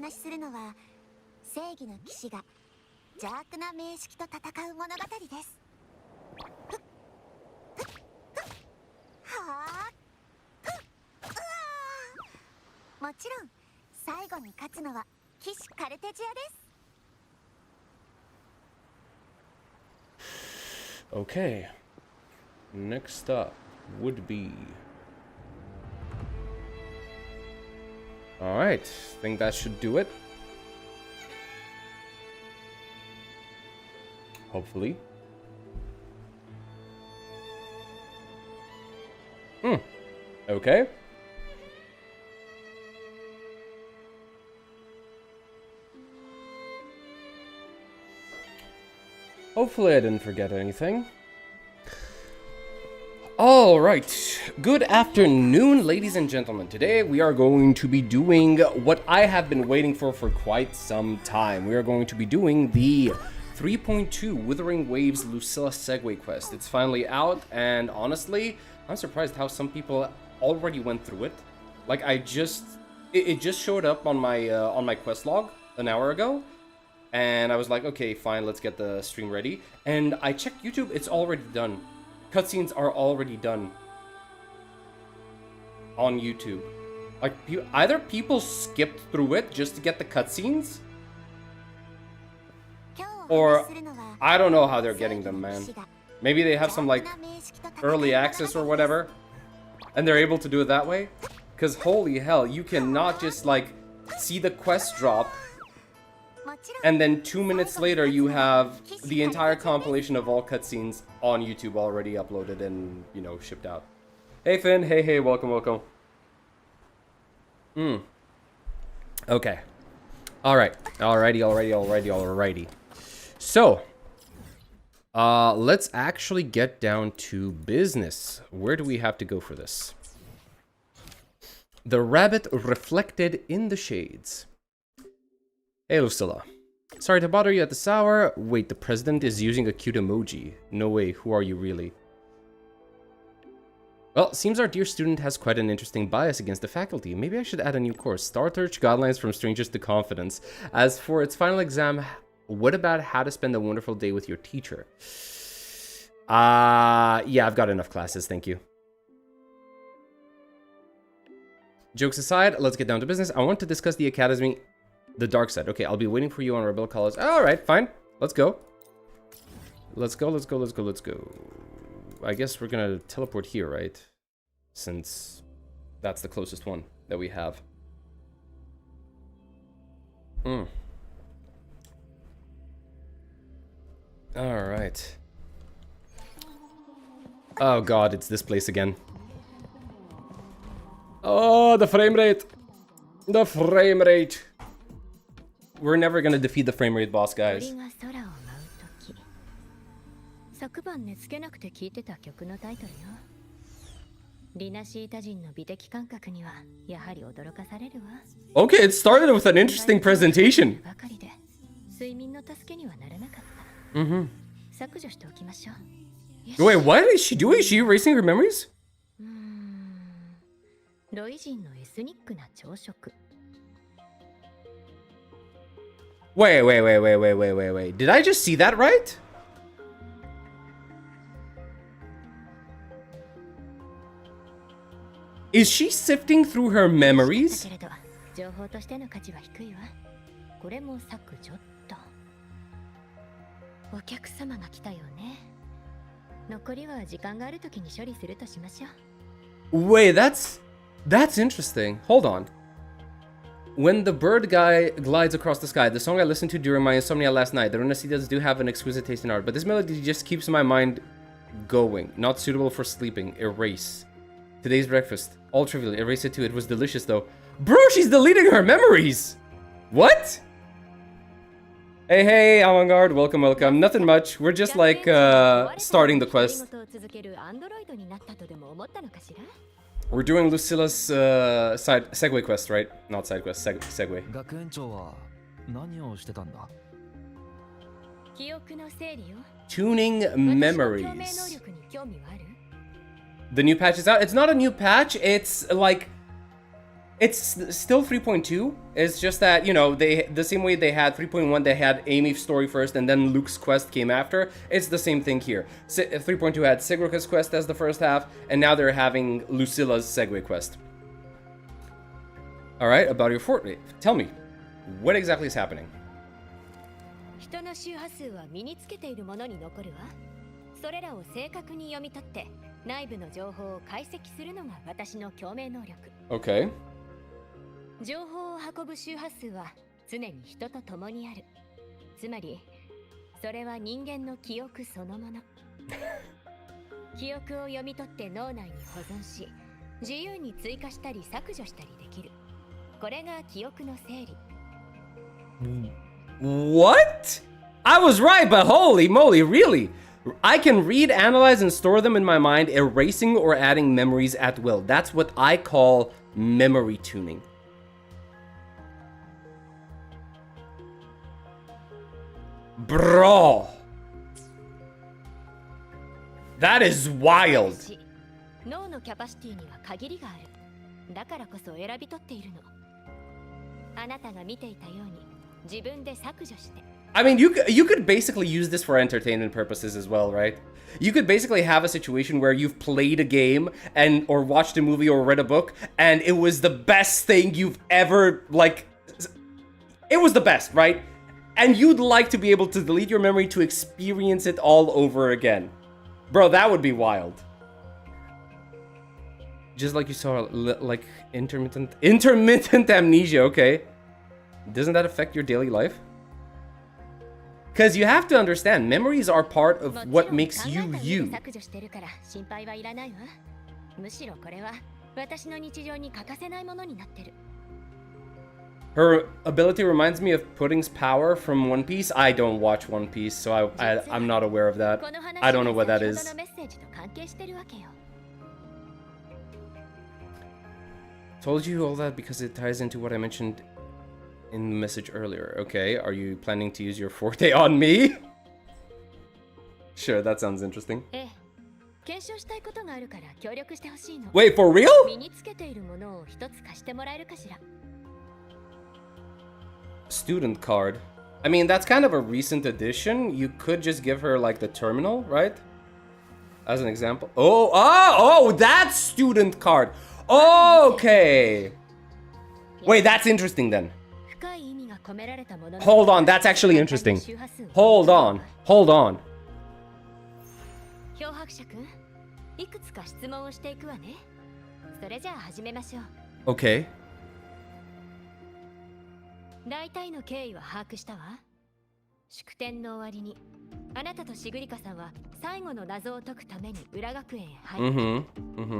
話しするのは正義の騎士が邪悪な名式と戦う物語です。はあ、もちろん最後に勝つのは騎士カルテジアです。 Okay. Next up would be... Alright, think that should do it. Hopefully. Okay. Hopefully I didn't forget anything. Alright, good afternoon, ladies and gentlemen. Today we are going to be doing what I have been waiting for quite some time. We are going to be doing the 3.2 Wuthering Waves Lucilla Segue quest. It's finally out, and honestly, I'm surprised how some people already went through it. Like, it just showed up on my quest log an hour ago, and I was like, okay, fine, let's get the stream ready. And I checked YouTube, it's already done. Cutscenes are already done on YouTube. Like, either people skipped through it just to get the cutscenes, or I don't know how they're getting them, man. Maybe they have some, like, early access or whatever, and they're able to do it that way. Because holy hell, you cannot just, like, see the quest drop, and then 2 minutes later you have the entire compilation of all cutscenes on YouTube already uploaded and, you know, shipped out. Hey Finn, hey, welcome. Okay. Alrighty. So, let's actually get down to business. Where do we have to go for this? The rabbit reflected in the shades. Hey Lucilla. Sorry to bother you at this hour. Wait, the president is using a cute emoji. No way, who are you really? Well, seems our dear student has quite an interesting bias against the faculty. Maybe I should add a new course. Star Search Guidelines from Strangers to Confidence. As for its final exam, what about how to spend a wonderful day with your teacher? Yeah, I've got enough classes, thank you. Jokes aside, let's get down to business. I want to discuss the academy, the dark side. Okay, I'll be waiting for you on Rebel College. All right, fine. Let's go. Let's go. I guess we're gonna teleport here, right? Since that's the closest one that we have. All right. Oh god, it's this place again. Oh, the frame rate. The frame rate. We're never gonna defeat the frame rate boss, guys. Okay, it started with an interesting presentation. Wait, what is she doing? Is she erasing her memories? Wait. Did I just see that right? Is she sifting through her memories? Wait, that's interesting. Hold on. When the bird guy glides across the sky, the song I listened to during my insomnia last night, the Renacidas do have an exquisite taste in art, but this melody just keeps my mind going. Not suitable for sleeping. Erase. Today's breakfast. All trivial. Erase it too. It was delicious though. Bro, she's deleting her memories! What? Hey, Avantgarde. Welcome. Nothing much. We're just like, starting the quest. We're doing Lucilla's Segue quest, right? Not side quest, Segue. Tuning memories. The new patch is out. It's not a new patch. It's like It's still 3.2. It's just that, you know, the same way they had 3.1, they had Amy's story first and then Luke's quest came after. It's the same thing here. 3.2 had Sigrica's quest as the first half, and now they're having Lucilla's Segue quest. Alright, about your fort. Tell me, what exactly is happening? 人の周波数は身につけているものに残るわ。それらを正確に読み取って内部の情報を解析するのが私の共鳴能力。Okay. 情報を運ぶ周波数は常に人と共にある。つまり、それは人間の記憶そのもの。記憶を読み取って脳内に保存し、自由に追加したり削除したりできる。これが記憶の整理。What? I was right, but holy moly, really? I can read, analyze, and store them in my mind, erasing or adding memories at will. That's what I call memory tuning. Bro. That is wild. 脳のキャパシティには限りがある。だからこそ選び取っているの。あなたが見ていたように自分で削除して。I mean, you could basically use this for entertainment purposes as well, right? You could basically have a situation where you've played a game and or watched a movie or read a book, and it was the best thing you've ever, like, it was the best, right? And you'd like to be able to delete your memory to experience it all over again. Bro, that would be wild. Just like you saw, like, intermittent amnesia, okay. Doesn't that affect your daily life? Because you have to understand, memories are part of what makes you you. Her ability reminds me of Pudding's power from One Piece. I don't watch One Piece, so I'm not aware of that. I don't know what that is. Told you all that because it ties into what I mentioned in the message earlier. Okay, are you planning to use your forte on me? Sure, that sounds interesting. Wait, for real? Student card. I mean, that's kind of a recent addition. You could just give her like the terminal, right? As an example. Oh, that's student card. Okay. Wait, that's interesting then. Hold on, that's actually interesting. Hold on. Okay. 大体の経緯は把握したわ。祝典の終わりに、あなたとシグリカさんは最後の謎を解くために裏学園へ入っ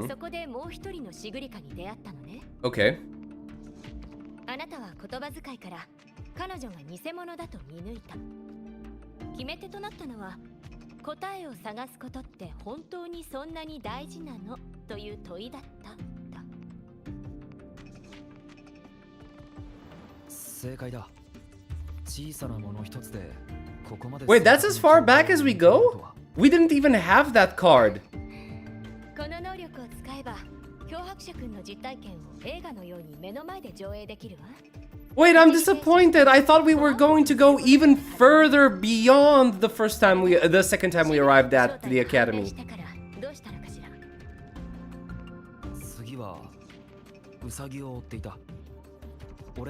た。そこでもう一人のシグリカに出会ったのね。Okay. あなたは言葉遣いから彼女が偽物だと見抜いた。決め手となったのは、答えを探すことって本当にそんなに大事なのという問いだった。Wait, that's as far back as we go? We didn't even have that card. この能力を使えば、漂白者くんの実体験を映画のように目の前で上映できるわ。Wait, I'm disappointed. I thought we were going to go even further beyond the second time we arrived at the academy.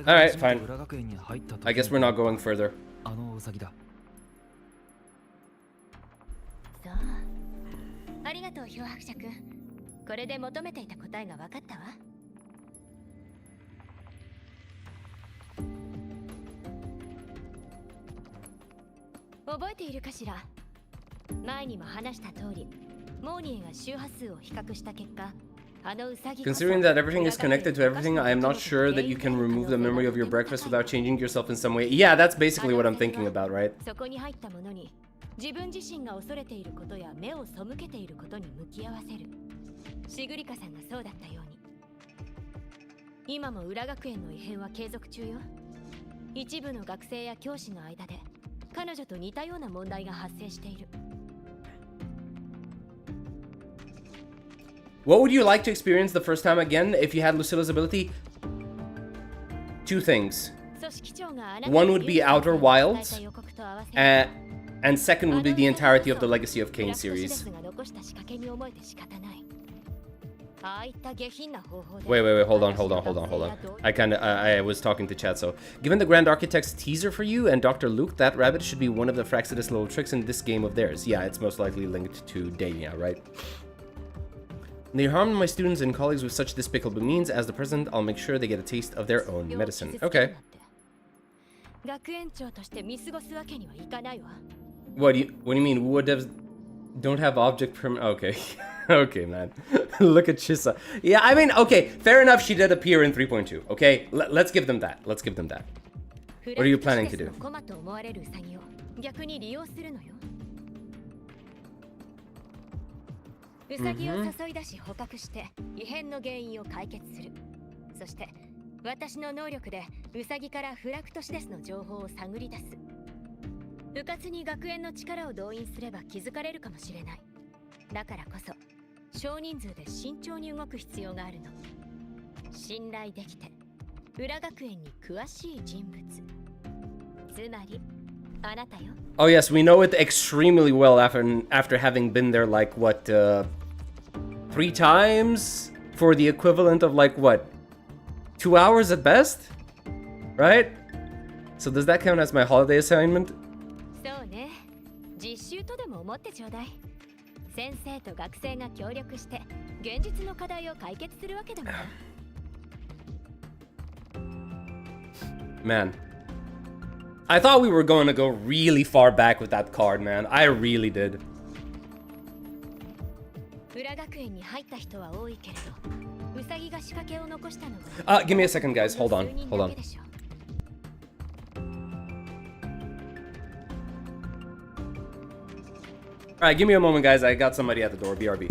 Alright, fine. I guess we're not going further. そう。ありがとう、漂白者くん。これで求めていた答えが分かったわ。覚えているかしら？前にも話した通り、モーニーが周波数を比較した結果、Considering that everything is connected to everything, I am not sure that you can remove the memory of your breakfast without changing yourself in some way. Yeah, that's basically what I'm thinking about, right? そこに入ったものに、自分自身が恐れていることや目を背けていることに向き合わせる。シグリカさんがそうだったように。今も裏学園の異変は継続中よ。一部の学生や教師の間で、彼女と似たような問題が発生している。What would you like to experience the first time again if you had Lucilla's ability? two things. 組織長があなた One に would be 有利な Outer 情報を伝え Wilds, た予告と合わせ and second would be the entirety of the Legacy of ク Kain ラフトシデ series. スが残した仕掛けに思えて仕方ない。ああいった下品な方法で Wait, hold on. I was talking to chat, so. Given the Grand Architect's teaser for you and Dr. Luke, that rabbit should be one of the Fraxidus little tricks in this game of theirs. Yeah, it's most likely linked to Dania, right? They harmed my students and colleagues with such despicable means. As the president, I'll make sure they get a taste of their own medicine. Okay. 学園長として見過ごすわけにはいかないわ。What do you mean? WuWa devs don't have object perm? Okay. Okay, man. Look at Chisa. Yeah, I mean, okay, fair enough, she did appear in 3.2. Okay, let's give them that. Let's give them that. What are you planning to do? コマと思われるウサギを逆に利用するのよ。ウサギを誘い出し捕獲して異変の原因を解決する。そして私の能力でウサギからフラクトシデスの情報を探り出す。迂闊に学園の力を動員すれば気づかれるかもしれない。だからこそ少人数で慎重に動く必要があるの。信頼できて裏学園に詳しい人物。つまりあなたよ。 Oh yes, we know it extremely well after having been there like what 3 times for the equivalent of like what 2 hours at best, right? So does that count as my holiday assignment? そうね。実習とでも思ってちょうだい。先生と学生が協力して現実の課題を解決するわけだもん。Man, I thought we were going to go really far back with that card, man. I really did. 裏学園に入った人は多いけれど、ウサギが仕掛けを残したのは。Give me a second, guys. Hold on. Alright, give me a moment, guys. I got somebody at the door. BRB.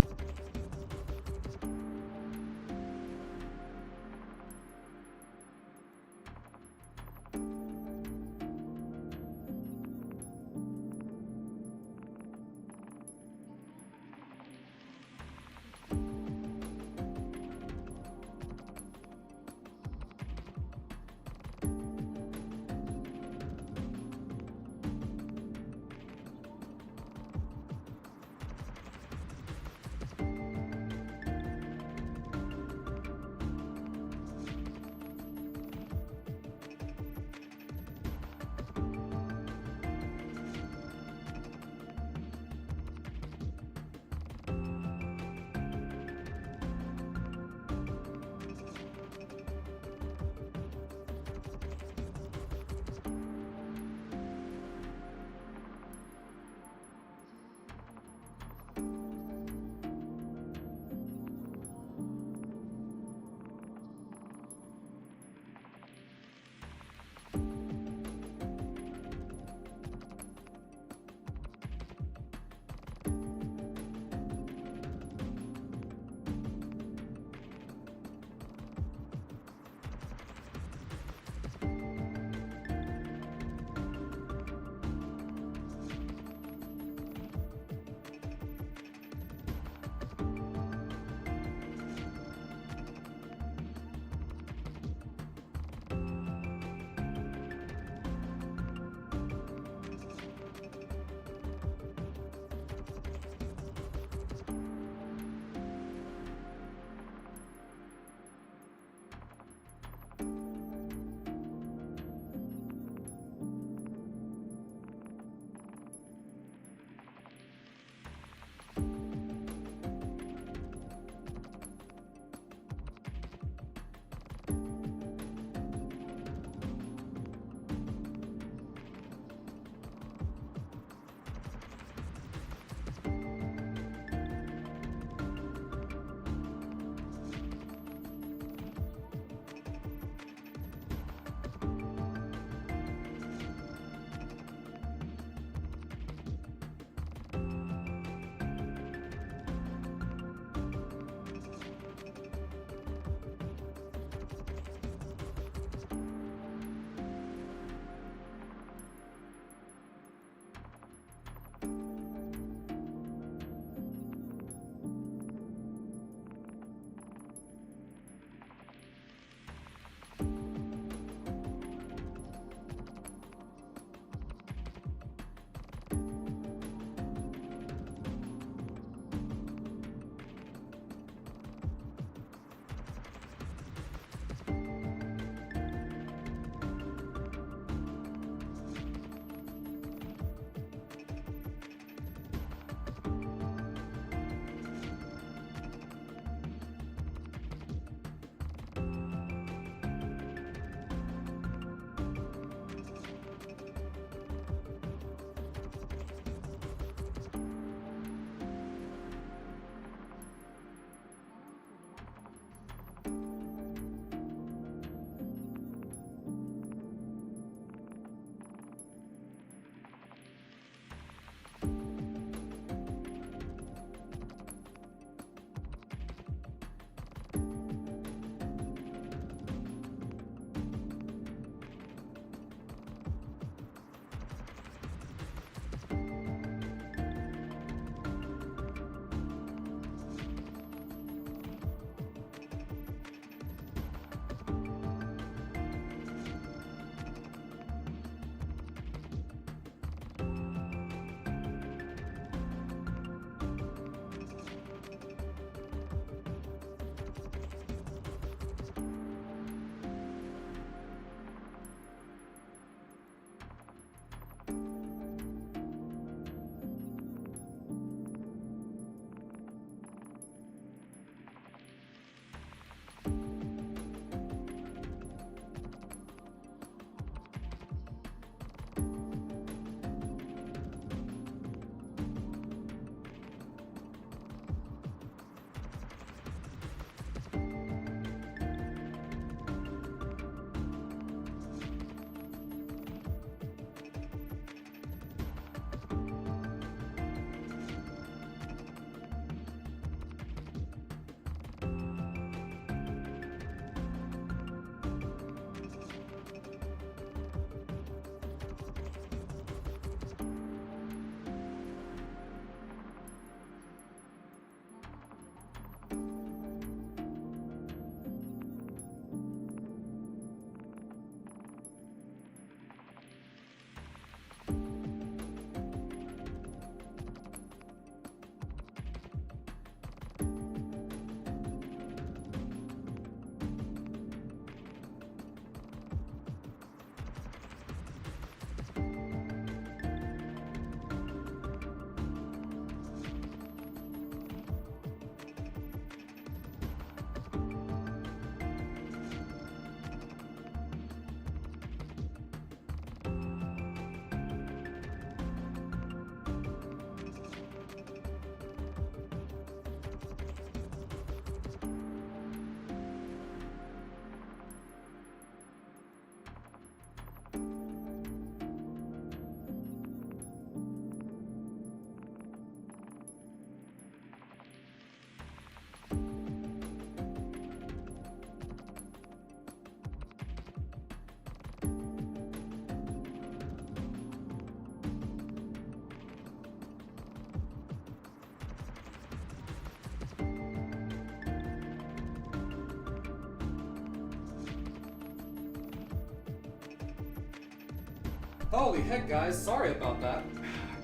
Holy heck, guys. Sorry about that.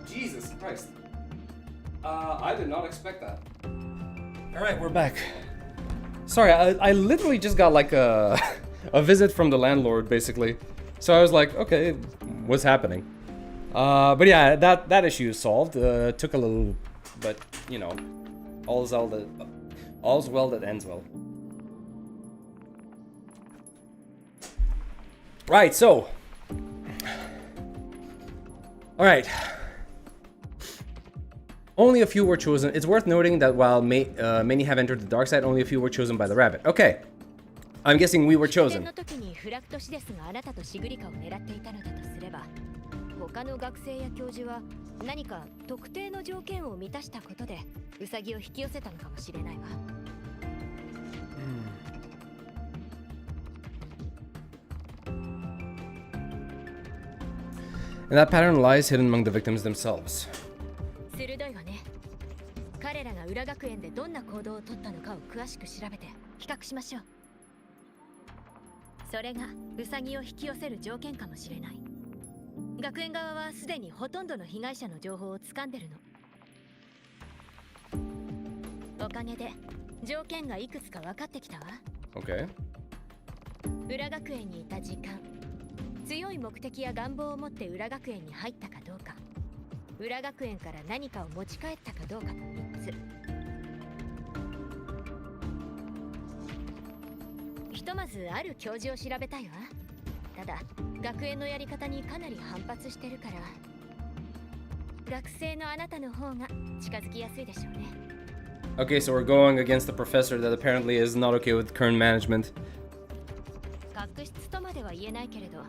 Jesus Christ. I did not expect that. Alright, we're back. Sorry, I literally just got like a visit from the landlord, basically. So I was like, okay, what's happening? But yeah, that issue is solved. Took a little, but you know, all's well that ends well. Right, so. Alright. Only a few were chosen. It's worth noting that while many have entered the dark side, only a few were chosen by the rabbit. Okay. I'm guessing we were chosen. 他の学生や教授は何か特定の条件を満たしたことでウサギを引き寄せたのかもしれないわ。And that pattern lies hidden among the victims themselves. 鋭いわね。彼らが裏学園でどんな行動をとったのかを詳しく調べて比較しましょう。それがウサギを引き寄せる条件かもしれない。学園側はすでにほとんどの被害者の情報を掴んでるの。おかげで条件がいくつか分かってきたわ。Okay. 裏学園にいた時間、強い目的や願望を持って裏学園に入ったかどうか、裏学園から何かを持ち帰ったかどうかの3つ。ひとまずある教授を調べたいわ。ただ学園のやり方にかなり反発してるから、学生のあなたの方が近づきやすいでしょうね。Okay, so we're going against the professor that apparently is not okay with current management. 確執とまでは言えないけれど、考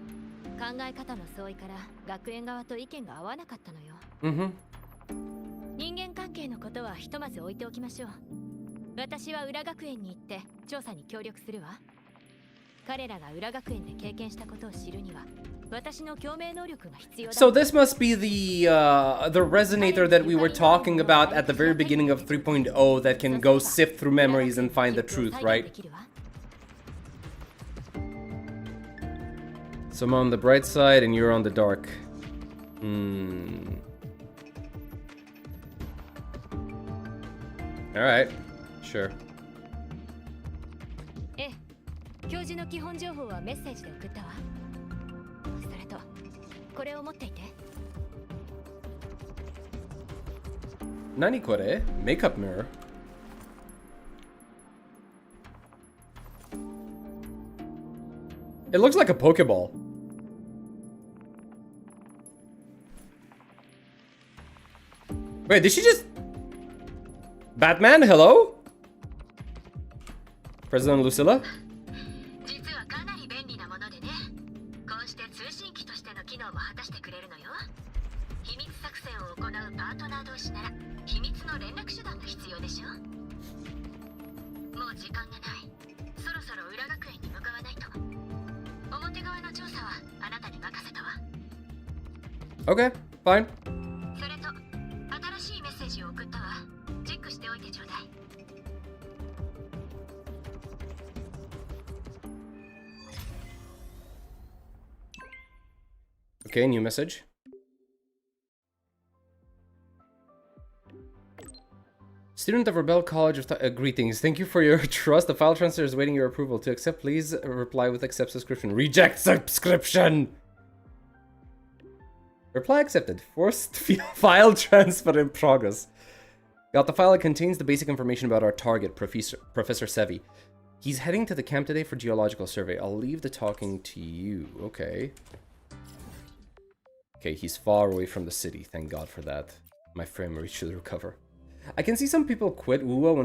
え方の相違から学園側と意見が合わなかったのよ。人間関係のことはひとまず置いておきましょう。私は裏学園に行って調査に協力するわ。彼らが裏学園で経験したことを知るには、私の共鳴能力が必要だ。So this must be the resonator that we were talking about at the very beginning of 3.0 that can go sift through memories and find the truth, right? So I'm on the bright side and you're on the dark. Alright, sure. 教授の基本情報はメッセージで送ったわ。それとこれを持っていて。何これ? Makeup mirror. It looks like a Pokeball. Wait, did she just... Batman, hello? President Lucilla? 実はかなり便利なものでね。こうして通信機としての機能も果たしてくれるのよ。秘密作戦を行うパートナー同士なら秘密の連絡手段が必要でしょ。もう時間がない。そろそろ裏学園に向かわないと。表側の調査はあなたに任せたわ。Okay, fine. それと新しいメッセージを送ったわ。チェックしておいてちょうだい。Okay, new message. Student of Rebel College of greetings. Thank you for your trust. The file transfer is waiting your approval. To accept, please reply with accept subscription. Reject subscription! Reply accepted. Forced file transfer in progress. Got the file. It contains the basic information about our target, Professor Segue. He's heading to the camp today for geological survey. I'll leave the talking to you. Okay. Okay, he's far away from the city. Thank God for that. My frame rate should recover. I can see some people quit WuWa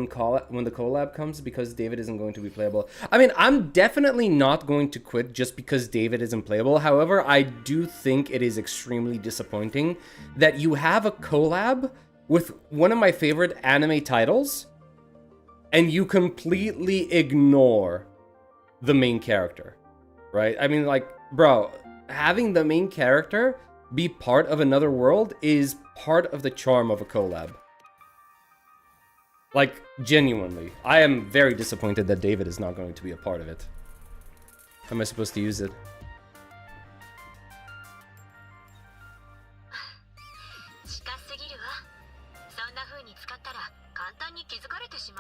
when the collab comes because David isn't going to be playable. I mean, I'm definitely not going to quit just because David isn't playable. However, I do think it is extremely disappointing that you have a collab with one of my favorite anime titles and you completely ignore the main character, right? I mean, like, bro, having the main character be part of another world is part of the charm of a collab. Like, genuinely. I am very disappointed that David is not going to be a part of it. How am I supposed to use it?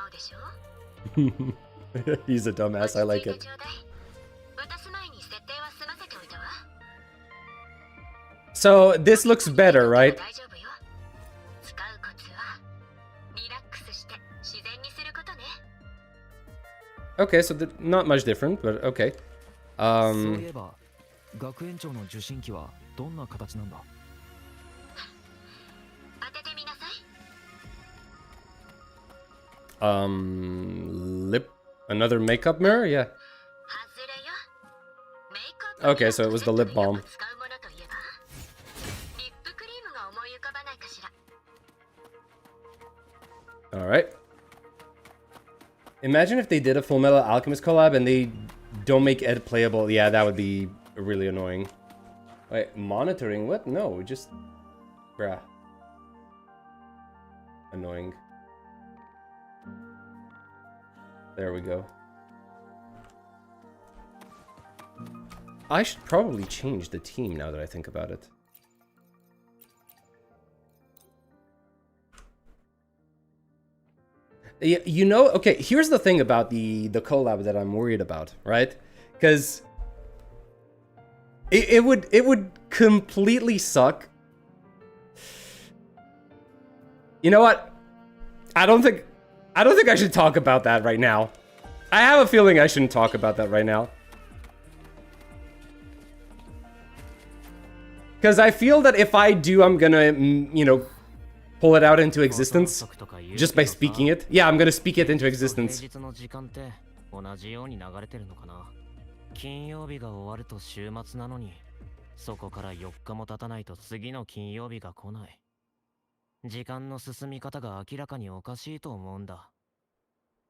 思うでしょ He's a dumbass, I like 落 it. ち着いてちょうだい渡す前に設定は済ませておいたわ So, this looks better, right? 大丈夫よ使うコツはリラックスして自然にすることね Okay, so not much different, but okay. そういえば学園長の受信機はどんな形なんだ当ててみなさい Lip. Another makeup mirror? Yeah. 外れよメイクアップ Okay, so it was the lip balm. 使うものといえばリップクリームが思い浮かばないかしら Alright. Imagine if they did a Full Metal Alchemist collab and they don't make Ed playable. Yeah, that would be really annoying. Wait, monitoring? What? No, just... Bruh. Annoying. There we go. I should probably change the team now that I think about it. Yeah, you know, okay, here's the thing about the collab that I'm worried about, right? Because it would completely suck. You know what? I don't think I should talk about that right now. I have a feeling I shouldn't talk about that right now. Because I feel that if I do, I'm gonna, you know, pull it out into existence just by speaking it. Yeah, I'm gonna speak it into existence. 同じように流れてるのかな金曜日が終わると週末なのにそこから4日も経たないと次の金曜日が来ない時間の進み方が明らかにおかしいと思うんだ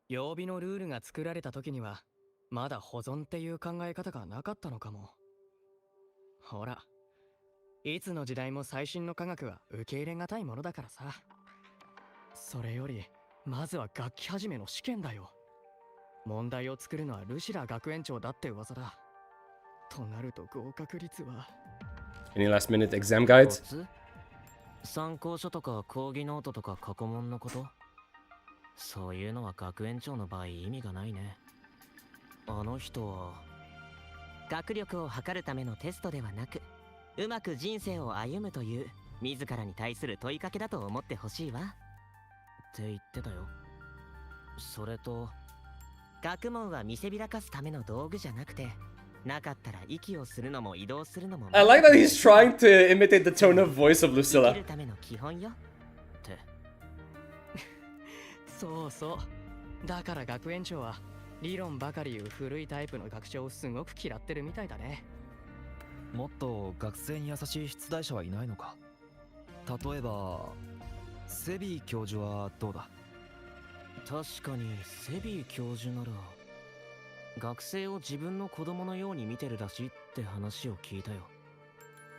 曜日のルールが作られた時にはまだ保存っていう考え方がなかったのかもほらいつの時代も最新の科学は受け入れがたいものだからさそれよりまずは学期始めの試験だよ問題を作るのはルシラ学園長だって噂だとなると合格率は Any last minute exam guides? 参考書とか講義ノートとか過去問のことそういうのは学園長の場合意味がないねあの人は学力を測るためのテストではなくうまく人生を歩むという自らに対する問いかけだと思ってほしいわって言ってたよそれと学問は見せびらかすための道具じゃなくてなかったら息をするのも移動するのも I like that he's trying to imitate the tone of voice of 生き Lucilla. るための基本よってそうそうだから学園長は理論ばかり言う古いタイプの学長をすごく嫌ってるみたいだねもっと学生に優しい出題者はいないのか例えばセビー教授はどうだ確かにセビー教授なら学生を自分の子供のように見てるらしいって話を聞いたよ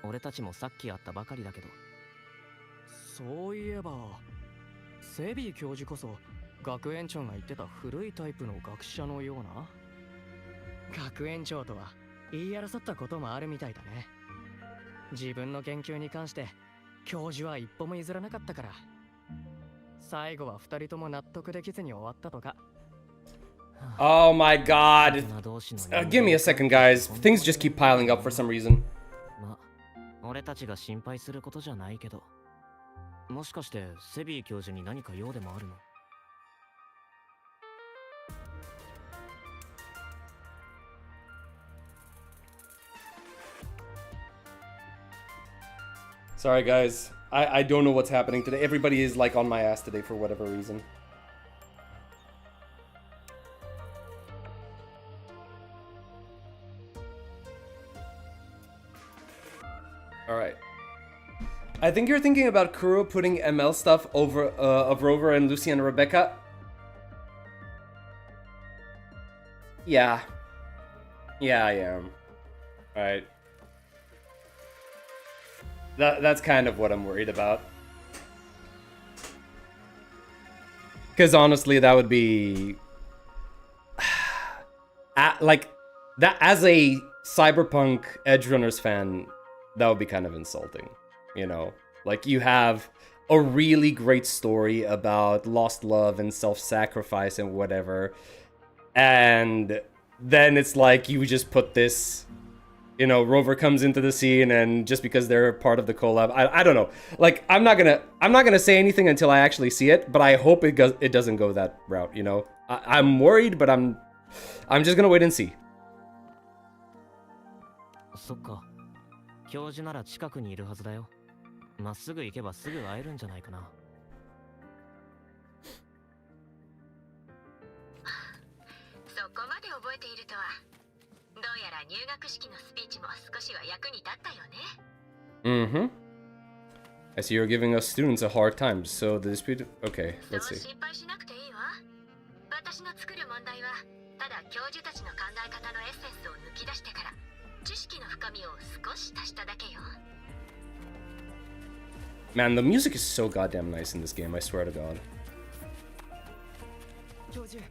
俺たちもさっき会ったばかりだけどそういえばセビー教授こそ学園長が言ってた古いタイプの学者のような学園長とは言い争ったこともあるみたいだね自分の研究に関して教授は一歩も譲らなかったから最後は二人とも納得できずに終わったとか Oh my god. Give me a second, guys. Things just keep piling up for some reason. ま俺たちが心配することじゃないけどもしかしてセビー教授に何か用でもあるのSorry, guys. I don't know what's happening today. Everybody is like on my ass today for whatever reason. Alright. I think you're thinking about Kuro putting ML stuff over of Rover and Lucy and Rebecca. Yeah. Yeah, I am. Alright. That's kind of what I'm worried about. Because honestly, that would be... like, that as a Cyberpunk Edge Runners fan, that would be kind of insulting. You know? Like, you have a really great story about lost love and self-sacrifice and whatever. And then it's like you just put this, you know, Rover comes into the scene, and just because they're part of the collab, I don't know. Like, I'm not gonna say anything until I actually see it, but I hope it doesn't go that route, you know. I'm worried, but I'm just gonna wait and see. そっか。教授なら近くにいるはずだよ。まっすぐ行けばすぐ会えるんじゃないかな。そこまで覚えているとは。どうやら入学式のスピーチも少しは役に立ったよね。I see you're giving us students a hard time, so the dispute... Okay, let's see. 心配しなくていいわ。私の作る問題は、ただ教授たちの考え方のエッセンスを抜き出してから、知識の深みを少し足しただけよ。Man, the music is so goddamn nice in this game, I swear to God. 教授、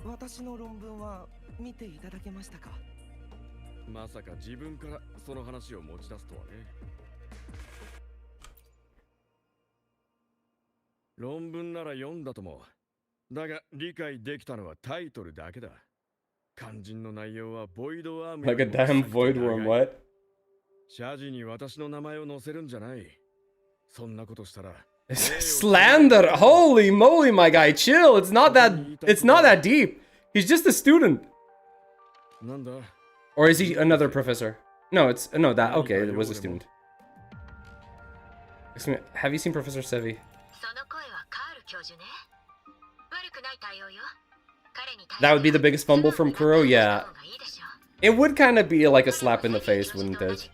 私の論文は見ていただけましたか？まさか自分からその話を持ち出すとはね。論文なら読んだとも。だが理解できたのはタイトルだけだ。肝心の内容はボイドワーム。Like a damn void worm, what? 謝辞に私の名前を載せるんじゃない。そんなことしたら。Slander! Holy moly, my guy, chill! It's not that deep. He's just a student. なんだ? Or is he another professor? No, okay, it was a student. Have you seen Professor Sevi? That would be the biggest fumble from Kuro? Yeah. It would kind of be like a slap in the face, wouldn't it?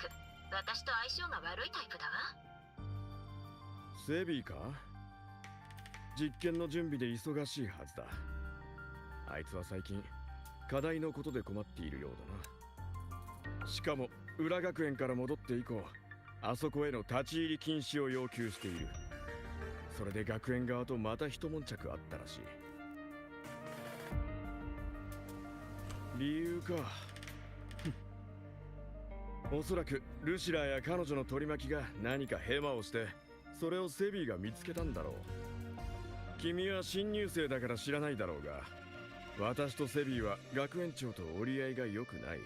セビーか？実験の準備で忙しいはずだ。あいつは最近課題のことで困っているようだな。しかも裏学園から戻って以降、あそこへの立ち入り禁止を要求している。それで学園側とまた一悶着あったらしい。理由か。おそらくルシラや彼女の取り巻きが何かヘマをして、それをセビーが見つけたんだろう。君は新入生だから知らないだろうが、私とセビーは学園長と折り合いが良くない。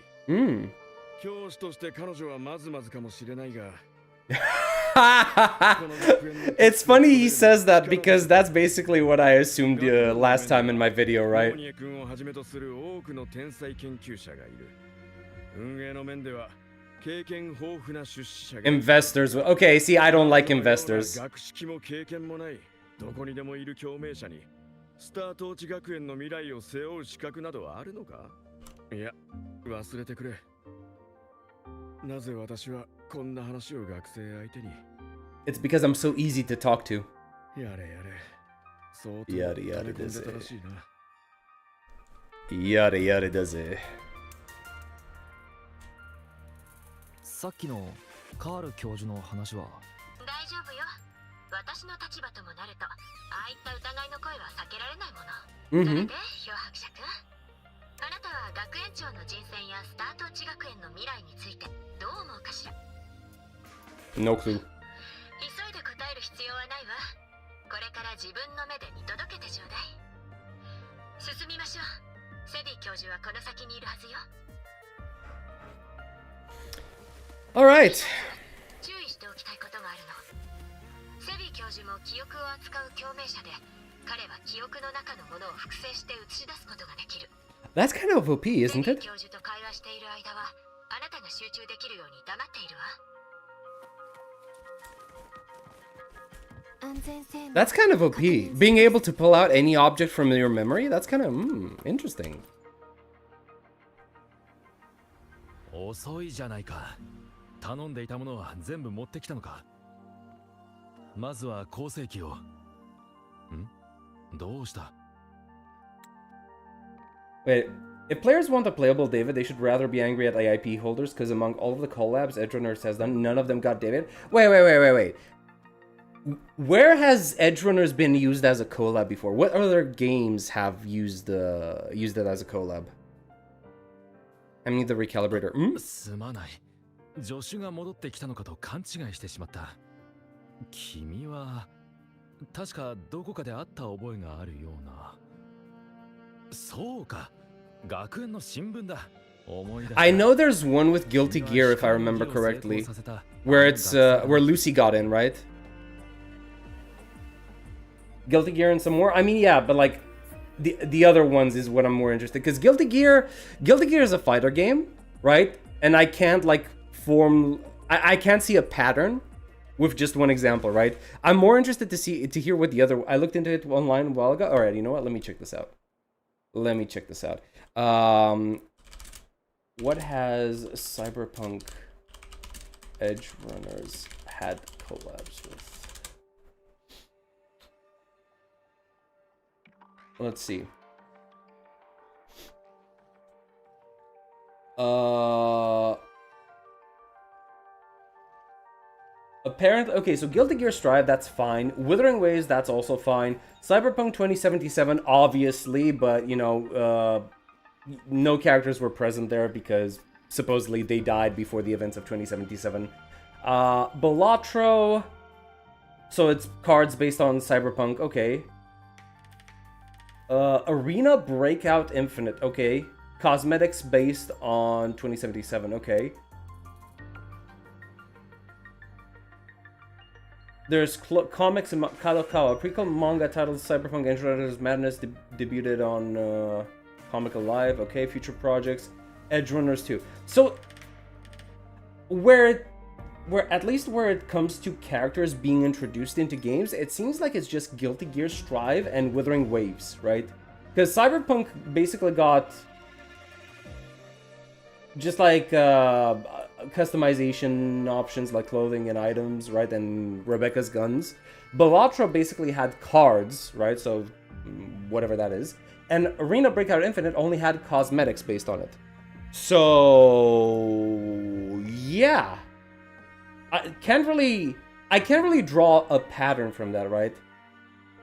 教師として彼女はまずまずかもしれないが。It's funny he says that because that's basically what I assumed last time in my video, right? Investors. Okay, see, I don't like investors. どこにでもいる共鳴者にスタートーチ学園の未来を背負う資格などはあるのか？いや、忘れてくれ。なぜ私はこんな話を学生相手に。 It's because I'm so easy to talk to. やれやれ。相当やれやれだぜ。溜め込んでたらしいな。やれやれだぜ。さっきのカール教授の話は大丈夫よ。私の立場ともなると、ああいった疑いの声は避けられないもの。それで、漂白者くん、あなたは学園長の人選やスタートーチ学園の未来についてどう思うかしら？ No clue. 急いで答える必要はないわ。これから自分の目で見届けてちょうだい。進みましょう。セディ教授はこの先にいるはずよ。Alright. 注意しておきたいことがあるの。セディ教授も記憶を扱う共鳴者で、彼は記憶の中のものを複製して映し出すことができる。That's kind of OP, isn't it? 教授と会話している間は、あなたが集中できるように黙っているわ。 That's kind of OP. Being able to pull out any object from your memory, that's kind of, interesting. 遅いじゃないか。頼んでいたものは全部持ってきたのか。まずは構成機を。どうした？ Wait, if players want a playable David, they should rather be angry at AIP holders, because among all of the collabs Edgerunners has done, none of them got David. Wait. Where has Edgerunners been used as a collab before? What other games have used it as a collab? I mean the recalibrator. すまない。助手が戻ってきたのかと勘違いしてしまった。君は確かどこかで会った覚えがあるような。そうか、学園の新聞だ。思い出した。 I know there's one with Guilty Gear, if I remember correctly, where it's where Lucy got in, right? Guilty Gear and some more. I mean, yeah, but like the other ones is what I'm more interested, because Guilty Gear is a fighter game, right? And I can't like I can't see a pattern with just one example, right? I'm more interested to hear what the other. I looked into it online a while ago. All right, you know what? Let me check this out. What has Cyberpunk Edge Runners had collabs with? Let's see. Apparently, okay, so Guilty Gear Strive, that's fine. Wuthering Waves, that's also fine. Cyberpunk 2077, obviously, but, you know, no characters were present there because supposedly they died before the events of 2077. Balatro, so it's cards based on Cyberpunk, okay. Arena Breakout Infinite, okay. Cosmetics based on 2077, okay. There's comics in Kadokawa. A prequel manga titled Cyberpunk Edge Madness debuted on Comic Alive. Okay, future projects. Edge Runners 2. So, where at least where it comes to characters being introduced into games, it seems like it's just Guilty Gear Strive and Wuthering Waves, right? Because Cyberpunk basically got just like customization options like clothing and items, right? And Rebecca's guns. Balatro basically had cards, right? So whatever that is. And Arena Breakout Infinite only had cosmetics based on it. So yeah, I can't really draw a pattern from that, right?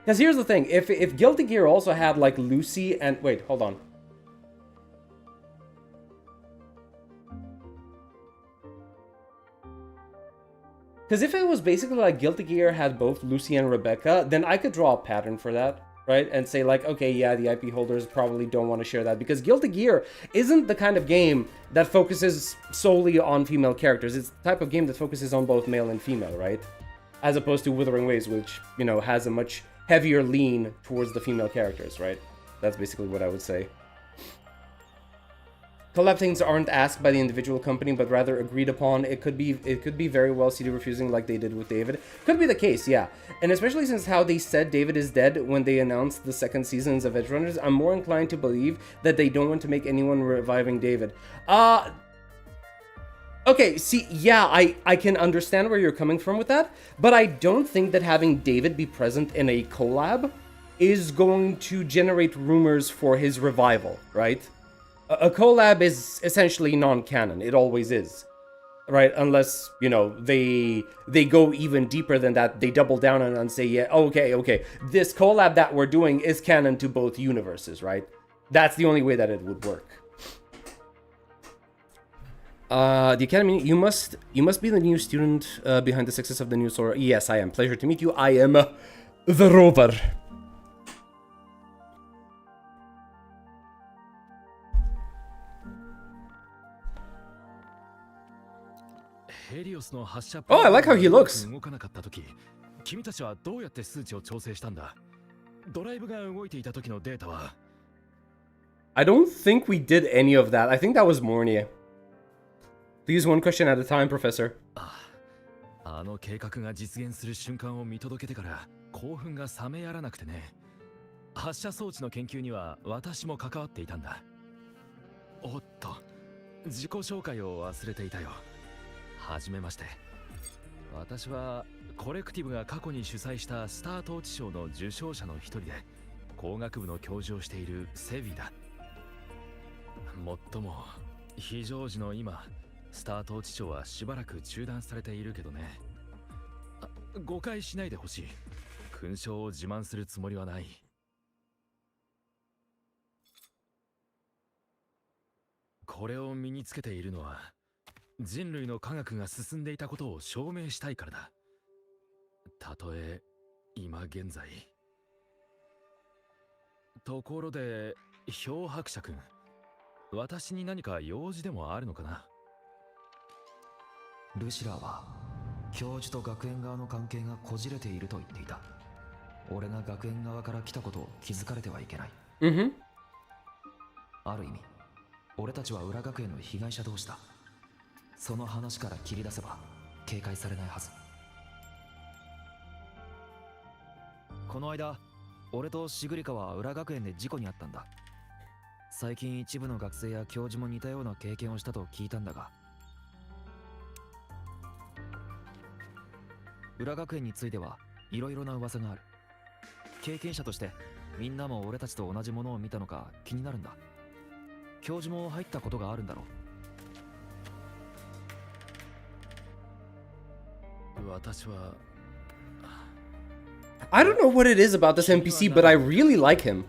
Because here's the thing: if Guilty Gear also had like Lucy and wait, hold on. Because if it was basically like Guilty Gear had both Lucy and Rebecca, then I could draw a pattern for that, right? And say like, okay, yeah, the IP holders probably don't want to share that. Because Guilty Gear isn't the kind of game that focuses solely on female characters. It's the type of game that focuses on both male and female, right? As opposed to Wuthering Waves, which, you know, has a much heavier lean towards the female characters, right? That's basically what I would say. Collab things aren't asked by the individual company, but rather agreed upon. It could be very well CD refusing like they did with David. Could be the case, yeah. And especially since how they said David is dead when they announced the second seasons of Edge Runners, I'm more inclined to believe that they don't want to make anyone reviving David. Okay, see, yeah, I can understand where you're coming from with that, but I don't think that having David be present in a collab is going to generate rumors for his revival, right? A collab is essentially non-canon. It always is, right? Unless, you know, they go even deeper than that. They double down and say, yeah, okay, this collab that we're doing is canon to both universes, right? That's the only way that it would work. The Academy, you must be the new student behind the success of the new Sora. Yes, I am. Pleasure to meet you. I am the Rover. Oh, I like how he looks. 君たちはどうやって数値を調整したんだ？ドライブが動いていた時のデータは I don't think we did any of that. I think that was Mornia. Please one question at a time, Professor. あの計画が実現する瞬間を見届けてから興奮が冷めやらなくてね。発射装置の研究には私も関わっていたんだ。おっと、自己紹介を忘れていたよ。はじめまして。私はコレクティブが過去に主催したスター統治賞の受賞者の一人で工学部の教授をしているセビだ。もっとも非常時の今、スター統治賞はしばらく中断されているけどね。誤解しないでほしい。勲章を自慢するつもりはない。これを身につけているのは人類の科学が進んでいたことを証明したいからだ。たとえ今現在。ところで、漂白者くん、私に何か用事でもあるのかな？ルシラーは教授と学園側の関係がこじれていると言っていた。俺が学園側から来たことを気づかれてはいけない。ある意味、俺たちは裏学園の被害者同士だ。その話から切り出せば警戒されないはず。この間、俺とシグリカは裏学園で事故に遭ったんだ。最近一部の学生や教授も似たような経験をしたと聞いたんだが、裏学園についてはいろいろな噂がある。経験者としてみんなも俺たちと同じものを見たのか気になるんだ。教授も入ったことがあるんだろう。私は I don't know what it is about this NPC, but I really like him.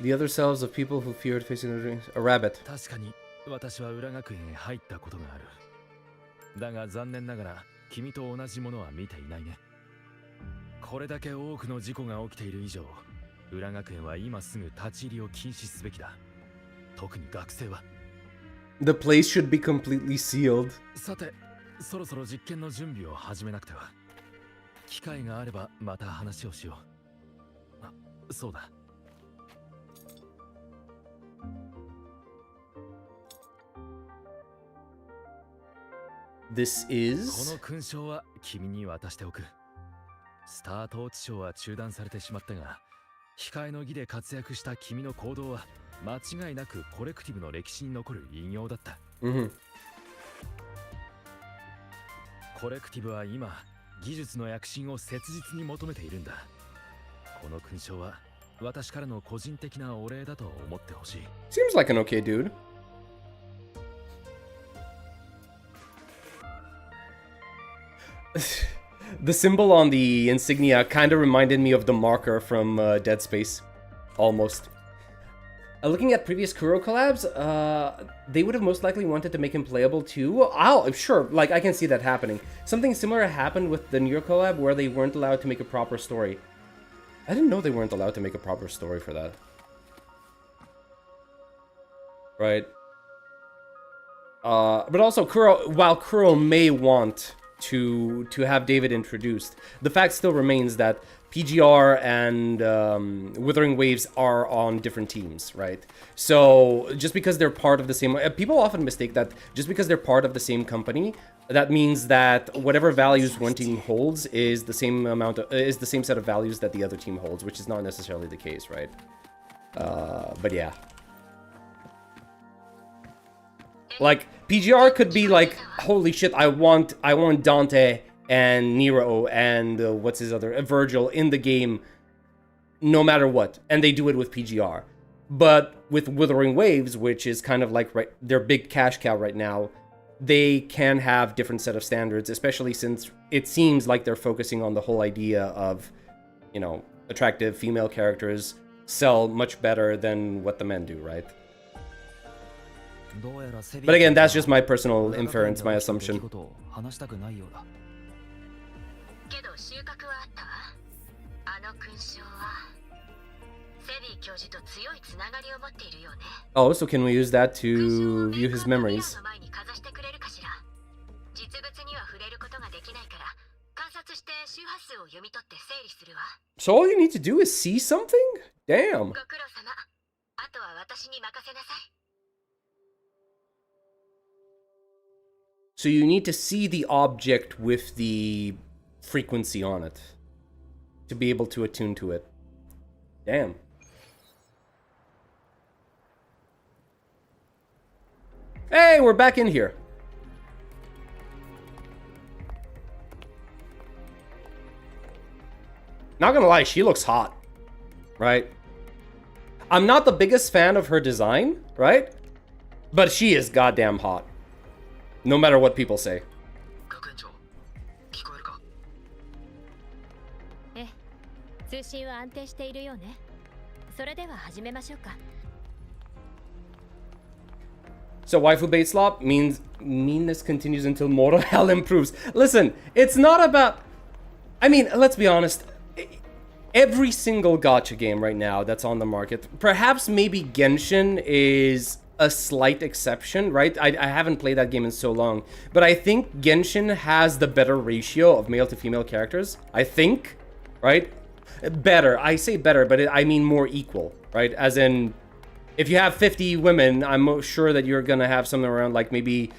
The other selves of people who feared facing their dreams. A rabbit. 確かに私は裏学園へ入ったことがある。だが残念ながら君と同じものは見ていないね。これだけ多くの事故が起きている以上、裏学園は今すぐ立ち入りを禁止すべきだ。特に学生は。The place should be completely sealed. さて、そろそろ実験の準備を始めなくては。機会があればまた話をしよう。あ、そうだ。This こ is の勲章は君に渡しておく。スター統治賞は中断されてしまったが、控えの儀で活躍した君の行動は間違いなくコレクティブの歴史に残る偉業だった。コレクティブは今、技術の躍進を切実に求めているんだ。この勲章は私からの個人的なお礼だと思ってほしい。seems like an okay dude. The symbol on the insignia kind of reminded me of the marker from Dead Space. Almost. Looking at previous Kuro collabs, they would have most likely wanted to make him playable too. Sure, like, I can see that happening. Something similar happened with the Nier collab where they weren't allowed to make a proper story. I didn't know they weren't allowed to make a proper story for that. Right. But also, while Kuro may want to have David introduced, the fact still remains that PGR and Wuthering Waves are on different teams, right? So just because they're part of the same, people often mistake that just because they're part of the same company, that means that whatever values one team holds is the same is the same set of values that the other team holds, which is not necessarily the case, right? But yeah. Like, PGR could be like, holy shit, I want Dante and Nero and what's his other, Virgil in the game no matter what, and they do it with PGR. But with Wuthering Waves, which is kind of like their big cash cow right now, they can have different set of standards, especially since it seems like they're focusing on the whole idea of, you know, attractive female characters sell much better than what the men do, right? But again, that's just my personal inference, my assumption. けど収穫はあったわ。あの勲章はセビー教授と強いつながりを持っているようね。Oh, so can we use that to view his memories? 前にかざしてくれるかしら。実物には触れることができないから観察して周波数を読み取って整理するわ。So all you need to do is see something? Damn. ご苦労様。あとは私に任せなさい。So you need to see the object with the frequency on it to be able to attune to it. Damn. Hey, we're back in here. Not gonna lie, she looks hot, right? I'm not the biggest fan of her design, right? But she is goddamn hot. No matter what people say. ええ、通信は安定しているようね。それでは始めましょうか。So waifu bait slop means meanness continues until mortal hell improves. Listen, it's not about... I mean, let's be honest. Every single gacha game right now that's on the market, perhaps maybe Genshin is a slight exception, right? I haven't played that game in so long, but I think Genshin has the better ratio of male to female characters. I think, right? Better. I say better, but I mean more equal, right? As in, if you have 50 women, I'm sure that you're gonna have something around like maybe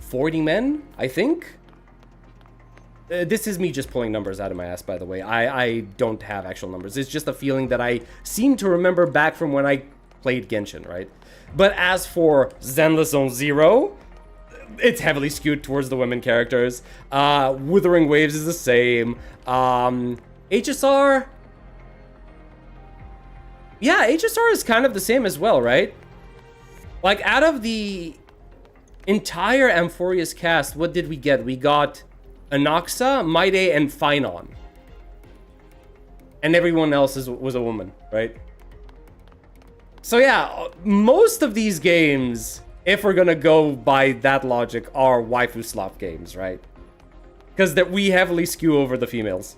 40 men, I think. This is me just pulling numbers out of my ass, by the way. I don't have actual numbers. It's just a feeling that I seem to remember back from when I played Genshin, right? But as for Zenless Zone Zero, it's heavily skewed towards the women characters. Wuthering Waves is the same. HSR... Yeah, HSR is kind of the same as well, right? Like, out of the entire Amphorius cast, what did we get? We got Anaxa, Maide, and Phynon. And everyone else was a woman, right? So yeah, most of these games, if we're gonna go by that logic, are waifu slop games, right? Because we heavily skew over the females.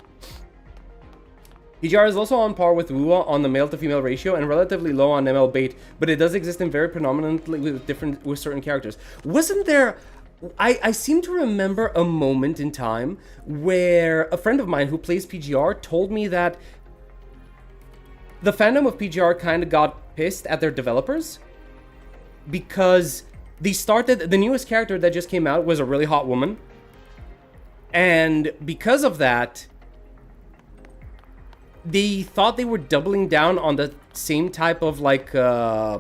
PGR is also on par with WuWa on the male to female ratio and relatively low on ML bait, but it does exist in very predominantly with certain characters. Wasn't there... I seem to remember a moment in time where a friend of mine who plays PGR told me that the fandom of PGR kind of got pissed at their developers because the newest character that just came out was a really hot woman, and because of that, they thought they were doubling down on the same type of like, how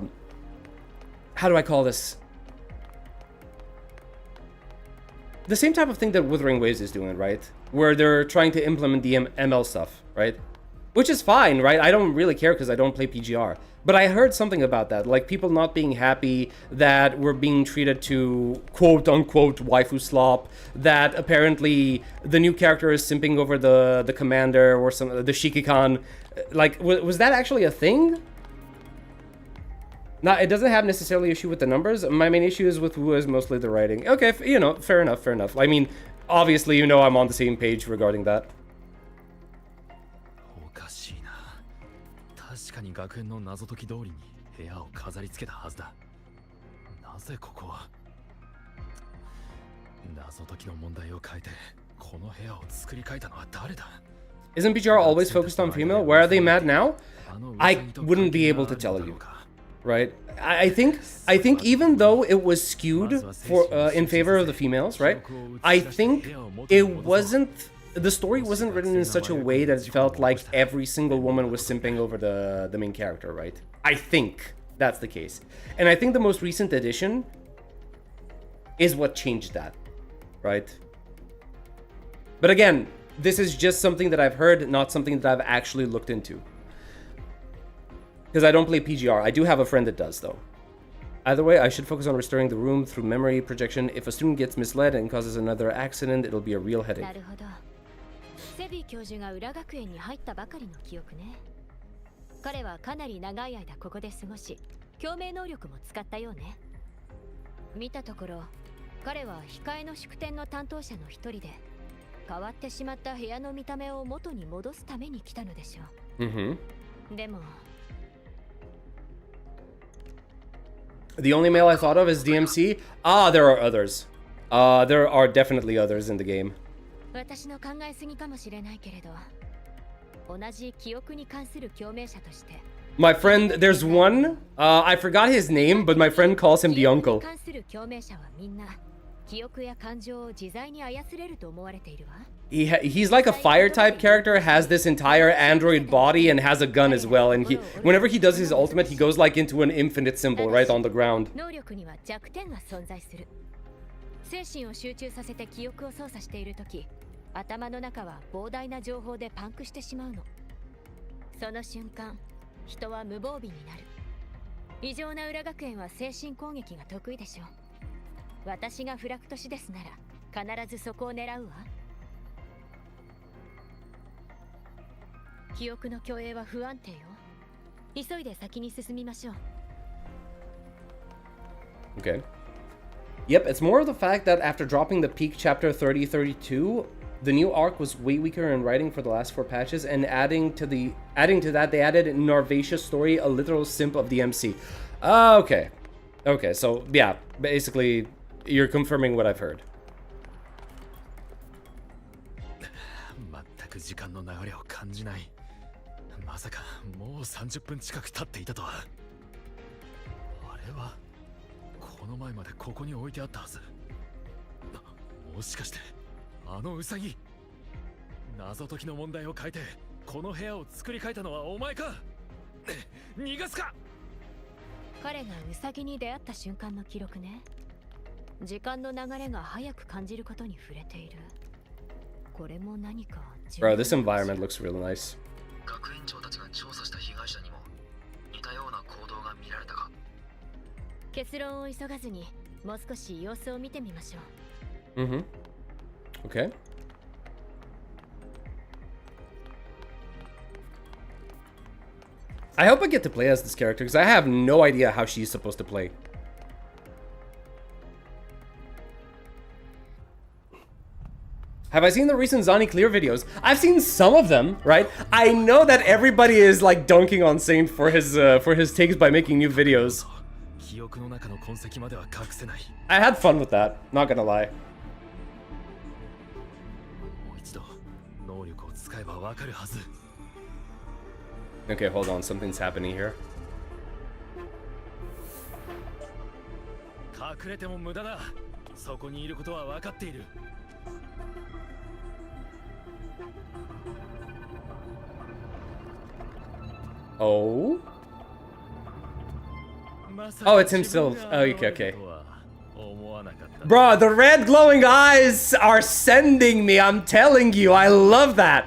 do I call this? The same type of thing that Wuthering Waves is doing, right? Where they're trying to implement the ML stuff, right? Which is fine, right? I don't really care because I don't play PGR. But I heard something about that, like people not being happy that we're being treated to quote-unquote waifu slop, that apparently the new character is simping over the commander or the Shikikan. Like, was that actually a thing? Now, it doesn't have necessarily issue with the numbers. My main issue is with WuWa is mostly the writing. Okay, you know, fair enough, fair enough. I mean, obviously, you know I'm on the same page regarding that. 確かに学園の謎解き通りに部屋を飾り付けたはずだ。なぜここは謎解きの問題を変えてこの部屋を作り変えたのは誰だ? Isn't PGR always focused on female? Where are they mad now? I wouldn't be able to tell you. Right? I think even though it was skewed in favor of the females, right? I think it wasn't... The story wasn't written in such a way that it felt like every single woman was simping over the main character, right? I think that's the case. And I think the most recent edition is what changed that, right? But again, this is just something that I've heard, not something that I've actually looked into. Because I don't play PGR. I do have a friend that does, though. Either way, I should focus on restoring the room through memory projection. If a student gets misled and causes another accident, it'll be a real headache. セビー教授が裏学園に入ったばかりの記憶ね。彼はかなり長い間ここで過ごし、共鳴能力も使ったようね。見たところ、彼は控えの宿典の担当者の一人で、変わってしまった部屋の見た目を元に戻すために来たのでしょう。でも。The only male I thought of is DMC. Ah, there are others. There are definitely others in the game. 私の考えすぎかもしれないけれど、同じ記憶に関する共鳴者として。My friend, there's one. I forgot his name, but my friend calls him the uncle. 関する共鳴者はみんな記憶や感情を自在に操れると思われているわ。He's like a fire type character, has this entire android body and has a gun as well. And whenever he does his ultimate, he goes like into an infinite symbol right on the ground. 能力には弱点が存在する。精神を集中させて記憶を操作しているとき、頭の中は膨大な情報でパンクしてしまうの。その瞬間、人は無防備になる。異常な裏学園は精神攻撃が得意でしょう。私がフラクトシですなら、必ずそこを狙うわ。記憶の共栄は不安定よ。急いで先に進みましょう。Okay. Yep, it's more of the fact that after dropping the peak chapter 30-32, the new arc was way weaker in writing for the last 4 patches, and adding to that, they added in Narvasia's story a literal simp of the MC. Okay. Okay, so yeah, basically, you're confirming what I've heard. 全く時間の流れを感じない。まさかもう30分近く経っていたとは。あれはこの前までここに置いてあったはず。もしかしてあのウサギ、謎解きの問題を変えてこの部屋を作り変えたのはお前か。逃がすか。彼がウサギに出会った瞬間の記録ね。時間の流れが早く感じることに触れている。これも何か。Bro, this environment looks really nice. 学園長たちが調査した被害者にも似たような行動が見られたか。結論を急がずにもう少し様子を見てみましょう。Mm-hmm. Okay. I hope I get to play as this character, because I have no idea how she's supposed to play. Have I seen the recent Zani Clear videos? I've seen some of them, right? I know that everybody is like dunking on Saint for his takes by making new videos. I had fun with that, not gonna lie. Okay, hold on, something's happening here. Oh? Oh, it's him still. Oh, okay. Bro, the red glowing eyes are sending me, I'm telling you, I love that.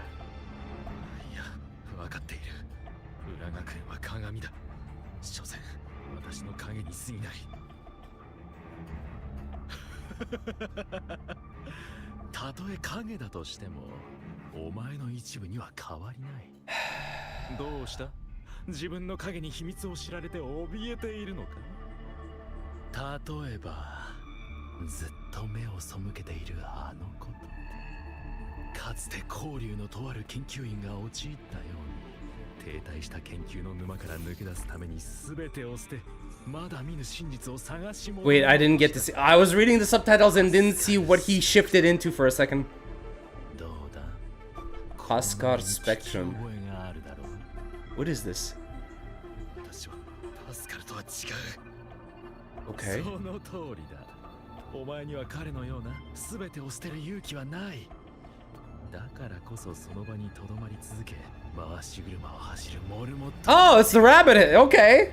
Wait, I didn't get to see. I was reading the subtitles and didn't see what he shifted into for a second. Huskar Spectrum. What is this? Okay. Oh, it's the rabbit head. Okay.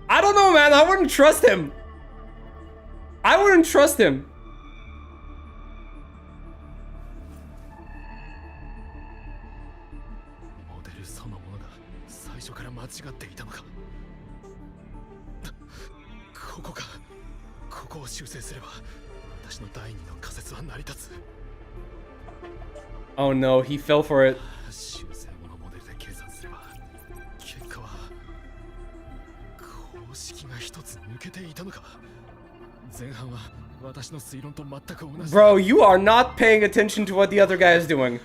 I don't know, man. I wouldn't trust him. I wouldn't trust him. Oh no, he fell for it. Bro, you are not paying attention to what the other guy is doing.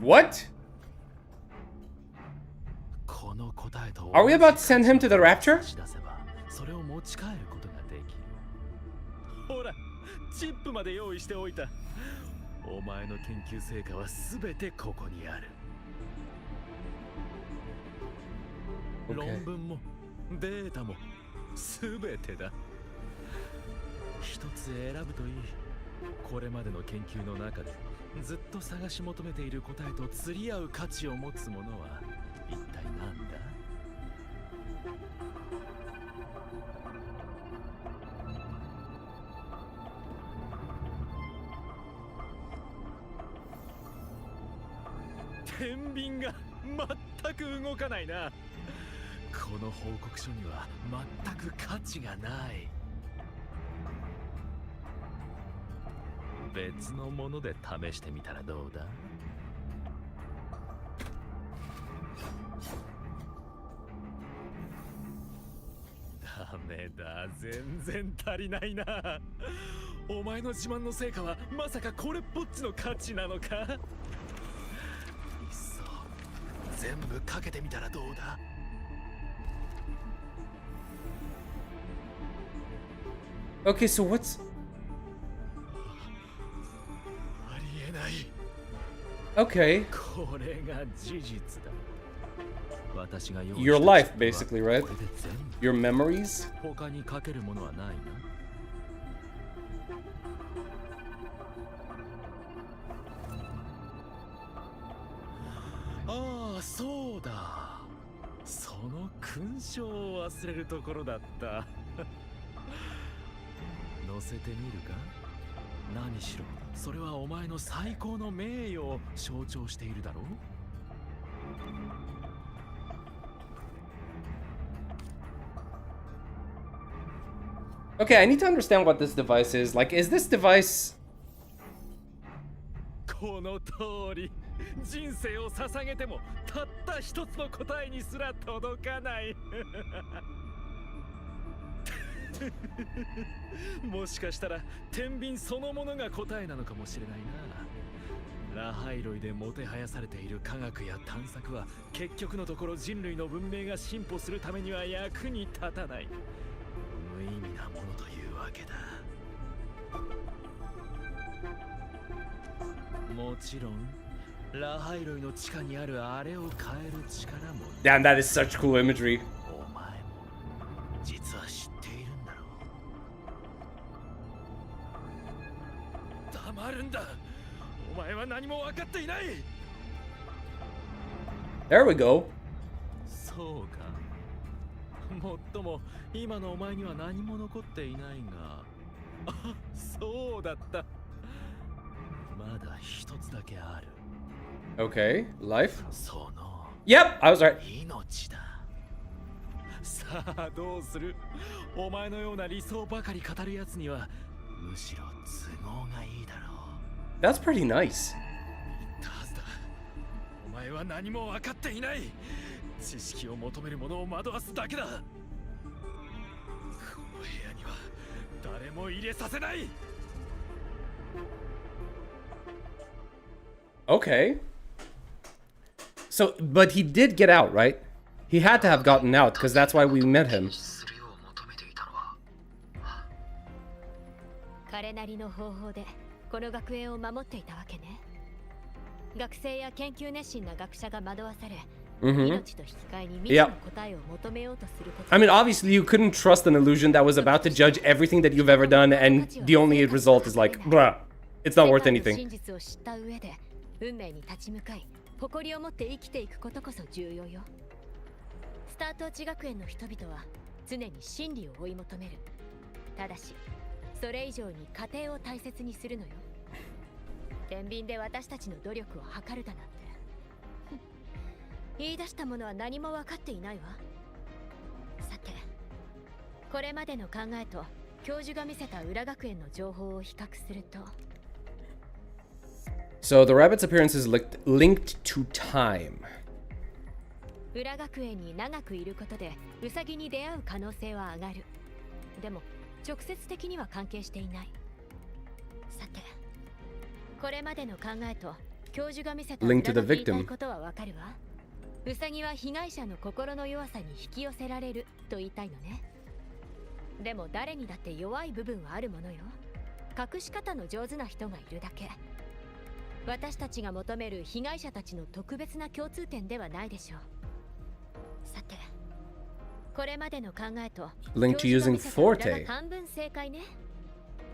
What? Are we about to send him to the rapture? Okay. 一つ選ぶといい。これまでの研究の中でずっと探し求めている答えと釣り合う価値を持つものは一体何だ？天秤が全く動かないな。この報告書には全く価値がない。別のもので試してみたらどうだ？ダメだ、全然足りないな。お前の自慢の成果はまさかこれっぽっちの価値なのか？いっそ全部かけてみたらどうだOkay, so what's... ありえない。 Okay. これが事実だ。私が用意 Your した life, チップは basically, right? これで全部。 Your memories? 他にかけるものはないな。ああ、そうだ。その勲章を忘れるところだった。乗せてみるか？何しろ、それはお前の最高の名誉を象徴しているだろう。Okay, I need to understand what this device is. Like, is this device... この通り、人生を捧げてもたった一つの答えにすら届かない。もしかしたら天秤そのものが答えなのかもしれないな。ラハイロイでもてはやされている科学や探索は結局のところ人類の文明が進歩するためには役に立たない無意味なものというわけだ。もちろんラハイロイの地下にあるあれを変える力も。 Damn, that is such cool imagery. お前も実は知っているんだろう。黙るんだ。お前は何も分かっていない。 There we go. そうか。もっとも今のお前には何も残っていないが。あ、そうだった。まだ一つだけある。 Okay, life. その Yep, I was right. 命だ。さあどうする？お前のような理想ばかり語るやつにはむしろ都合がいいだろう。 That's pretty nice. 言ったはずだ。お前は何も分かっていない。知識を求める者を惑わすだけだ。この部屋には誰も入れさせない。 Okay. So, but he did get out, right? He had to have gotten out, because that's why we met him. 彼なりの方法でこの学園を守っていたわけね。学生や研究熱心な学者が惑わされ、命と引き換えに未知の答えを求めようとすること。 I mean, obviously, you couldn't trust an illusion that was about to judge everything that you've ever done, and the only result is like, bruh, it's not worth anything. 真実を知った上で運命に立ち向かい、誇りを持って生きていくことこそ重要よ。スタートーチ学園の人々は常に真理を追い求める。ただし、それ以上に過程を大切にするのよ。天秤で私たちの努力を測るだなんて。言い出したものは何も分かっていないわ。さて、これまでの考えと教授が見せた裏学園の情報を比較すると。So the rabbit's appearance is linked to time. 裏学園に長くいることでウサギに出会う可能性は上がる。でも直接的には関係していない。さて、これまでの考えと教授が見せた裏 Linked to the が言いたい victim. ことはわかるわ。ウサギは被害者の心の弱さに引き寄せられると言いたいのね。でも誰にだって弱い部分はあるものよ。隠し方の上手な人がいるだけ。私たちが求める被害者たちの特別な共通点ではないでしょう。さて、これまでの考えと Linked to using Forte. 半分正解ね。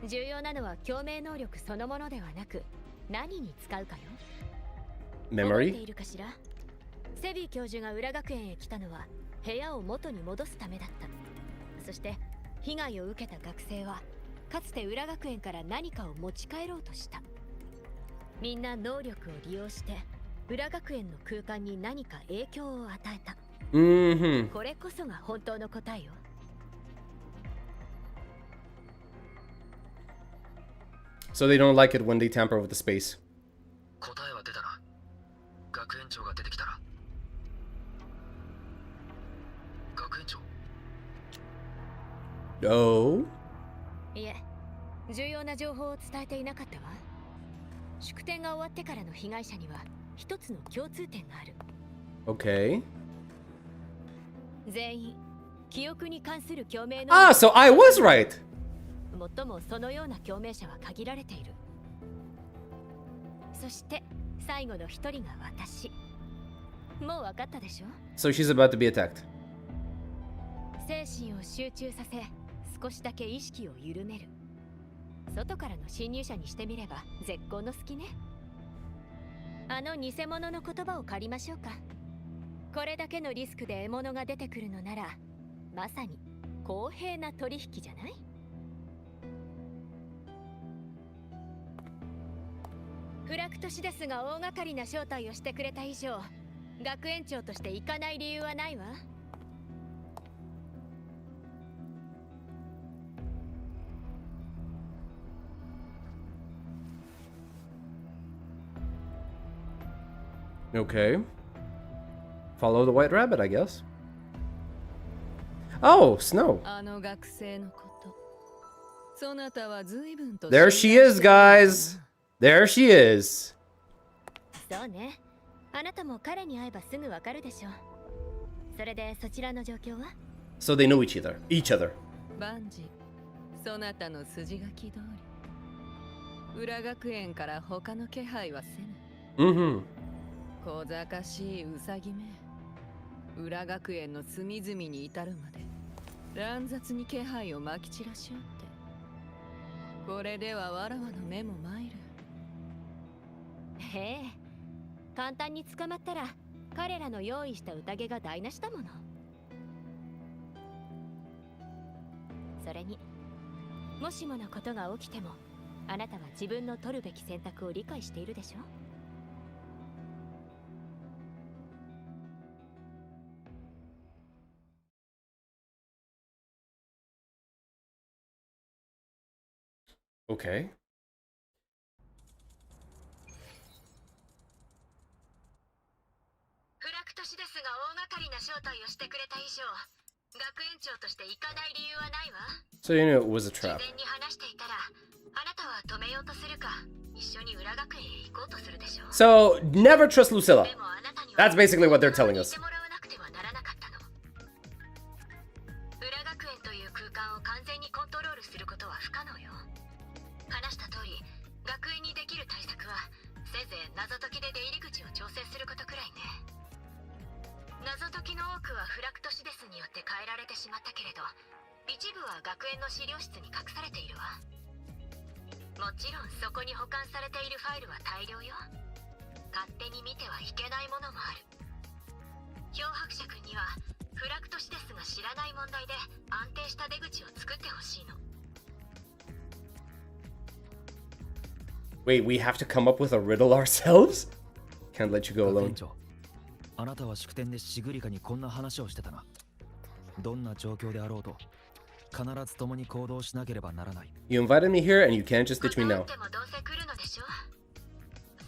重要なのは共鳴能力そのものではなく、何に使うかよ。 Memory? 覚えているかしら。セビー教授が裏学園へ来たのは部屋を元に戻すためだった。そして被害を受けた学生はかつて裏学園から何かを持ち帰ろうとした。みんな能力を利用して裏学園の空間に何か影響を与えた。これこそが本当の答えよ。 So they don't like it when they tamper with the space. 答えは出たな。学園長が出てきたら。学園長。Oh? いえ、重要な情報を伝えていなかったわ。祝典が終わってからの被害者には一つの共通点がある。 Okay. 全員記憶に関する共鳴の Ah, so I was right. もっともそのような共鳴者は限られている。そして最後の一人が私。もう分かったでしょ。 So she's about to be attacked. 精神を集中させ少しだけ意識を緩める。外からの侵入者にしてみれば絶好の隙ね。あの偽物の言葉を借りましょうか。これだけのリスクで獲物が出てくるのならまさに公平な取引じゃない。フラクトシですが大掛かりな招待をしてくれた以上学園長として行かない理由はないわ。 Okay. Follow the white rabbit, I guess. Oh, Snow. There she is, guys. There she is. そうね。あなたも彼に会えばすぐわかるでしょう。それでそちらの状況は？ So they know each other. バンジ、そなたの筋書き通り。裏学園から他の気配はせぬ。Mm-hmm. 小賢しいウサギめ。裏学園の隅々に至るまで乱雑に気配をまき散らしおって。これではわらわの目も参る。へえ、簡単に捕まったら彼らの用意した宴が台無しだもの。それにもしものことが起きてもあなたは自分の取るべき選択を理解しているでしょ。 Okay. フラクトシですが大掛かりな招待をしてくれた以上学園長として行かない理由はないわ。 So you knew it was a 事 trap. 前に話していたらあなたは止めようとするか一緒に裏学園へ行こうとするでしょう。 So never trust Lucilla. でもあなたには That's basically what they're telling us. 言ってもらわなくてはならなかったの。裏学園という空間を完全にコントロールすることは不可能よ。話した通り学園にできる対策はせいぜい謎解きで出入り口を調整することくらいね。謎解きの多くはフラクトシデスによって変えられてしまったけれど一部は学園の資料室に隠されているわ。もちろんそこに保管されているファイルは大量よ。勝手に見てはいけないものもある。漂白者君にはフラクトシデスが知らない問題で安定した出口を作ってほしいの。 Wait, we have to come up with a riddle ourselves? Can't let you go 学 alone. 園長、あなたは祝典でシグリカにこんな話をしてたな。どんな状況であろうと必ず共に行動しなければならない。 You invited me here and you can't just ditch me now. でもどうせ来るのでしょ。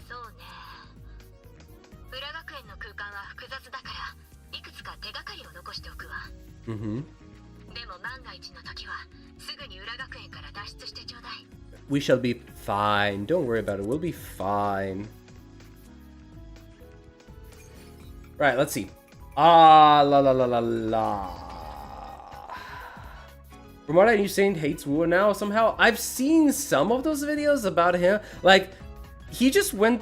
そうね。裏学園の空間は複雑だからいくつか手がかりを残しておくわ。Mm-hmm. でも万が一の時はすぐに裏学園から脱出してちょうだい。 We shall be fine. Don't worry about it. We'll be fine. Right, let's see. Ah, la la la la la. From what I understand, hates WuWa now somehow. I've seen some of those videos about him. Like, he just went...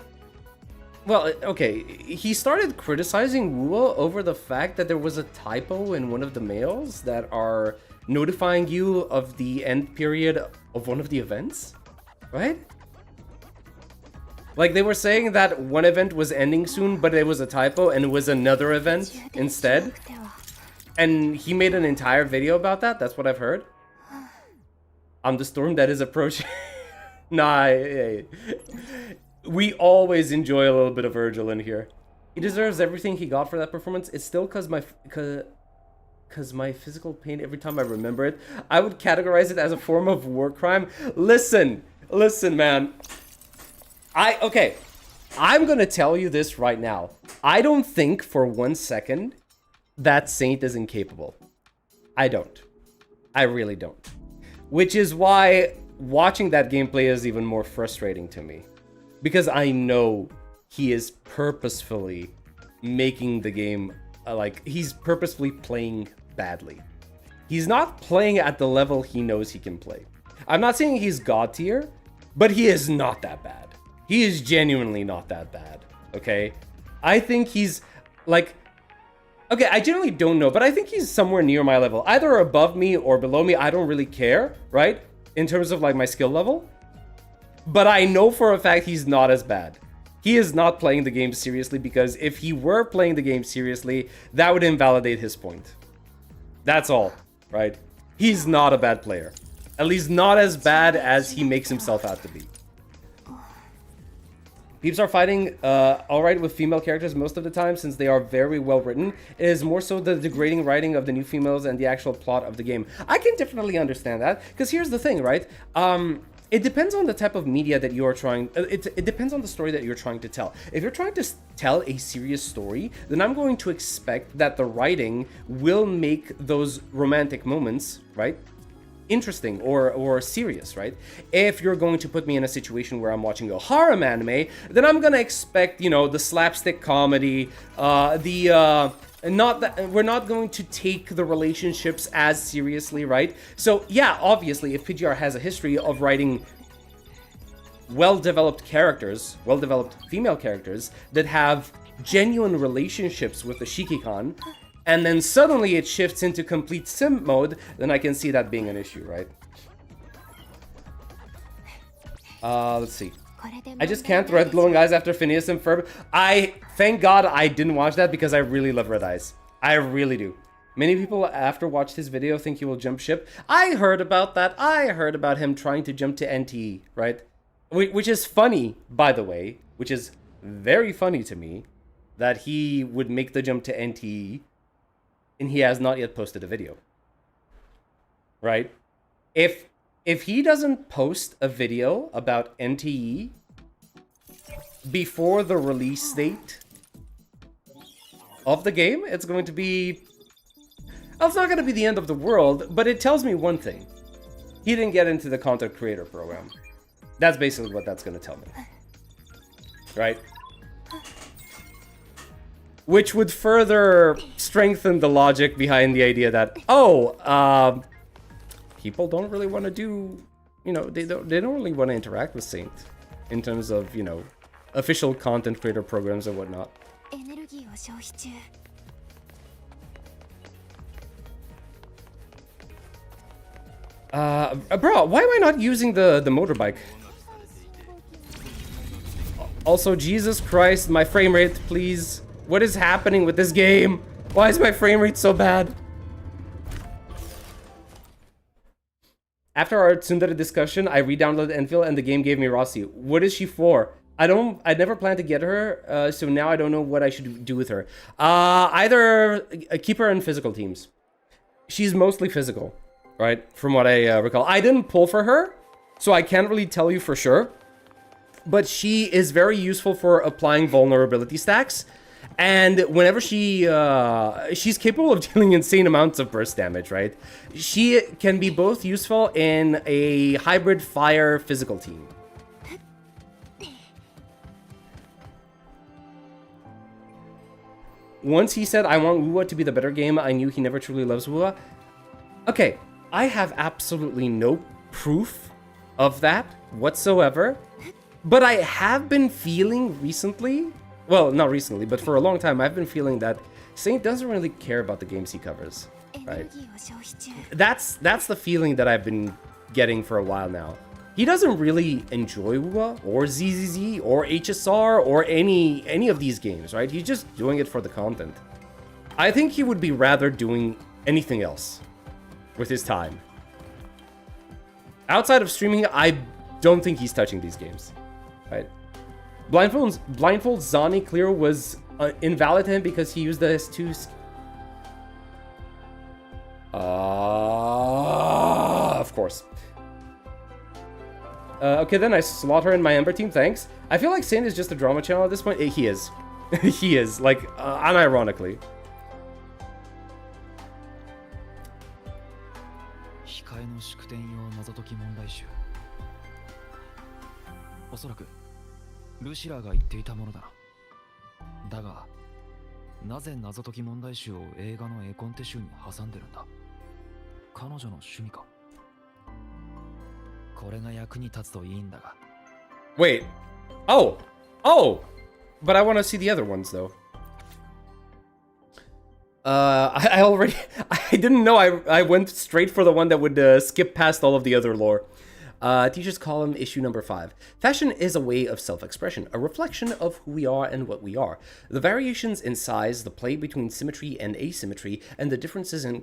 Well, okay, he started criticizing WuWa over the fact that there was a typo in one of the mails that are notifying you of the end period of one of the events, right? Like, they were saying that one event was ending soon, but it was a typo, and it was another event instead. And he made an entire video about that. That's what I've heard. The storm that is approaching. Nah, we always enjoy a little bit of Virgil in here. He deserves everything he got for that performance. It's still cause my physical pain every time I remember it. I would categorize it as a form of war crime. Listen, man. Okay, I'm gonna tell you this right now. I don't think for 1 second that Saint is incapable. I don't. I really don't. Which is why watching that gameplay is even more frustrating to me. Because I know he is purposefully making the game, like, he's purposefully playing badly. He's not playing at the level he knows he can play. I'm not saying he's God tier, but he is not that bad. He is genuinely not that bad, okay? I think he's, like... Okay, I generally don't know, but I think he's somewhere near my level. Either above me or below me, I don't really care, right? In terms of, like, my skill level. But I know for a fact he's not as bad. He is not playing the game seriously, because if he were playing the game seriously, that would invalidate his point. That's all, right? He's not a bad player. At least not as bad as he makes himself out to be. Peeps are fighting alright with female characters most of the time since they are very well written. It is more so the degrading writing of the new females and the actual plot of the game. I can definitely understand that, because here's the thing, right? It depends on the type of media that you're trying... It depends on the story that you're trying to tell. If you're trying to tell a serious story, then I'm going to expect that the writing will make those romantic moments, right, interesting or serious, right? If you're going to put me in a situation where I'm watching a harem anime, then I'm gonna expect, you know, the slapstick comedy, we're not going to take the relationships as seriously, right? So yeah, obviously, if PGR has a history of writing well-developed characters, well-developed female characters that have genuine relationships with the Shikikan, and then suddenly it shifts into complete simp mode, then I can see that being an issue, right? Let's see. I just can't Red Glowing Eyes after Phineas and Ferb. Thank God I didn't watch that, because I really love Red Eyes. I really do. Many people after watched his video think he will jump ship. I heard about that. I heard about him trying to jump to NTE, right? Which is funny, by the way. Which is very funny to me, that he would make the jump to NTE, and he has not yet posted a video. Right? If he doesn't post a video about NTE before the release date of the game, it's going to be... Well, it's not going to be the end of the world, but it tells me one thing. He didn't get into the content creator program. That's basically what that's going to tell me. Right? Which would further strengthen the logic behind the idea that, people don't really want to do, you know, they don't really want to interact with Saint in terms of, you know, official content creator programs and whatnot. Bro, why am I not using the motorbike? Also, Jesus Christ, my frame rate, please. What is happening with this game? Why is my frame rate so bad? After our Tsundere discussion, I re-downloaded Endfield and the game gave me Rossi. What is she for? I never planned to get her, so now I don't know what I should do with her. Either keep her in physical teams. She's mostly physical, right? From what I recall. I didn't pull for her, so I can't really tell you for sure. But she is very useful for applying vulnerability stacks. And whenever she's capable of dealing insane amounts of burst damage, right? She can be both useful in a hybrid fire physical team. Once he said, I want WuWa to be the better game, I knew he never truly loves WuWa. Okay, I have absolutely no proof of that whatsoever. But I have been feeling recently... Well, not recently, but for a long time, I've been feeling that Saint doesn't really care about the games he covers, right? That's the feeling that I've been getting for a while now. he doesn't really enjoy WuWa or ZZZ or HSR or any of these games, right? He's just doing it for the content. I think he would be rather doing anything else with his time. Outside of streaming, I don't think he's touching these games, right? Blindfold Zani Clear was invalid to him because he used the S2. Of course. Okay, then I slaughter in my Ember team, thanks. I feel like Saint is just a drama channel at this point. He is. He is, like, unironically. 控えの祝典用謎解き問題集。おそらくルシラが言っていたものだな。だが、なぜ謎解き問題集を映画の絵コンテ集に挟んでるんだ。彼女の趣味か。これが役に立つといいんだが。Wait. Oh! But I want to see the other ones, though. I already... I didn't know I went straight for the one that would skip past all of the other lore. Teacher's Column, issue number 5. Fashion is a way of self-expression, a reflection of who we are and what we are. The variations in size, the play between symmetry and asymmetry, and the differences in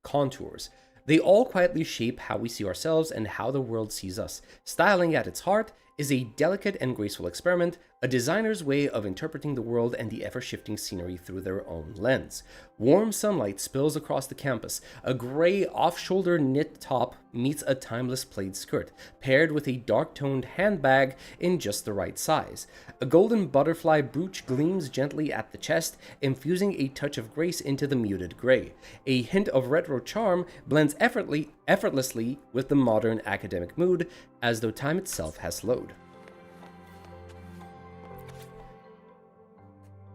contours. They all quietly shape how we see ourselves and how the world sees us. Styling at its heart is a delicate and graceful experiment, a designer's way of interpreting the world and the ever-shifting scenery through their own lens. Warm sunlight spills across the campus. A gray off-shoulder knit top meets a timeless plaid skirt, paired with a dark-toned handbag in just the right size. A golden butterfly brooch gleams gently at the chest, infusing a touch of grace into the muted gray. A hint of retro charm blends effortlessly with the modern academic mood, as though time itself has slowed.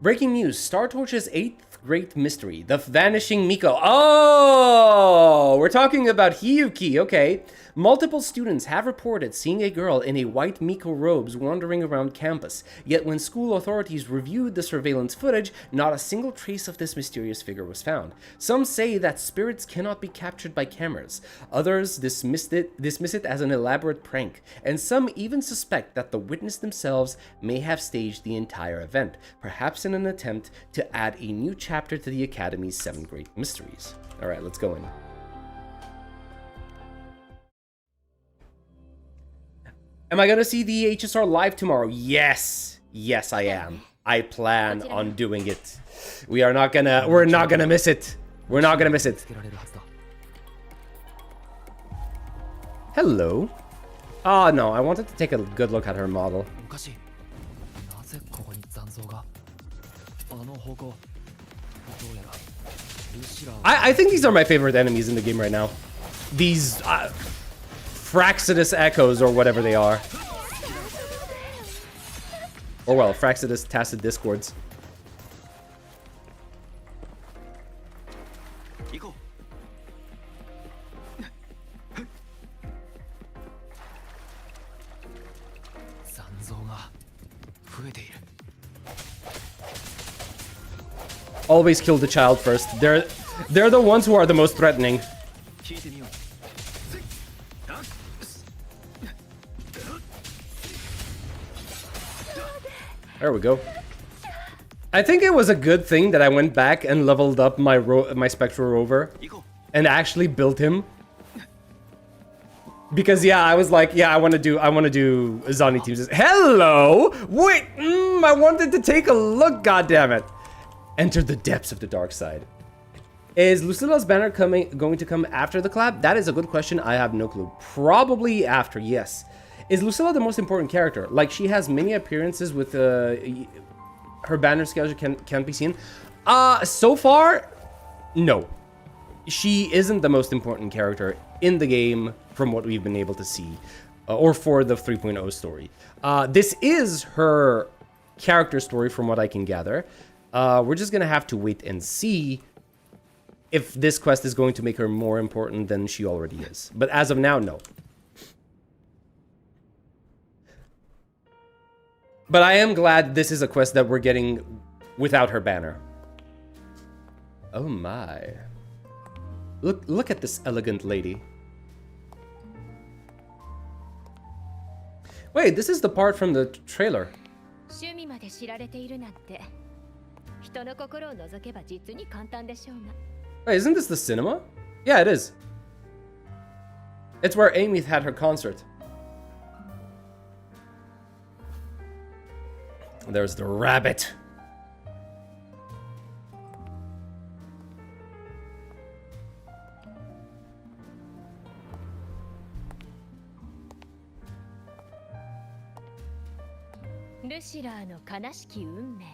Breaking news, Star Torch's 8th great mystery, the vanishing Miko. Oh, we're talking about HIYUKI, okay. Multiple students have reported seeing a girl in a white Miko robes wandering around campus, yet when school authorities reviewed the surveillance footage, not a single trace of this mysterious figure was found. Some say that spirits cannot be captured by cameras, others dismiss it as an elaborate prank, and some even suspect that the witness themselves may have staged the entire event, perhaps in an attempt to add a new chapter to the Academy's 7 great mysteries. Alright, let's go in. Am I gonna see the HSR live tomorrow? Yes! Yes, I am. I plan on doing it. We're not gonna miss it. We're not gonna miss it. Hello. Oh no, I wanted to take a good look at her model. I think these are my favorite enemies in the game right now. These Fraxidus Echoes, or whatever they are. Or well, Fraxidus Tacit Discords. Always kill the child first. They're the ones who are the most threatening. There we go. I think it was a good thing that I went back and leveled up my Spectral Rover and actually built him. Because yeah, I was like, yeah, I want to do Zani teams. Hello! Wait, I wanted to take a look, goddammit. Enter the depths of the dark side. Is Lucilla's banner going to come after the collab? That is a good question. I have no clue. Probably after, yes. Is Lucilla the most important character? Like, she has many appearances with her banner schedule can't be seen. So far, no. She isn't the most important character in the game from what we've been able to see, or for the 3.0 story. This is her character story from what I can gather. We're just gonna have to wait and see if this quest is going to make her more important than she already is. But as of now, no. But I am glad this is a quest that we're getting without her banner. Oh my. Look at this elegant lady. Wait, this is the part from the trailer. 趣味まで知られているなんて人の心を覗けば実に簡単でしょうが。 Wait, isn't this the cinema? Yeah, it is. It's where Amy had her concert. There's the rabbit. Lucilla の悲しき運命。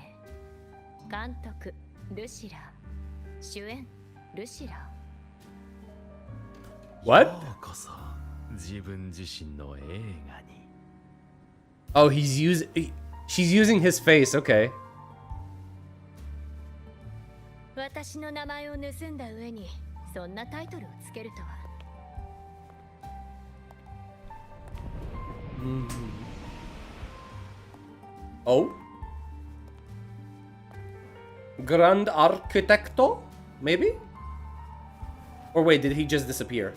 監督Lucilla、主演Lucilla。 What? ようこそ自分自身の映画に。 Oh, she's using his face. Okay. 私の名前を盗んだ上にそんなタイトルをつけるとは。Oh? Grand Arquitecto? Maybe? Or wait, did he just disappear?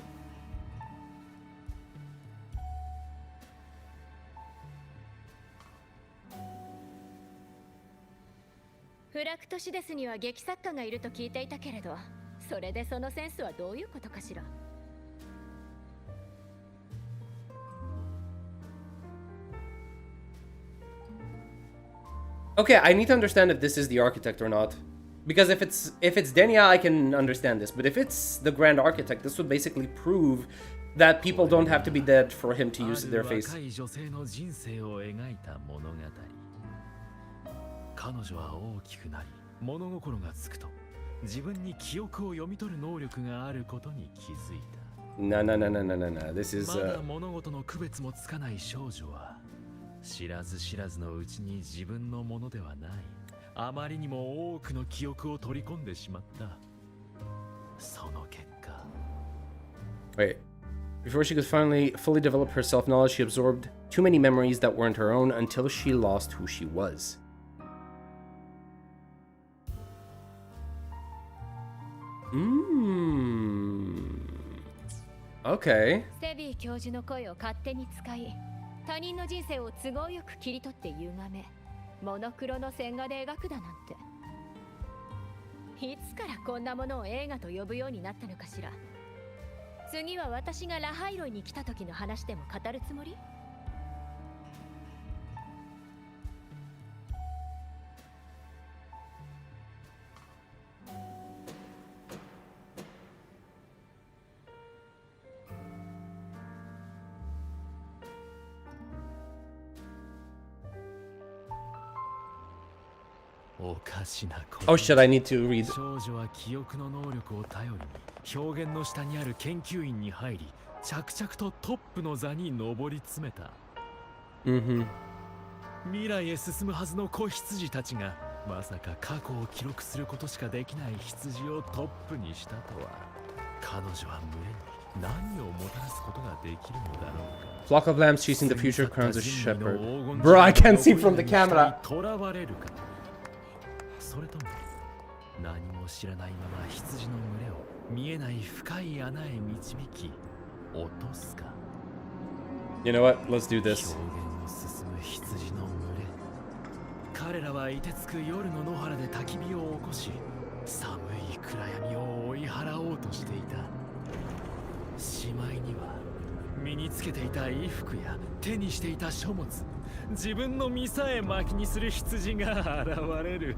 フラクトシデスには劇作家がいると聞いていたけれど、それでそのセンスはどういうことかしら。Okay, I need to understand if this is the architect or not. Because if it's Denia, I can understand this. But if it's the Grand Architect, this would basically prove that people don't have to be dead for him to use their face. 若い女性の人生を描いた物語。彼女は大きくなり、物心がつくと、自分に記憶を読み取る能力があることに気づいた。No. This is まだ物事の区別もつかない少女は、知らず知らずのうちに自分のものではない。あまりにも多くの記憶を取り込んでしまった。その結果。Wait. Before she could finally fully develop her self-knowledge, she absorbed too many memories that weren't her own until she lost who she was. Okay. セビー教授の声を勝手に使い、他人の人生を都合よく切り取って歪め、モノクロの線画で描くだなんて。いつからこんなものを映画と呼ぶようになったのかしら。次は私がラハイロイに来た時の話でも語るつもり？ おかしなこと。 Oh shit, I need to read. 少女は記憶の能力を頼りに表現の下にある研究員に入り、着々とトップの座に上り詰めた。未来へ進むはずの子羊たちが、まさか過去を記録することしかできない羊をトップにしたとは。彼女は群れに何をもたらすことができるのだろうか。 Flock of lambs chasing the future crowns a shepherd. Bro, I can't see from the camera. 囚われるか。それとも何も知らないまま羊の群れを見えない深い穴へ導き落とすか。 You know what? Let's do this. 表現を進む羊の群れ。彼らは凍てつく夜の野原で焚き火を起こし、寒い暗闇を追い払おうとしていた。しまいには身につけていた衣服や手にしていた書物、自分の身さえ巻きにする羊が現れる。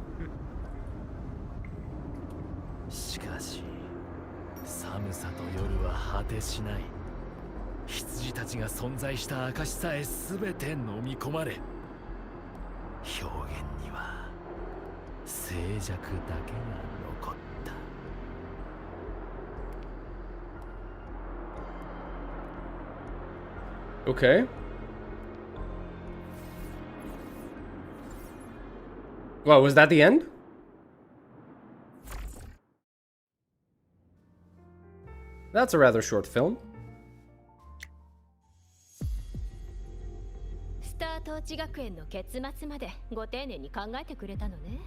しかし寒さと夜は果てしない。羊たちが存在した証さえ全て飲み込まれ、表現には静寂だけが残った。 Okay. Well, was that the end? That's a rather short film. スタートーチ学園の結末までご丁寧に考えてくれたのね。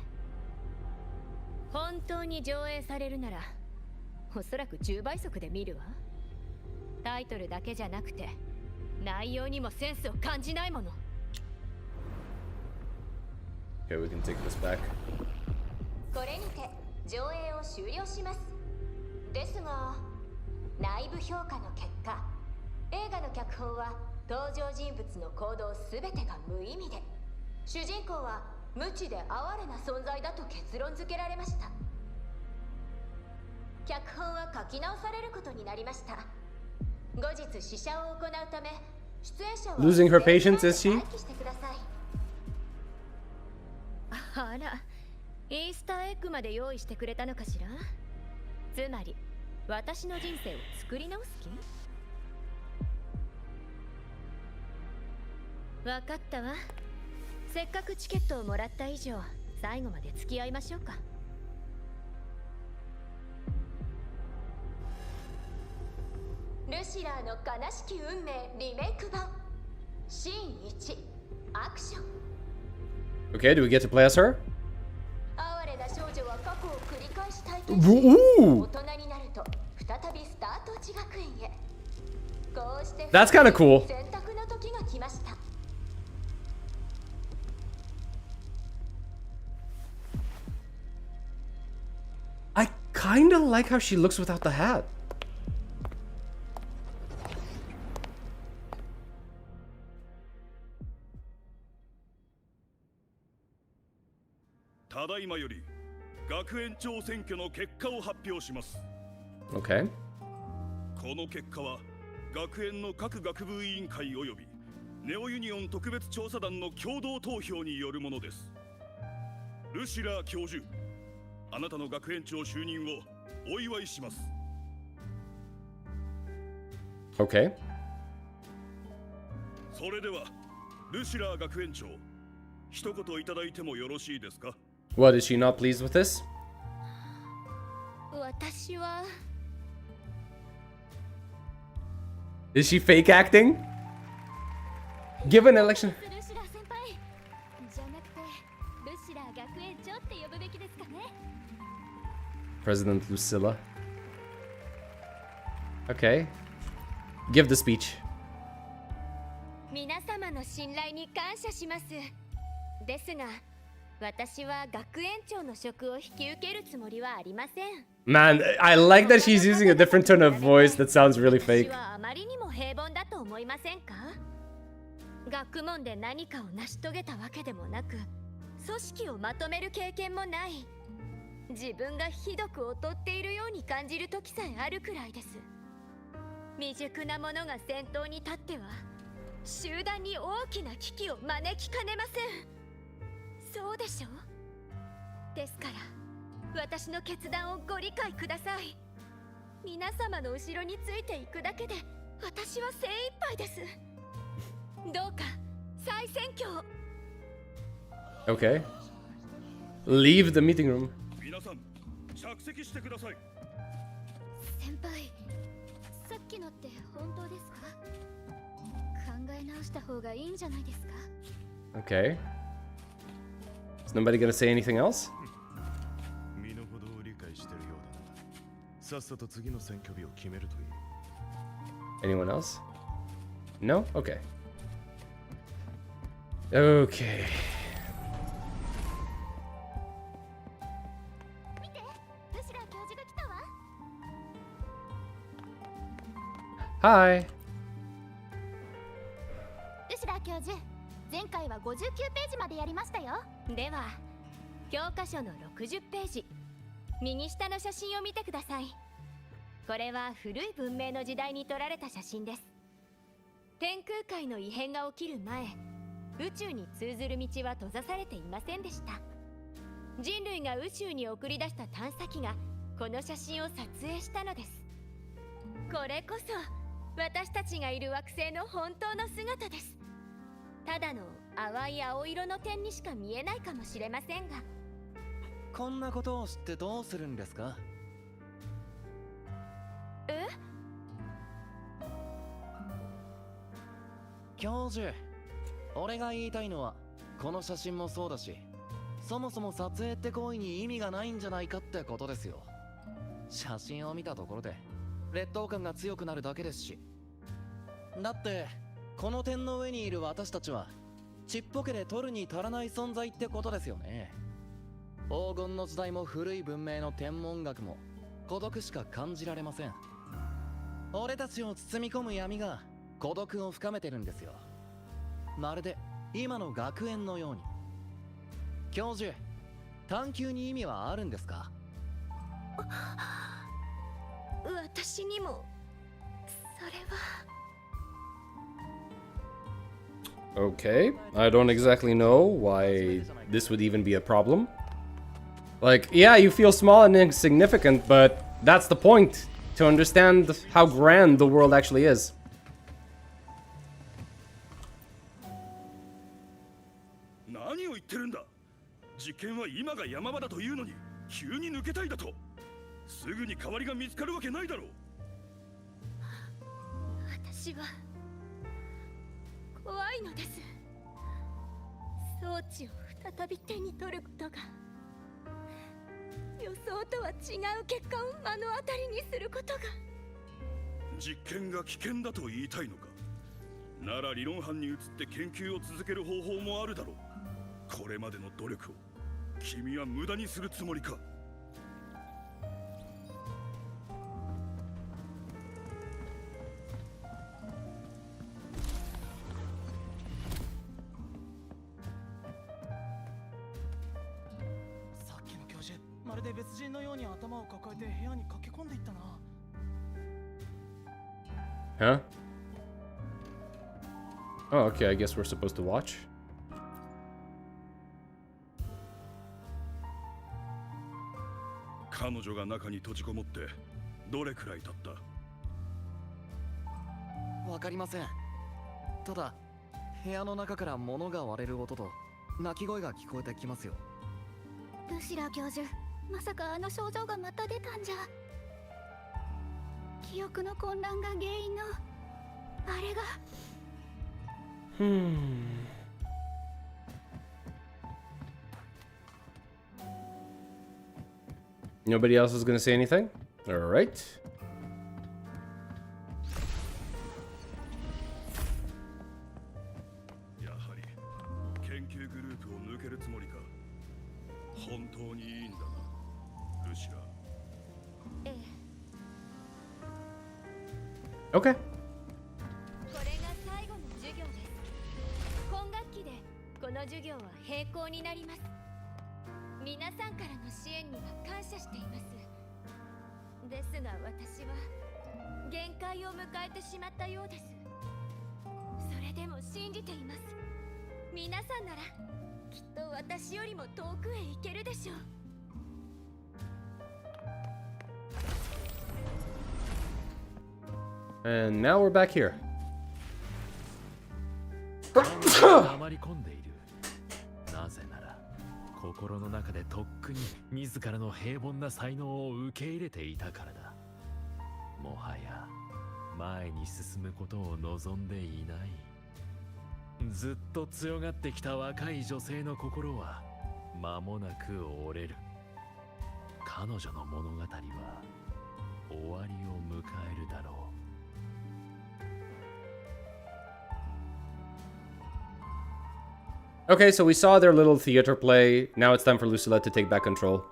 本当に上映されるなら、おそらく10倍速で見るわ。タイトルだけじゃなくて、内容にもセンスを感じないもの。 Okay, we can take this back. これにて上映を終了します。ですが、内部評価の結果、映画の脚本は登場人物の行動すべてが無意味で、主人公は無知で哀れな存在だと結論付けられました。脚本は書き直されることになりました。後日試写を行うため、出演者は Losing her patience, is she? 待機してください。あら、イースターエッグまで用意してくれたのかしら。つまり私の人生を作り直す気？分かったわ。せっかくチケットをもらった以上、最後まで付き合いましょうか。ルシラーの悲しき運命リメイク版シーン1アクション。 Okay, do we get to play as her? 哀れな少女は過去を繰り返し体験し、大 Ooh! 人になると再びスタート地学園へ。こうして That's kinda cool. 選択の時が来ました。I kinda like how she looks without the hat. ただいまより学園長選挙の結果を発表します。 Okay. この結果は学園の各学部委員会及びネオユニオン特別調査団の共同投票によるものです。ルシラー教授、あなたの学園長就任をお祝いします。 Okay. それではルシラー学園長、一言いただいてもよろしいですか？ What, is she not pleased with this? 私は Is she fake acting? Give an election. ルシラー先輩じゃなくてルシラー学園長って呼ぶべきですかね。 President Lucilla. Okay. Give the speech. 皆様の信頼に感謝します。ですが、私は学園長の職を引き受けるつもりはありません。 Man, I like that she's using a different tone of voice that sounds really 私 fake. はあまりにも平凡だと思いませんか？学問で何かを成し遂げたわけでもなく、組織をまとめる経験もない。自分がひどく劣っているように感じる時さえあるくらいです。未熟な者が先頭に立っては集団に大きな危機を招きかねません。そうでしょ？ですから私の決断をご理解ください。皆様の後ろについていくだけで私は精一杯です。どうか再選挙を。 Okay. Leave the meeting room. 皆さん、着席してください。先輩、さっきのって本当ですか？考え直した方がいいんじゃないですか？ Okay. Is nobody gonna say anything else? 身の程を理解してるようだな。さっさと次の選挙日を決めるといい。 Anyone else? No? Okay. Okay. 見て、ルシラー教授が来たわ。 Hi. ルシラー教授、前回は59ページまでやりましたよ。では教科書の60ページ右下の写真を見てください。これは古い文明の時代に撮られた写真です。天空界の異変が起きる前、宇宙に通ずる道は閉ざされていませんでした。人類が宇宙に送り出した探査機がこの写真を撮影したのです。これこそ私たちがいる惑星の本当の姿です。ただの淡い青色の点にしか見えないかもしれませんが。こんなことを知ってどうするんですか？え？教授、俺が言いたいのはこの写真もそうだし、そもそも撮影って行為に意味がないんじゃないかってことですよ。写真を見たところで劣等感が強くなるだけですし。だってこの点の上にいる私たちはちっぽけで取るに足らない存在ってことですよね。黄金の時代も古い文明の天文学も孤独しか感じられません。俺たちを包み込む闇が孤独を深めてるんですよ。まるで今の学園のように。教授、探求に意味はあるんですか？私にもそれは。 Okay, I don't exactly know why this would even be a problem. Like, yeah, you feel small and insignificant, but that's the point, to understand how grand the world actually is. 何を言ってるんだ。実験は今が山場だというのに急に抜けたいだと。すぐに代わりが見つかるわけないだろう。私は怖いのです。装置を再び手に取ることが予想とは違う結果を目の当たりにすることが。実験が危険だと言いたいのか。なら理論班に移って研究を続ける方法もあるだろう。これまでの努力を君は無駄にするつもりか。まるで別人のように頭を抱えて部屋に駆け込んでいったな。Huh? Oh, okay, I guess we're supposed to watch. 彼女が中に閉じこもってどれくらい経った？わかりません。ただ部屋の中から物が割れる音と泣き声が聞こえてきますよ。ルシラ教授、まさかあの症状がまた出たんじゃ。記憶の混乱が原因のあれが。Nobody else is gonna say anything? Alright. やはり研究グループを抜けるつもりか。本当にいいんだな、ルシラ。ええ。 Okay. これが最後の授業です。今学期でこの授業は閉校になります。皆さんからの支援には感謝しています。ですが私は限界を迎えてしまったようです。それでも信じています。皆さんならきっと私よりも遠くへ行けるでしょう。And now we're back here. 黙り込んでいる。なぜなら心の中でとっくに自らの平凡な才能を受け入れていたからだ。もはや前に進むことを望んでいない。ずっと強がってきた若い女性の心は間もなく折れる。彼女の物語は終わりを迎えるだろう。Okay, so we saw their little theater play. Now it's time for Lucilla to take back control.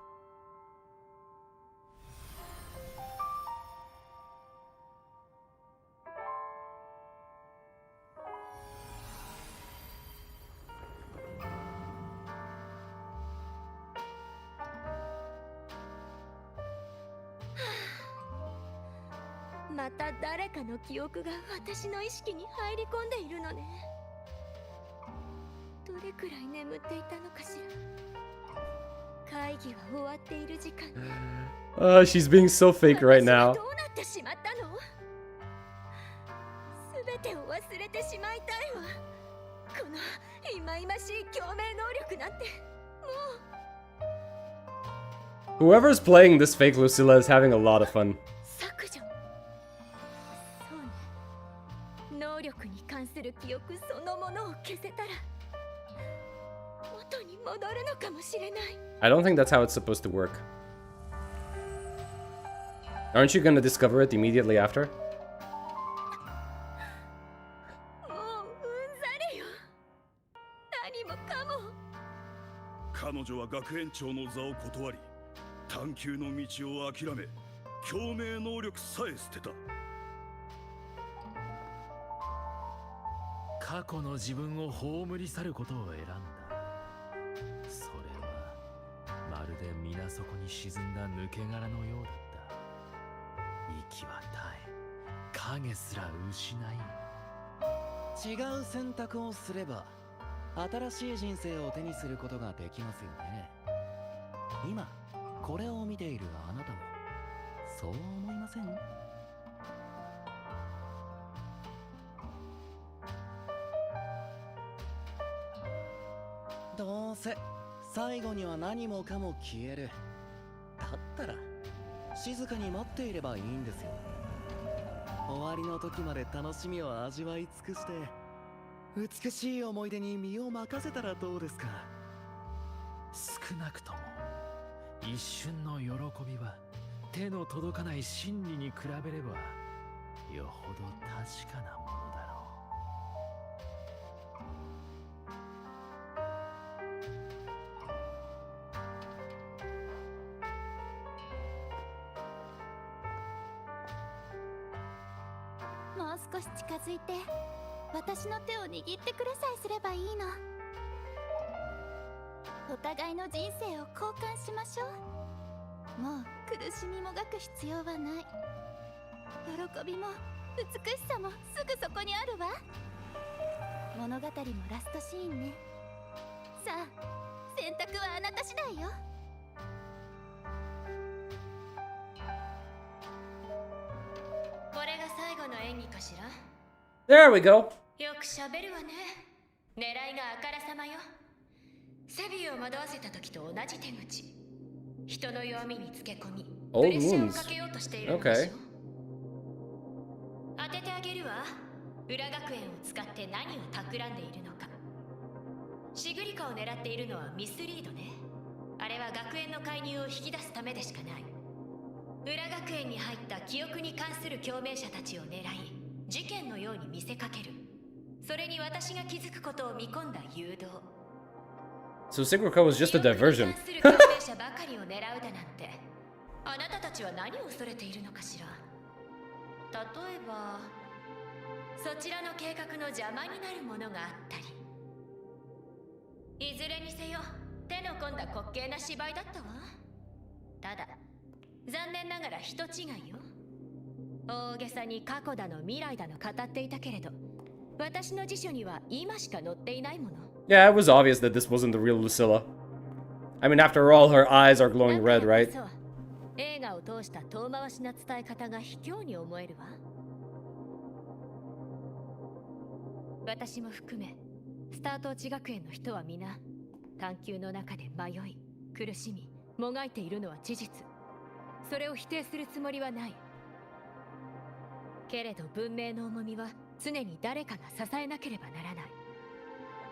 また誰かの記憶が私の意識に入り込んでいるのね。どれくらい眠っていたのかしら。会議は終わっている時間ね。She's being so fake right now. どうなってしまったの？すべてを忘れてしまいたいわ。この忌々しい共鳴能力なんてもう。 Whoever's playing this fake Lucilla is having a lot of fun. 削除。そうね。能力に関する記憶そのものを消せたら。I don't think that's how it's supposed to work. Aren't you gonna discover it immediately after? もう何もかも。彼女は学園長の座を断り、探求の道を諦め、共鳴能力さえ捨てた。過去の自分を葬り去ることを選んだ。それはまるで水底に沈んだ抜け殻のようだった。息は絶え、影すら失い、違う選択をすれば新しい人生を手にすることができますよね。今これを見ているあなたもそう思いません？どうせ最後には何もかも消える。だったら静かに待っていればいいんですよ。終わりの時まで楽しみを味わい尽くして美しい思い出に身を任せたらどうですか。少なくとも一瞬の喜びは手の届かない真理に比べればよほど確かなものだろもう少し近づいて私の手を握ってくれさえすればいいの。お互いの人生を交換しましょう。もう苦しみもがく必要はない。喜びも美しさもすぐそこにあるわ。物語もラストシーンね。さあ選択はあなた次第よ。これが最後の演技かしら。 There we go. よくしゃべるわね。狙いがあからさまよ。セビューを惑わせた時と同じ手口。人の弱みにつけ込み、プ Old レッシャーを wounds. かけようとしているのでしょ。 Okay. 当ててあげるわ。裏学園を使って何を企んでいるのか。シグリカを狙っているのはミスリードね。あれは学園の介入を引き出すためでしかない。裏学園に入った記憶に関する共鳴者たちを狙い、事件のように見せかける。それに私が気づくことを見込んだ誘導。 So Segue was just a diversion. 記憶に関する共鳴者ばかりを狙うだなんて。あなたたちは何を恐れているのかしら。例えばそちらの計画の邪魔になるものがあったり。いずれにせよ手の込んだ滑稽な芝居だったわ。ただ残念ながら人違いよ。大げさに過去だの未来だの語っていたけれど、私の辞書には今しか載っていないもの。 Yeah, it was obvious that this wasn't the real Lucilla. I mean, after all, her eyes are glowing red, right? 映画を通した遠回しな伝え方が卑怯に思えるわ。私も含めスタート地学園の人は皆探求の中で迷い苦しみもがいているのは事実。それを否定するつもりはない。けれど文明の重みは常に誰かが支えなければならない。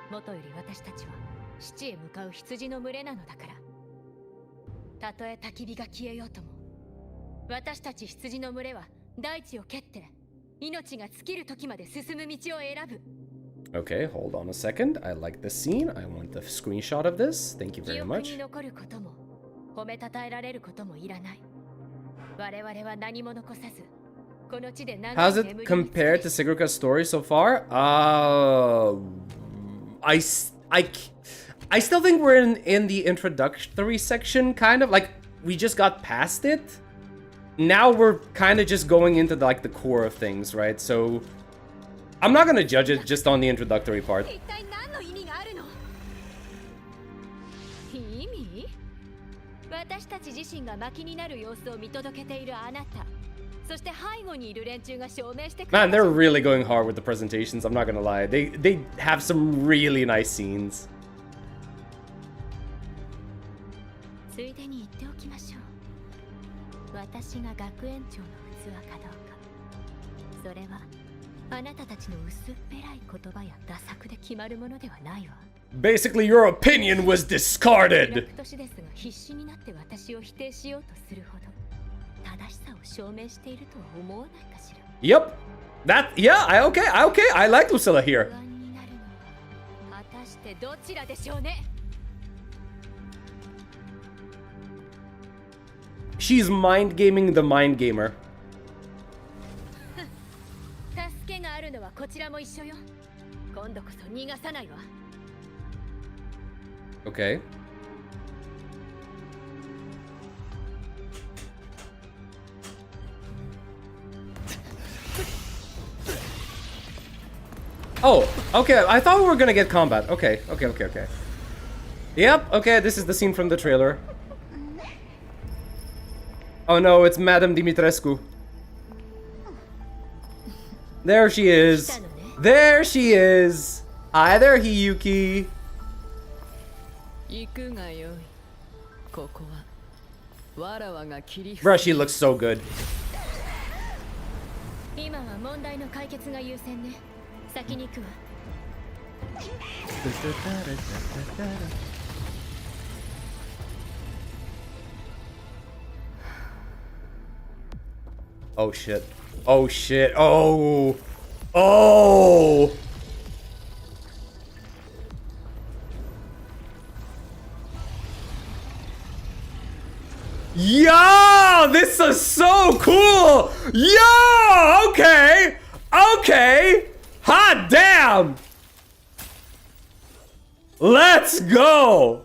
もとより私たちは死地へ向かう羊の群れなのだから。たとえ焚き火が消えようとも、私たち羊の群れは大地を蹴って命が尽きる時まで進む道を選ぶ。 Okay, hold on a second. I like this scene. I want the screenshot of this. Thank you 記 very 憶 much. に残ることも褒めたたえられることもいらない。我々は何も残さずこの地で長 How's い it 眠りに compared to Sigurka's story so far? I still think we're in the introductory section, kind of. Like, we just got past it. Now we're kind of just going into the core of things, right? So I'm not gonna judge it just on the introductory part. 一体何の意味があるの？意味？私たち自身が巻きになる様子を見届けているあなた。そして背後にいる連中が証明してくれた。 Man, they're really going hard with the presentations. I'm not gonna lie. They have some really nice scenes. ついでに言っておきましょう。私が学園長の器かどうか。それはあなたたちの薄っぺらい言葉や打作で決まるものではないわ。 Basically, your opinion was discarded. 年ですが必死になって私を否定しようとするほど正しさを証明しているとは思わないかしら。 Yep. Okay. I like Lucilla here. 不安になるのはたしてどちらでしょうね。 She's mind gaming the mind gamer. 助けがあるのはこちらも一緒よ。今度こそ逃がさないわ。 Okay. Oh, okay. I thought we were gonna get combat. Okay. Yep, okay, this is the scene from the trailer. Oh no, it's Madame Dimitrescu. There she is. There she is. Hi there, HIYUKI. 行くがよい。ここはわらわが切り Bruh, she looks so good. 今は問題の解決が優先ね。先に行くわ。 Oh shit. Oh shit. Oh. Oh. Yo, this is so cool. Yo, okay. Okay. Hot damn. Let's go.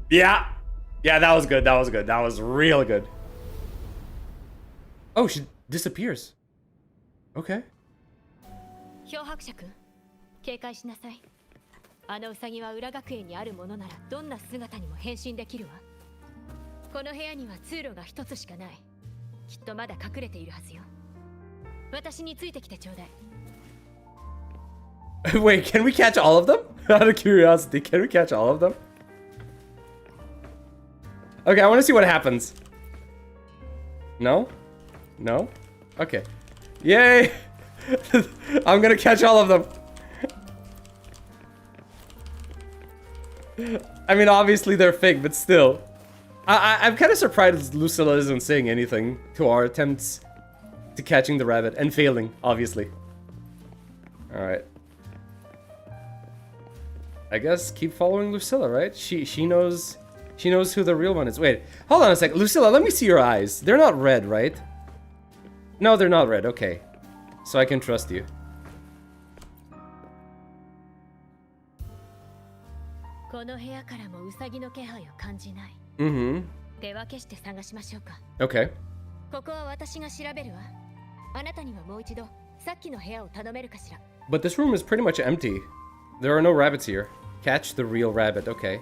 Yeah. Yeah, that was good. That was good. That was real good. Oh, she disappears. Okay. 漂白者君、警戒しなさい。あのウサギは裏学園にあるものならどんな姿にも変身できるわ。この部屋には通路が一つしかない。きっとまだ隠れているはずよ。私についてきてちょうだい。 Wait, can we catch all of them? Out of curiosity, can we catch all of them? Okay, I want to see what happens. No? No? Okay. Yay! I'm gonna catch all of them. I mean, obviously they're fake, but still. I'm kind of surprised Lucilla isn't saying anything to our attempts to catching the rabbit, and failing, obviously. Alright. I guess keep following Lucilla, right? She knows who the real one is. Wait, hold on a sec. Lucilla, let me see your eyes. They're not red, right? No, they're not red. Okay. So I can trust you. Mm-hmm. Okay. ここは私が調べるわ。あなたにはもう一度さっきの部屋を頼めるかしら。 But this room is pretty much empty. There are no rabbits here. Catch the real rabbit. Okay.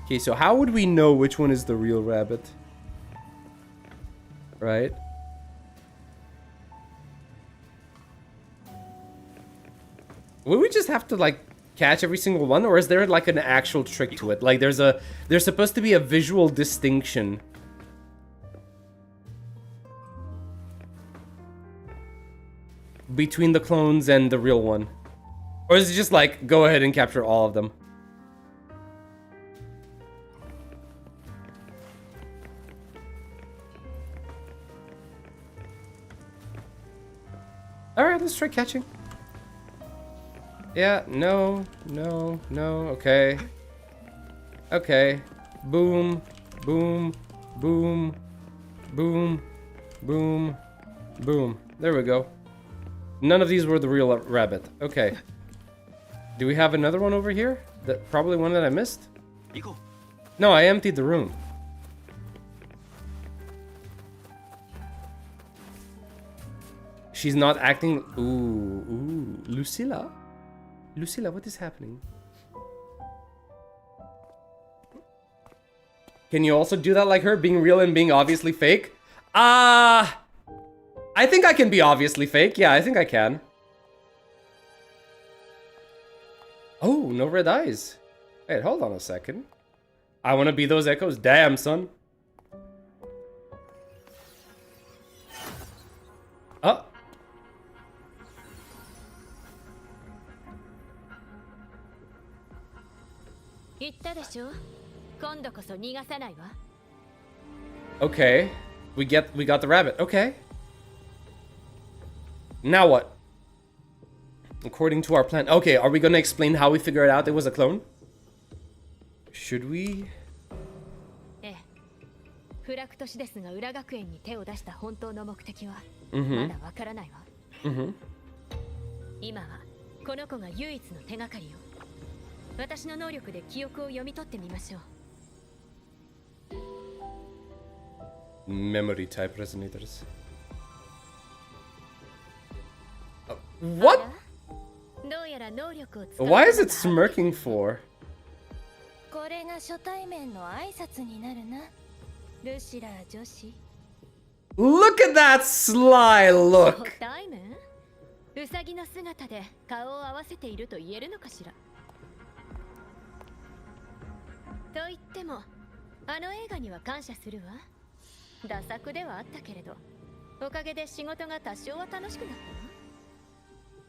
Okay, so how would we know which one is the real rabbit? Right? Would we just have to, like, catch every single one? Or is there, like, an actual trick to it? Like, there's supposed to be a visual distinction. Between the clones and the real one. Or is it just, like, go ahead and capture all of them? Alright, let's try catching. Yeah, no, okay. Okay. Boom, boom, boom, boom, boom, boom. There we go. None of these were the real rabbit. Okay. Do we have another one over here? Probably one that I missed? No, I emptied the room. She's not acting. Ooh, Lucilla? Lucilla, what is happening? Can you also do that like her, being real and being obviously fake? I think I can be obviously fake. Yeah, I think I can. Oh, no red eyes. Wait, hold on a second. I want to be those echoes. Damn, son. Oh. Okay. We got the rabbit. Okay. Now what? According to our plan. Okay, are we gonna explain how we figured out it was a clone? Should we? ええ。フラクトシデスが裏学園に手を出した本当の目的はMm-hmm. まだわからないわ。Mm-hmm. 今はこの子が唯一の手がかりよ。私の能力で記憶を読み取ってみましょう。Memory type resonators. What? どうやら能力を使う Why is it smirking for? これが初対面の挨拶になるな。ルシラー女子。Look at that sly 初 look. 対面？ウサギの姿で顔を合わせていると言えるのかしら。と言っても、あの映画には感謝するわ。ダ作ではあったけれど、おかげで仕事が多少は楽しくなっ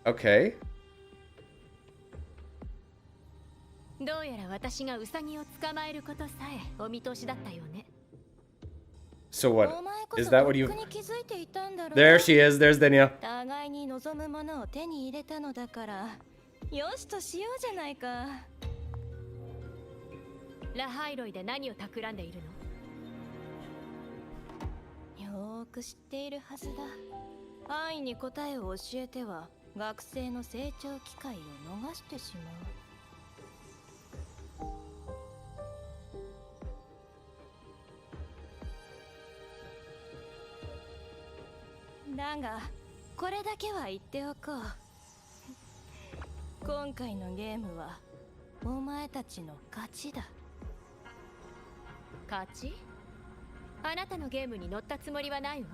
たわ。Okay. どうやら私がウサギを捕まえることさえお見通しだったよね。So what? お前こ Is そ that とっ what く you? に気づいていたんだろう。 There she is. There's Denia. 互いに望むものを手に入れたのだから、よしとしようじゃないか。ラハイロイで何を企んでいるの？よーく知っているはずだ。安易に答えを教えては学生の成長機会を逃してしまう。だがこれだけは言っておこう。今回のゲームはお前たちの勝ちだ。勝ち？あなたのゲームに乗ったつもりはないわ。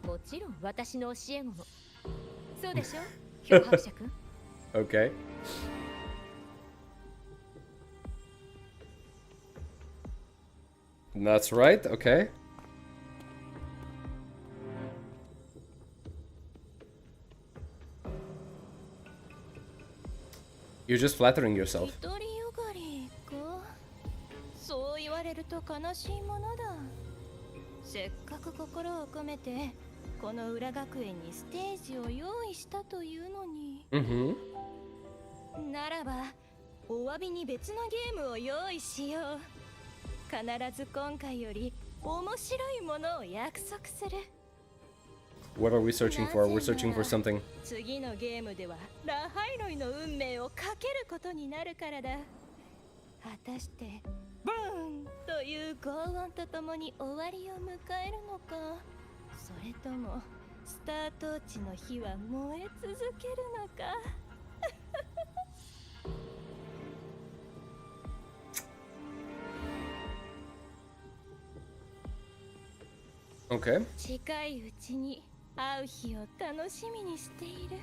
もちろん私の教え子も。そうでしょ、漂白者君。Okay. That's right. Okay. You're just flattering yourself. 独りよがりか。そう言われると悲しいものだ。せっかく心を込めてこの裏学園にステージを用意したというのに。Mm-hmm. ならばお詫びに別のゲームを用意しよう。必ず今回より面白いものを約束する。 What are we searching for? We're searching for something. 次のゲームではラハイロイの運命をかけることになるからだ。果たしてブーンという轟音とともに終わりを迎えるのか、それともスタートーチの火は燃え続けるのか。Okay. 近いうちに会う日を楽しみにしている。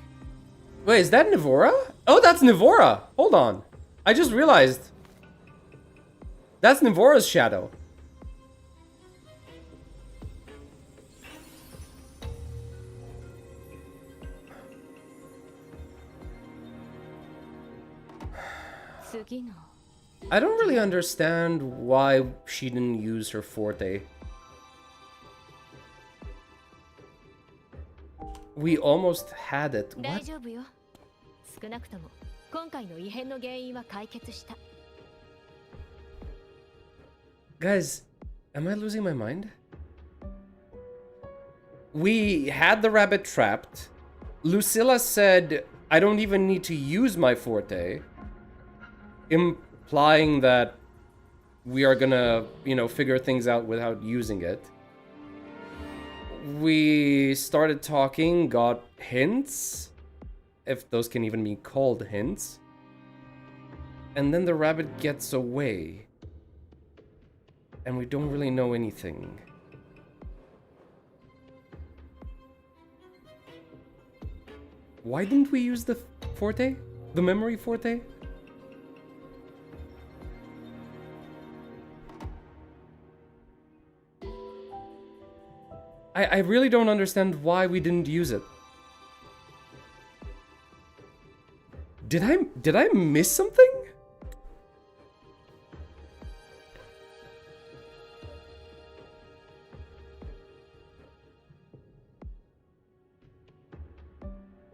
Wait, is that Nivora? Oh, that's Nivora. Hold on. I just realized. That's Nivora's shadow. I don't really understand why she didn't use her forte. We almost had it. 大 What? 丈夫よ。少なくとも今回の異変の原因は解決した。 Guys, am I losing my mind? We had the rabbit trapped. Lucilla said, I don't even need to use my forte. Implying that we are gonna, figure things out without using it. We started talking, got hints. If those can even be called hints. And then the rabbit gets away. And we don't really know anything. Why didn't we use the forte? The memory forte? I really don't understand why we didn't use it. Did I miss something?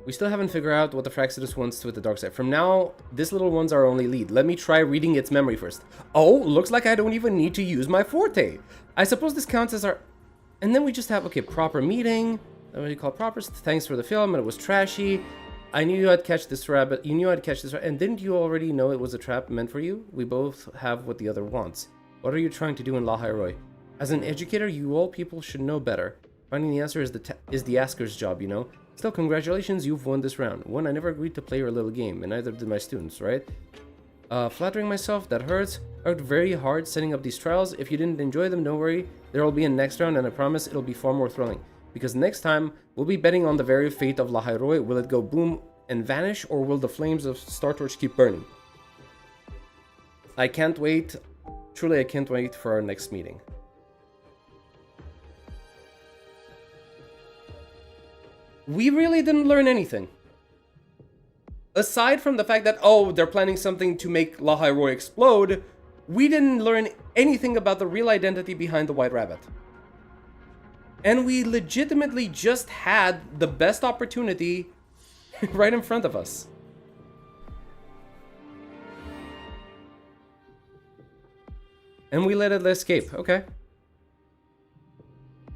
We still haven't figured out what the Fraxidus wants with the dark side. From now, this little one's our only lead. Let me try reading its memory first. Oh, looks like I don't even need to use my forte. I suppose this counts as our... And then we just have, okay, proper meeting. What do you call proper? Thanks for the film, and it was trashy. I knew I'd catch this rabbit. You knew I'd catch this rabbit. And didn't you already know it was a trap meant for you? We both have what the other wants. What are you trying to do in La Hairoi? As an educator, you all people should know better. Finding the answer is the asker's job, you know? Still, congratulations, you've won this round. One, I never agreed to play your little game, and neither did my students, right? Flattering myself, that hurts. I worked very hard setting up these trials. If you didn't enjoy them, don't worry. There will be a next round, and I promise it'll be far more thrilling. Because next time, we'll be betting on the very fate of La Hairoi. Will it go boom and vanish, or will the flames of Star Torch keep burning? I can't wait. Truly, I can't wait for our next meeting. We really didn't learn anything. Aside from the fact that, oh, they're planning something to make La Hairoi explode, we didn't learn anything about the real identity behind the White Rabbit. And we legitimately just had the best opportunity right in front of us. And we let it escape. Okay.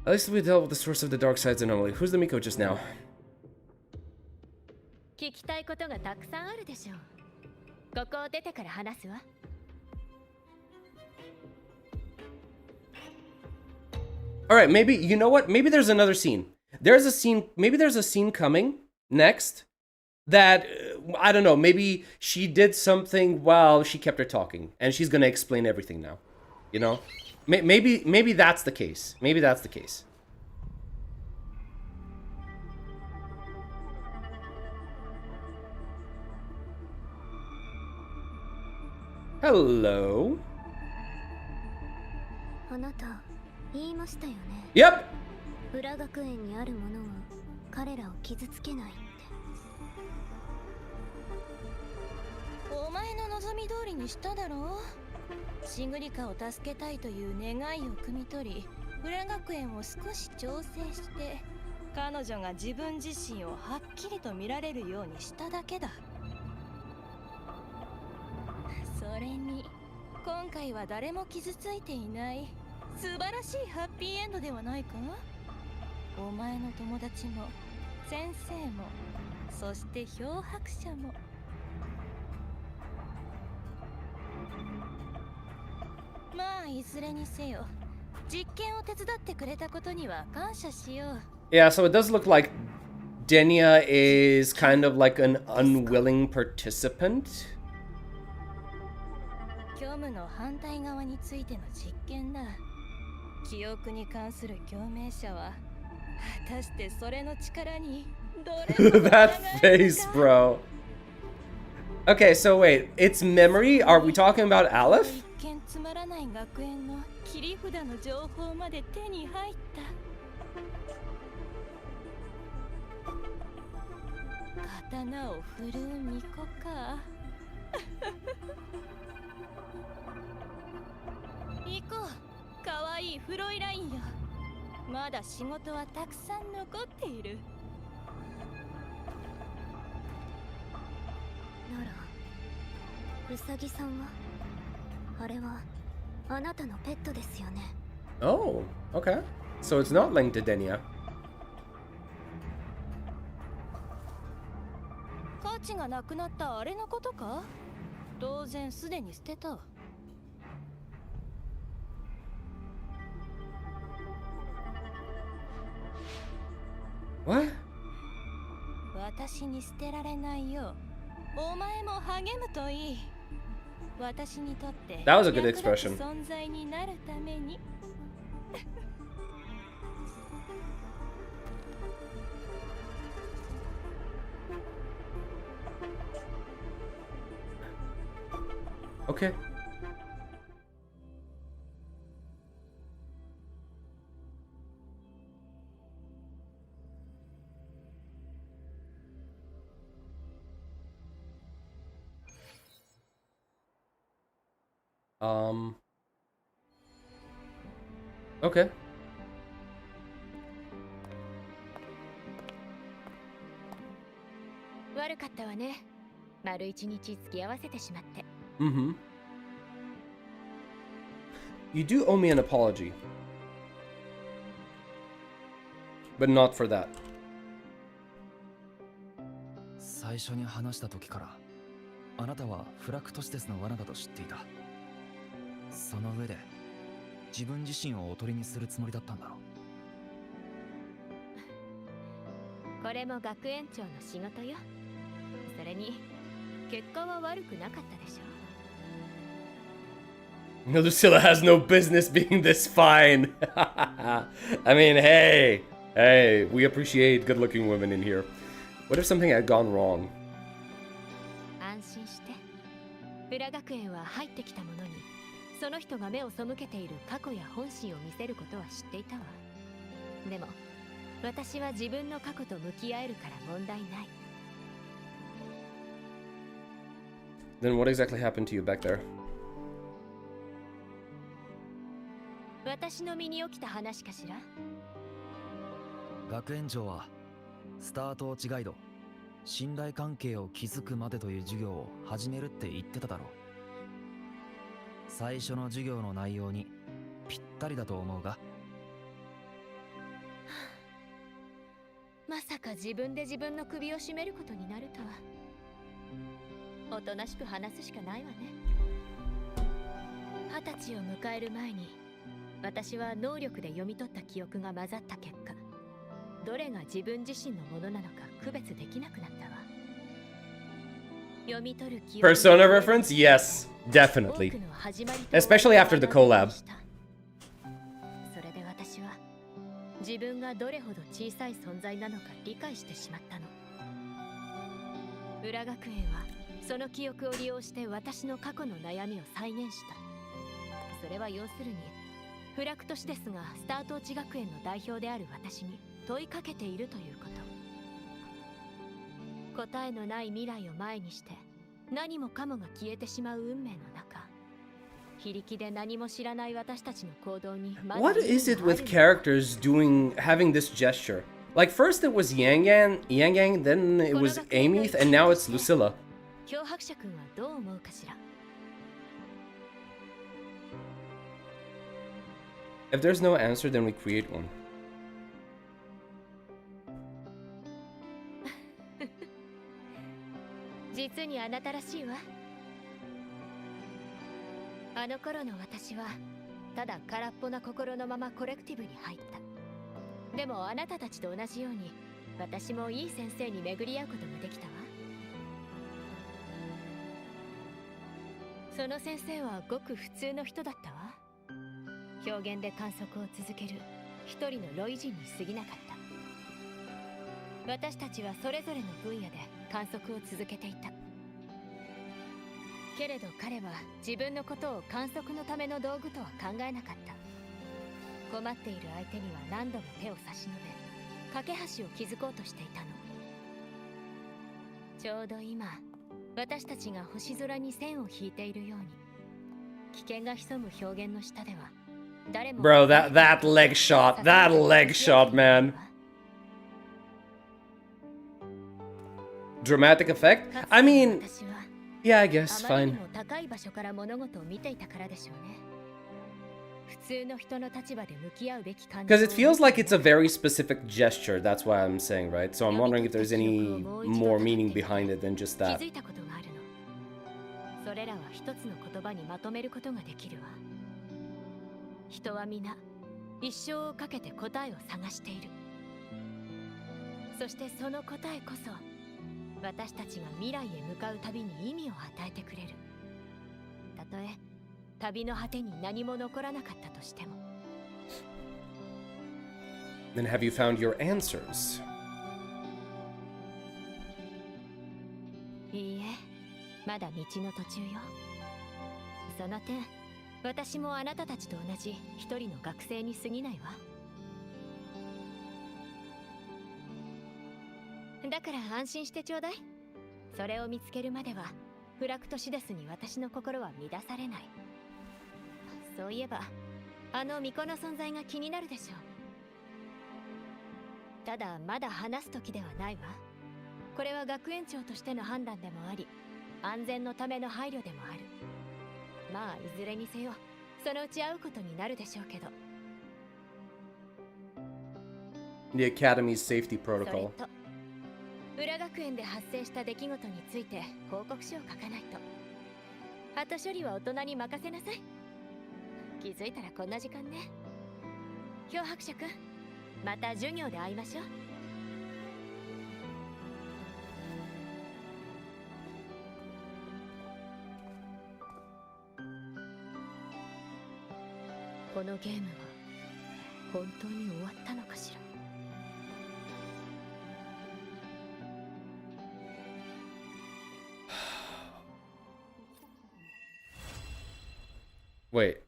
At least we dealt with the source of the dark side's anomaly. Who's the Miko just now? 聞きたいことがたくさんあるでしょう。ここを出てから話すわ。Alright, maybe, you know what? Maybe there's another scene. Maybe there's a scene coming next that, I don't know, maybe she did something while she kept her talking. And she's gonna explain everything now. You know? Maybe that's the case. Maybe that's the case. Hello. あなた言いましたよね。Yep. 裏学園にあるものは彼らを傷つけないって。お前の望み通りにしただろう。シグリカを助けたいという願いを汲み取り、裏学園を少し調整して、彼女が自分自身をはっきりと見られるようにしただけだ。それに今回は誰も傷ついていない素晴らしいハッピーエンドではないか。お前の友達も先生もそして漂白者も。まあいずれにせよ実験を手伝ってくれたことには感謝しよう。 Yeah, so it does look like Denia is kind of like an unwilling participant. 虚無の反対側についての実験だ。記憶に関する共鳴者は果たしてそれの力にどれほど That face, bro. Okay, so wait, it's memory? Are we talking about Aleph? 一見つまらない学園の切り札の情報まで手に入った。刀を振るう巫女か。行こう、かわいいフロイラインよ。まだ仕事はたくさん残っている。なら、ウサギさんはあれはあなたのペットですよね。Oh, okay. So it's not linked to Denia. 価値がなくなったあれのことか？当然すでに捨てた。What? 私に捨てられないよう、お前も励むといい。私にとって That was a good expression. 存在になるために。Okay. Okay. 悪かったわね。丸一日付き合わせてしまって。Mm-hmm. You do owe me an apology. But not for that. 最初に話した時からあなたはフラクトシテスの罠だと知っていた。その上で自分自身をおとりにするつもりだったんだろう。これも学園長の仕事よ。それに結果は悪くなかったでしょ。Lucilla has no business being this fine. I mean, hey, we appreciate good-looking women in here. What if something had gone wrong? 安心して。裏学園は入ってきた者にその人が目を背けている過去や本心を見せることは知っていたわ。でも私は自分の過去と向き合えるから問題ない。Then what exactly happened to you back there? 私の身に起きた話かしら。学園長はスタート落ちガイド、信頼関係を築くまでという授業を始めるって言ってただろう。最初の授業の内容にぴったりだと思うが。まさか自分で自分の首を絞めることになるとは。おとなしく話すしかないわね。20歳を迎える前に私は能力で読み取った記憶が混ざった結果、どれが自分自身のものなのか区別できなくなったわ。読み取る記憶 Persona reference? Yes, definitely. Especially after the collab. それで私は自分がどれほど小さい存在なのか理解してしまったの。裏学園はその記憶を利用して私の過去の悩みを再現した。それは要するにフラクトシデスがスタート落ち学園の代表である私に問いかけているということ。答えのない未来を前にして何もかもが消えてしまう運命の中、非力で何も知らない私たちの行動にまだ What is it with characters having this gesture? Like first it was Yang Yang, then it was Amy, and now it's Lucilla. 脅迫者君はどう思うかしら。If there's no answer, then we create one. 実にあなたらしいわ。あの頃の私はただ空っぽな心のままコレクティブに入った。でもあなたたちと同じように私もいい先生に巡り合うことができたわ。その先生はごく普通の人だったわ。表現で観測を続ける一人のロイ人に過ぎなかった。私たちはそれぞれの分野で観測を続けていた。けれど彼は自分のことを観測のための道具とは考えなかった。困っている相手には何度も手を差し伸べ、架け橋を築こうとしていたの。ちょうど今、私たちが星空に線を引いているように、危険が潜む表現の下では誰も Bro, that leg shot, man. Dramatic effect? I mean, yeah, I guess, fine. 高い場所から物事を見ていたからでしょうね。普通の人の立場で向き合うべき感情。 Because it feels like it's a very specific gesture, that's why I'm saying, right? So I'm wondering if there's any more meaning behind it than just that. 気づいたことがあるの。それらは一つの言葉にまとめることができるわ。人は皆一生をかけて答えを探している。そしてその答えこそ私たちが未来へ向かう旅に意味を与えてくれる。たとえ旅の果てに何も残らなかったとしても。 Then have you found your answers? いいえ、まだ道の途中よ。その点私もあなたたちと同じ一人の学生に過ぎないわ。だから安心してちょうだい。それを見つけるまではフラクトシデスに私の心は乱されない。そういえばあの巫女の存在が気になるでしょう。ただまだ話す時ではないわ。これは学園長としての判断でもあり、安全のための配慮でもある。まあいずれにせよ、そのうち会うことになるでしょうけど。The Academy's safety それ protocol. と裏学園で発生した出来事について報告書を書かないと。後処理は大人に任せなさい。気づいたらこんな時間ね。漂白者くん、また授業で会いましょう。このゲームは本当に終わったのかしら。Wait.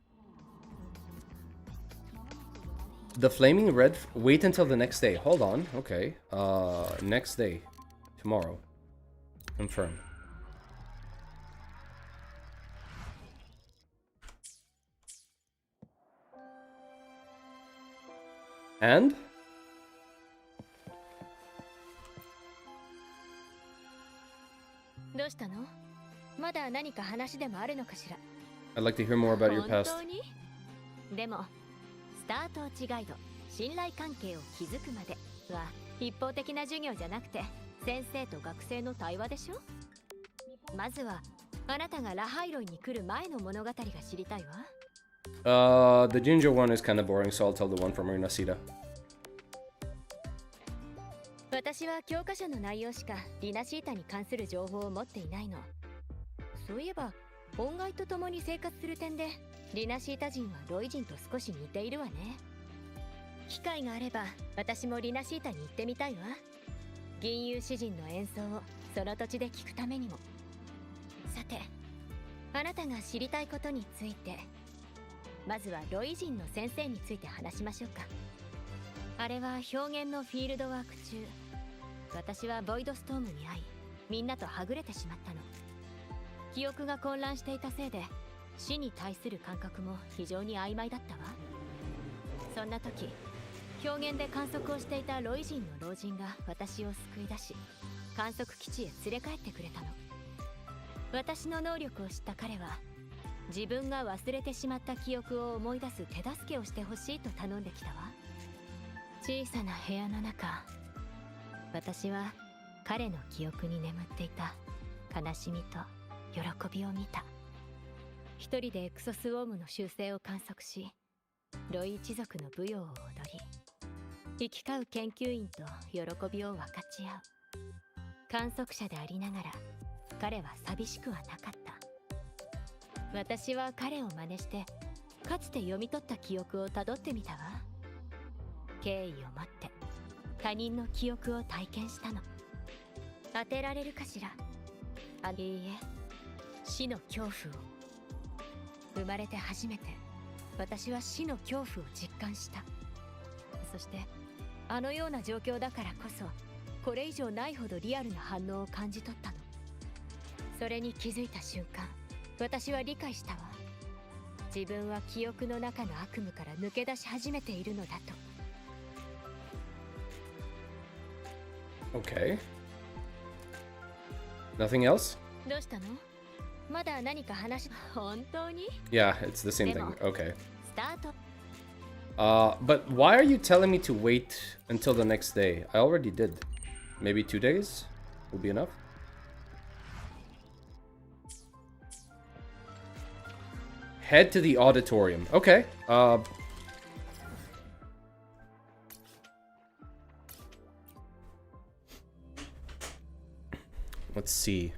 The flaming red. Wait until the next day. Hold on. Okay. Next day. Tomorrow. Confirm. And?どうしたの？まだ何か話でもあるのかしら。I'd like to hear more about your 本 past. 当に？でもスタート落ちガイド、信頼関係を築くまでは一方的な授業じゃなくて先生と学生の対話でしょ。まずはあなたがラハイロイに来る前の物語が知りたいわ。The ginger one is kind of boring, so I'll tell the one from Lucilla. 私は教科書の内容しかリナシータに関する情報を持っていないの。そういえば音階と共に生活する点でリナシータ人はロイ人と少し似ているわね。機会があれば私もリナシータに行ってみたいわ。銀融詩人の演奏をその土地で聞くためにも。さて、あなたが知りたいことについて、まずはロイ人の先生について話しましょうか。あれは表現のフィールドワーク中、私はボイドストームに会い、みんなとはぐれてしまったの。記憶が混乱していたせいで死に対する感覚も非常に曖昧だったわ。そんな時、表現で観測をしていたロイ人の老人が私を救い出し、観測基地へ連れ帰ってくれたの。私の能力を知った彼は、自分が忘れてしまった記憶を思い出す手助けをしてほしいと頼んできたわ。小さな部屋の中、私は彼の記憶に眠っていた悲しみと喜びを見た。一人でエクソスウォームの習性を観測し、ロイ一族の舞踊を踊り、行き交う研究員と喜びを分かち合う。観測者でありながら彼は寂しくはなかった。私は彼を真似してかつて読み取った記憶をたどってみたわ。敬意を持って他人の記憶を体験したの。当てられるかしら。いいえ、死の恐怖を。生まれて初めて私は死の恐怖を実感した。そしてあのような状況だからこそ、これ以上ないほどリアルな反応を感じ取ったの。それに気づいた瞬間、私は理解したわ。自分は記憶の中の悪夢から抜け出し始めているのだと。Okay. Nothing else? どうしたの？まだ何か話？本当に？ Yeah, it's the same thing. Okay. スタート。But why are you telling me to wait until the next day? I already did. Maybe 2 days will be enough? Head to the auditorium. Okay. Let's see.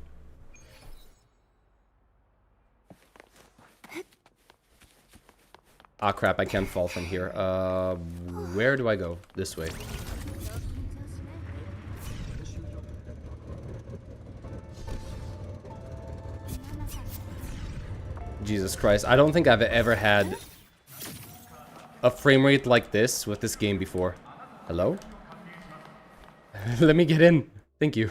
Ah, crap, I can't fall from here. Where do I go? This way. Jesus Christ, I don't think I've ever had a frame rate like this with this game before. Hello? Let me get in. Thank you.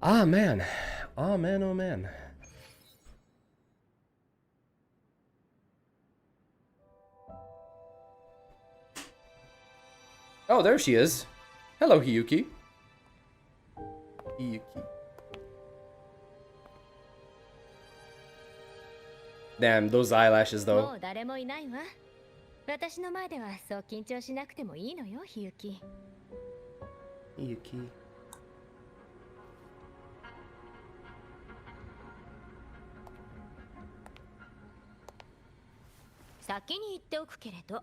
Ah, man. Oh, man, oh, man. Oh, there she is. Hello, HIYUKI. HIYUKI. Damn, those eyelashes も though. う誰もいないわ。私の前ではそう緊張しなくてもいいのよ、ひゆき。HIYUKI. 先に言っておくけれど、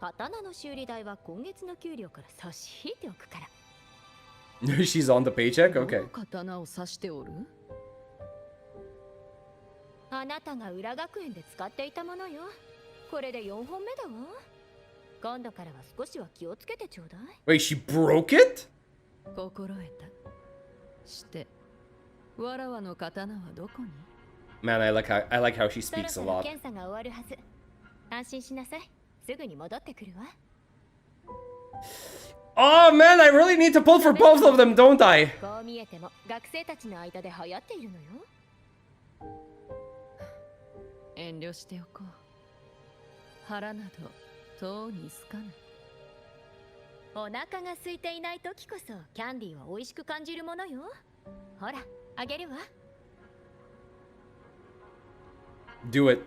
刀の修理代は今月の給料から差し引いておくから。She's on the paycheck? Okay. 刀を刺しておる？あなたが裏学園で使っていたものよ。これで4本目だわ。今度からは少しは気をつけてちょうだい。 Wait, she broke it? 心得た。して、わらわの刀はどこに？ Man, I like how she そろ speaks a そろ lot. 検査が終わるはず。安心しなさい。すぐに戻ってくるわ。Oh man, I really need to pull for both of them, don't I? こう見えても学生たちの間で流行っているのよ。遠慮しておこう。腹などとうにすかぬ。お腹が空いていない時こそキャンディーは美味しく感じるものよ。ほら、あげるわ。Do it.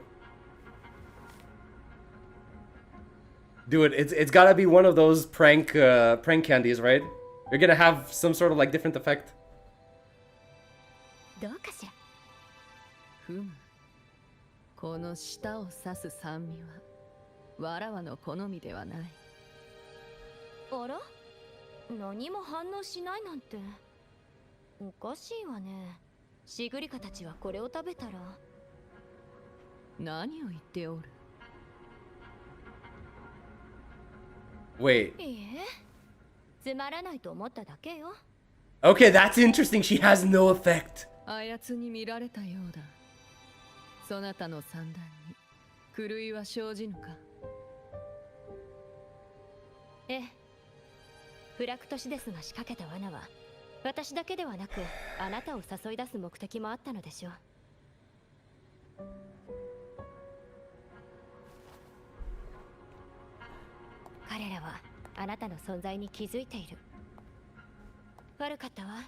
Do it. It's gotta be one of those prank candies, right? You're gonna have some sort of like different effect. どうかしら。ふむ。この舌を刺す酸味はわらわの好みではない。あら？何も反応しないなんて。おかしいわね。シグリカたちはこれを食べたら。何を言っておる？ Wait. いいえ。つまらないと思っただけよ。Okay, that's interesting. She has no effect. あやつに見られたようだ。そなたの三段に狂いは生じぬか？ええ。フラクトシデスが仕掛けた罠は私だけではなくあなたを誘い出す目的もあったのでしょう。彼らはあなたの存在に気づいている。悪かったわ。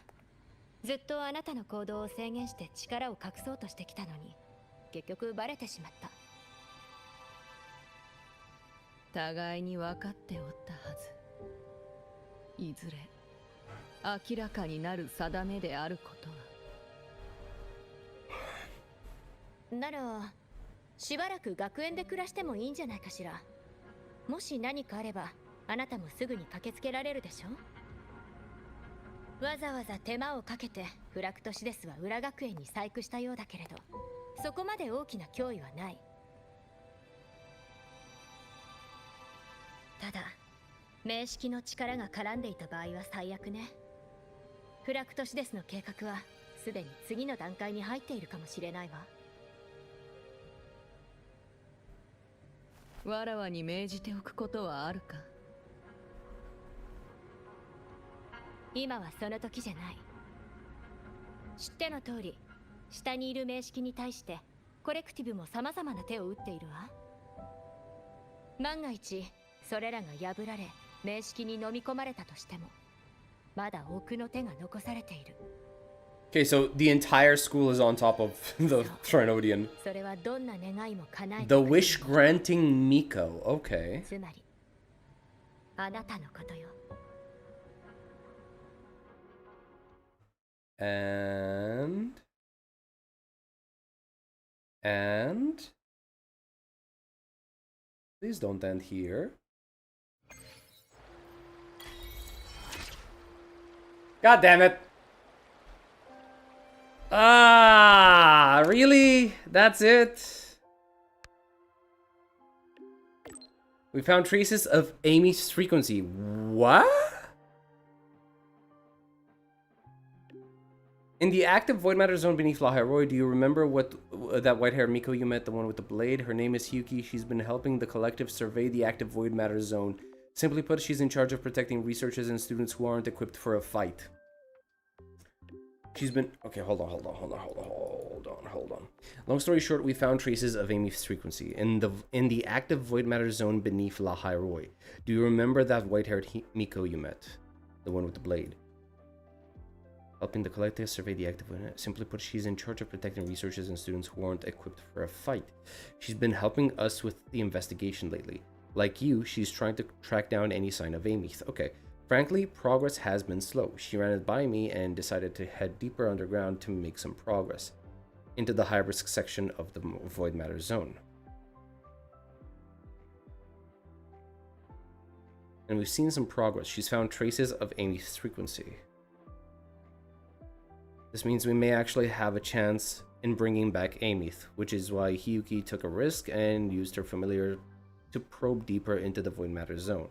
ずっとあなたの行動を制限して力を隠そうとしてきたのに結局バレてしまった。互いに分かっておったはず。いずれ明らかになる定めであることは。ならしばらく学園で暮らしてもいいんじゃないかしら。もし何かあればあなたもすぐに駆けつけられるでしょ。わざわざ手間をかけてフラクトシデスは裏学園に細工したようだけれど、そこまで大きな脅威はない。ただ名式の力が絡んでいた場合は最悪ね。フラクトシデスの計画はすでに次の段階に入っているかもしれないわ。わらわに命じておくことはあるか？今はその時じゃない。知っての通り下にいる名式に対してコレクティブも様々な手を打っているわ。万が一それらが破られ名式に飲み込まれたとしてもまだ奥の手が残されている。 Okay, so the entire school is on top of the Trinodian. それはどんな願いも叶えて The wish granting Miko. Okay. つまりあなたのことよ。And please don't end here. God damn it. Ah, really? That's it? We found traces of Amy's frequency. What? In the active void matter zone beneath La Heroi, do you remember what that white-haired Miko you met, the one with the blade? Her name is HIYUKI. She's been helping the collective survey the active void matter zone. Simply put, she's in charge of protecting researchers and students who aren't equipped for a fight. She's been... Okay, hold on. Long story short, we found traces of Amy's frequency in the active void matter zone beneath La Hyroi. Do you remember that white-haired Miko you met? The one with the blade. Helping the collective survey the active void. Simply put, she's in charge of protecting researchers and students who aren't equipped for a fight. She's been helping us with the investigation lately. Like you, she's trying to track down any sign of Amy. Okay. Frankly, progress has been slow. She ran it by me and decided to head deeper underground to make some progress into the high-risk section of the void matter zone. And we've seen some progress. She's found traces of Amy's frequency. This means we may actually have a chance in bringing back Amy, which is why HIYUKI took a risk and used her familiar to probe deeper into the void matter zone.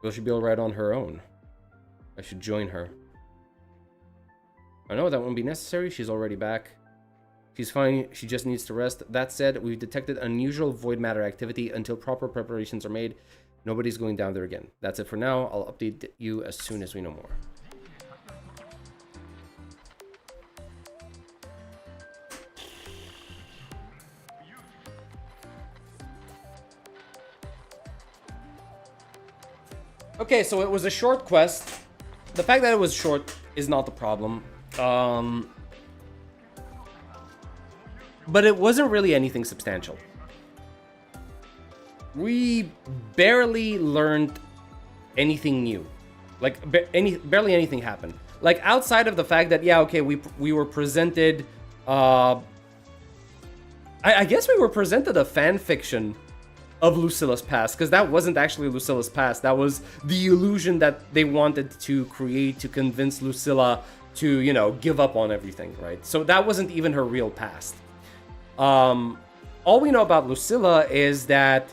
Will she be alright on her own? I should join her. I know that won't be necessary. She's already back. She's fine. She just needs to rest. That said, we've detected unusual void matter activity. Until proper preparations are made, nobody's going down there again. That's it for now. I'll update you as soon as we know more. Okay, so it was a short quest. The fact that it was short is not the problem. But it wasn't really anything substantial. We barely learned anything new. Like, barely anything happened. Like, outside of the fact that, yeah, okay, we were presented... I guess we were presented a fan fiction of Lucilla's past, because that wasn't actually Lucilla's past. That was the illusion that they wanted to create to convince Lucilla to, you know, give up on everything, right? So that wasn't even her real past. All we know about Lucilla is that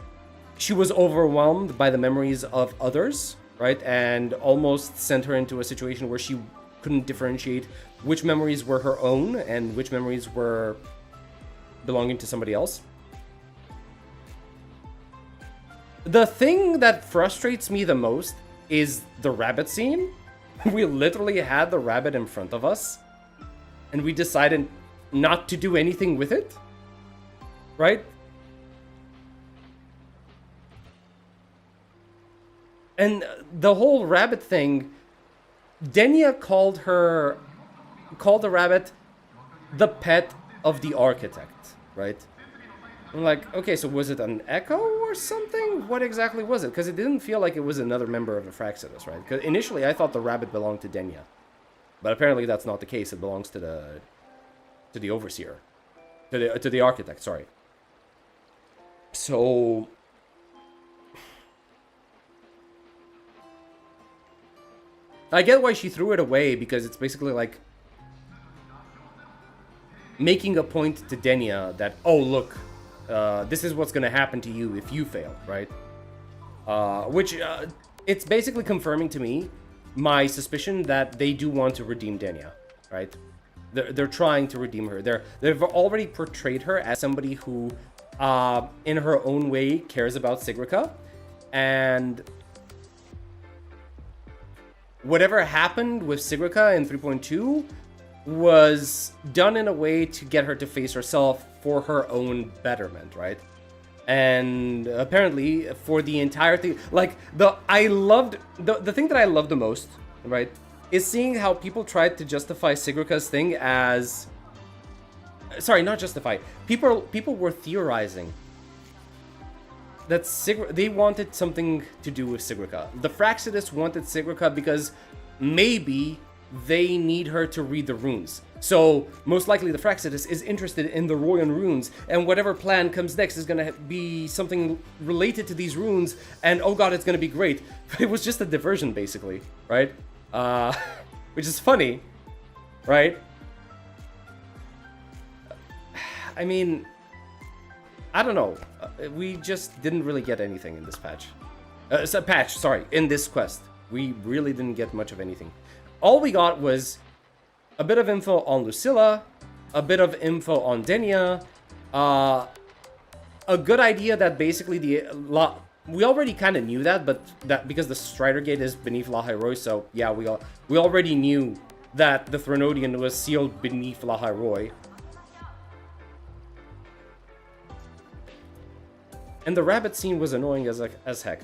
she was overwhelmed by the memories of others, right? And almost sent her into a situation where she couldn't differentiate which memories were her own and which memories were belonging to somebody else. The thing that frustrates me the most is the rabbit scene. We literally had the rabbit in front of us, and we decided not to do anything with it, right? And the whole rabbit thing, Denya called the rabbit the pet of the architect, right? I'm like, okay, so was it an echo or something? What exactly was it? Because it didn't feel like it was another member of the Fraxidus, right? Because initially I thought the rabbit belonged to Denya. But apparently that's not the case. It belongs to the overseer. To the architect, sorry. So... I get why she threw it away, because it's basically like... making a point to Denya that, oh, look... this is what's going to happen to you if you fail, right? It's basically confirming to me my suspicion that they do want to redeem Denya, right? They're trying to redeem her. They've already portrayed her as somebody who, in her own way, cares about Sigrica, and whatever happened with Sigrica in 3.2 was done in a way to get her to face herself for her own betterment, right? And apparently for the entire thing, like the thing that I loved the most, right, is seeing how people tried to justify Sigrica's thing as, sorry, not justify. People were theorizing that they wanted something to do with Sigrica. The Fraxidus wanted Sigrica because maybe they need her to read the runes. So most likely the Fraxidus is interested in the Royan runes, and whatever plan comes next is going to be something related to these runes, and oh god, it's going to be great. It was just a diversion, basically, right? Which is funny, right? I mean, I don't know. We just didn't really get anything in this patch. In this quest. We really didn't get much of anything. All we got was a bit of info on Lucilla, a bit of info on Denya, a good idea that basically we already kind of knew that, but that because the Strider Gate is beneath Lahairoi, so yeah, we already knew that the Threnodian was sealed beneath Lahairoi. And the rabbit scene was annoying as heck.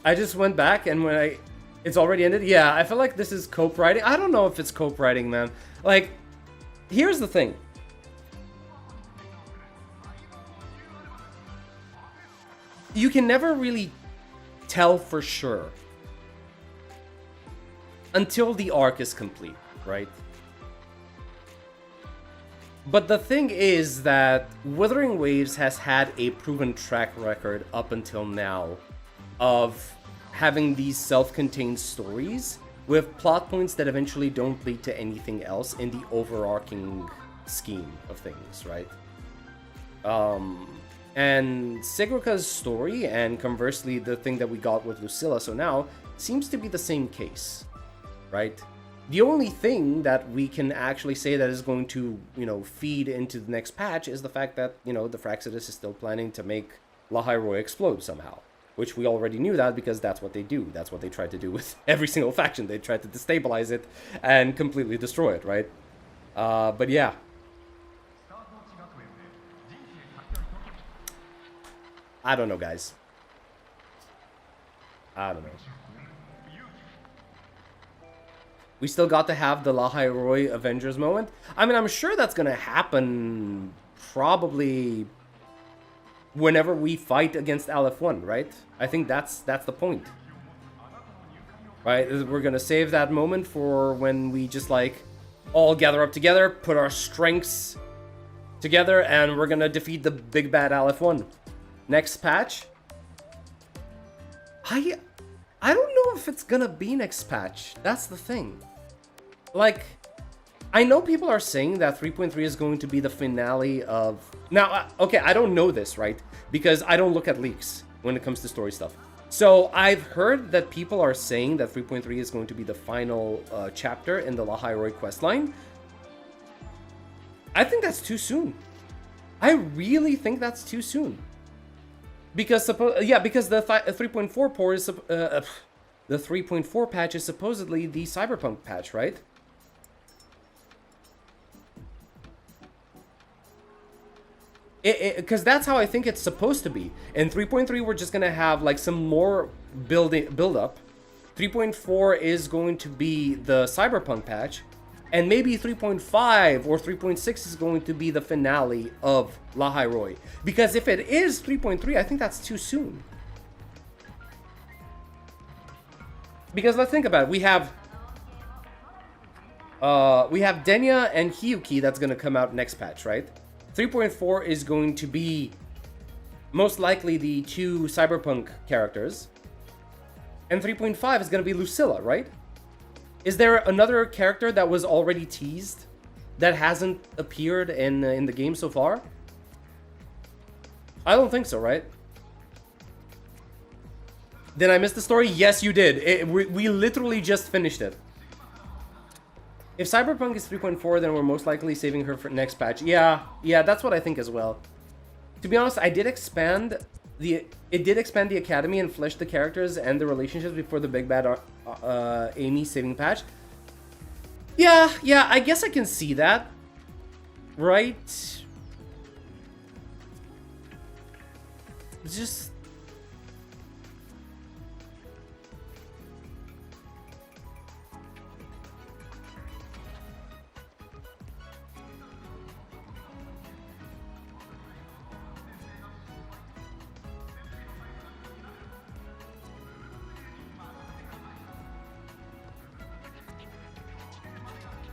I just went back and it's already ended. Yeah, I feel like this is cope writing. I don't know if it's cope writing, man. Like, here's the thing. You can never really tell for sure until the arc is complete, right? But the thing is that Wuthering Waves has had a proven track record up until now of having these self-contained stories with plot points that eventually don't lead to anything else in the overarching scheme of things, right? And Seguka's story, and conversely the thing that we got with Lucilla so now, seems to be the same case, right? The only thing that we can actually say that is going to, you know, feed into the next patch is the fact that, you know, the Fraxidus is still planning to make Lahairoi explode somehow. Which we already knew that because that's what they do. That's what they tried to do with every single faction. They tried to destabilize it and completely destroy it, right? But yeah. I don't know, guys. I don't know. We still got to have the Lahairoi Avengers moment. I mean, I'm sure that's gonna happen probably whenever we fight against LF1, right? I think that's the point. Right? We're gonna save that moment for when we just like all gather up together, put our strengths together, and we're gonna defeat the big bad LF1. Next patch. I don't know if it's gonna be next patch. That's the thing. Like, I know people are saying that 3.3 is going to be the finale of... Now, okay, I don't know this, right? Because I don't look at leaks when it comes to story stuff. So I've heard that people are saying that 3.3 is going to be the final chapter in the Lahairoi questline. I think that's too soon. I really think that's too soon. Because because the 3.4 port is the 3.4 patch is supposedly the Cyberpunk patch, right? Because that's how I think it's supposed to be. In 3.3, we're just gonna have like some more build up. 3.4 is going to be the Cyberpunk patch, and maybe 3.5 or 3.6 is going to be the finale of Lahairoi. Because if it is 3.3, I think that's too soon. Because let's think about it. We have Denya and HIYUKI that's gonna come out next patch, right? 3.4 is going to be most likely the two Cyberpunk characters. And 3.5 is going to be Lucilla, right? Is there another character that was already teased that hasn't appeared in the game so far? I don't think so, right? Did I miss the story? Yes, you did. We literally just finished it. If Cyberpunk is 3.4, then we're most likely saving her for next patch. Yeah, that's what I think as well. To be honest, it did expand the academy and flesh the characters and the relationships before the big bad Amy saving patch. Yeah, I guess I can see that. Right? It's just...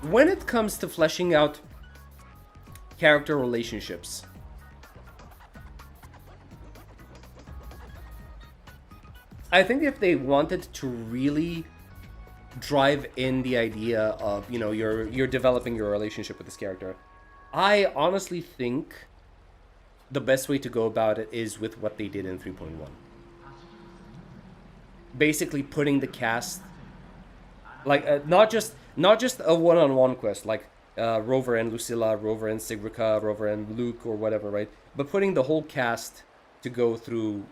When it comes to fleshing out character relationships, I think if they wanted to really drive in the idea of, you know, you're developing your relationship with this character, I honestly think the best way to go about it is with what they did in 3.1. Basically putting the cast Like not just a one-on-one quest like Rover and Lucilla, Rover and Segue, Rover and Luke or whatever, right? But putting the whole cast to go through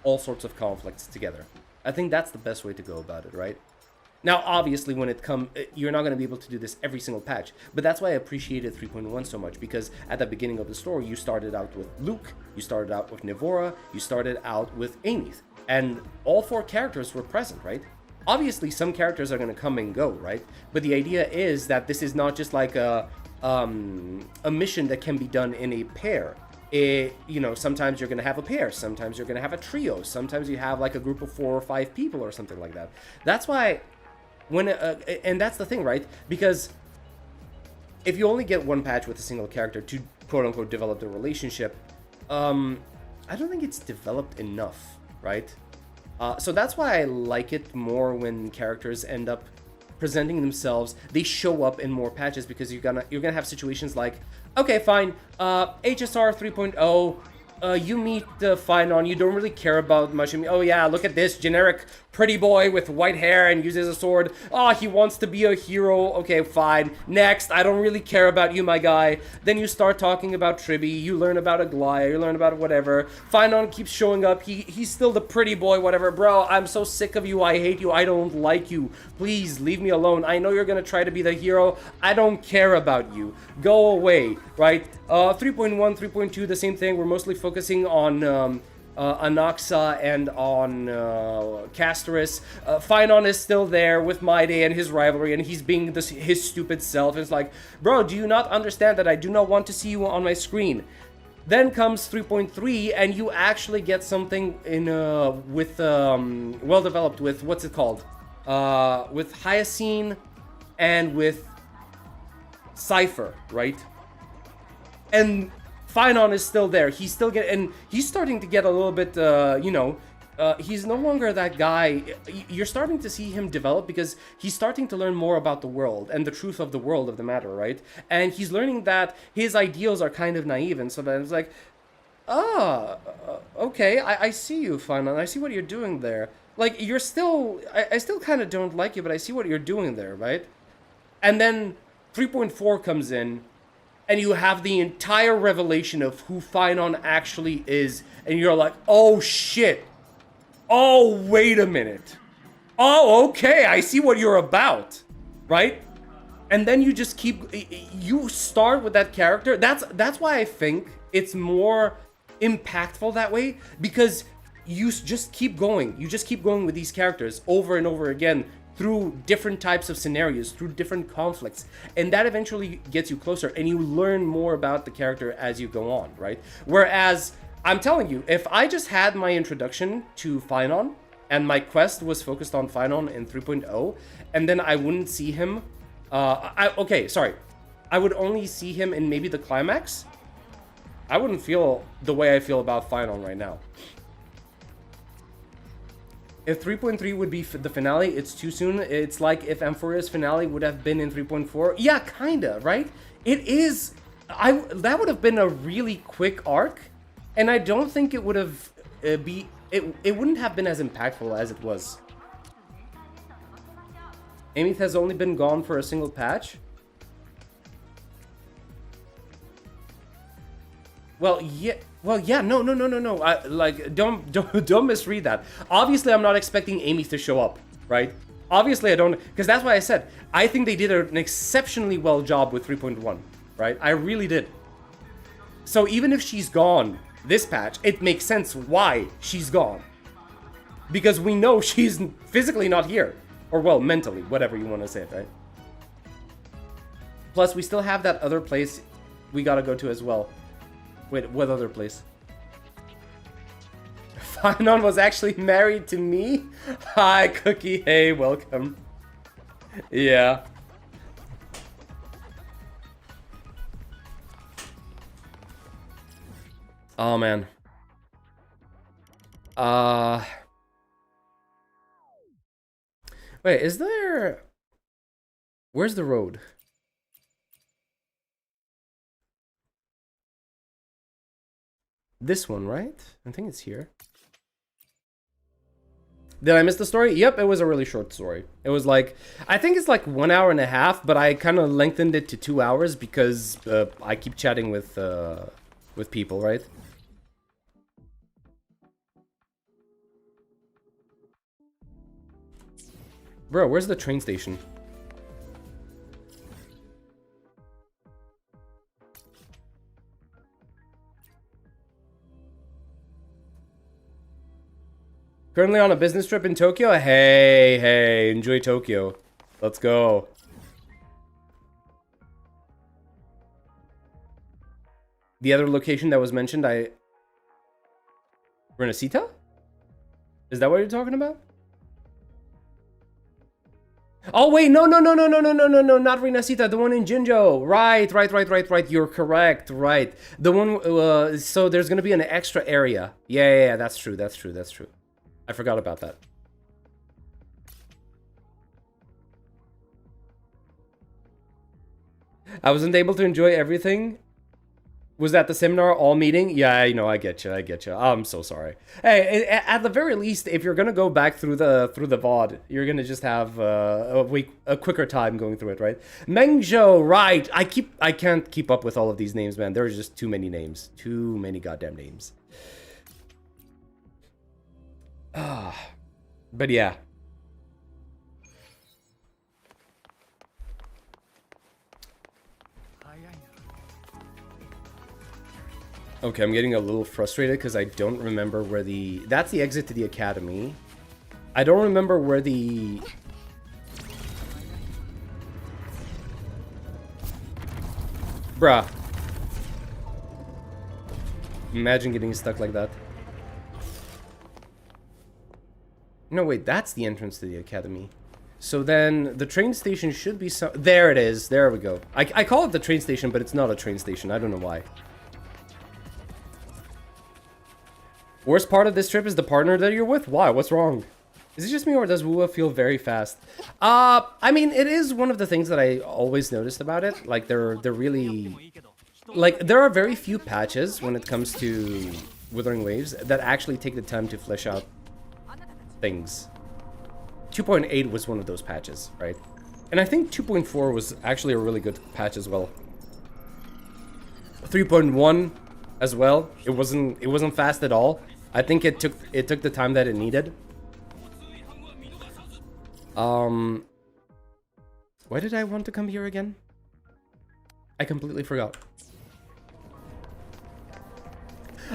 all sorts of conflicts together. I think that's the best way to go about it, right? Now, obviously, when you're not going to be able to do this every single patch, but that's why I appreciated 3.1 so much, because at the beginning of the story, you started out with Luke, you started out with Nevora, you started out with Amith, and all 4 characters were present, right? Obviously, some characters are going to come and go, right? But the idea is that this is not just like a mission that can be done in a pair. You know, sometimes you're going to have a pair, sometimes you're going to have a trio, sometimes you have like a group of 4 or 5 people or something like that. That's why and that's the thing, right? Because if you only get one patch with a single character to quote-unquote develop the relationship, I don't think it's developed enough, right? So that's why I like it more when characters end up presenting themselves. They show up in more patches, because you're gonna have situations like, okay, fine, HSR 3.0, you meet Finon, you don't really care about much. I mean, oh yeah, look at this generic pretty boy with white hair and uses a sword. Oh, he wants to be a hero. Okay, fine. Next, I don't really care about you, my guy. Then you start talking about Triby, you learn about Aglaya, you learn about whatever. Finon keeps showing up, he's still the pretty boy, whatever. Bro, I'm so sick of you, I hate you, I don't like you. Please, leave me alone. I know you're gonna try to be the hero. I don't care about you. Go away, right? 3.1, 3.2, the same thing. We're mostly focusing on Anaxa and on Casterus. Finon is still there with Maide and his rivalry, and he's being his stupid self. It's like, bro, do you not understand that I do not want to see you on my screen? Then comes 3.3, and you actually get something in with well developed with, what's it called? With Hyacine and with Cypher, right? And Finon is still there. He's still and he's starting to get a little bit, you know, he's no longer that guy. You're starting to see him develop, because he's starting to learn more about the world and the truth of the world of the matter, right? And he's learning that his ideals are kind of naive, and so that it's like, okay, I see you, Finon. I see what you're doing there. Like, you're still, I still kind of don't like you, but I see what you're doing there, right? And then 3.4 comes in, and you have the entire revelation of who Finon actually is, and you're like, oh shit. Oh, wait a minute. Oh, okay, I see what you're about, right? And then you just you start with that character. That's why I think it's more impactful that way, because you just keep going. You just keep going with these characters over and over again, through different types of scenarios, through different conflicts, and that eventually gets you closer, and you learn more about the character as you go on, right? Whereas, I'm telling you, if I just had my introduction to Finon, and my quest was focused on Finon in 3.0, and then I wouldn't see him, I would only see him in maybe the climax, I wouldn't feel the way I feel about Finon right now. If 3.3 would be the finale, it's too soon. It's like if Amphoria's finale would have been in 3.4. Yeah, kinda, right? It is. That would have been a really quick arc, and I don't think it would have it wouldn't have been as impactful as it was. Amith has only been gone for a single patch. Well, yeah. Well, yeah, no. Don't misread that. Obviously, I'm not expecting Amy to show up, right? Obviously, I don't, because that's why I said, I think they did an exceptionally well job with 3.1, right? I really did. So even if she's gone this patch, it makes sense why she's gone. Because we know she's physically not here. Or, well, mentally, whatever you want to say, right? Plus, we still have that other place we gotta go to as well. Wait, what other place? Finon was actually married to me? Hi, Cookie. Hey, welcome. Yeah. Oh, man. Wait, is there... Where's the road? This one, right? I think it's here. Did I miss the story? Yep, it was a really short story. It was like, I think it's like 1 hour and a half, but I kind of lengthened it to 2 hours because I keep chatting with people, right? Bro, where's the train station? Currently on a business trip in Tokyo? Hey, enjoy Tokyo. Let's go. The other location that was mentioned, Renacita? Is that what you're talking about? Oh wait, no, not Renacita, the one in Jinjo. Right. You're correct, right. The one, so there's gonna be an extra area. Yeah, that's true. I forgot about that. I wasn't able to enjoy everything. Was that the seminar all meeting? Yeah, you know, I get you. I'm so sorry. Hey, at the very least, if you're gonna go back through the VOD, you're gonna just have a quicker time going through it, right? Mengzhou, right? I can't keep up with all of these names, man. There's just too many names, too many goddamn names. But yeah. Okay, I'm getting a little frustrated because I don't remember where that's the exit to the academy. I don't remember where the... Bruh. Imagine getting stuck like that. No, wait, that's the entrance to the academy. So then the train station should be there it is. There we go. I call it the train station, but it's not a train station. I don't know why. Worst part of this trip is the partner that you're with? Why? What's wrong? Is it just me or does WuWa feel very fast? I mean, it is one of the things that I always noticed about it. Like, they're really... Like, there are very few patches when it comes to Wuthering Waves that actually take the time to flesh out things. 2.8 was one of those patches, right? And I think 2.4 was actually a really good patch as well. 3.1 as well. It wasn't fast at all. I think it took the time that it needed. Why did I want to come here again? I completely forgot.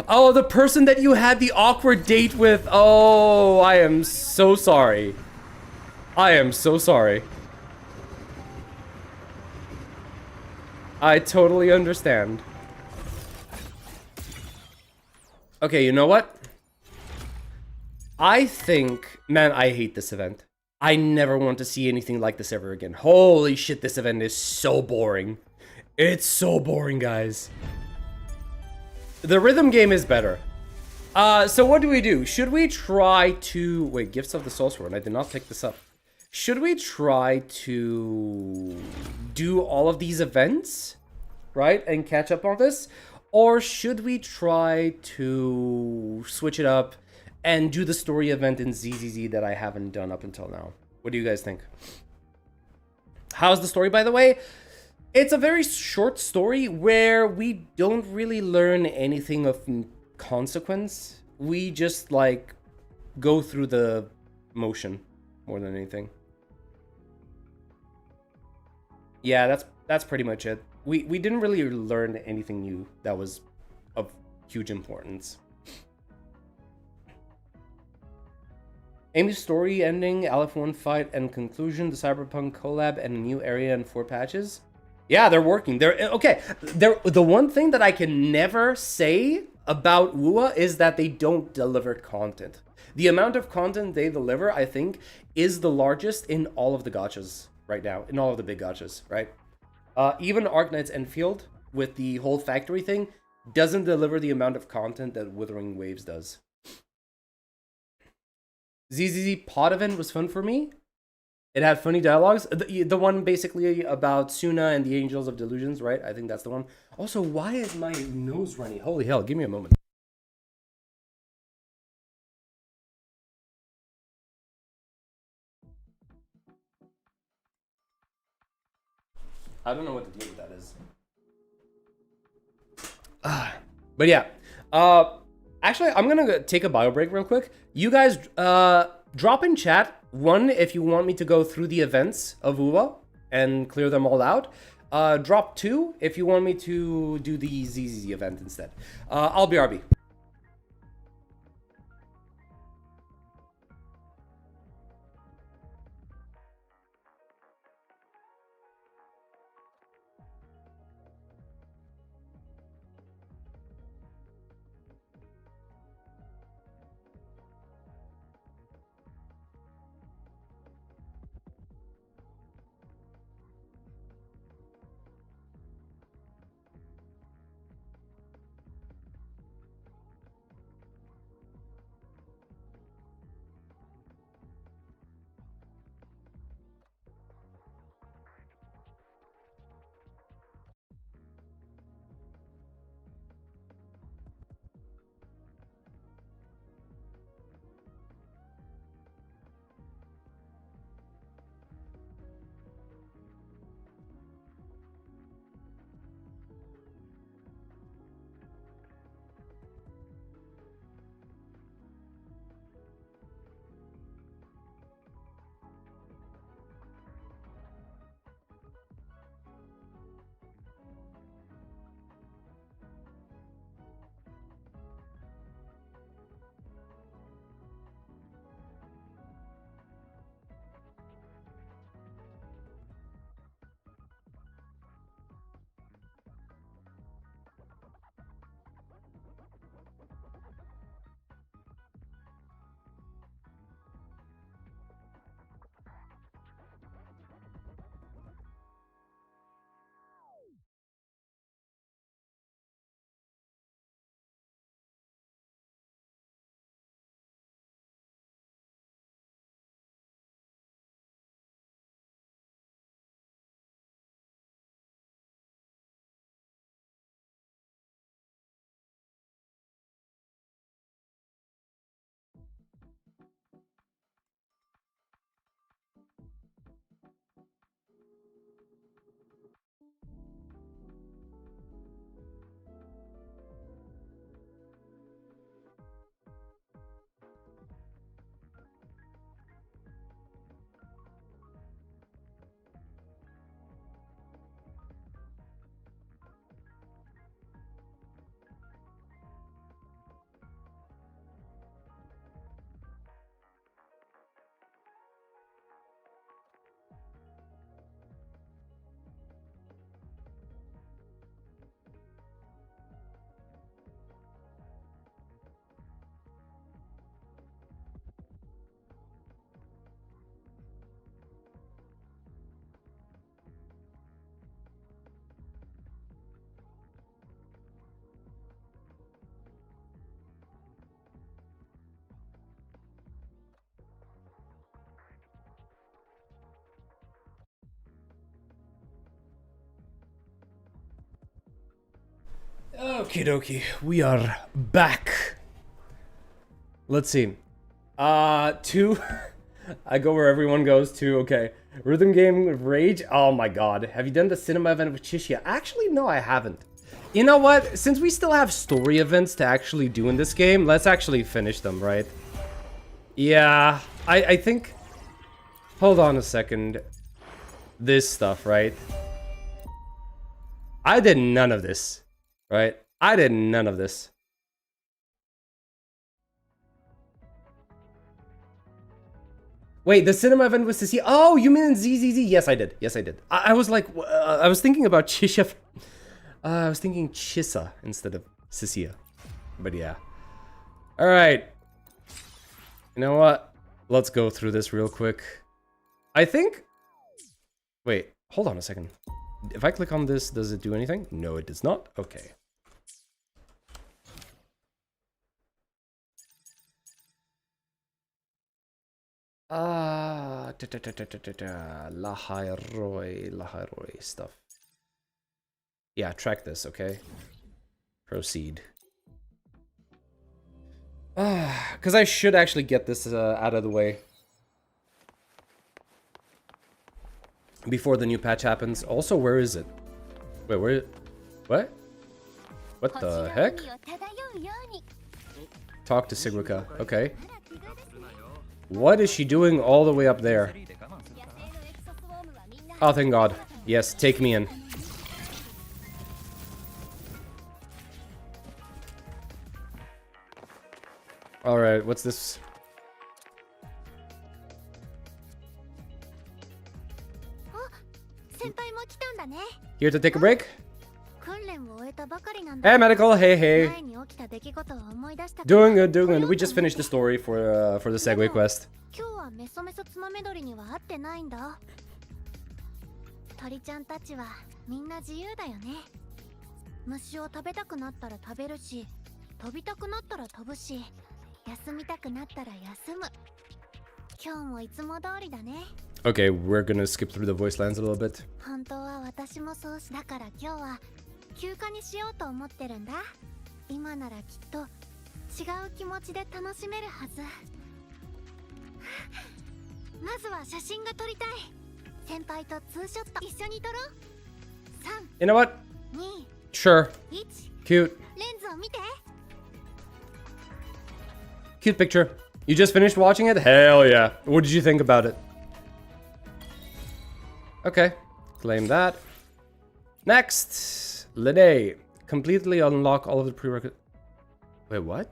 Oh, the person that you had the awkward date with. Oh, I am so sorry. I am so sorry. I totally understand. Okay, you know what? I think... Man, I hate this event. I never want to see anything like this ever again. Holy shit, this event is so boring. It's so boring, guys. The rhythm game is better. So what do we do? Should we try to... Wait, Gifts of the Soul Sword. I did not pick this up. Should we try to do all of these events, right, and catch up on this? Or should we try to switch it up and do the story event in ZZZ that I haven't done up until now? What do you guys think? How's the story, by the way? It's a very short story where we don't really learn anything of consequence. We just, like, go through the motion more than anything. Yeah, that's pretty much it. We didn't really learn anything new that was of huge importance. Amy's story ending, Aleph 1 fight and conclusion, the Cyberpunk collab, and a new area and 4 patches. Yeah, they're working. The one thing that I can never say about WuWa is that they don't deliver content. The amount of content they deliver, I think, is the largest in all of the gachas right now, in all of the big gachas, right? Even Arknights Endfield, with the whole factory thing, doesn't deliver the amount of content that Wuthering Waves does. ZZZ Pod event was fun for me. It had funny dialogues. The one basically about Suna and the Angels of Delusions, right? I think that's the one. Also, why is my nose running? Holy hell, give me a moment. I don't know what the deal with that is. But yeah. Actually, I'm gonna take a bio break real quick. You guys drop in chat, one, if you want me to go through the events of WuWa and clear them all out. Drop 2 if you want me to do the ZZZ event instead. I'll be RB. Okie dokie, we are back. Let's see. 2. I go where everyone goes. 2, okay. Rhythm game rage. Oh my god. Have you done the cinema event with Chishia? Actually, no, I haven't. You know what? Since we still have story events to actually do in this game, let's actually finish them, right? Yeah, I think... Hold on a second. This stuff, right? I did none of this. Right? I did none of this. Wait, the cinema event was to see... Oh, you mean ZZZ? Yes, I did. Yes, I did. I was like... I was thinking about Chisha... I was thinking Chissa instead of Cisia. But yeah. Alright. You know what? Let's go through this real quick. I think... Wait, hold on a second. If I click on this, does it do anything? No, it does not. Okay. Lahairoi stuff. Yeah, track this, okay? Proceed. Because I should actually get this out of the way. before the new patch happens. Also, where is it? Wait, where? What? What the heck? Talk to Segue. Okay. What is she doing all the way up there? Oh, thank God. Yes, take me in. Alright, what's this? Here to take a break? Hey, medical. Hey, hey. Doing good, doing good. We just finished the story for the Segue quest. 鳥ちゃんたちはみんな自由だよね。虫を食べたくなったら食べるし、飛びたくなったら飛ぶし、休みたくなったら休む。今日もいつも通りだね。Okay, we're gonna skip through the voice lines a little bit. 本当は私もそうしだから今日は休暇にしようと思ってるんだ。今ならきっと違う気持ちで楽しめるはず。まずは写真が撮りたい。先輩とツーショット一緒に撮ろう。3 You know what? 2 Sure. 1 Cute. レンズを見て。 Cute picture. You just finished watching it? Hell yeah. What did you think about it? Okay. Claim that. Next. Lene. Completely unlock all of the prerequisites. Wait, what?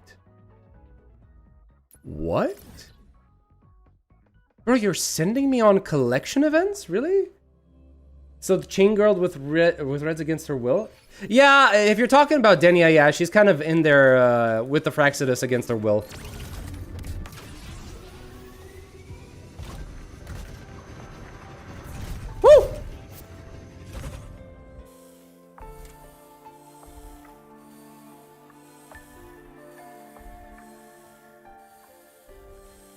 What? Bro, you're sending me on collection events? Really? So the chain girl with reds against her will? Yeah, if you're talking about Denia, yeah, she's kind of in there with the Fraxidus against her will. Woo!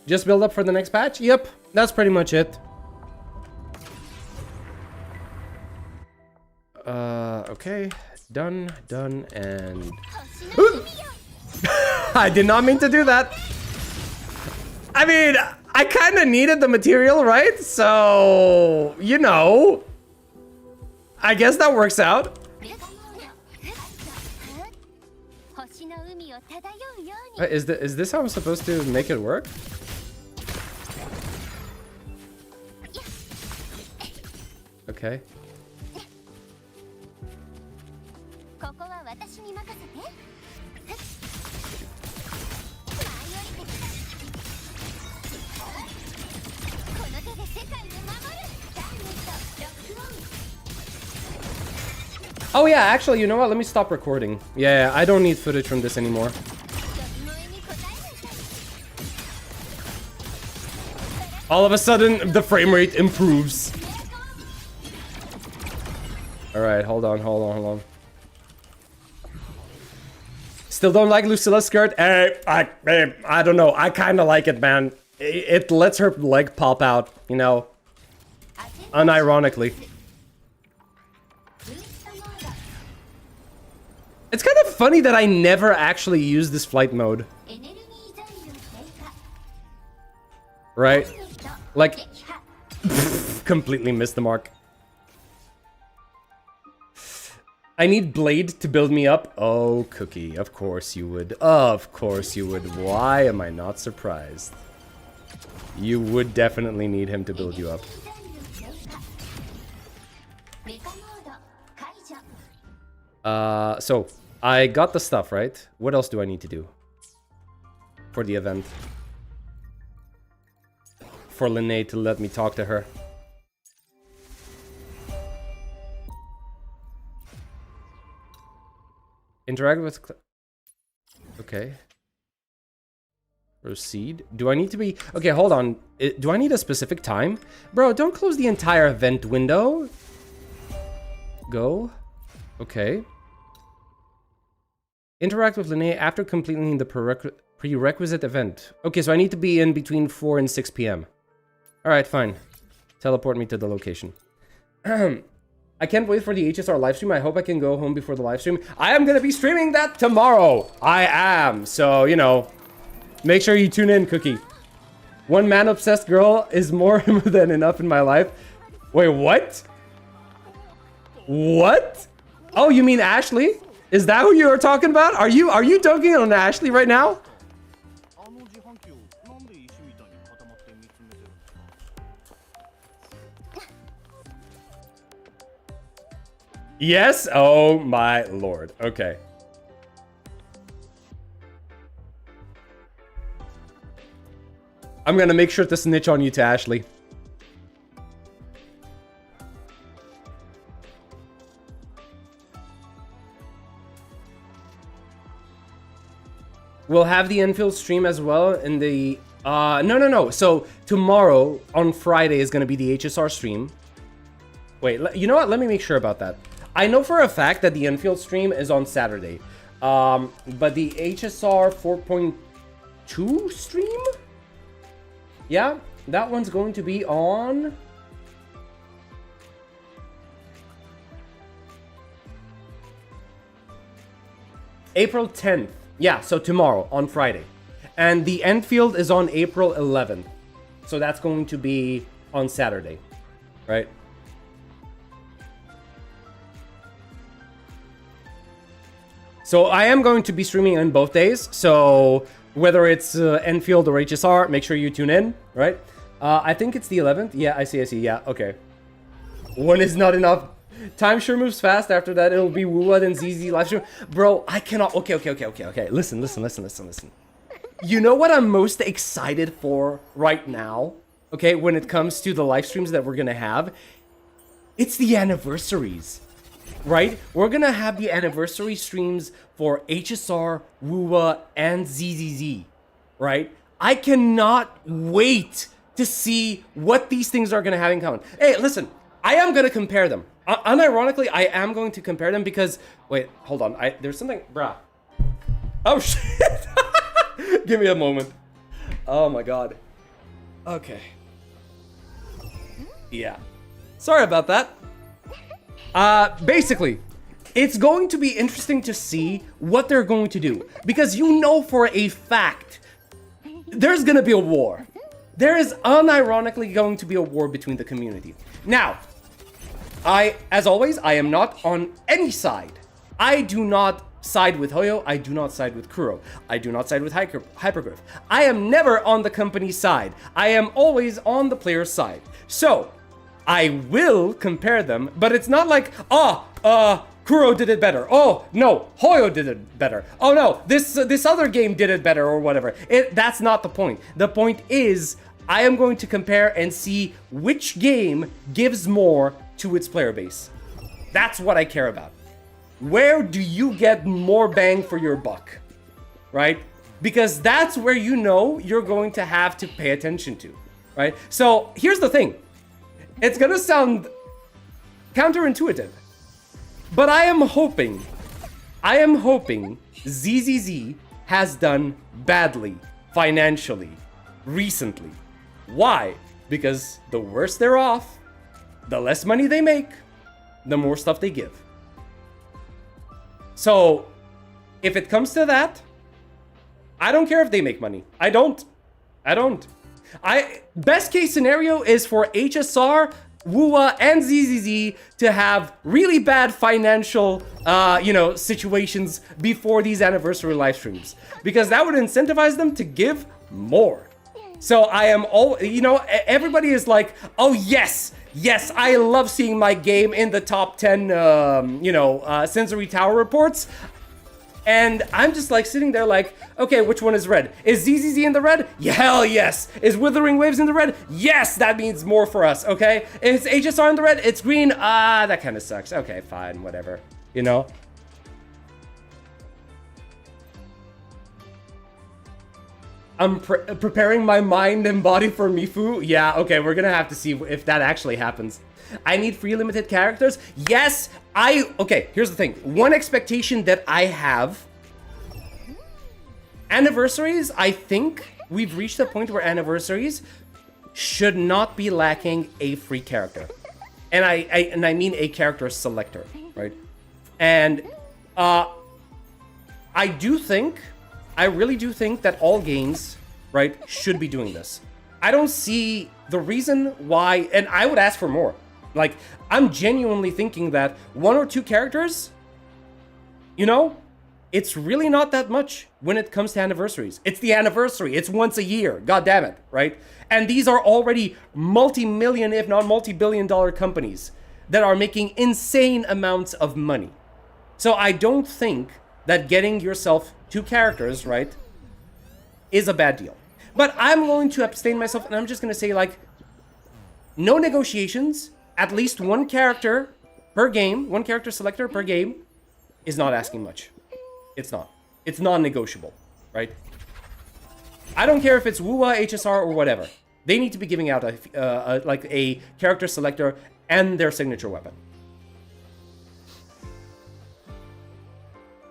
Just build up for the next patch? Yep, that's pretty much it. Okay. Done, and... I did not mean to do that. I mean, I kind of needed the material, right? So, you know. I guess that works out. Is this how I'm supposed to make it work? Okay. Oh yeah, actually, you know what? Let me stop recording. Yeah, I don't need footage from this anymore. All of a sudden, the frame rate improves. Alright, hold on. Still don't like Lucilla's skirt? I don't know. I kind of like it, man. It lets her leg pop out, you know. Unironically. It's kind of funny that I never actually use this flight mode. Right? Like, completely missed the mark. I need Blade to build me up. Oh, Cookie, of course you would. Of course you would. Why am I not surprised? You would definitely need him to build you up. So, I got the stuff, right? What else do I need to do? For the event. For Lene to let me talk to her. Interact with... Okay. Proceed. Do I need to be... Okay, hold on. Do I need a specific time? Bro, don't close the entire event window. Go. Okay. Interact with Lene after completing the prerequisite event. Okay, so I need to be in between 4 and 6 p.m. Alright, fine. Teleport me to the location. I can't wait for the HSR livestream. I hope I can go home before the livestream. I am going to be streaming that tomorrow. I am. So, you know, make sure you tune in, Cookie. One man-obsessed girl is more than enough in my life. Wait, what? What? Oh, you mean Ashley? Is that who you are talking about? Are you dunking on Ashley right now? Yes? Oh my lord. Okay. I'm gonna make sure to snitch on you to Ashley. We'll have the Endfield stream as well in the... No. So tomorrow on Friday is gonna be the HSR stream. Wait, you know what? Let me make sure about that. I know for a fact that the Endfield stream is on Saturday. But the HSR 4.2 stream? Yeah, that one's going to be on... April 10th. Yeah, so tomorrow, on Friday. And the Endfield is on April 11th. So that's going to be on Saturday, right? So I am going to be streaming on both days. So whether it's Endfield or HSR, make sure you tune in, right? I think it's the 11th. Yeah, I see. Yeah, okay. One is not enough. Time sure moves fast. After that, it'll be WuWa then ZZ live stream. Bro, I cannot... Okay. Listen. You know what I'm most excited for right now? Okay, when it comes to the live streams that we're gonna have? It's the anniversaries. Right? We're gonna have the anniversary streams for HSR, WuWa, and ZZZ. Right? I cannot wait to see what these things are gonna have in common. Hey, listen, I am gonna compare them. Unironically, I am going to compare them because... Wait, hold on. There's something... Bruh. Oh, shit. Give me a moment. Oh, my God. Okay. Yeah. Sorry about that. Basically, it's going to be interesting to see what they're going to do. Because you know for a fact, there's going to be a war. There is unironically going to be a war between the community. Now... as always, I am not on any side. I do not side with Hoyo. I do not side with Kuro. I do not side with Hypergriff. I am never on the company's side. I am always on the player's side. So, I will compare them, but it's not like, Kuro did it better. Oh, no, Hoyo did it better. Oh, no, this other game did it better or whatever. That's not the point. The point is, I am going to compare and see which game gives more to its player base. That's what I care about. Where do you get more bang for your buck? Right? Because that's where you know you're going to have to pay attention to. Right? So here's the thing. It's gonna sound counterintuitive. But I am hoping ZZZ has done badly financially recently. Why? Because the worse they're off, the less money they make, the more stuff they give. So, if it comes to that, I don't care if they make money. I don't. Best case scenario is for HSR, WuWa, and ZZZ to have really bad financial, situations before these anniversary live streams. Because that would incentivize them to give more. So I am everybody is like, oh yes, I love seeing my game in the top 10, Sensory Tower reports. And I'm just like sitting there like, okay, which one is red? Is ZZZ in the red? Yeah, hell yes. Is Wuthering Waves in the red? Yes, that means more for us, okay? Is HSR in the red? It's green. That kind of sucks. Okay, fine, whatever. I'm preparing my mind and body for Mifu. Yeah, okay, we're gonna have to see if that actually happens. I need free limited characters. Yes, okay, here's the thing. One expectation that I have. Anniversaries, I think we've reached a point where anniversaries should not be lacking a free character. And I mean a character selector, right? And I really do think that all games, right, should be doing this. I don't see the reason why, and I would ask for more. Like, I'm genuinely thinking that 1 or 2 characters, you know, it's really not that much when it comes to anniversaries. It's the anniversary. It's once a year. God damn it, right? And these are already multi-million, if not multi-billion-dollar companies that are making insane amounts of money. So I don't think that getting yourself 2 characters, right, is a bad deal. But I'm going to abstain myself, and I'm just going to say, like, no negotiations. At least 1 character per game, 1 character selector per game is not asking much. It's not. It's non-negotiable, right? I don't care if it's WuWa, HSR, or whatever. They need to be giving out like a character selector and their signature weapon.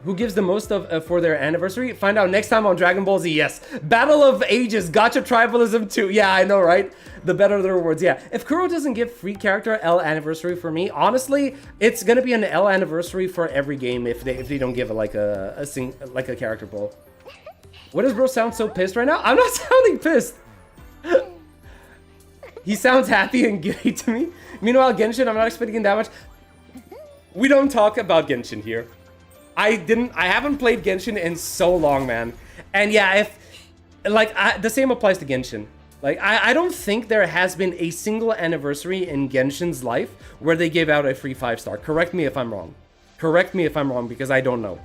Who gives the most of for their anniversary? Find out next time on Dragon Ball Z. Yes. Battle of Ages. Gacha Tribalism 2. Yeah, I know, right? The better the rewards. Yeah. If Kuro doesn't give free character L anniversary for me, honestly, it's gonna be an L anniversary for every game if they don't give it like a character pull. What does bro sound so pissed right now? I'm not sounding pissed. He sounds happy and giddy to me. Meanwhile, Genshin, I'm not expecting that much. We don't talk about Genshin here. I haven't played Genshin in so long, man. And yeah, the same applies to Genshin. Like, I don't think there has been a single anniversary in Genshin's life where they gave out a free 5-star. Correct me if I'm wrong. Correct me if I'm wrong, because I don't know.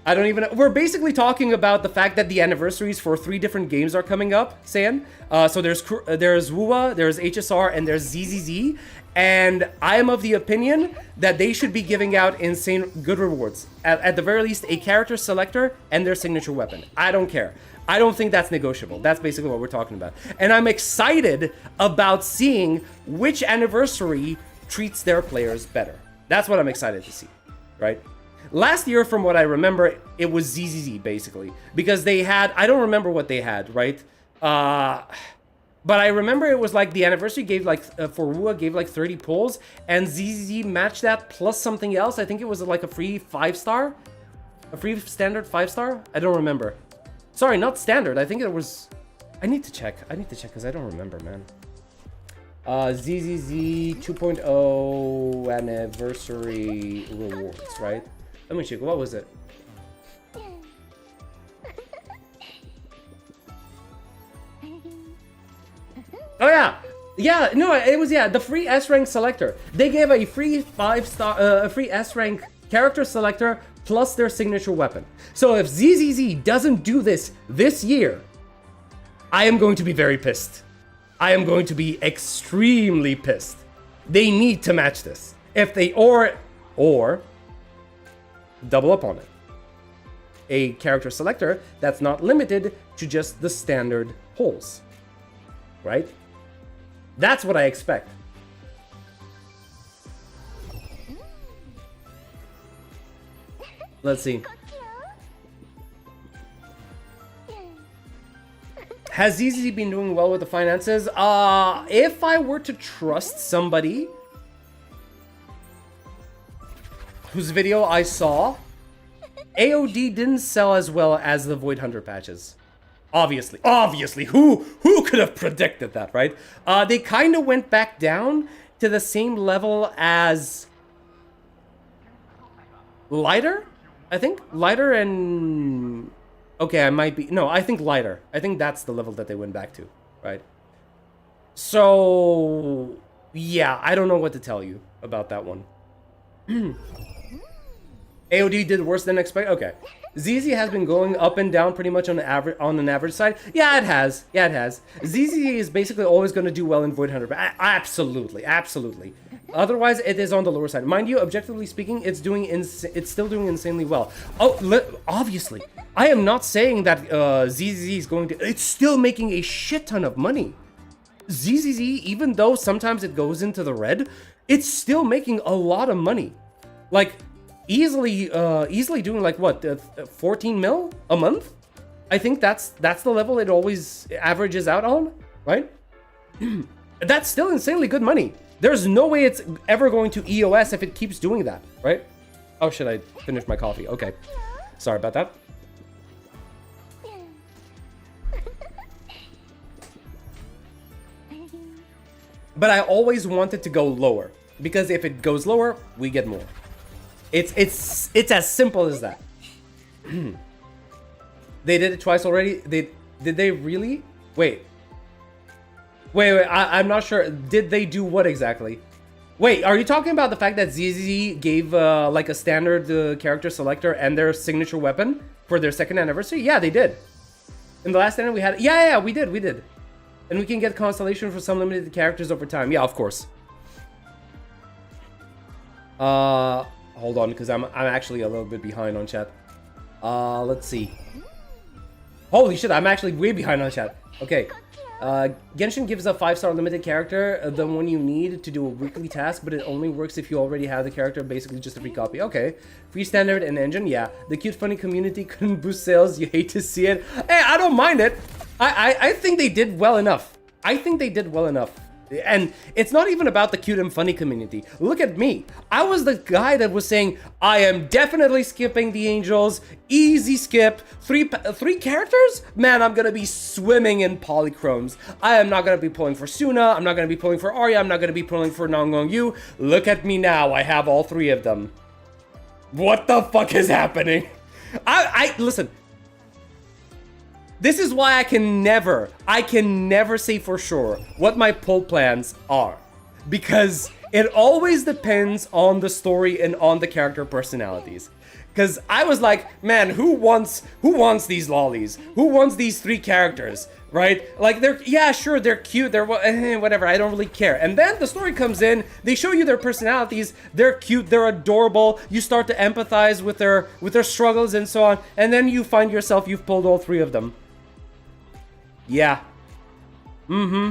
I don't even know. We're basically talking about the fact that the anniversaries for 3 different games are coming up, Saiyan. So there's WuWa, there's HSR, and there's ZZZ. And I am of the opinion that they should be giving out insane good rewards. At the very least, a character selector and their signature weapon. I don't care. I don't think that's negotiable. That's basically what we're talking about. And I'm excited about seeing which anniversary treats their players better. That's what I'm excited to see, right? Last year, from what I remember, it was ZZZ, basically. Because they had... I don't remember what they had, right? But I remember it was like the anniversary gave like... for WuWa, gave like 30 pulls. And ZZZ matched that plus something else. I think it was like a free 5-star? A free standard 5-star? I don't remember. Sorry, not standard. I think it was... I need to check. I need to check because I don't remember, man. ZZZ 2.0 anniversary rewards, right? Let me check. What was it? Oh yeah, yeah. No, it was the free S rank selector. They gave a free 5-star, a free S rank character selector plus their signature weapon. So if ZZZ doesn't do this year, I am going to be very pissed. I am going to be extremely pissed. They need to match this. If they or double up on it. A character selector that's not limited to just the standard holes. Right? That's what I expect. Let's see. Has ZZZ been doing well with the finances? If I were to trust somebody whose video I saw, AOD didn't sell as well as the Void Hunter patches. Obviously, who could have predicted that, right? They kind of went back down to the same level as Lighter, I think. Lighter and... Okay, I might be... No, I think Lighter. I think that's the level that they went back to, right? So... Yeah, I don't know what to tell you about that one. AOD did worse than expected. Okay, ZZ has been going up and down pretty much on an average side. Yeah, it has. Yeah, it has. ZZ is basically always going to do well in Void Hunter. Absolutely. Otherwise, it is on the lower side. Mind you, objectively speaking, it's still doing insanely well. Oh, obviously, I am not saying that ZZ is going to. It's still making a shit ton of money. ZZZ, even though sometimes it goes into the red, it's still making a lot of money. Like. Easily doing like what, 14 mil a month? I think that's the level it always averages out on, right? That's still insanely good money. There's no way it's ever going to EOS if it keeps doing that, right? Oh, should I finish my coffee? Okay, sorry about that. But I always want it to go lower, because if it goes lower, we get more. It's as simple as that. They did it twice already. Did they really? Wait. I'm not sure. Did they do what exactly? Wait, are you talking about the fact that ZZ gave like a standard character selector and their signature weapon for their 2nd anniversary? Yeah, they did. In the last standard we had, yeah, we did. And we can get constellation for some limited characters over time. Yeah, of course. Hold on, because I'm actually a little bit behind on chat. Let's see. Holy shit, I'm actually way behind on chat. Okay. Genshin gives a 5-star limited character, the one you need to do a weekly task, but it only works if you already have the character, basically just a free copy. Okay. Free standard and engine, yeah. The cute funny community couldn't boost sales, you hate to see it. Hey, I don't mind it. I think they did well enough. And it's not even about the cute and funny community. Look at me. I was the guy that was saying, I am definitely skipping the angels. Easy skip. Three characters? Man, I'm gonna be swimming in polychromes. I am not gonna be pulling for Suna. I'm not gonna be pulling for Arya. I'm not gonna be pulling for Nongong Yu. Look at me now. I have all 3 of them. What the fuck is happening? Listen. This is why I can never say for sure what my pull plans are. Because it always depends on the story and on the character personalities. Because I was like, man, who wants these lollies? Who wants these 3 characters? Right? Like, yeah, sure, they're cute, they're whatever, I don't really care. And then the story comes in, they show you their personalities, they're cute, they're adorable, you start to empathize with their struggles and so on, and then you find yourself, you've pulled all 3 of them. Yeah. Mm-hmm.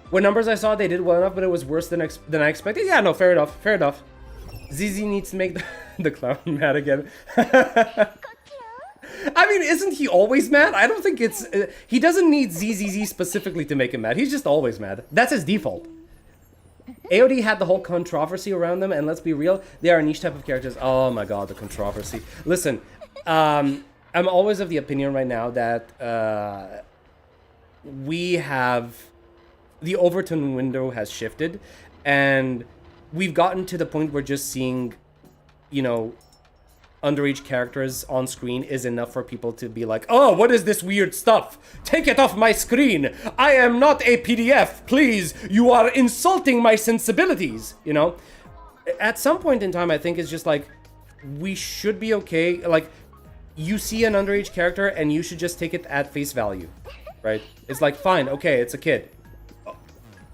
What numbers I saw, they did well enough, but it was worse than I expected. Yeah, no, fair enough. ZZ needs to make the clown mad again. I mean, isn't he always mad? I don't think it's... he doesn't need ZZZ specifically to make him mad. He's just always mad. That's his default. AOD had the whole controversy around them, and let's be real, they are a niche type of characters. Oh my god, the controversy. Listen, I'm always of the opinion right now that we have... the Overton window has shifted, and we've gotten to the point where just seeing, you know, underage characters on screen is enough for people to be like, oh, what is this weird stuff? Take it off my screen. I am not a PDF. Please, you are insulting my sensibilities. You know, at some point in time, I think it's just like, we should be okay. Like, you see an underage character and you should just take it at face value, right? It's like, fine, okay, it's a kid.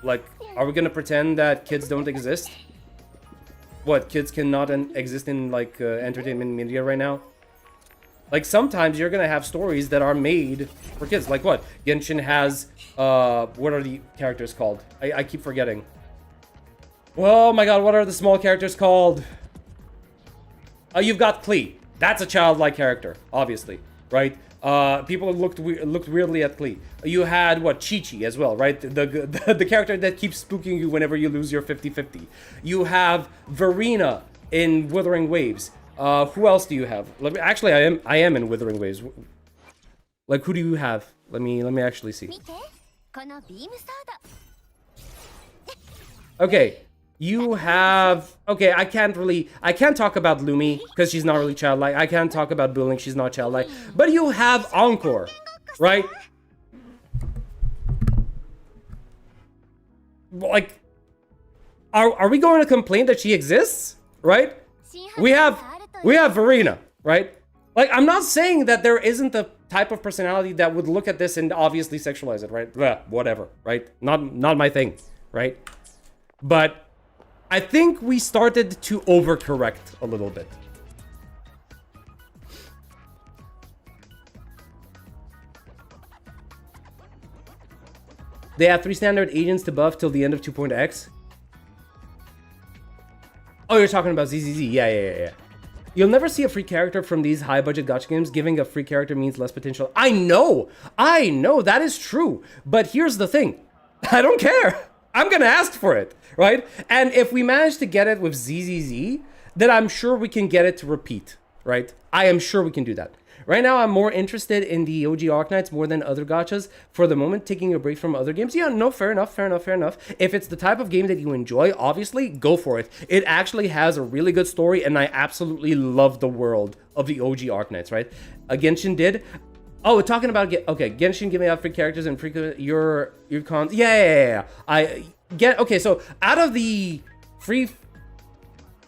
Like, are we gonna pretend that kids don't exist? What, kids cannot exist in, like, entertainment media right now? Like, sometimes you're gonna have stories that are made for kids. Like what? Genshin has, what are the characters called? I keep forgetting. Oh my god, what are the small characters called? You've got Klee. That's a childlike character, obviously, right? People looked weirdly at Klee. You had, what, Chi-Chi as well, right? The character that keeps spooking you whenever you lose your 50-50. You have Verena in Wuthering Waves. Who else do you have? Actually, I am in Wuthering Waves. Like, who do you have? Let me actually see. Okay. You have... Okay, I can't talk about Lumi, because she's not really childlike. I can't talk about Bulling, she's not childlike. But you have Encore, right? Like, are we going to complain that she exists? Right? We have Verena, right? Like, I'm not saying that there isn't a type of personality that would look at this and obviously sexualize it, right? Blah, whatever, right? Not my thing, right? But I think we started to overcorrect a little bit. They have 3 standard agents to buff till the end of 2.x. Oh, you're talking about ZZZ. Yeah. You'll never see a free character from these high-budget gacha games. Giving a free character means less potential. I know, that is true. But here's the thing. I don't care. I'm gonna ask for it, right? And if we manage to get it with ZZZ, then I'm sure we can get it to repeat, right? I am sure we can do that. Right now, I'm more interested in the OG Arknights more than other gachas for the moment, taking a break from other games. Yeah, no, fair enough. If it's the type of game that you enjoy, obviously, go for it. It actually has a really good story, and I absolutely love the world of the OG Arknights, right? Genshin did. Oh, talking about, okay, Genshin giving out free characters and free, your cons. Yeah. Okay, so out of the free,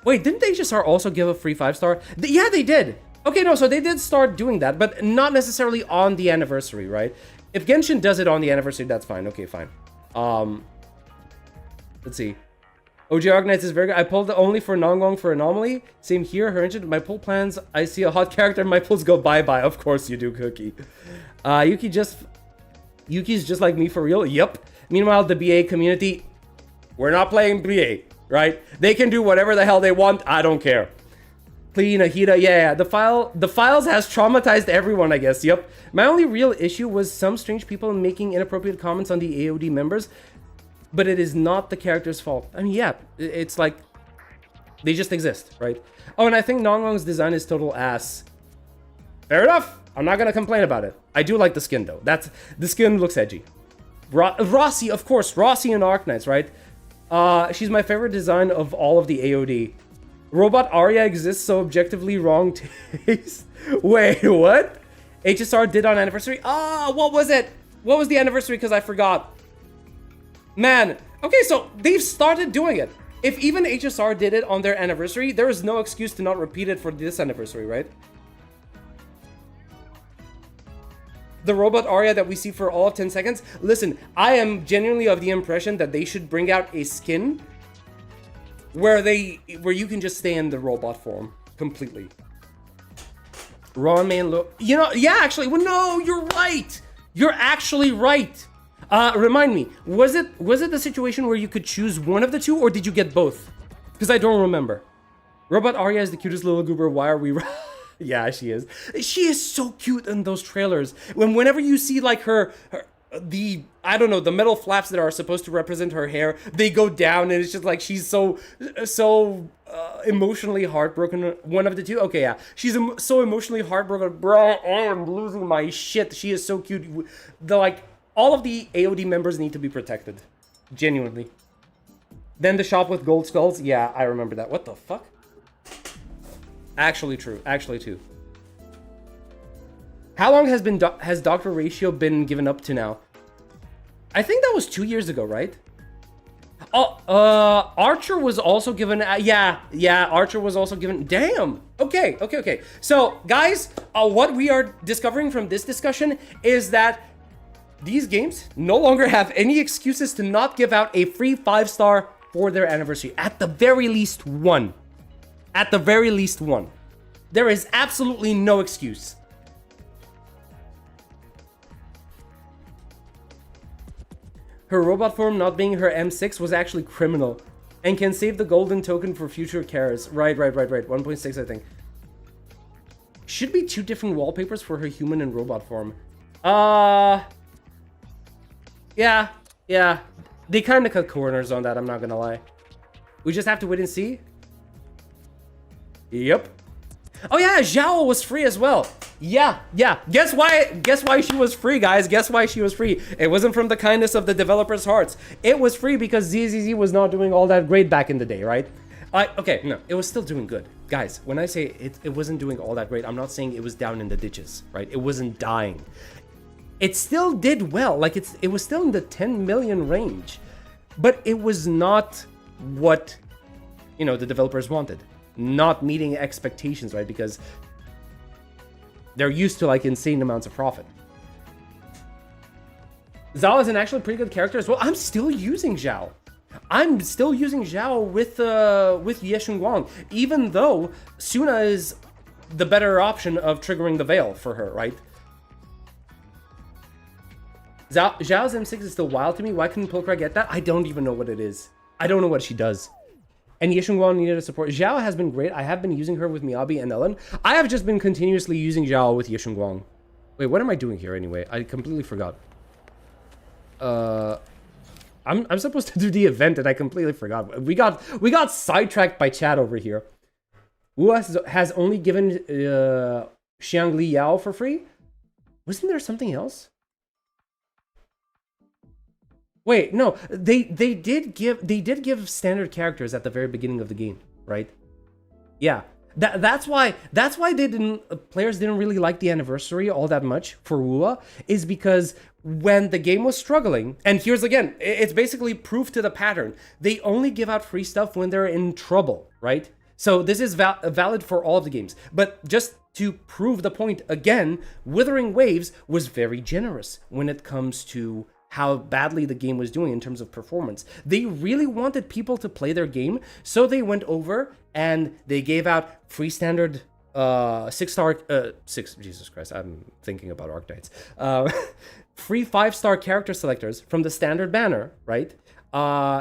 wait, didn't HSR also give a free 5-star? Yeah, they did. Okay, no, so they did start doing that, but not necessarily on the anniversary, right? If Genshin does it on the anniversary, that's fine. Okay, fine. Let's see. OG Arknights is very good. I pulled only for Nongong for Anomaly. Same here, her engine. My pull plans, I see a hot character, my pulls go bye-bye. Of course you do, Cookie. Yuki's just like me for real. Yep. Meanwhile, the BA community, we're not playing BA, right? They can do whatever the hell they want. I don't care. Clean, Ahita, yeah. The files has traumatized everyone, I guess. Yep. My only real issue was some strange people making inappropriate comments on the AOD members, but it is not the character's fault. I mean, yeah, it's like they just exist, right? Oh, and I think Nongong's design is total ass. Fair enough. I'm not gonna complain about it. I do like the skin though. The skin looks edgy. Rossi, of course, Rossi and Arknights, right? She's my favorite design of all of the AOD. Robot Arya exists, so objectively wrong taste. Wait, what? HSR did on anniversary? What was it? What was the anniversary? Because I forgot. Man, okay, so they've started doing it. If even HSR did it on their anniversary, there is no excuse to not repeat it for this anniversary, right? The robot Arya that we see for all of 10 seconds. Listen, I am genuinely of the impression that they should bring out a skin where you can just stay in the robot form completely. Raw man look, yeah, actually, well, no, you're right. You're actually right. Remind me, was it the situation where you could choose one of the two, or did you get both? Because I don't remember. Robot Arya is the cutest little goober. Why are we? Yeah, she is. She is so cute in those trailers. Whenever you see like I don't know, the metal flaps that are supposed to represent her hair, they go down, and it's just like she's so emotionally heartbroken. One of the two. Okay, yeah, she's so emotionally heartbroken. Bro, I am losing my shit. She is so cute. All of the AOD members need to be protected, genuinely. Then the shop with gold skulls. Yeah, I remember that. What the fuck? Actually true. Actually too. How long has Dr. Ratio been given up to now? I think that was 2 years ago, right? Oh, Archer was also given. Yeah, Archer was also given. Damn. Okay. So, guys, what we are discovering from this discussion is that these games no longer have any excuses to not give out a free 5-star for their anniversary. At the very least one. At the very least one. There is absolutely no excuse. Her robot form not being her M6 was actually criminal and can save the golden token for future cares. Right. 1.6, I think. Should be 2 different wallpapers for her human and robot form. Yeah. They kind of cut corners on that, I'm not gonna lie. We just have to wait and see. Yep. Oh yeah, Zhao was free as well. Yeah. Guess why she was free, guys? Guess why she was free? It wasn't from the kindness of the developers' hearts. It was free because ZZZ was not doing all that great back in the day, right? Okay, no, it was still doing good. Guys, when I say it wasn't doing all that great, I'm not saying it was down in the ditches, right? It wasn't dying. It still did well. Like, it was still in the 10 million range. But it was not what, the developers wanted. Not meeting expectations, right? Because they're used to, like, insane amounts of profit. Zhao is an actually pretty good character as well. I'm still using Zhao. I'm still using Zhao with Yeshun Guang, even though Suna is the better option of triggering the veil for her, right? Zhao's M6 is still wild to me. Why couldn't Pilkra get that? I don't even know what it is. I don't know what she does. And Yeshun Guang needed a support. Zhao has been great. I have been using her with Miyabi and Ellen. I have just been continuously using Zhao with Yeshun Guang. Wait, what am I doing here anyway? I completely forgot. I'm supposed to do the event and I completely forgot. We got sidetracked by chat over here. WuWa has only given Xiangli Yao for free. Wasn't there something else? Wait, no, they did give standard characters at the very beginning of the game, right? Yeah, that's why players didn't really like the anniversary all that much for WuWa, is because when the game was struggling, and here's again, it's basically proof to the pattern. They only give out free stuff when they're in trouble, right? So this is valid for all of the games, but just to prove the point again, Wuthering Waves was very generous when it comes to how badly the game was doing in terms of performance. They really wanted people to play their game, so they went over and they gave out free standard 6-star Jesus Christ, I'm thinking about Arknights. Free 5-star character selectors from the standard banner, right?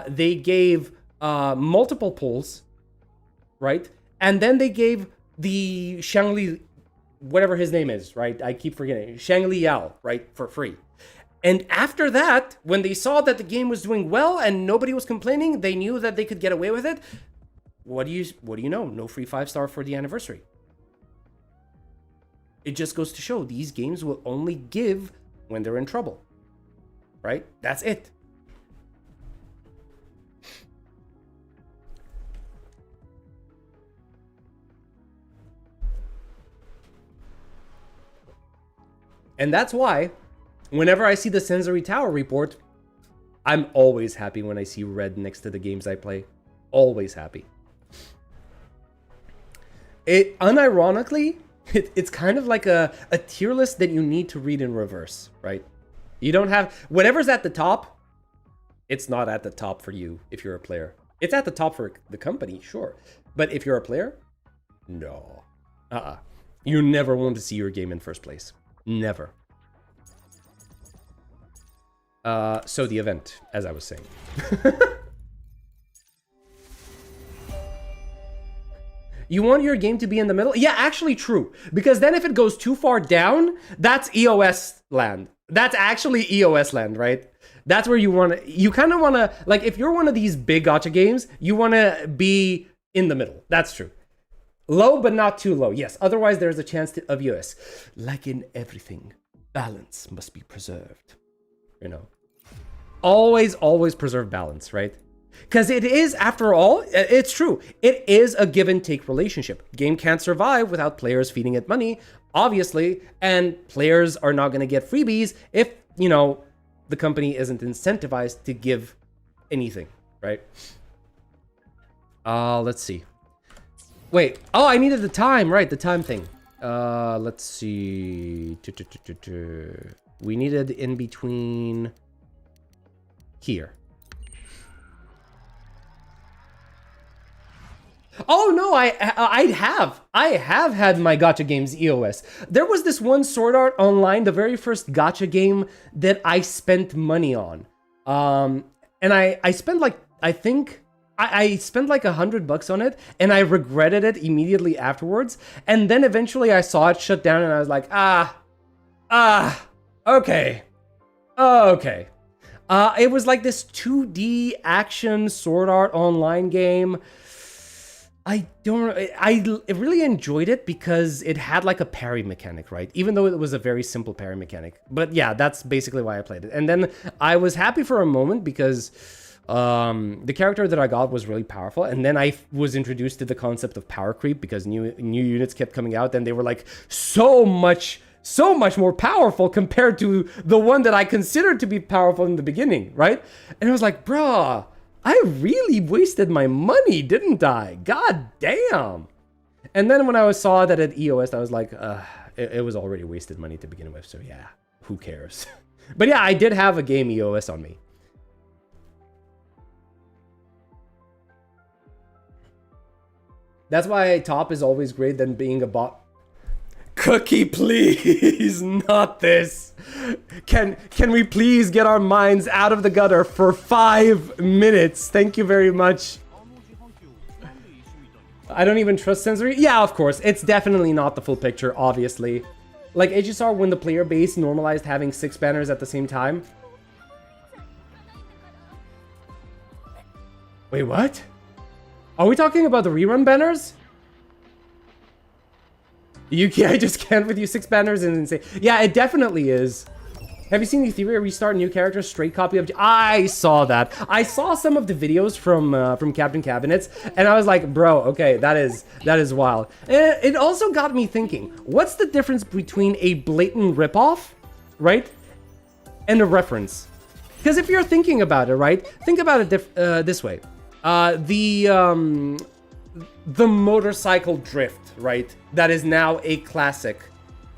They gave multiple pulls, right? And then they gave the Xiangli, whatever his name is, right? I keep forgetting. Xiangli Yao, right? For free. And after that, when they saw that the game was doing well and nobody was complaining, they knew that they could get away with it. What do you know? No free 5-star for the anniversary. It just goes to show these games will only give when they're in trouble. Right? That's it. And that's why whenever I see the Sensory Tower report, I'm always happy when I see red next to the games I play. Always happy. Unironically, it's kind of like a tier list that you need to read in reverse, right? You don't have... Whatever's at the top, it's not at the top for you if you're a player. It's at the top for the company, sure. But if you're a player, no. You never want to see your game in first place. Never. So the event, as I was saying. You want your game to be in the middle? Yeah, actually true. Because then if it goes too far down, that's EOS land. That's actually EOS land, right? That's where you want to... You kind of want to... Like, if you're one of these big gacha games, you want to be in the middle. That's true. Low, but not too low. Yes, otherwise there's a chance of EOS. Like in everything, balance must be preserved. You know? Always preserve balance, right? Because it is, after all, it's true. It is a give and take relationship. Game can't survive without players feeding it money, obviously, and players are not going to get freebies if, you know, the company isn't incentivized to give anything, right? Let's see. Wait, oh, I needed the time, right, the time thing. Let's see. We needed in between here. Oh no, I have had my gacha games EOS. There was this one Sword Art Online, the very first gacha game that I spent money on. And I spent like, I think I spent like $100 on it, and I regretted it immediately afterwards. And then eventually I saw it shut down, and I was like, okay. It was like this 2D action Sword Art Online game. I really enjoyed it because it had like a parry mechanic, right? Even though it was a very simple parry mechanic. But yeah, that's basically why I played it. And then I was happy for a moment because the character that I got was really powerful. And then I was introduced to the concept of power creep because new units kept coming out and they were like so much more powerful compared to the one that I considered to be powerful in the beginning, right? And I was like, bruh, I really wasted my money, didn't I? God damn. And then when I saw that at EOS, I was like, it was already wasted money to begin with, so yeah, who cares? But yeah, I did have a game EOS on me. That's why top is always great than being a bot. Cookie, please, not this. Can we please get our minds out of the gutter for 5 minutes? Thank you very much. I don't even trust sensory. Yeah, of course. It's definitely not the full picture, obviously. Like HSR when the player base normalized having 6 banners at the same time. Wait, what? Are we talking about the rerun banners? Yuki, I just can't with you. 6 banners is insane. Yeah, it definitely is. Have you seen Etheria restart new characters straight copy of? I saw that. I saw some of the videos from Captain Cabinets, and I was like, bro, okay, that is wild. And it also got me thinking, what's the difference between a blatant ripoff, right, and a reference? Because if you're thinking about it, right, think about it this way: the motorcycle drift, right, that is now a classic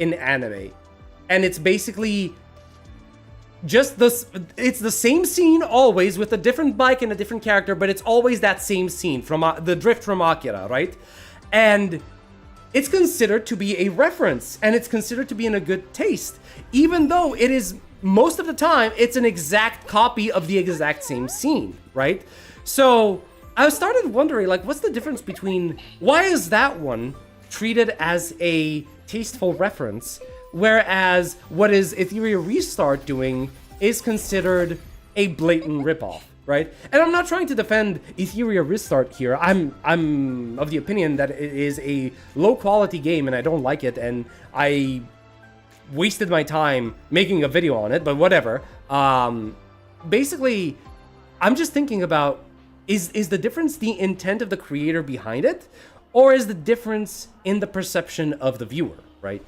in anime, and it's basically just this, it's the same scene always with a different bike and a different character, but it's always that same scene from the drift from Akira, right? And it's considered to be a reference, and it's considered to be in a good taste, even though it is, most of the time, it's an exact copy of the exact same scene, right? So I started wondering, like, what's the difference between, why is that one treated as a tasteful reference, whereas what is Etheria Restart doing is considered a blatant ripoff, right? And I'm not trying to defend Etheria Restart here. I'm of the opinion that it is a low quality game and I don't like it, and I wasted my time making a video on it, but whatever. Basically, I'm just thinking about, is the difference the intent of the creator behind it, or is the difference in the perception of the viewer, right?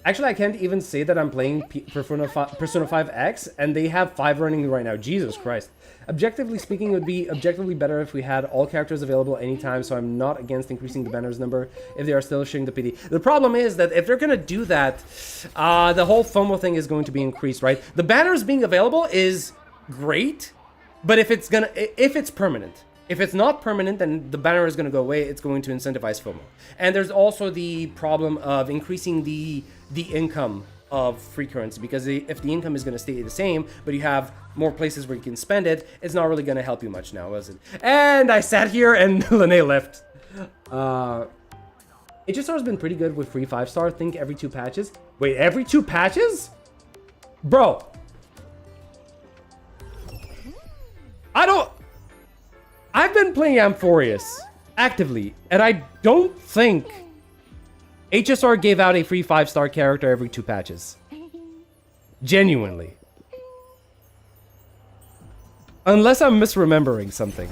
Actually, I can't even say that I'm playing Persona 5X, and they have 5 running right now. Jesus Christ. Objectively speaking, it would be objectively better if we had all characters available anytime, so I'm not against increasing the banners number if they are still showing the PD. The problem is that if they're going to do that, the whole FOMO thing is going to be increased, right? The banners being available is great, but if it's permanent. If it's not permanent, then the banner is going to go away. It's going to incentivize FOMO. And there's also the problem of increasing the income of free currency, because if the income is going to stay the same, but you have more places where you can spend it, it's not really going to help you much now, is it? And I sat here and Lene left. HSR has been pretty good with free 5-star. Think every 2 patches. Wait, every 2 patches? Bro. I've been playing Amphorius actively, and I don't think HSR gave out a free 5-star character every 2 patches. Genuinely. Unless I'm misremembering something.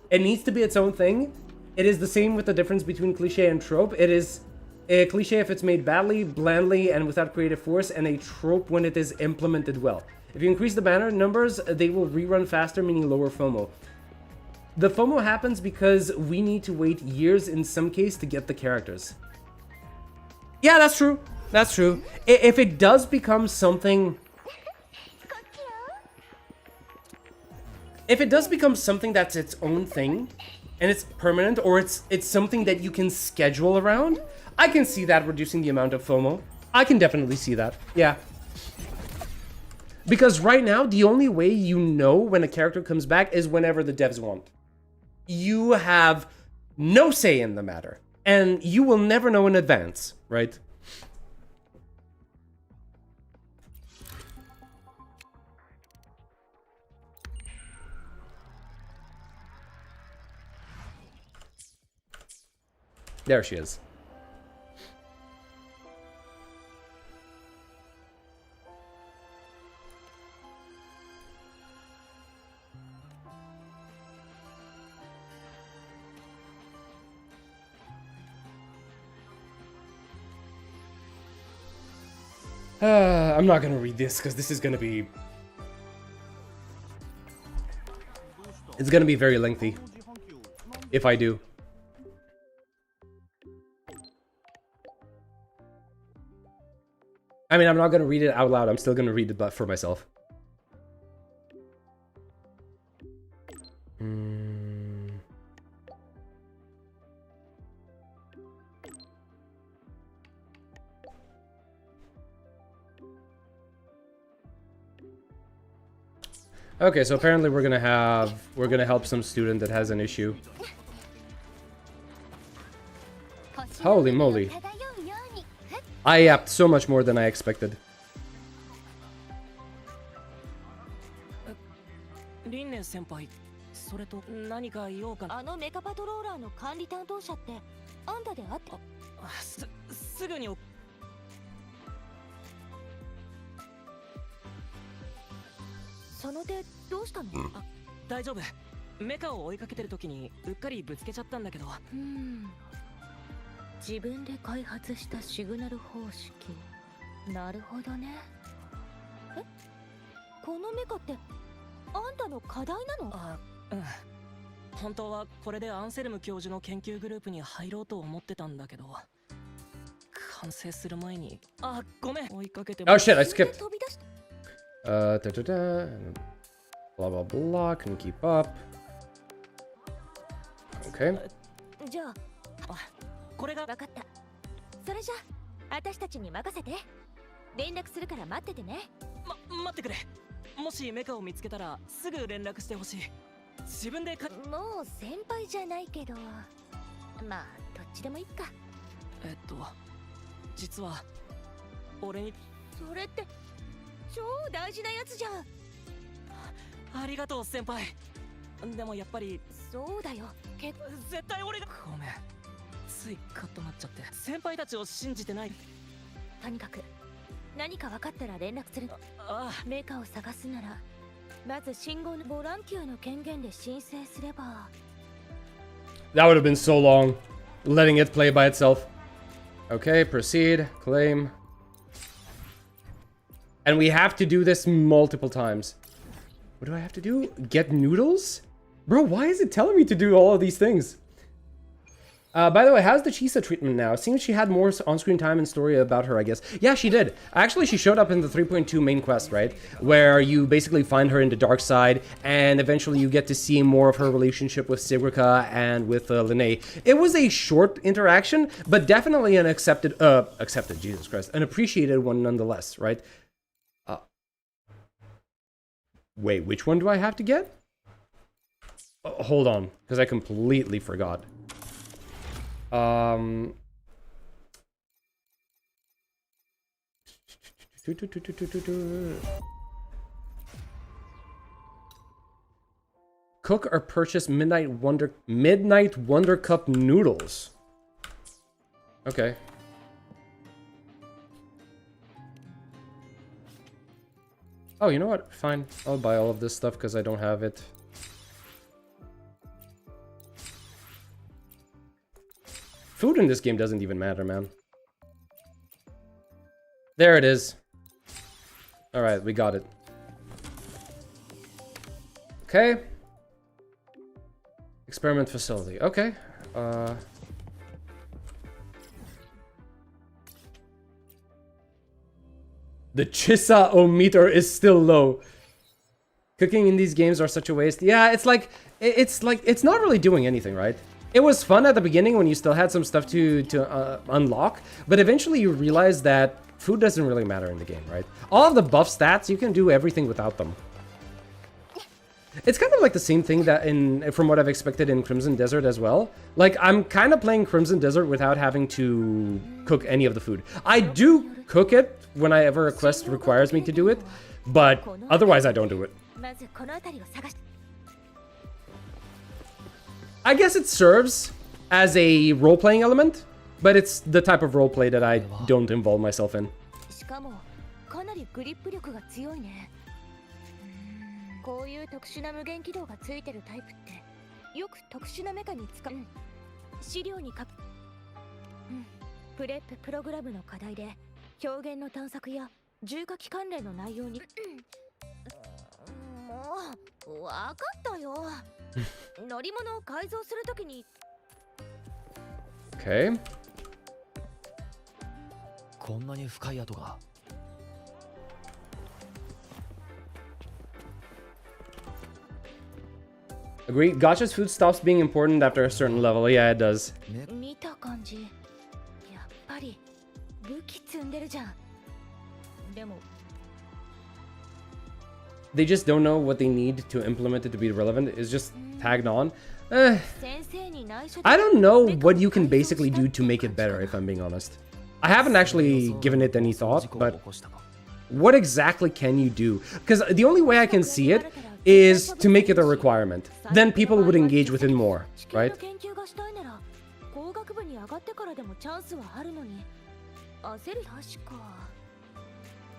It needs to be its own thing. It is the same with the difference between cliche and trope. It is a cliche if it's made badly, blandly, and without creative force, and a trope when it is implemented well. If you increase the banner numbers, they will rerun faster, meaning lower FOMO. The FOMO happens because we need to wait years in some case to get the characters. Yeah, that's true. That's true. If it does become something... If it does become something that's its own thing, and it's permanent, or it's something that you can schedule around, I can see that reducing the amount of FOMO. I can definitely see that. Yeah. Because right now, the only way you know when a character comes back is whenever the devs want. You have no say in the matter. And you will never know in advance, right? There she is. I'm not gonna read this because this is gonna be... It's gonna be very lengthy. If I do. I mean, I'm not gonna read it out loud. I'm still gonna read it for myself. Okay, so apparently we're gonna help some student that has an issue. Holy moly. I yapped so much more than I expected. ね先輩。それと何か言おうかな。あのメカパトローラーの管理担当者ってあんたであって。すぐにその手どうしたの？大丈夫。メカを追いかけてる時にうっかりぶつけちゃったんだけど。自分で開発したシグナル方式。なるほどね。このメカってあんたの課題なの？本当はこれでアンセルム教授の研究グループに入ろうと思ってたんだけど、完成する前にごめん、追いかけて。 Oh shit, I skipped. Da da da. Blah blah blah. Can keep up. Okay. じゃあ、これが分かった。それじゃあ私たちに任せて。連絡するから待っててね。待ってくれ。もしメカを見つけたらすぐ連絡してほしい。自分でもう先輩じゃないけど、まあどっちでもいいか。実は俺に。それって超大事なやつじゃん。ありがとう先輩。でもやっぱり。そうだよ。絶対俺が。ごめん、ついカッとなっちゃって。先輩たちを信じてない。とにかく何か分かったら連絡する。メカを探すならまず信号のボランティアの権限で申請すれば。 That would have been so long, letting it play by itself. Okay, proceed, claim. And we have to do this multiple times. What do I have to do? Get noodles? Bro, why is it telling me to do all of these things? By the way, how's the Chisa treatment now? It seems she had more on-screen time and story about her, I guess. Yeah, she did. Actually, she showed up in the 3.2 main quest, right? Where you basically find her in the dark side, and eventually you get to see more of her relationship with Segue and with Linnae. It was a short interaction, but definitely an accepted, Jesus Christ, an appreciated one nonetheless, right? Wait, which one do I have to get? Hold on, because I completely forgot. Cook or purchase Midnight Wonder Cup noodles. Okay. Oh, you know what? Fine. I'll buy all of this stuff because I don't have it. Food in this game doesn't even matter, man. There it is. Alright, we got it. Okay. Experiment facility. Okay. The Chisa-o-meter is still low. Cooking in these games are such a waste. Yeah, it's not really doing anything, right? It was fun at the beginning when you still had some stuff to unlock, but eventually you realize that food doesn't really matter in the game, right? All of the buff stats, you can do everything without them. It's kind of like the same thing that from what I've expected in Crimson Desert as well. Like, I'm kind of playing Crimson Desert without having to cook any of the food. I do cook it whenever a quest requires me to do it, but otherwise I don't do it. I guess it serves as a role-playing element, but it's the type of roleplay that I don't involve myself in. こういう特殊な無限起動がついてるタイプってよく特殊なメカに使う。資料に書く。プレッププログラムの課題で表現の探索や重火器関連の内容に。もうわかったよ。乗り物を改造するときに。Okay. こんなに深い跡が。Agreed. Gotcha's food stops being important after a certain level. Yeah, it does. 見た感じ、やっぱり武器積んでるじゃん。でも They just don't know what they need to implement it to be relevant. It's just tagged on. I don't know what you can basically do to make it better, if I'm being honest. I haven't actually given it any thought, but what exactly can you do? Because the only way I can see it is to make it a requirement. Then people would engage with it more, right? 研究がしたいなら工学部に上がってからでもチャンスはあるのに焦る。確か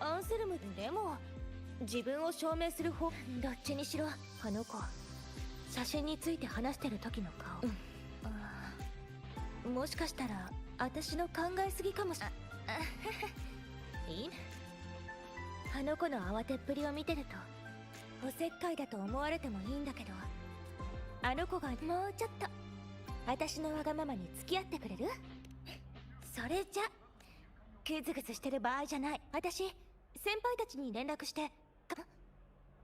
アンセルムでも自分を証明する方。どっちにしろあの子写真について話してる時の顔、もしかしたら私の考えすぎかもしれない。いいね。あの子の慌てっぷりを見てるとおせっかいだと思われてもいいんだけど、あの子がもうちょっと私のわがままに付き合ってくれる？それじゃグズグズしてる場合じゃない。私先輩たちに連絡して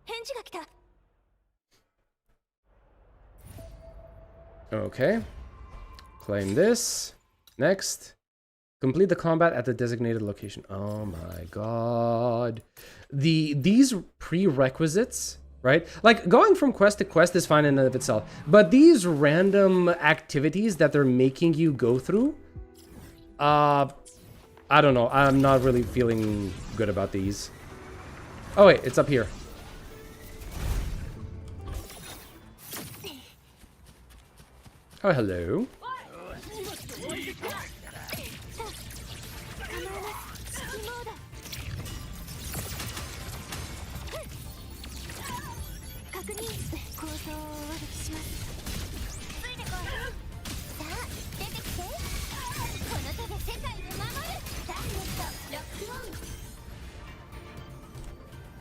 返事が来た。 Okay. Claim this. Next. Complete the combat at the designated location. Oh my god. These prerequisites, right? Like, going from quest to quest is fine in and of itself. But these random activities that they're making you go through, I don't know. I'm not really feeling good about these. Oh wait, it's up here. Oh, hello.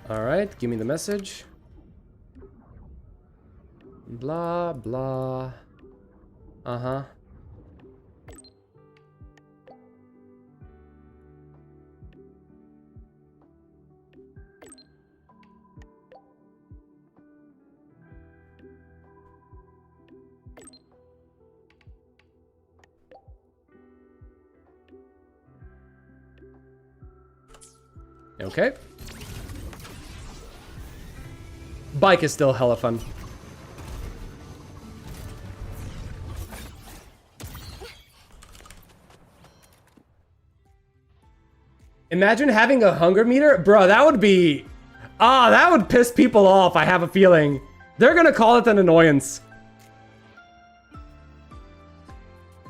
Alright, give me the message. Blah, blah. Uh-huh. Okay. Bike is still hella fun. Imagine having a hunger meter? Bro, that would be... that would piss people off, I have a feeling. They're gonna call it an annoyance.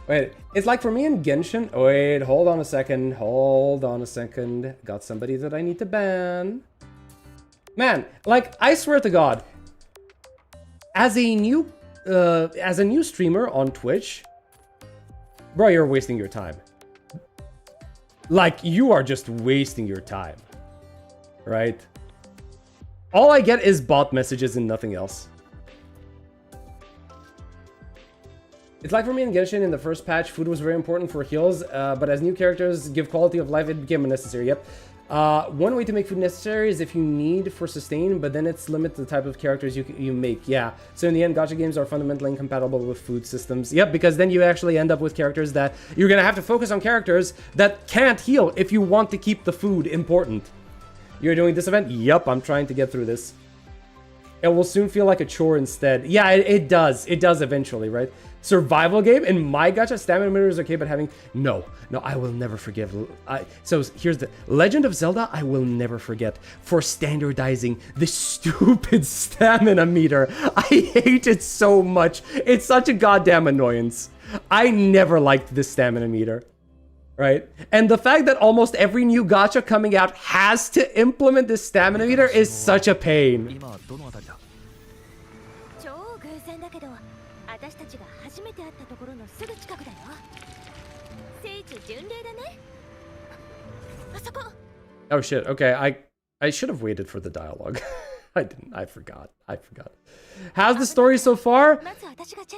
Wait, it's like for me in Genshin... Wait, hold on a second. Hold on a second. Got somebody that I need to ban. Man, like, I swear to God. As a new streamer on Twitch... Bro, you're wasting your time. Like, you are just wasting your time. Right? All I get is bot messages and nothing else. It's like for me in Genshin in the first patch, food was very important for heals, but as new characters give quality of life, it became unnecessary. Yep. One way to make food necessary is if you need for sustain, but then it's limited to the type of characters you make. Yeah. So in the end, gacha games are fundamentally incompatible with food systems. Yep, because then you actually end up with characters that you're gonna have to focus on characters that can't heal if you want to keep the food important. You're doing this event? Yup, I'm trying to get through this. It will soon feel like a chore instead. Yeah, it does. It does eventually, right? Survival game? In my gacha, stamina meter is okay, but having... No, I will never forgive... So here's the... Legend of Zelda, I will never forget for standardizing the stupid stamina meter. I hate it so much. It's such a goddamn annoyance. I never liked this stamina meter. Right? And the fact that almost every new gacha coming out has to implement this stamina meter is such a pain. Oh shit, okay, I should have waited for the dialogue. I didn't, I forgot. How's the story so far?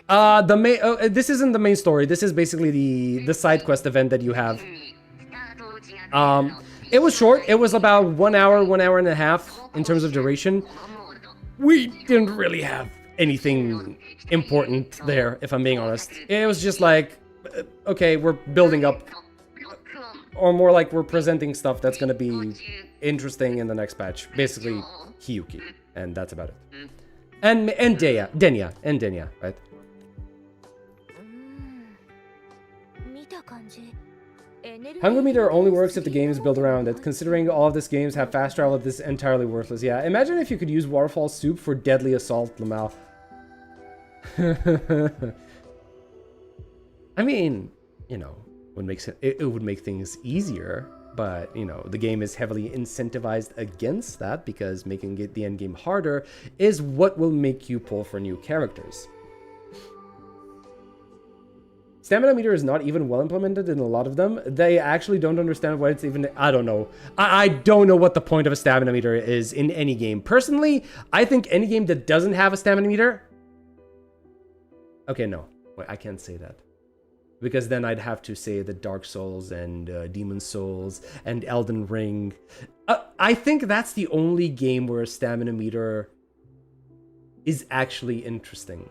The main, this isn't the main story, this is basically the side quest event that you have. It was short, it was about 1 hour, 1 hour and a half in terms of duration. We didn't really have anything important there, if I'm being honest. It was just like, okay, we're building up, or more like we're presenting stuff that's gonna be interesting in the next patch. Basically, HIYUKI, and that's about it. And Denya, right? Hunger meter only works if the game is built around it. Considering all of these games have fast travel, this is entirely worthless. Yeah, imagine if you could use Waterfall Soup for Deadly Assault, Lamau. I mean, you know, it would make things easier, but you know, the game is heavily incentivized against that because making the end game harder is what will make you pull for new characters. Stamina meter is not even well implemented in a lot of them. They actually don't understand what it's even... I don't know. I don't know what the point of a stamina meter is in any game. Personally, I think any game that doesn't have a stamina meter... Okay, no. Wait, I can't say that. Because then I'd have to say that Dark Souls and Demon Souls and Elden Ring... I think that's the only game where a stamina meter is actually interesting,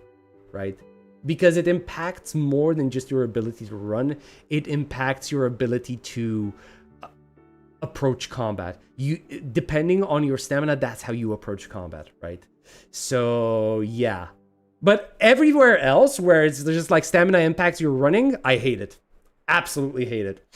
right? Because it impacts more than just your ability to run. It impacts your ability to approach combat. Depending on your stamina, that's how you approach combat, right? So, yeah. But everywhere else, where it's just like stamina impacts your running, I hate it. Absolutely hate it.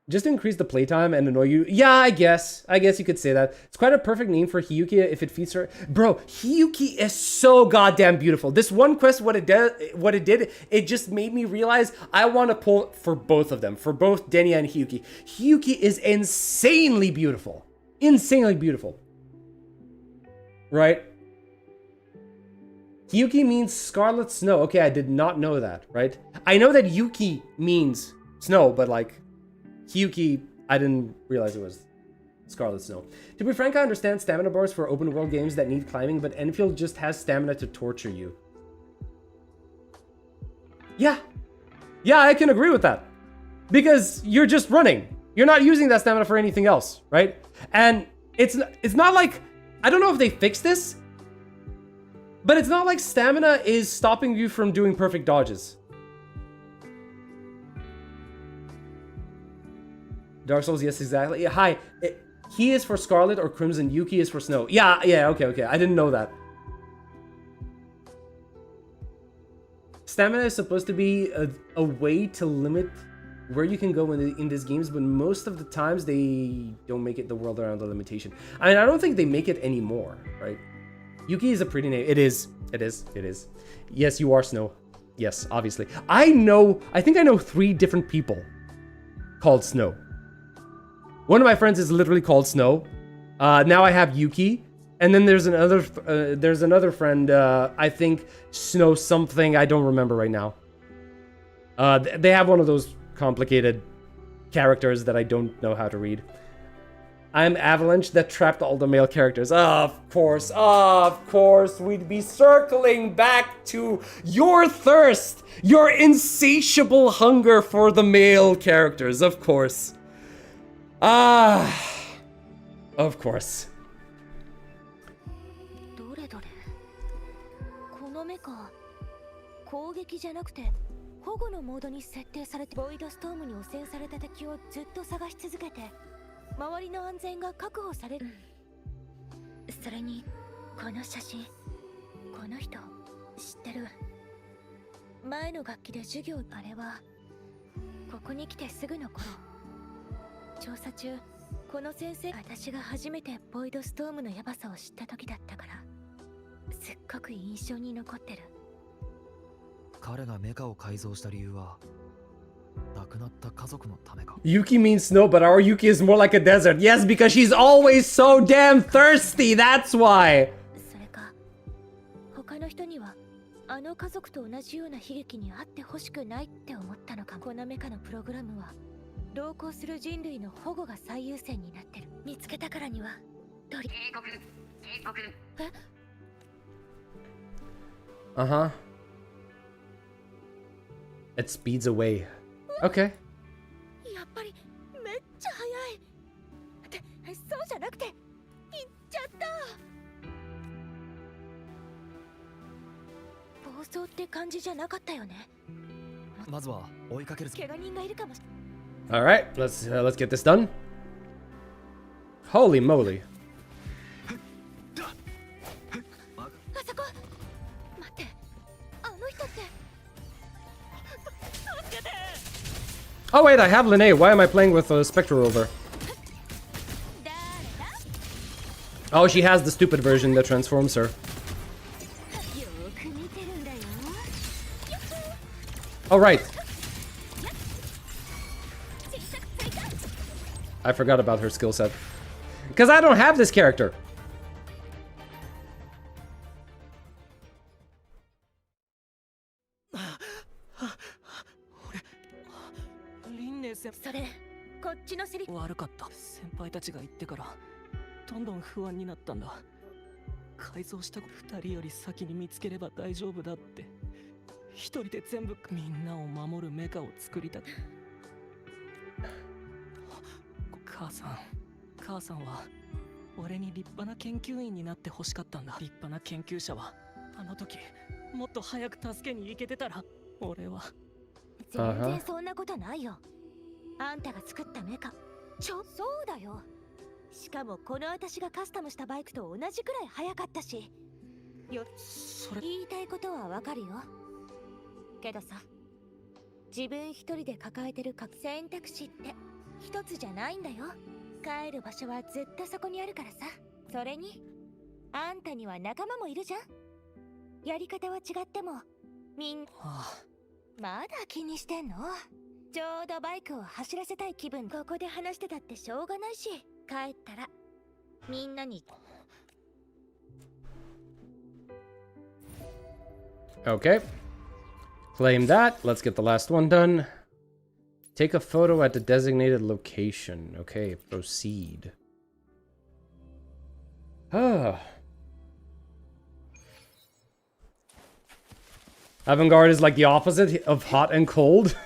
Just to increase the playtime and annoy you. Yeah, I guess you could say that. It's quite a perfect name for HIYUKI if it feeds her. Bro, HIYUKI is so goddamn beautiful. This one quest, what it did, it just made me realize I want to pull for both of them, for both Denia and HIYUKI. HIYUKI is insanely beautiful. Insanely beautiful. Right? HIYUKI means Scarlet Snow. Okay, I did not know that, right? I know that Yuki means snow, but like... HIYUKI, I didn't realize it was Scarlet Snow. To be frank, I understand stamina bars for open world games that need climbing, but Endfield just has stamina to torture you. Yeah, I can agree with that. Because you're just running. You're not using that stamina for anything else, right? And it's not like... I don't know if they fixed this, but it's not like stamina is stopping you from doing perfect dodges. Dark Souls, yes, exactly. Yeah, hi. He is for Scarlet or Crimson. Yuki is for Snow. Yeah, okay. I didn't know that. Stamina is supposed to be a way to limit where you can go in these games, but most of the times they don't make it the world around the limitation. I mean, I don't think they make it anymore, right? Yuki is a pretty name. It is. Yes, you are Snow. Yes, obviously. I think I know 3 different people called Snow. One of my friends is literally called Snow. Now I have Yuki, and then there's another friend. I think Snow something. I don't remember right now. They have one of those complicated characters that I don't know how to read. I'm Avalanche that trapped all the male characters. Of course, we'd be circling back to your thirst, your insatiable hunger for the male characters. Of course. Of course. どれどれ。この目か。攻撃じゃなくて保護のモードに設定されてボイドストームに汚染された敵をずっと探し続けて周りの安全が確保される。それにこの写真、この人知ってる。前の学期で授業あれはここに来てすぐの頃。調査中この先生私が初めてボイドストームのヤバさを知った時だったからすっごく印象に残ってる。彼がメカを改造した理由は亡くなった家族のためか。 Yuki means snow, but our Yuki is more like a desert. Yes, because she's always so damn thirsty. That's why. それか他の人にはあの家族と同じような悲劇にあってほしくないって思ったのか。このメカのプログラムは同行する人類の保護が最優先になってる。見つけたからには警告。え？ Uh-huh. It speeds away. Okay. やっぱりめっちゃ速い。ってそうじゃなくて行っちゃった。暴走って感じじゃなかったよね。まずは追いかける。怪我人がいるかもしれない。 All right, let's get this done. Holy moly. あそこ待って、あの人って助けて。Oh wait, I have Linnea. Why am I playing with Spectre Rover? Oh, she has the stupid version that transforms her. Oh right. I forgot about her skill set. Because I don't have this character.悪かった。先輩たちが言ってからどんどん不安になったんだ。改造した2人より先に見つければ大丈夫だって。一人で全部みんなを守るメカを作りたく。母さんは俺に立派な研究員になって欲しかったんだ。立派な研究者はあの時もっと早く助けに行けてたら俺は。全然そんなことないよ。あんたが作ったメカ。そうだよ。しかもこの私がカスタムしたバイクと同じくらい速かったし。それ言いたいことはわかるよ。けどさ、自分一人で抱えてる選択肢って一つじゃないんだよ。帰る場所はずっとそこにあるからさ。それにあんたには仲間もいるじゃん。やり方は違ってもみんな、まだ気にしてんの？ちょうどバイクを走らせたい気分。ここで話してたってしょうがないし、帰ったらみんなに。 Okay. Claim that. Let's get the last one done. Take a photo at the designated location. Okay, proceed. Ah. Avant-garde is like the opposite of hot and cold.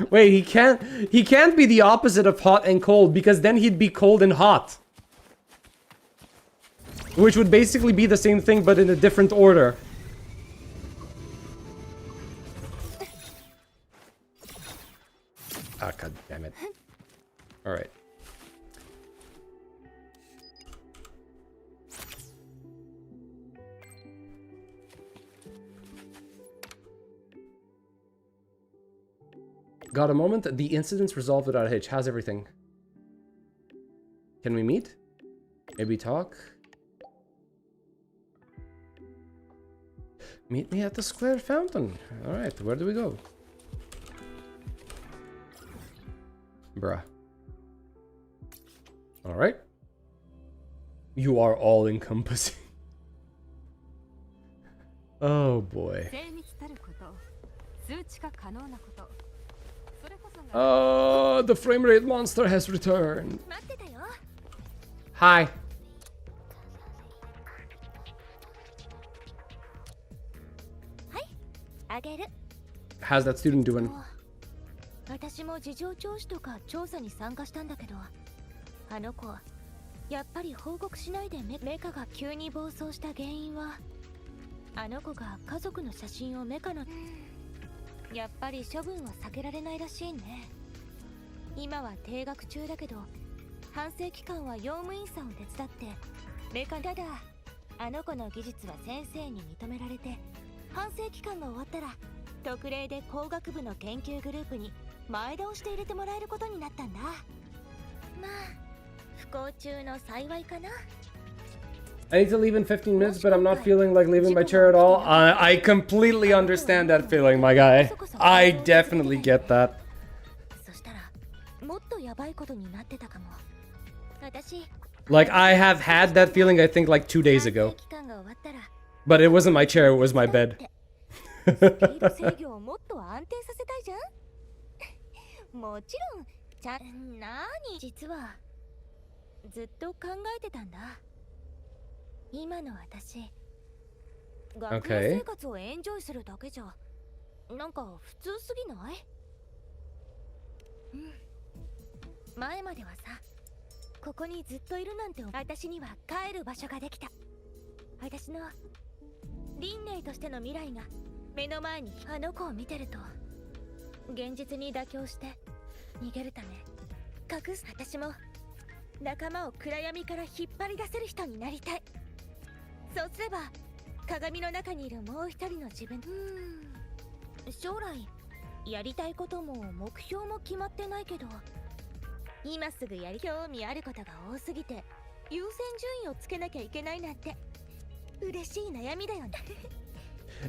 Wait, he can't be the opposite of hot and cold because then he'd be cold and hot. Which would basically be the same thing but in a different order. Ah, god damn it. Alright. Got a moment? The incident's resolved without a hitch. How's everything? Can we meet? Maybe talk? Meet me at the square fountain. Alright, where do we go? Bruh. Alright. You are all encompassing. Oh boy. Oh, the frame rate monster has returned. Hi. How's that student doing? 私も事情聴取とか調査に参加したんだけど、あの子やっぱり報告しないでメカが急に暴走した原因は、あの子が家族の写真をメカの、やっぱり処分は避けられないらしいね。今は停学中だけど、反省期間は用務員さんを手伝ってメカ。ただあの子の技術は先生に認められて、反省期間が終わったら特例で工学部の研究グループに前倒して入れてもらえることになったんだ。まあ不幸中の幸いかな。I need to leave in 15 minutes, but I'm not feeling like leaving my chair at all. I completely understand that feeling, my guy. I definitely get that. そしたらもっとやばいことになってたかも。私 Like, I have had that feeling, I think, like 2 days ago. But it wasn't my chair, it was my bed. スピード制御をもっと安定させたいじゃん。もちろん実はずっと考えてたんだ。今の私、学園生活をエンジョイするだけじゃなんか普通すぎない？前まではさ、ここにずっといるなんて私には帰る場所ができた。私の輪廻としての未来が目の前に。あの子を見てると現実に妥協して逃げるため隠す。私も仲間を暗闇から引っ張り出せる人になりたい。そうすれば鏡の中にいるもう一人の自分。将来やりたいことも目標も決まってないけど、今すぐやり興味あることが多すぎて優先順位をつけなきゃいけないなんて嬉しい悩みだよね。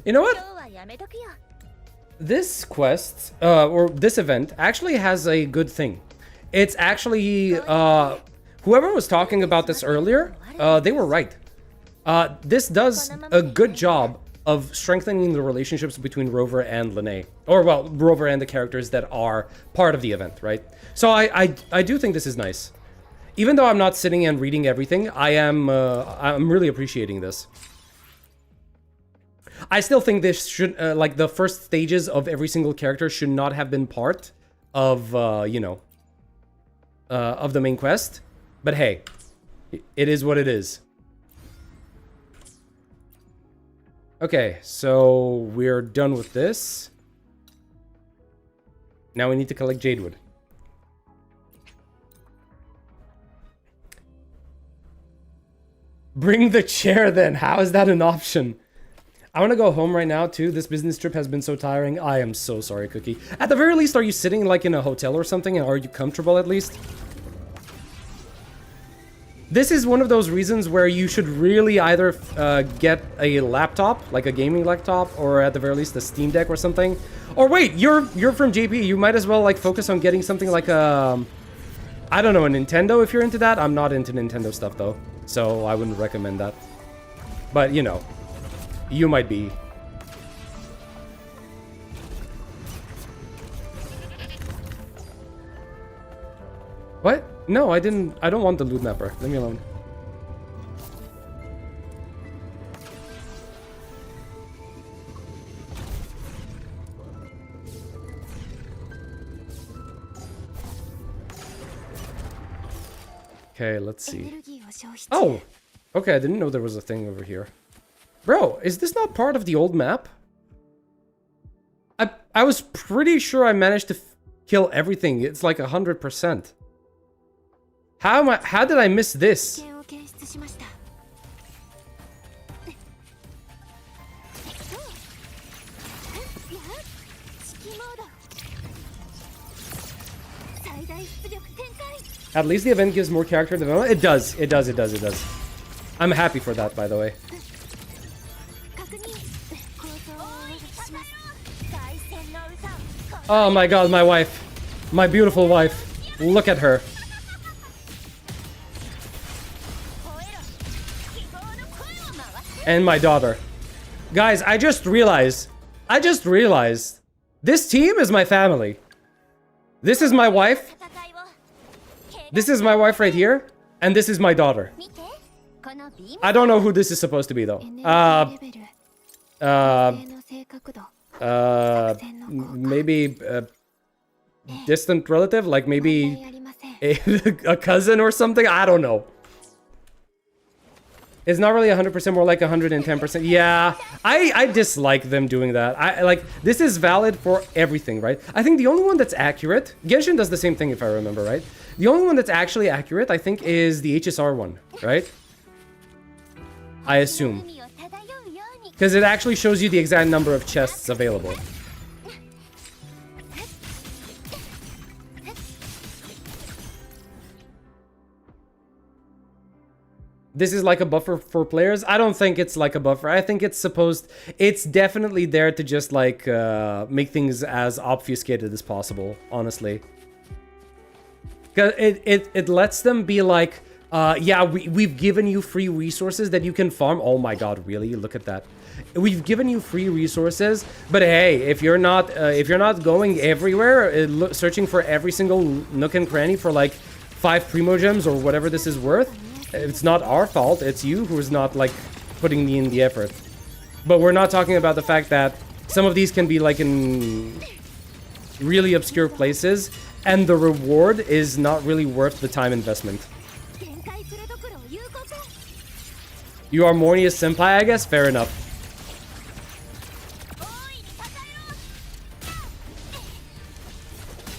You know what? 今日はやめとくよ。 This quest, or this event, actually has a good thing. It's actually, whoever was talking about this earlier, they were right. This does a good job of strengthening the relationships between Rover and Lene. Or, well, Rover and the characters that are part of the event, right? So I do think this is nice. Even though I'm not sitting and reading everything, I'm really appreciating this. I still think this should, like, the first stages of every single character should not have been part of, you know, of the main quest. But hey, it is what it is. Okay, so we're done with this. Now we need to collect Jadewood. Bring the chair then. How is that an option? I want to go home right now too. This business trip has been so tiring. I am so sorry, Cookie. At the very least, are you sitting like in a hotel or something? And are you comfortable at least? This is one of those reasons where you should really either get a laptop, like a gaming laptop, or at the very least a Steam Deck or something. Or wait, you're from JP. You might as well like focus on getting something like a, I don't know, a Nintendo if you're into that. I'm not into Nintendo stuff though, so I wouldn't recommend that. But you know, you might be. What? No, I didn't. I don't want the loot mapper. Leave me alone. Okay, let's see. Oh! Okay, I didn't know there was a thing over here. Bro, is this not part of the old map? I was pretty sure I managed to kill everything. It's like 100%. How did I miss this? At least the event gives more character development. It does. It does. It does. It does. I'm happy for that, by the way. Oh my god, my wife. My beautiful wife. Look at her. And my daughter. Guys, I just realized, this team is my family. This is my wife. This is my wife right here. And this is my daughter. I don't know who this is supposed to be though. Maybe a distant relative, like maybe a cousin or something. I don't know. It's not really 100%, more like 110%. Yeah, I dislike them doing that. I like, this is valid for everything, right? I think the only one that's accurate, Genshin does the same thing if I remember right. The only one that's actually accurate, I think, is the HSR one, right? I assume. Because it actually shows you the exact number of chests available. This is like a buffer for players? I don't think it's like a buffer. I think it's supposed... It's definitely there to just like make things as obfuscated as possible, honestly. Because it lets them be like, yeah, we've given you free resources that you can farm. Oh my god, really? Look at that. We've given you free resources, but hey, if you're not going everywhere, searching for every single nook and cranny for like 5 primo gems or whatever this is worth, it's not our fault. It's you who's not like putting in the effort. But we're not talking about the fact that some of these can be like in really obscure places, and the reward is not really worth the time investment. You are Mornia's senpai, I guess? Fair enough.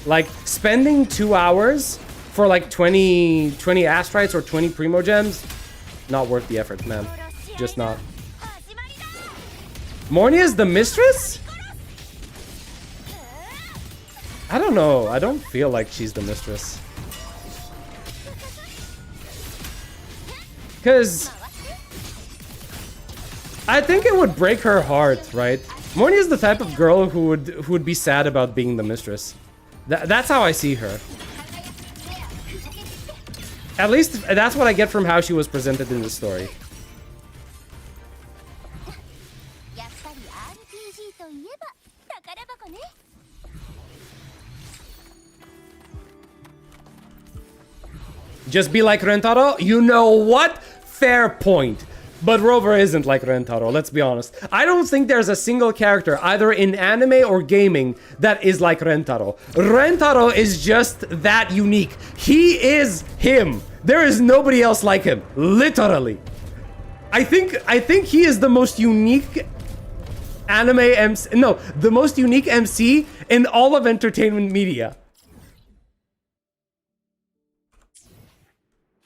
Like, spending 2 hours for like 20 astrites or 20 primo gems, not worth the effort, man. Just not. Mornia's the mistress? I don't know. I don't feel like she's the mistress. Because I think it would break her heart, right? Morny is the type of girl who would be sad about being the mistress. That's how I see her. At least that's what I get from how she was presented in the story. Just be like Rentaro? You know what? Fair point. But Rover isn't like Rentaro, let's be honest. I don't think there's a single character, either in anime or gaming, that is like Rentaro. Rentaro is just that unique. He is him. There is nobody else like him. Literally. I think he is the most unique anime MC... No, the most unique MC in all of entertainment media.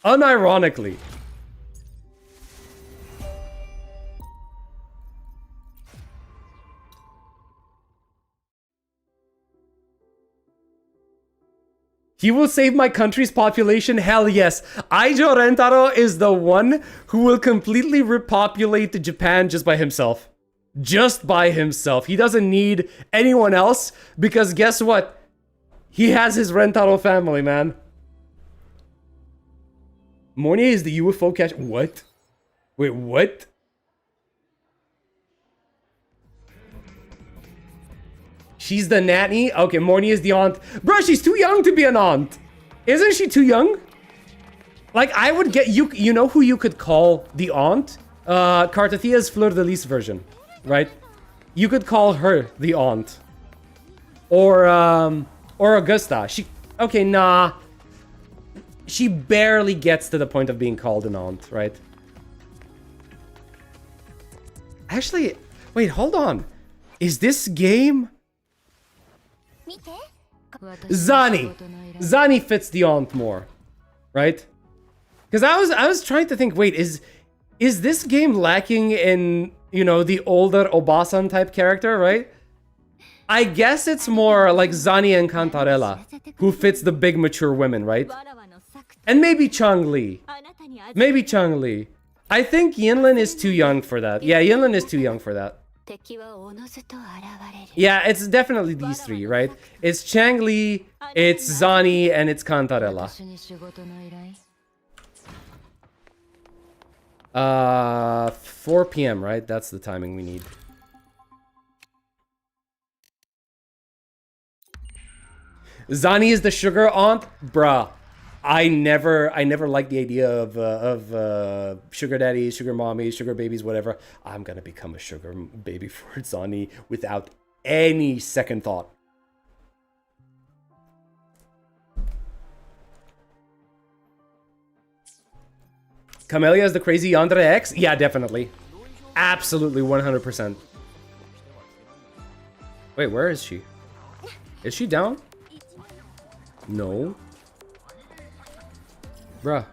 Unironically. He will save my country's population? Hell yes. Aijo Rentaro is the one who will completely repopulate Japan just by himself. Just by himself. He doesn't need anyone else because guess what? He has his Rentaro family, man. Morny is the UFO catch. What? Wait, what? She's the nanny? Okay, Morny is the aunt. Bro, she's too young to be an aunt. Isn't she too young? Like, I would get... You know who you could call the aunt? Cartathia's Fleur de Lis version, right? You could call her the aunt. Or Augusta. Okay, nah. She barely gets to the point of being called an aunt, right? Actually, wait, hold on. Is this game... Zani! Zani fits the aunt more, right? Because I was trying to think, wait, is this game lacking in, you know, the older Obasan type character, right? I guess it's more like Zani and Cantarella, who fits the big mature women, right? And maybe Changli. Maybe Changli. I think Yinlin is too young for that. Yeah, Yinlin is too young for that. Yeah, it's definitely these three, right? It's Changli, it's Zani, and it's Cantarella. 4 p.m., right? That's the timing we need. Zani is the sugar aunt? Bruh. I never liked the idea of sugar daddies, sugar mommies, sugar babies, whatever. I'm gonna become a sugar baby for Zani without any second thought. Camellia is the crazy Yandere X? Yeah, definitely. Absolutely, 100%. Wait, where is she? Is she down? No. Bruh.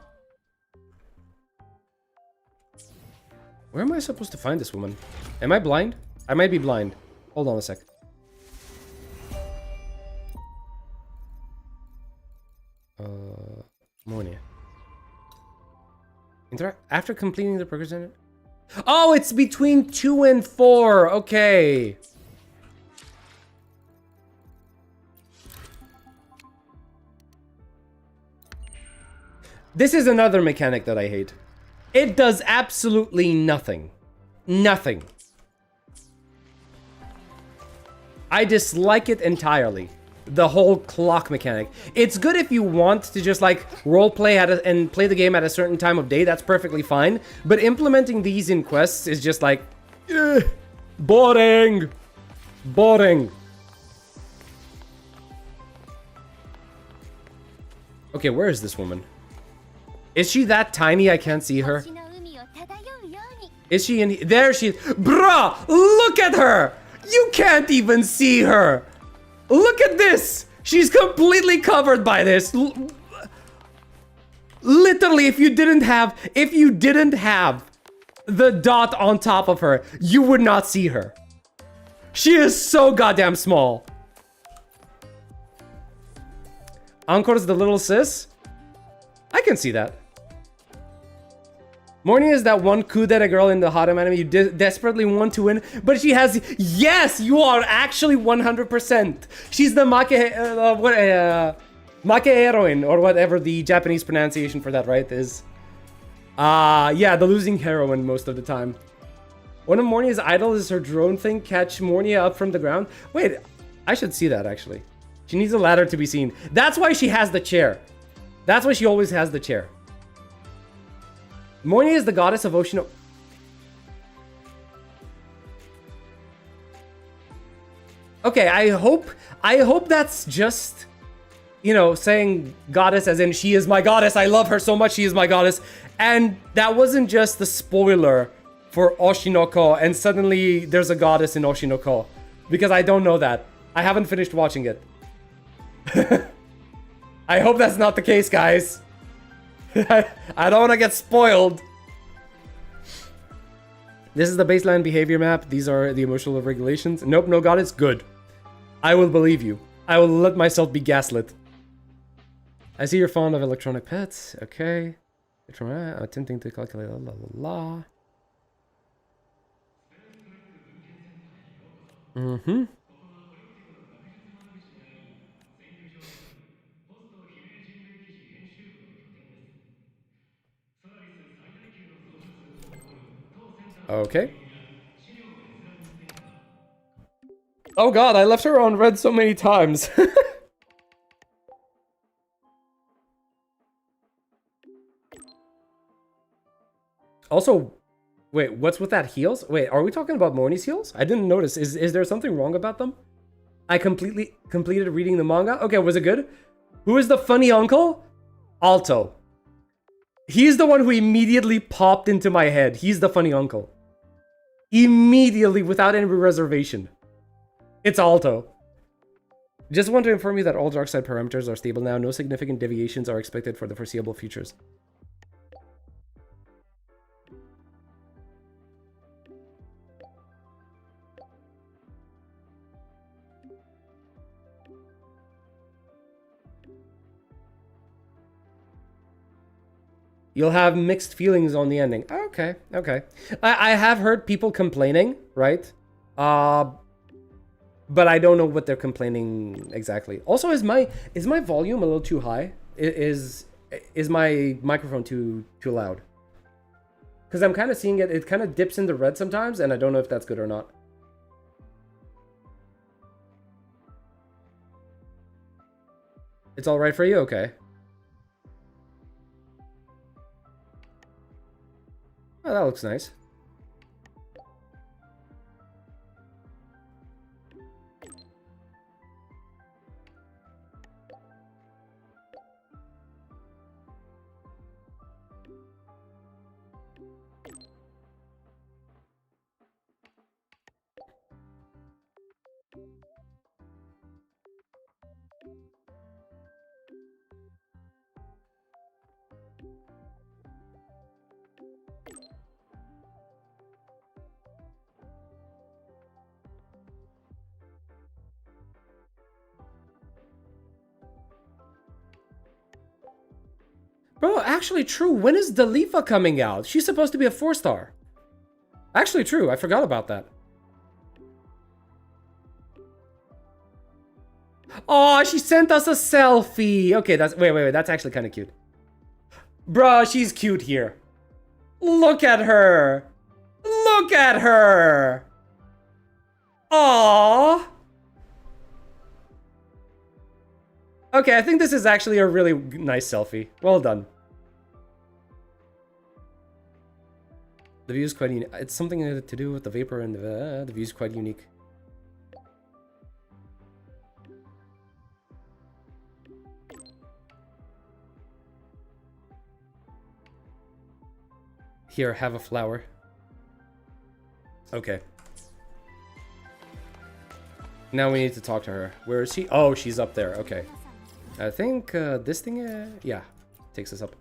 Where am I supposed to find this woman? Am I blind? I might be blind. Hold on a sec. Morning. After completing the progress center. Oh, it's between 2 and 4. Okay. This is another mechanic that I hate. It does absolutely nothing. Nothing. I dislike it entirely. The whole clock mechanic. It's good if you want to just like roleplay and play the game at a certain time of day. That's perfectly fine. But implementing these in quests is just like... boring. Boring. Okay, where is this woman? Is she that tiny I can't see her? Is she in... There she is. Bruh! Look at her! You can't even see her! Look at this! She's completely covered by this. Literally, if you didn't have the dot on top of her, you would not see her. She is so goddamn small. Ankor's the little sis? I can see that. Morning is that one kudera girl in the Harem anime you desperately want to win, but she has... Yes, you are actually 100%. She's the make heroine, or whatever the Japanese pronunciation for that, right, is. Yeah, the losing heroine most of the time. One of Mornia's idol is her drone thing, catch Mornia up from the ground. Wait, I should see that, actually. She needs a ladder to be seen. That's why she has the chair. That's why she always has the chair. Mornia is the goddess of ocean. Okay, I hope that's just, you know, saying goddess as in she is my goddess. I love her so much. She is my goddess. And that wasn't just the spoiler for Oshinoko and suddenly there's a goddess in Oshinoko. Because I don't know that. I haven't finished watching it. I hope that's not the case, guys. I don't want to get spoiled. This is the baseline behavior map. These are the emotional regulations. Nope, no goddess. Good. I will believe you. I will let myself be gaslit. I see you're fond of electronic pets. Okay. Attempting to calculate. La la la. Mm-hmm. Okay. Oh god, I left her on red so many times. Also, wait, what's with that heels? Wait, are we talking about Moni's heels? I didn't notice. Is there something wrong about them? I completed reading the manga. Okay, was it good? Who is the funny uncle? Alto. He's the one who immediately popped into my head. He's the funny uncle. Immediately, without any reservation. It's Alto. Just want to inform you that all dark side parameters are stable now. No significant deviations are expected for the foreseeable futures. You'll have mixed feelings on the ending. Okay, okay. I have heard people complaining, right? But I don't know what they're complaining exactly. Also, is my volume a little too high? Is my microphone too loud? Because I'm kind of seeing it. It kind of dips into red sometimes, and I don't know if that's good or not. It's all right for you? Okay. Oh, that looks nice. Bro, actually true. When is Dalifa coming out? She's supposed to be a 4-star. Actually true. I forgot about that. Oh, she sent us a selfie. Okay, that's... Wait. That's actually kind of cute. Bro, she's cute here. Look at her. Look at her. Aww. Okay, I think this is actually a really nice selfie. Well done. The view is quite unique. It's something to do with the vapor and the view is quite unique. Here, have a flower. Okay. Now we need to talk to her. Where is she? Oh, she's up there. Okay. I think this thing, yeah, takes us up.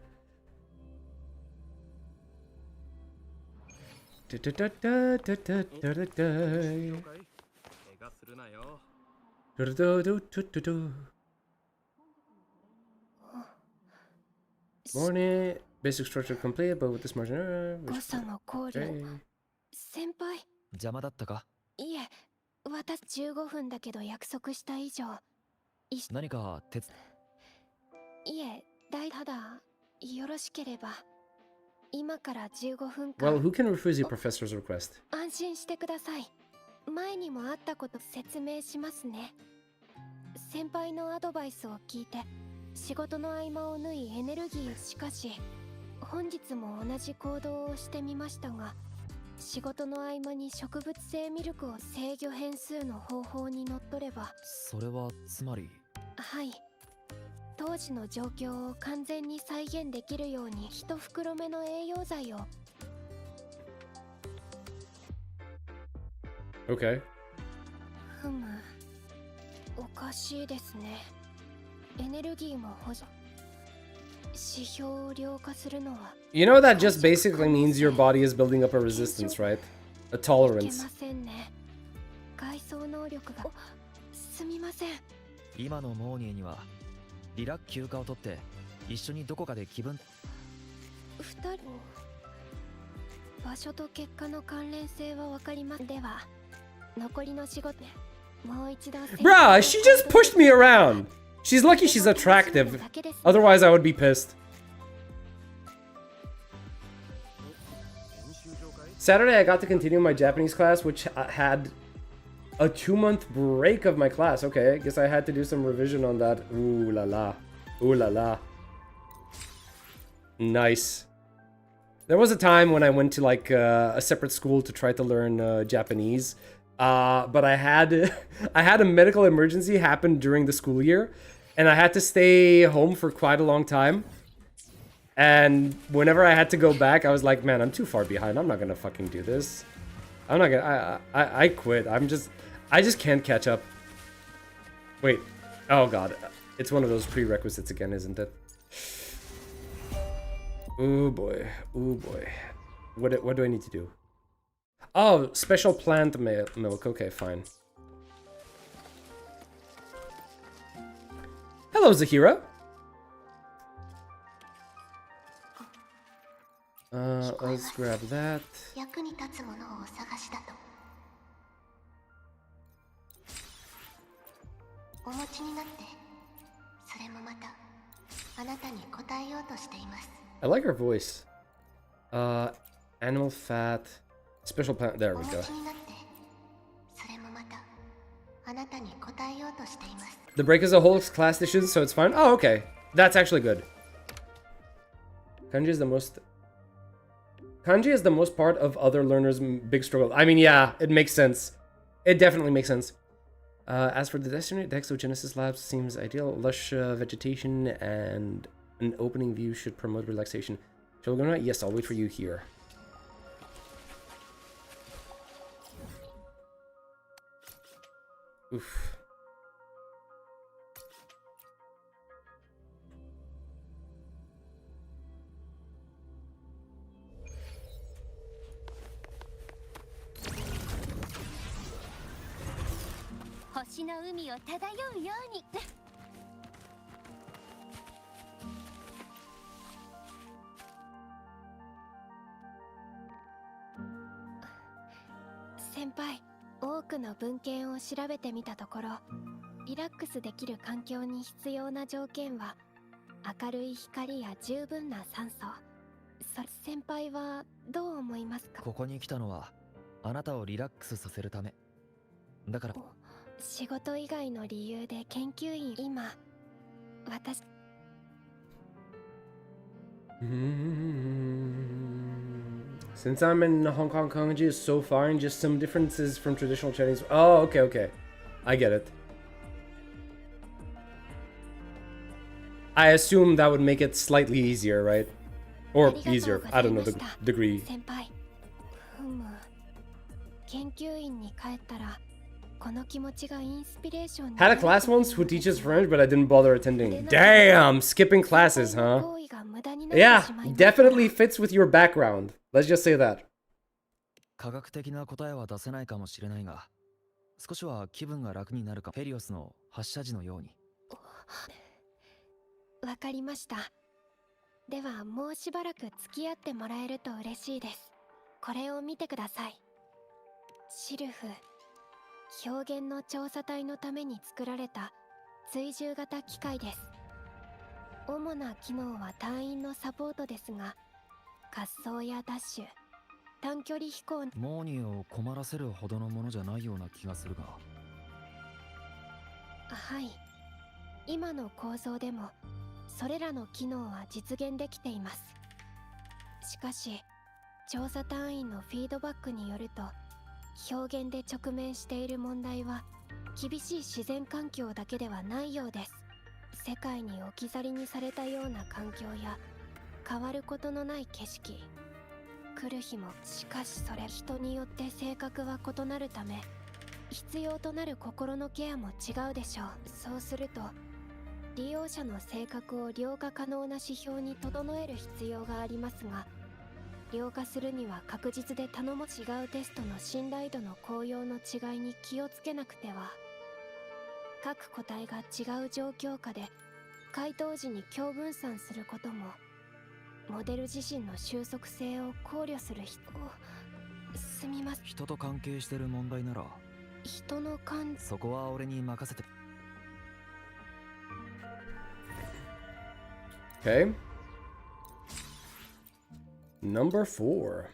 Morning. Basic structure complete, but with this margin. 誤差も考慮。 Okay. 先輩。邪魔だったか？いえ、私15分だけど約束した以上。何か手伝いえ、ただよろしければ今から15分 Well, 間 who can refuse your professor's request? 安心してください。前にもあったこと説明しますね。先輩のアドバイスを聞いて仕事の合間を縫いエネルギーをしかし本日も同じ行動をしてみましたが仕事の合間に植物性ミルクを制御変数の方法にのっとればそれはつまりはい当時の状況を完全に再現できるように一袋目の栄養剤を Okay. ふむおかしいですねエネルギーも補助指標を量化するのは You know that just basically means your body is building up a resistance, right? A いけ tolerance. ませんね外装能力がすみません今のモーニーにはリラック休暇を取って一緒にどこかで気分二人場所と結果の関連性は分かりますでは残りの仕事もう一度 Bruh, she just pushed me around. She's lucky she's attractive. Otherwise, I would be pissed. Saturday, I got to continue my Japanese class, which had a 2-month break of my class. Okay, I guess I had to do some revision on that. Ooh la la. Ooh la la. Nice. There was a time when I went to like a separate school to try to learn Japanese. But I had a medical emergency happen during the school year, and I had to stay home for quite a long time. And whenever I had to go back, I was like, man, I'm too far behind. I'm not gonna fucking do this. I'm not gonna. I quit. I just can't catch up. Wait. Oh god, it's one of those prerequisites again, isn't it? Ooh boy. Ooh boy. What do I need to do? Oh, special plant milk. Okay, fine. Hello, Zahira. Let's grab that. 役に立つものをお探しだとお持ちになってそれもまたあなたに答えようとしています I like her voice. Animal fat. Special plant. There we go. The break is a whole class decision, so it's fine. Oh, okay. That's actually good. Kanji is the most part of other learners' big struggle. I mean, yeah, it makes sense. It definitely makes sense. As for the destiny, the Exogenesis Labs seems ideal. Lush vegetation and an opening view should promote relaxation. Shall we go now? Yes, I'll wait for you here. Oof. Senpai, 多くの文献を調べてみたところ、リラックスできる環境に必要な条件は明るい光や十分な酸素。先輩はどう思いますか？ここに来たのはあなたをリラックスさせるため。だから仕事以外の理由で研究員今私 Since I'm in Hong Kong, kanji is so fine, just some differences from traditional Chinese. Oh, okay, okay. I get it. I assume that would make it slightly easier, right? Or easier. I don't know the degree. 研究員に帰ったらこの気持ちがインスピレーションに Had a class once who teaches French, but I didn't bother attending. Damn, skipping classes, huh? Yeah, definitely fits with your background. Let's just say that. 科学的な答えは出せないかもしれないが、少しは気分が楽になるか。ペリオスの発射時のように。わかりました。ではもうしばらく付き合ってもらえると嬉しいです。これを見てください。シルフ、表現の調査隊のために作られた追従型機械です。主な機能は隊員のサポートですが、滑走やダッシュ、短距離飛行。モーニーを困らせるほどのものじゃないような気がするが。はい、今の構造でもそれらの機能は実現できています。しかし調査隊員のフィードバックによると、表現で直面している問題は厳しい自然環境だけではないようです。世界に置き去りにされたような環境や変わることのない景色、来る日も。しかしそれ人によって性格は異なるため、必要となる心のケアも違うでしょう。そうすると利用者の性格を量化可能な指標に整える必要がありますが、量化するには確実で頼も違うテストの信頼度の効用の違いに気をつけなくては。各個体が違う状況下で回答時に強分散することも、モデル自身の収束性を考慮する必要。すみません。人と関係してる問題なら、人の感そこは俺に任せて。Okay. Number 4.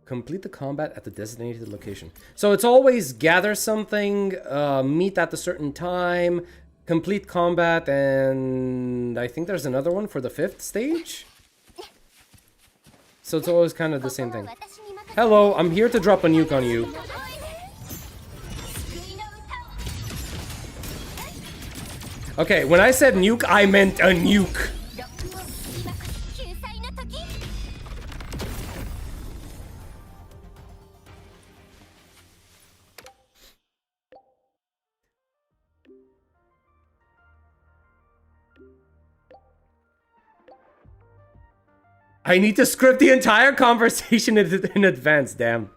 Complete the combat at the designated location. So it's always gather something, meet at a certain time, complete combat, and I think there's another one for the 5th stage? So it's always kind of the same thing. Hello, I'm here to drop a nuke on you. Okay, when I said nuke, I meant a nuke. I need to script the entire conversation in advance, damn.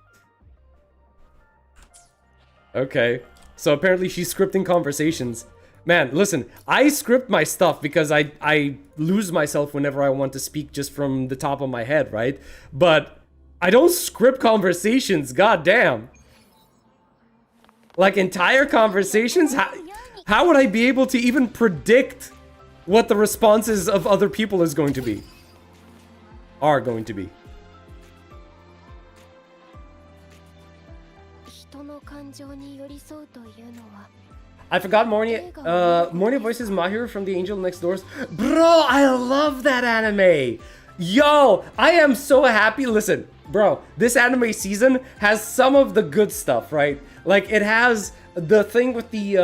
Okay. So apparently she's scripting conversations. Man, listen, I script my stuff because I lose myself whenever I want to speak just from the top of my head, right? But I don't script conversations, god damn. Like entire conversations? How would I be able to even predict what the responses of other people is going to be? Are going to be. I forgot Mornia. Mornia voices Mahiru from the Angel Next Doors. Bro, I love that anime. Yo, I am so happy. Listen, bro, this anime season has some of the good stuff, right? Like it has the thing with the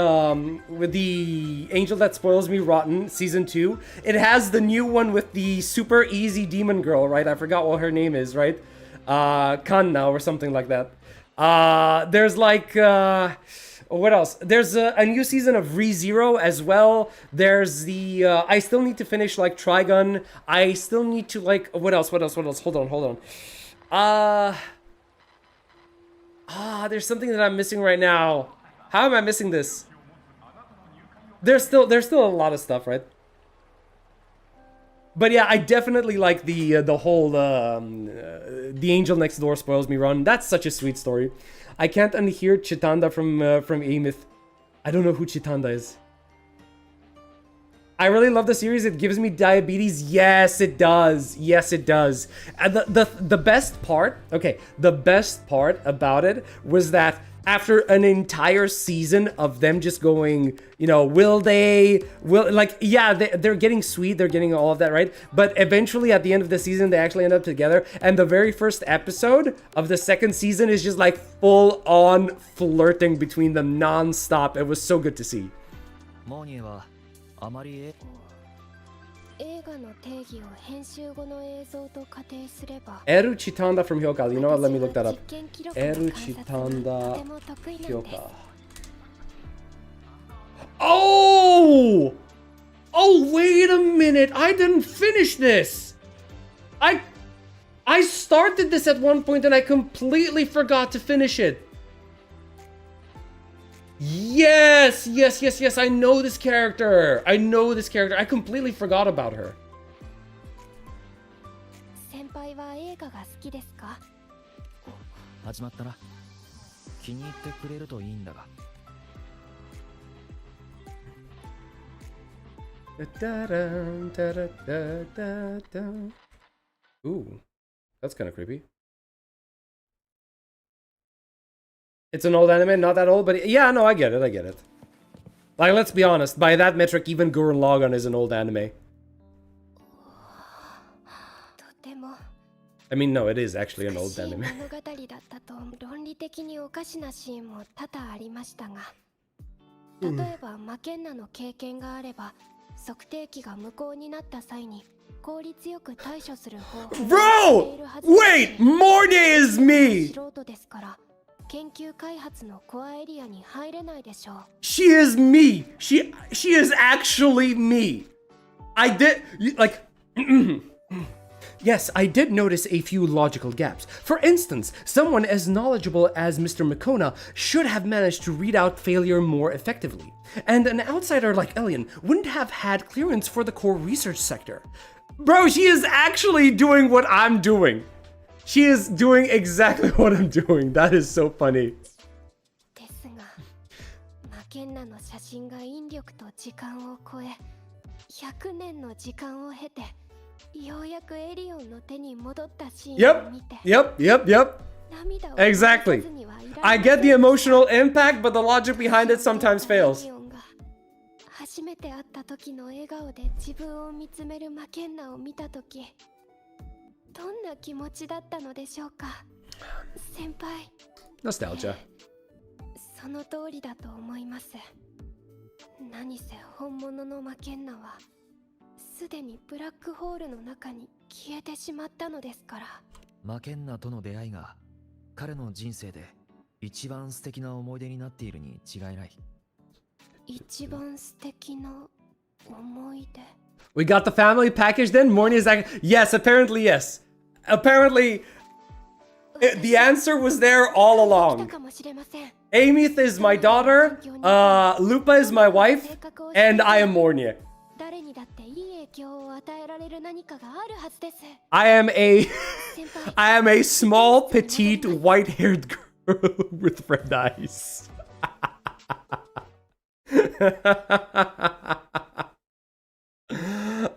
Angel That Spoils Me Rotten season 2. It has the new one with the super easy demon girl, right? I forgot what her name is, right? Kanna or something like that. There's like what else? There's a new season of ReZero as well. There's the I still need to finish like Trigun. I still need to like what else? Hold on. There's something that I'm missing right now. How am I missing this? There's still a lot of stuff, right? But yeah, I definitely like the whole the Angel Next Door Spoils Me run. That's such a sweet story. I can't unhear Chitanda from Amith. I don't know who Chitanda is. I really love the series. It gives me diabetes. Yes, it does. Yes, it does. And the best part, okay, the best part about it was that after an entire season of them just going, you know, like, yeah, they're getting sweet, they're getting all of that, right? But eventually at the end of the season, they actually end up together. And the very first episode of the second season is just like full on flirting between them non-stop. It was so good to see. Eru Chitanda from Hyoka. You know what? Let me look that up. Eru Chitanda Hyoka. Oh! Oh, wait a minute. I didn't finish this. I started this at one point and I completely forgot to finish it. Yes. I know this character. I completely forgot about her. 輩は映画が好きですか？始まったな。気に入ってくれるといいんだが。Ooh, that's kind of creepy. It's an old anime, not that old, but yeah, no, I get it, I get it. Like, let's be honest, by that metric, even Gurren Lagann is an old anime. I mean, no, it is actually an old anime. 物語だったと論理的におかしなシーンも多々ありましたが、例えばマケンナの経験があれば、測定器が無効になった際に効率よく対処する方法を知っているはずです。Wait! Morty is me! 素人ですから、研究開発のコアエリアに入れないでしょう。She is me! She is actually me! I did, like... Yes, I did notice a few logical gaps. For instance, someone as knowledgeable as Mr. Makona should have managed to read out failure more effectively. And an outsider like Elian wouldn't have had clearance for the core research sector. Bro, she is actually doing what I'm doing. She is doing exactly what I'm doing. That is so funny. ですが、マケンナの写真が引力と時間を超え、100年の時間を経て、ようやくエリオンの手に戻ったシーンを見て。Yep. Exactly. I get the emotional impact, but the logic behind it sometimes fails. 初めて会った時の笑顔で自分を見つめるマケンナを見た時、どんな気持ちだったのでしょうか、先輩。Nostalgia. その通りだと思います。何せ本物のマケンナはすでにブラックホールの中に消えてしまったのですから。マケンナとの出会いが彼の人生で一番素敵な思い出になっているに違いない。一番素敵な思い出。 We got the family package then? Morny is like, yes, apparently yes. Apparently, the answer was there all along. Amith is my daughter, Lupa is my wife, and I am Morny. I am a small, petite, white-haired girl with red eyes.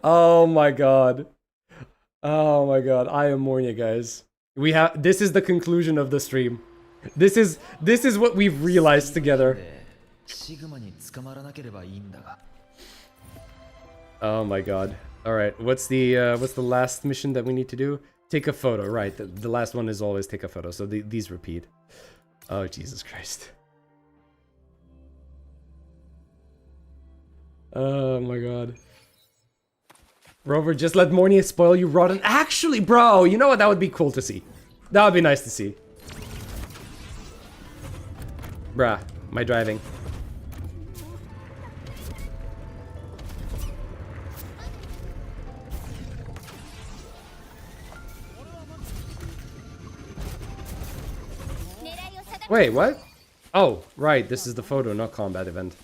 Oh my god. Oh my god. I am Mornia, guys. This is the conclusion of the stream. This is what we've realized together. Oh my god. Alright, what's the last mission that we need to do? Take a photo, right. The last one is always take a photo, so these repeat. Oh, Jesus Christ. Oh my god. Rover, just let Mornia spoil you rotten. Actually, bro, you know what? That would be cool to see. That would be nice to see. Bruh, my driving. Wait, what? Oh, right, this is the photo, not combat event.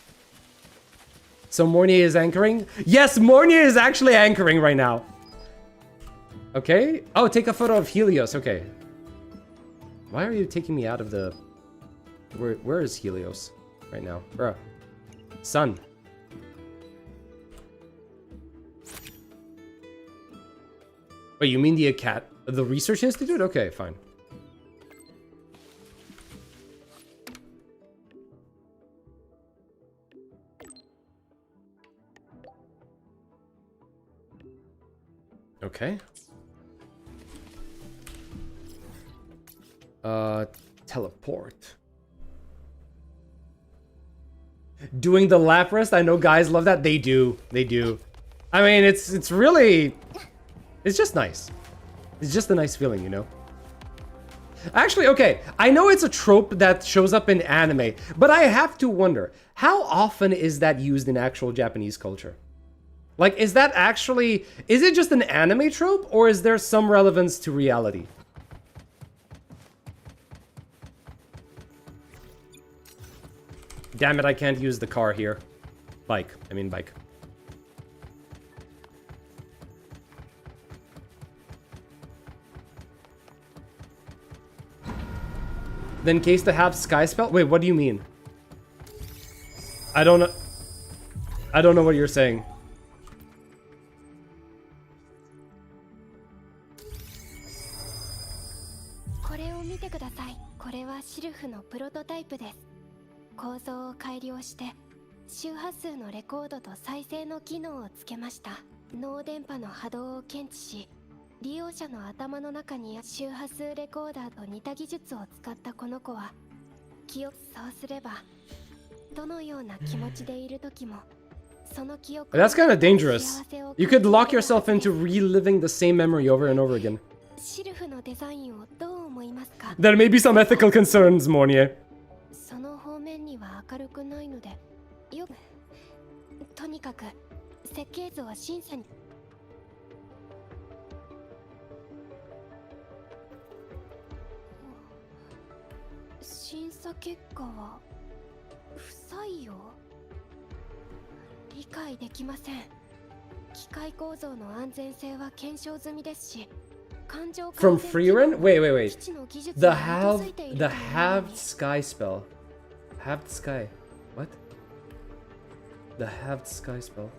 So Mornia is anchoring? Yes, Mornia is actually anchoring right now. Okay. Oh, take a photo of Helios. Okay. Why are you taking me out of the... Where is Helios right now? Bruh. Sun. Wait, you mean the research institute? Okay, fine. Okay. Teleport. Doing the lap rest, I know guys love that. They do. They do. I mean, it's really... It's just nice. It's just a nice feeling, you know? Actually, okay, I know it's a trope that shows up in anime, but I have to wonder, how often is that used in actual Japanese culture? Like, is that actually... Is it just an anime trope, or is there some relevance to reality? Damn it, I can't use the car here. Bike. I mean bike. Then case the have sky spell? Wait, what do you mean? I don't know. I don't know what you're saying. That's kind of dangerous. You could lock yourself into reliving the same memory over and over again. There may be some ethical concerns, Mornier. From Freerun? Wait. The halved sky spell. Halved sky. What? The halved sky spell.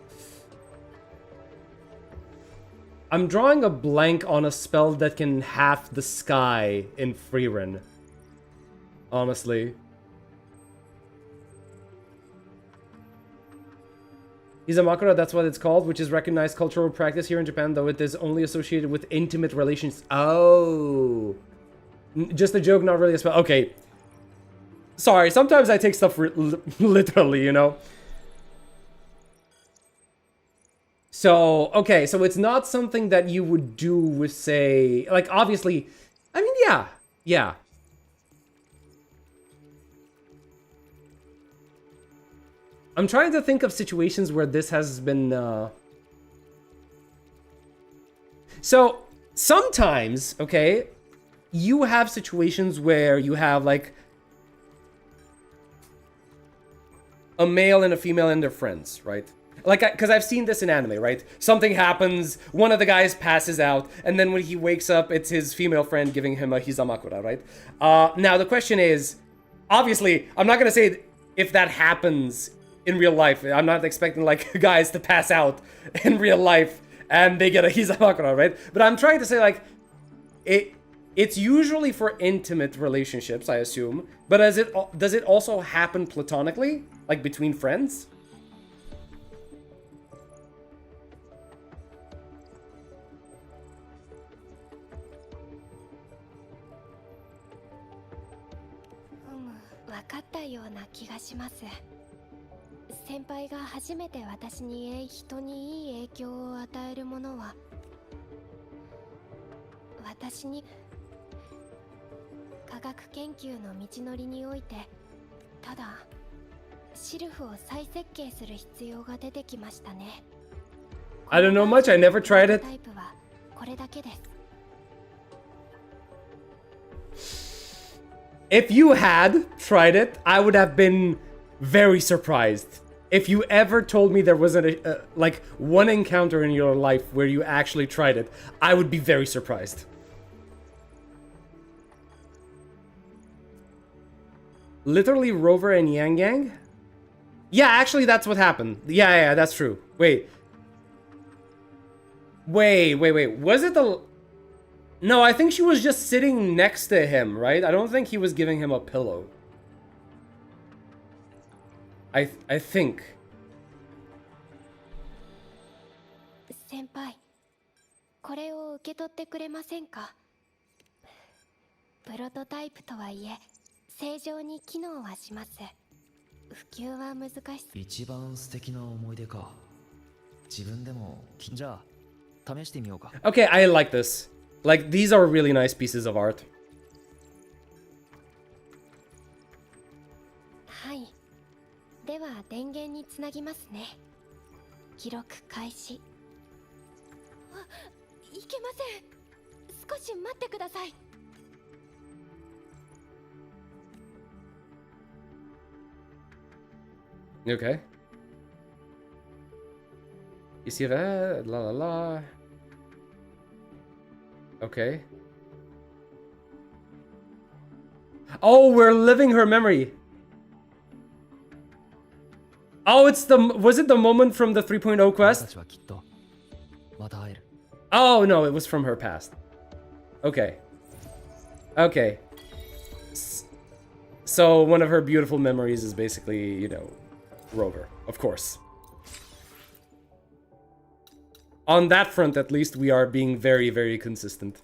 I'm drawing a blank on a spell that can half the sky in Freerun. Honestly. Hizamakura, that's what it's called, which is recognized cultural practice here in Japan, though it is only associated with intimate relations. Oh. Just a joke, not really a spell. Okay. Sorry, sometimes I take stuff literally, you know? So, okay, so it's not something that you would do with, say... Like, obviously... I mean, yeah. I'm trying to think of situations where this has been, So, sometimes, okay, you have situations where you have, like, a male and a female and their friends, right? Like, because I've seen this in anime, right? Something happens, one of the guys passes out, and then when he wakes up, it's his female friend giving him a hizamakura, right? Now, the question is, obviously, I'm not going to say if that happens in real life. I'm not expecting, like, guys to pass out in real life and they get a hizamakura, right? But I'm trying to say, like, it's usually for intimate relationships, I assume. But does it also happen platonically? Like, between friends? I don't know much, I never tried it. If you had tried it, I would have been very surprised. If you ever told me there wasn't like one encounter in your life where you actually tried it, I would be very surprised. Literally Rover and Yang Yang? Yeah, actually that's what happened. Yeah, that's true. Wait. Was it the... No, I think she was just sitting next to him, right? I don't think he was giving him a pillow. I think. Senpai, これを受け取ってくれませんか? プロトタイプとはいえ、正常に機能はします。普及は難しい。一番素敵な思い出か。自分でもじゃあ試してみようか。Okay, I like this. Like, these are really nice pieces of art. はい。では電源につなぎますね。記録開始。いけません。少し待ってください。Okay. You see that? La la la. Okay. Oh, we're living her memory. Oh, it's the... Was it the moment from the 3.0 quest? Oh, no, it was from her past. Okay. Okay. So, one of her beautiful memories is basically, you know, Rover. Of course. On that front, at least, we are being very, very consistent.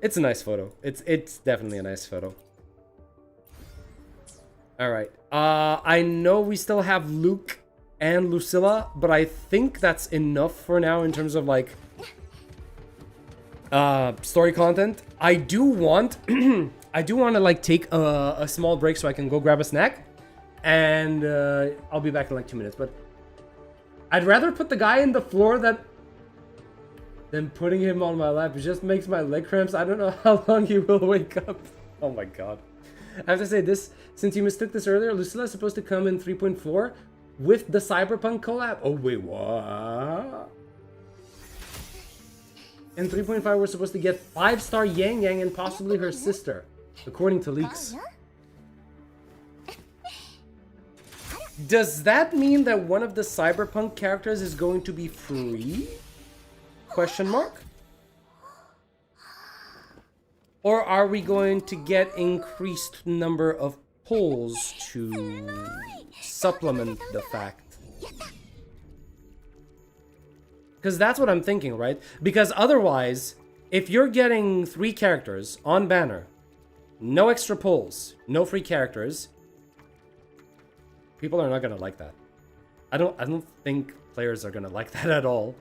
It's a nice photo. It's definitely a nice photo. Alright. I know we still have Luke and Lucilla, but I think that's enough for now in terms of, like, story content. I do want... I do want to, like, take a small break so I can go grab a snack. And I'll be back in, like, 2 minutes, but... I'd rather put the guy in the floor than putting him on my lap. It just makes my leg cramps. I don't know how long he will wake up. Oh my god. I have to say this, since you mistook this earlier, Lucilla is supposed to come in 3.4 with the Cyberpunk collab. Oh wait, what? In 3.5 we're supposed to get 5-star Yang Yang and possibly her sister, according to leaks. Does that mean that one of the Cyberpunk characters is going to be free? Question mark? Or are we going to get increased number of pulls to supplement the fact? Because that's what I'm thinking, right? Because otherwise, if you're getting 3 characters on banner, no extra pulls, no free characters, people are not gonna like that. I don't think players are gonna like that at all.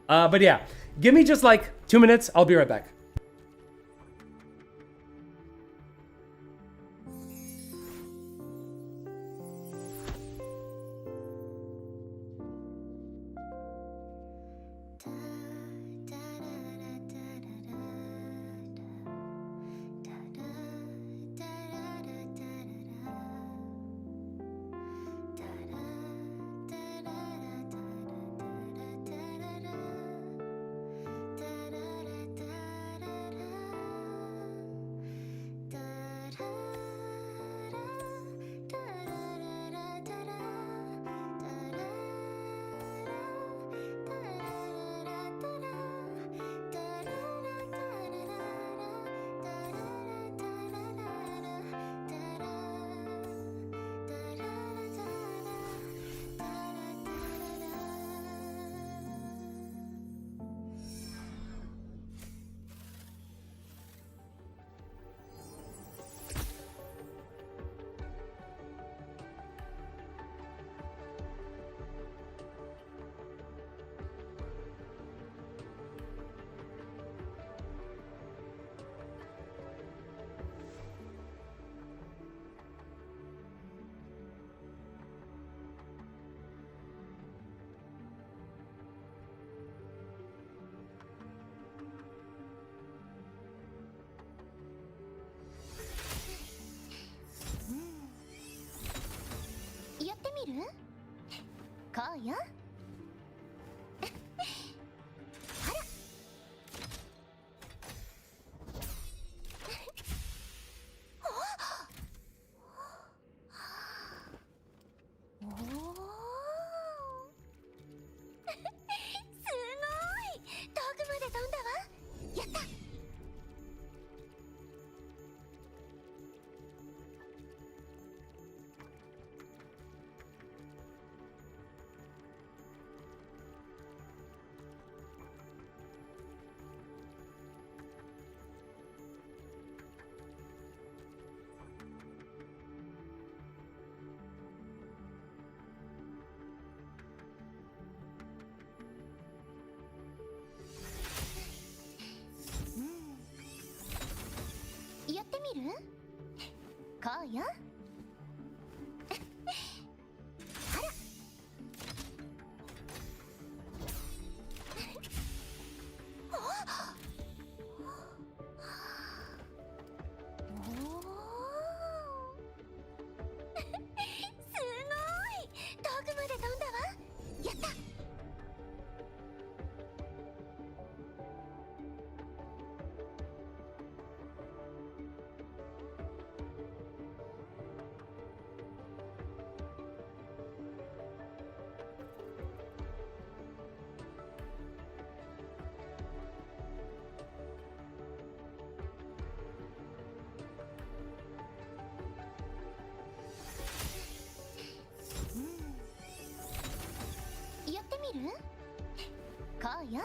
But yeah, give me just like 2 minutes. I'll be right back. こうよ。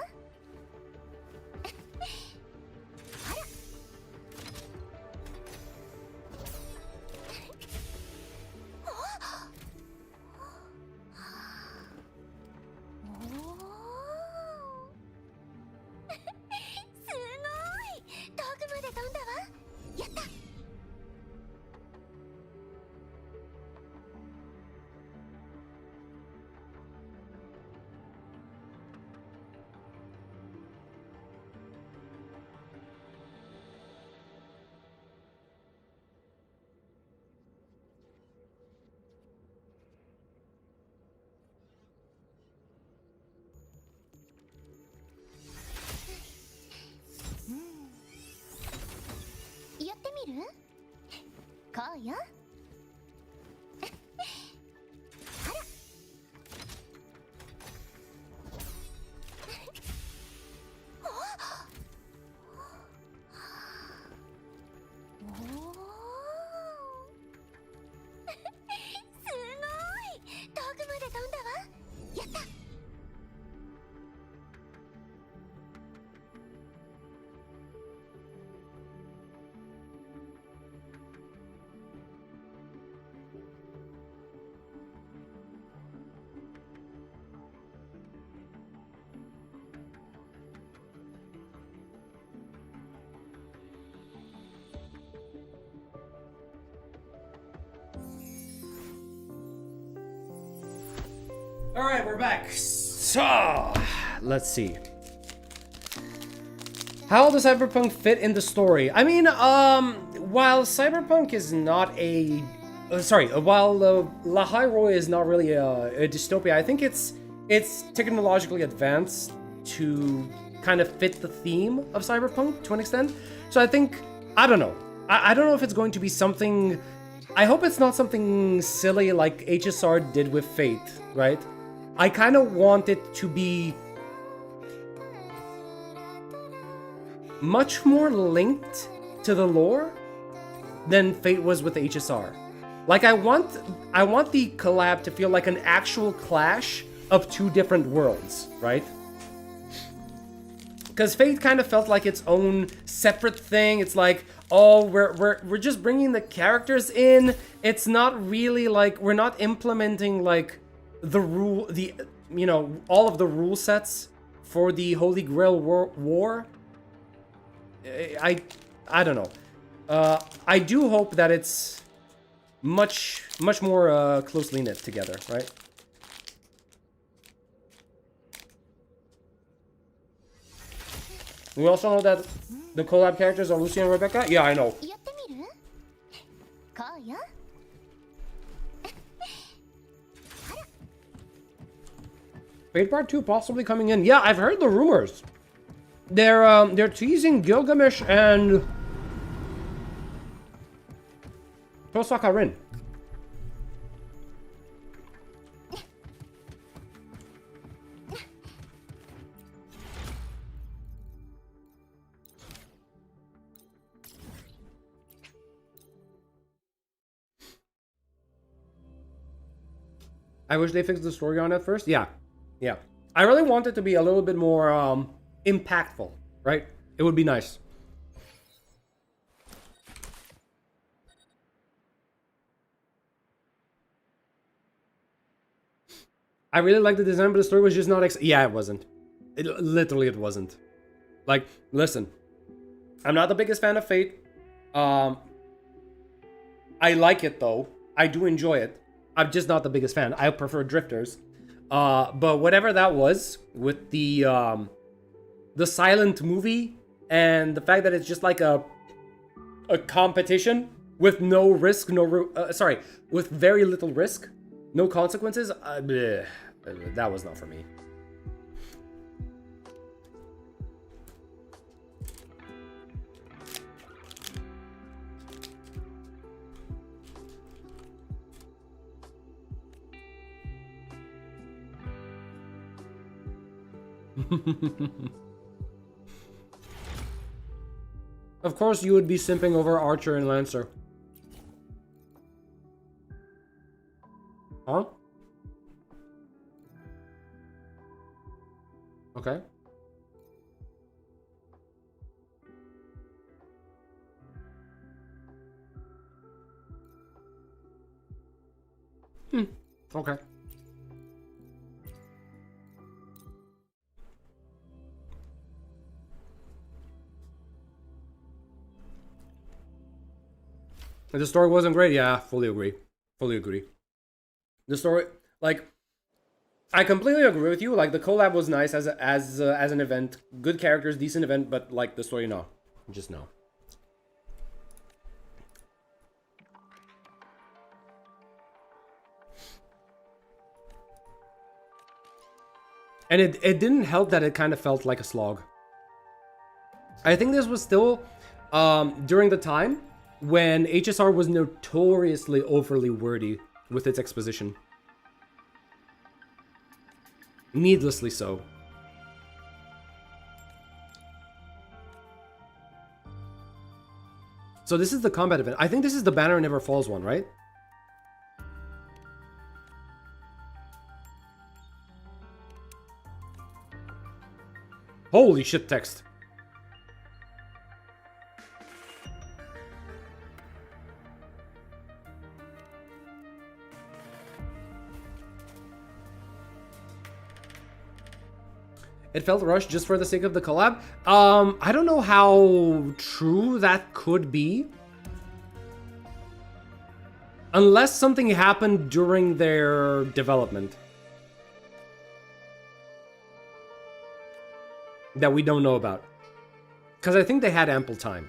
やってみる？こうよ。All right, we're back. So, let's see. How does Cyberpunk fit in the story? I mean, while Cyberpunk is not a... while La Hyrule is not really a dystopia, I think it's technologically advanced to kind of fit the theme of Cyberpunk to an extent. So I think, I don't know. I don't know if it's going to be something... I hope it's not something silly like HSR did with Fate, right? I kind of want it to be much more linked to the lore than Fate was with HSR. Like, I want the collab to feel like an actual clash of two different worlds, right? Because Fate kind of felt like its own separate thing. It's like, oh, we're just bringing the characters in. It's not really like, we're not implementing like all of the rule sets for the Holy Grail war. I don't know. I do hope that it's much more closely knit together, right? We also know that the collab characters are Lucy and Rebecca. Yeah, I know. Fate Part 2 possibly coming in. Yeah, I've heard the rumors. They're teasing Gilgamesh and Tosaka Rin. I wish they fixed the story on it first. Yeah. Yeah. I really want it to be a little bit more impactful, right? It would be nice. I really like the design, but the story was just not... yeah, it wasn't. Literally, it wasn't. Like, listen. I'm not the biggest fan of Fate. I like it, though. I do enjoy it. I'm just not the biggest fan. I prefer Drifters. But whatever that was, with the silent movie, and the fact that it's just like a competition with no risk, with very little risk, no consequences, that was not for me. Of course you would be simping over Archer and Lancer. Huh? Okay. Okay. The story wasn't great. Yeah, fully agree. Fully agree. The story, like, I completely agree with you. Like, the collab was nice as an event. Good characters, decent event, but like the story, no, just no. And it didn't help that it kind of felt like a slog. I think this was still during the time when HSR was notoriously overly wordy with its exposition. Needlessly so. So this is the combat event. I think this is the Banner Never Falls one, right? Holy shit, text. It felt rushed just for the sake of the collab. I don't know how true that could be. Unless something happened during their development that we don't know about. Because I think they had ample time.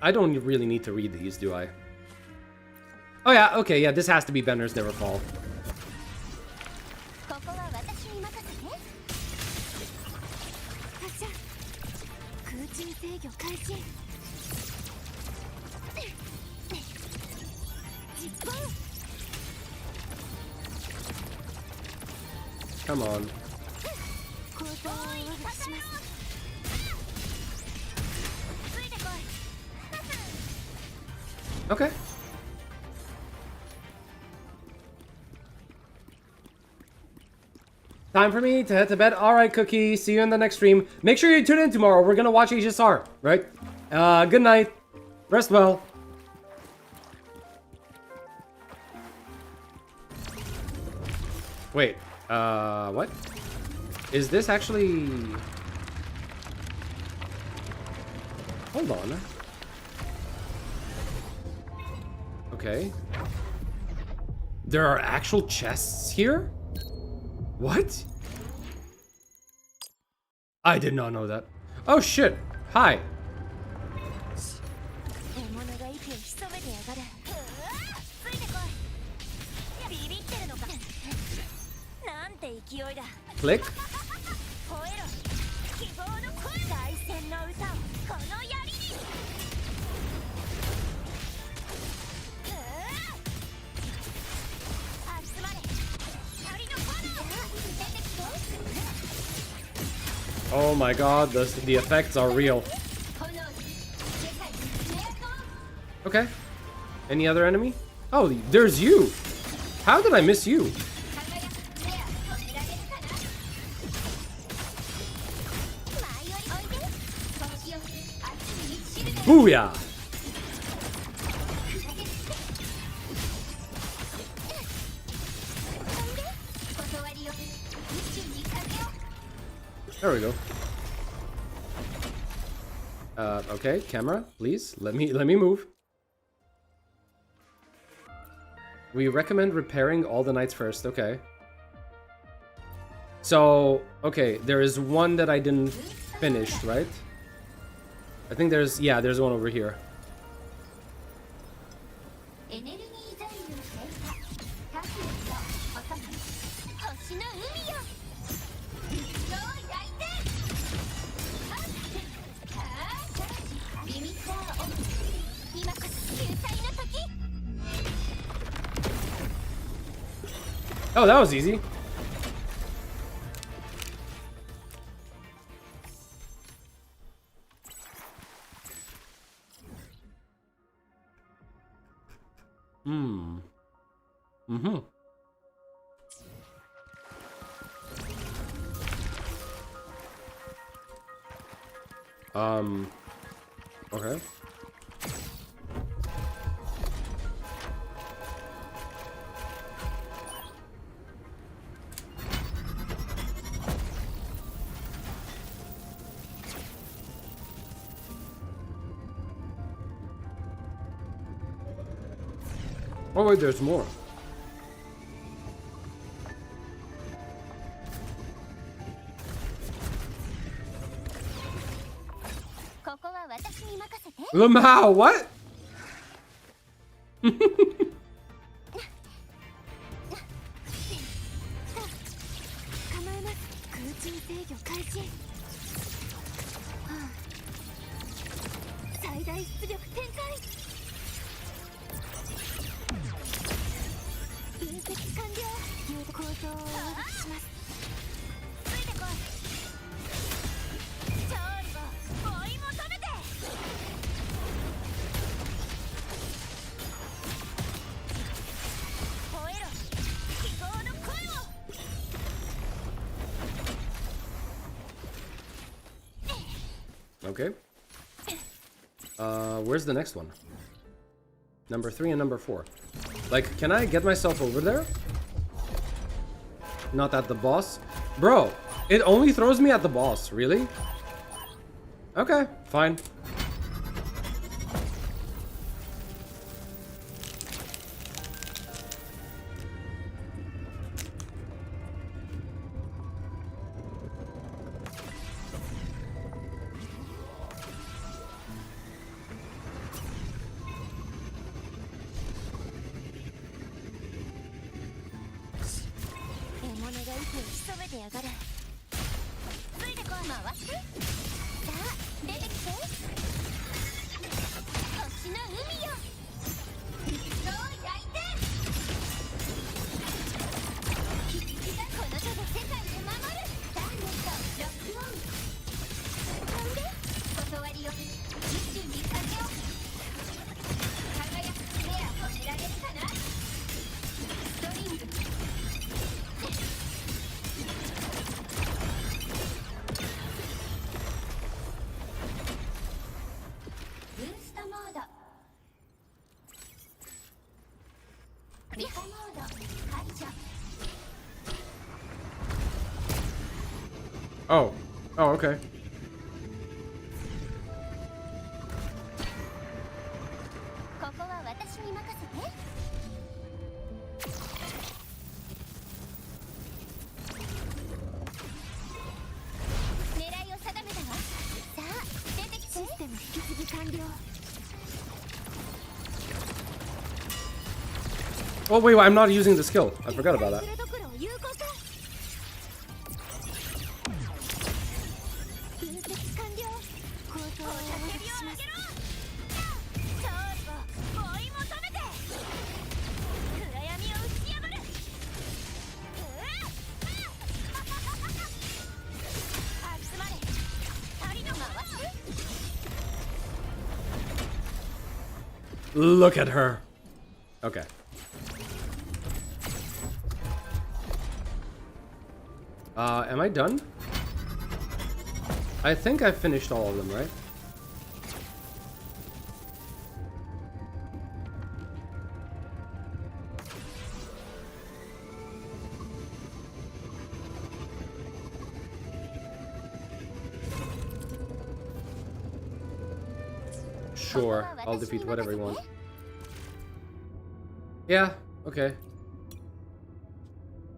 I don't really need to read these, do I? Oh yeah, okay, yeah, this has to be Bender's Never Fall. Come on. Okay. Time for me to head to bed. Alright, Cookie. See you in the next stream. Make sure you tune in tomorrow. We're gonna watch HSR, right? Good night. Rest well. Wait. What? Is this actually... Hold on. Okay. There are actual chests here? What? I did not know that. Oh shit. Hi. Click. Oh my god, the effects are real. Okay. Any other enemy? Oh, there's you. How did I miss you? Booyah! There we go. Okay, camera, please. Let me move. We recommend repairing all the knights first. Okay. So, okay, there is one that I didn't finish, right? I think there's, yeah, there's one over here. Oh, that was easy. Hmm. Mm-hmm. Okay. Oh wait, there's more. Lamau, what? ？Okay. Where's the next one? Number 3 and number 4. Like, can I get myself over there? Not at the boss? Bro, it only throws me at the boss, really? Okay, fine. Oh. Oh, okay. Oh wait, I'm not using the skill. I forgot about that. Look at her. Okay. Am I done? I think I finished all of them, right? Sure, I'll defeat whatever you want. Yeah, okay.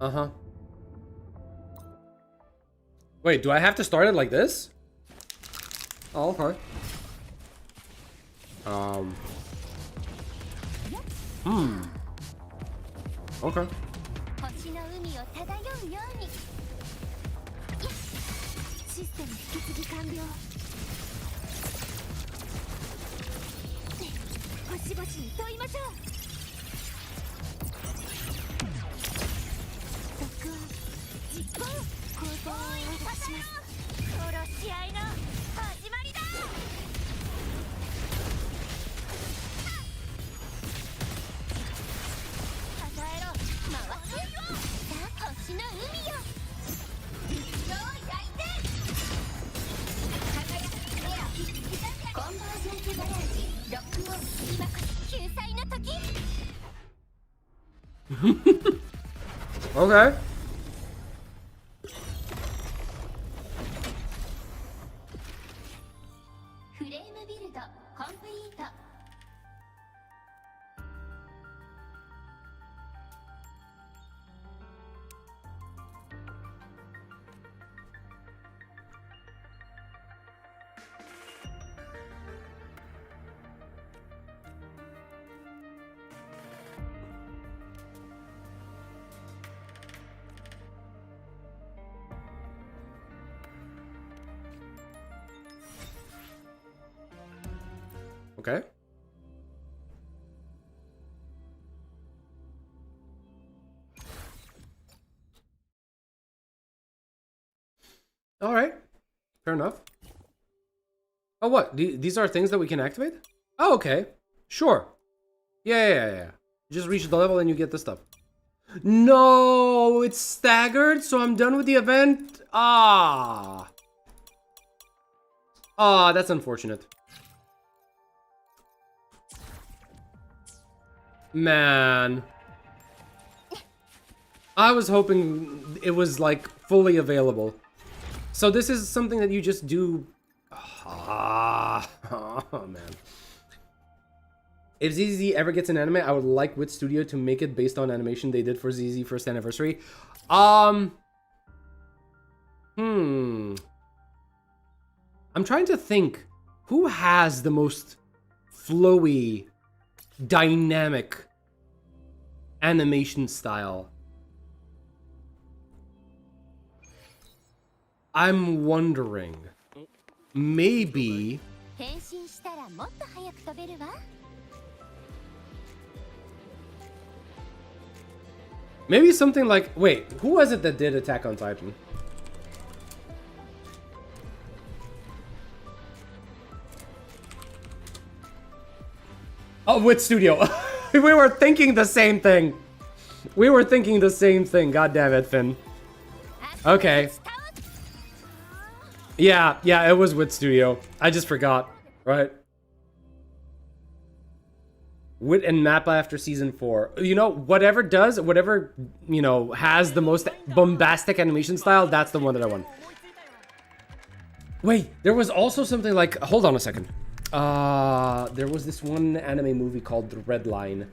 Uh-huh. Wait, do I have to start it like this? Oh, okay. Okay. 星の海よ今日焼いて輝く目をコンバージョントガレージロックオン今こそ救済の時 Okay. Okay. All right. Fair enough. Oh, what? These are things that we can activate? Oh, okay. Sure. Yeah. Just reach the level and you get the stuff. No, it's staggered, so I'm done with the event. Ah, that's unfortunate. Man. I was hoping it was, like, fully available. So this is something that you just do... Oh, man. If ZZ ever gets an anime, I would like Wit Studio to make it based on animation they did for ZZ first anniversary. I'm trying to think. Who has the most flowy, dynamic animation style? I'm wondering. Maybe... Maybe something like... Wait, who was it that did Attack on Titan? Oh, Wit Studio. We were thinking the same thing. We were thinking the same thing. God damn it, Finn. Okay. Yeah, it was Wit Studio. I just forgot. Right. Wit and Mappa after season 4. You know, whatever, you know, has the most bombastic animation style, that's the one that I want. Wait, there was also something like... Hold on a second. There was this one anime movie called The Red Line.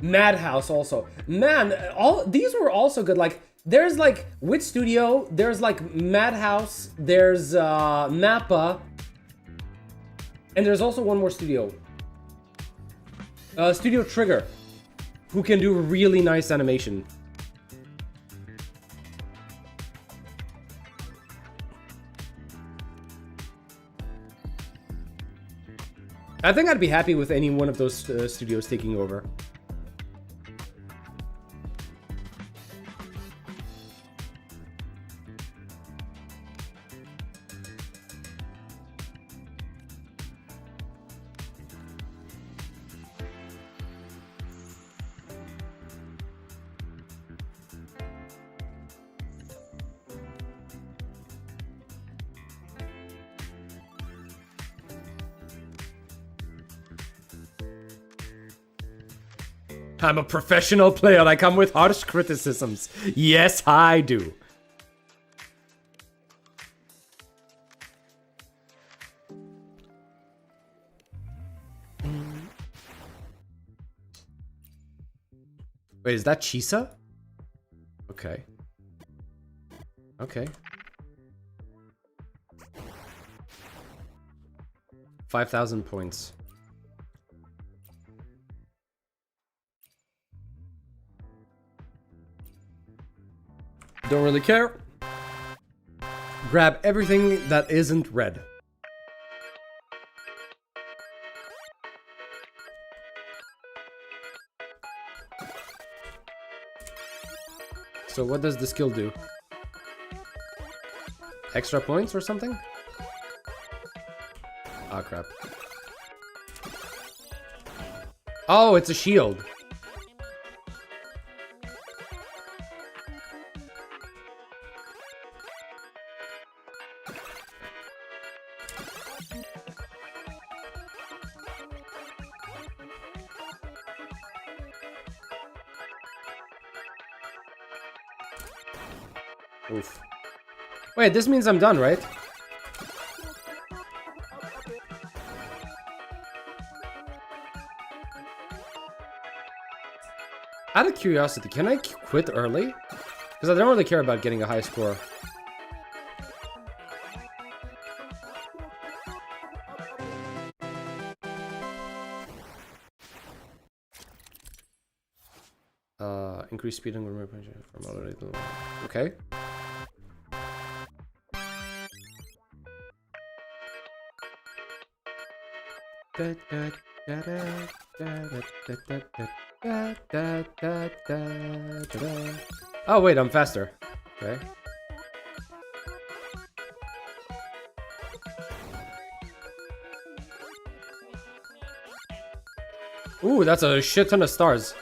Madhouse also. Man, all these were also good. Like, there's like Wit Studio, there's like Madhouse, there's Mappa, and there's also one more studio. Studio Trigger, who can do really nice animation. I think I'd be happy with any one of those studios taking over. I'm a professional player. I come with harsh criticisms. Yes, I do. Wait, is that Chisa? Okay. Okay. 5,000 points. Don't really care. Grab everything that isn't red. So what does the skill do? Extra points or something? Ah, crap. Oh, it's a shield. Oof. Wait, this means I'm done, right? Out of curiosity, can I quit early? Because I don't really care about getting a high score. Increase speed and remove pressure from moderate to low. Okay. Oh wait, I'm faster. Okay. Ooh, that's a shit ton of stars.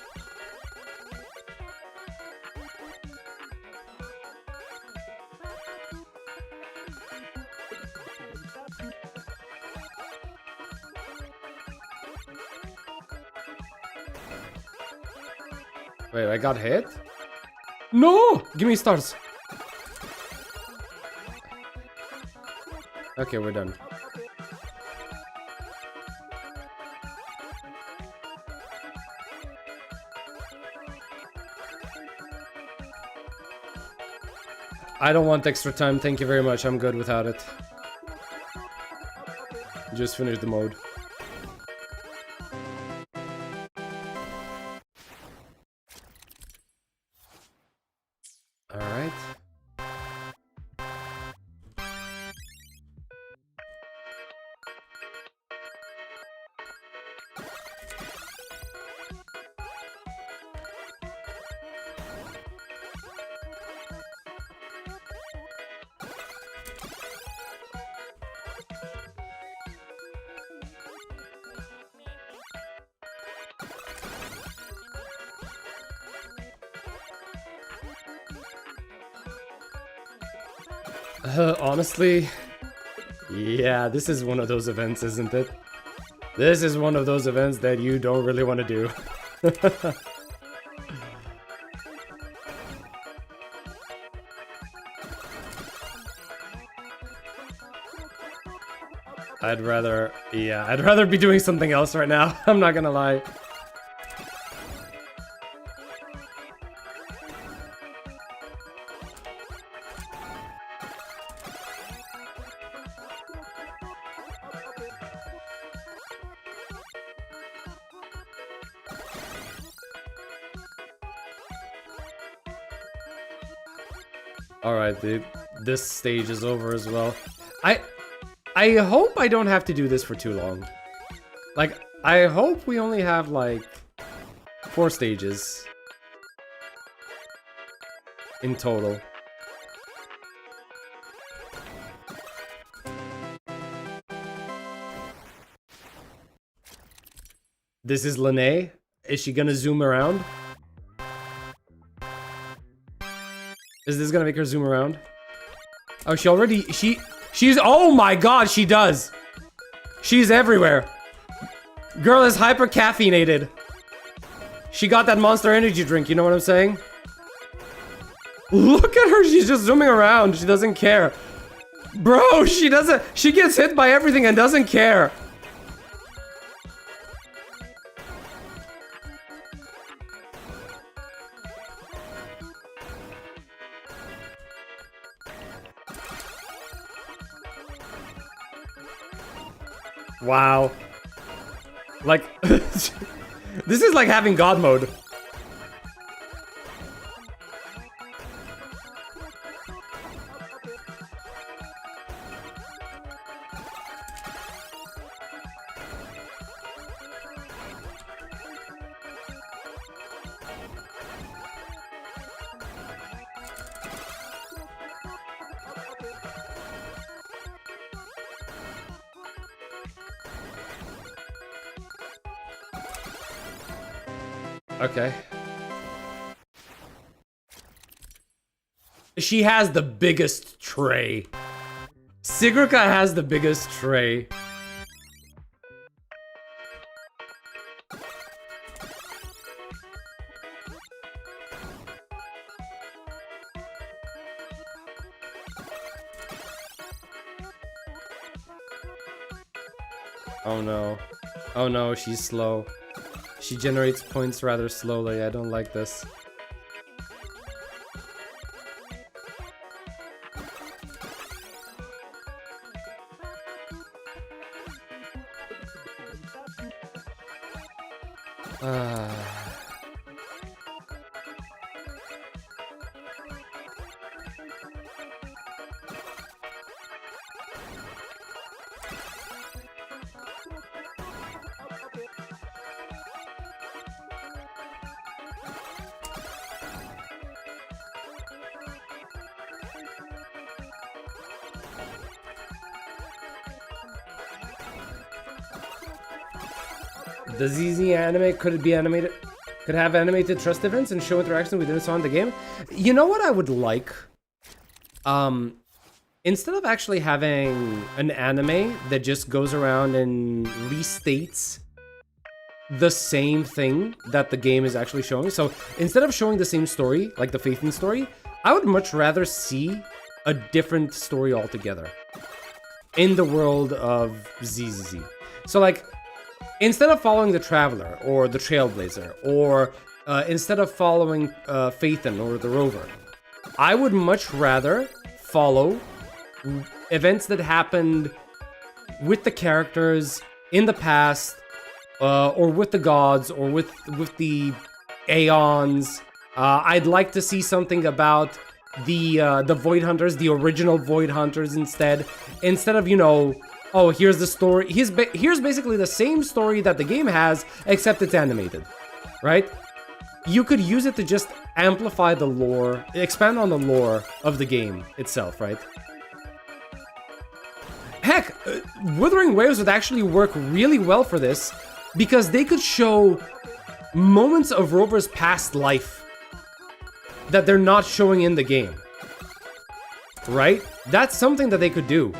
Wait, I got hit? No! Give me stars. Okay, we're done. I don't want extra time, thank you very much. I'm good without it. Just finish the mode. Alright. Honestly, yeah, this is one of those events, isn't it? This is one of those events that you don't really want to do. I'd rather be doing something else right now. I'm not gonna lie. Alright, dude. This stage is over as well. I hope I don't have to do this for too long. Like, I hope we only have, like, 4 stages in total. This is Lene. Is she gonna zoom around? Is this gonna make her zoom around? Oh, she's, oh my god, she does! She's everywhere. Girl is hyper caffeinated. She got that Monster Energy drink, you know what I'm saying? Look at her, she's just zooming around, she doesn't care. Bro, she gets hit by everything and doesn't care. Wow. Like, this is like having God mode. Okay. She has the biggest tray. Sigurka has the biggest tray. Oh no. Oh no, she's slow. She generates points rather slowly. I don't like this. The ZZ anime, could it be animated? Could have animated trust events and show interaction we didn't saw in the game? You know what I would like? Instead of actually having an anime that just goes around and restates the same thing that the game is actually showing. So instead of showing the same story, like the Phaethon story, I would much rather see a different story altogether in the world of ZZZ. So like, instead of following the Traveler or the Trailblazer, or instead of following Phaethon or the Rover, I would much rather follow events that happened with the characters in the past, or with the gods, or with the Aeons. I'd like to see something about the Void Hunters, the original Void Hunters instead of, you know, oh, here's the story. Here's basically the same story that the game has, except it's animated, right? You could use it to just amplify the lore, expand on the lore of the game itself, right? Heck, Wuthering Waves would actually work really well for this, because they could show moments of Rover's past life that they're not showing in the game, right? That's something that they could do.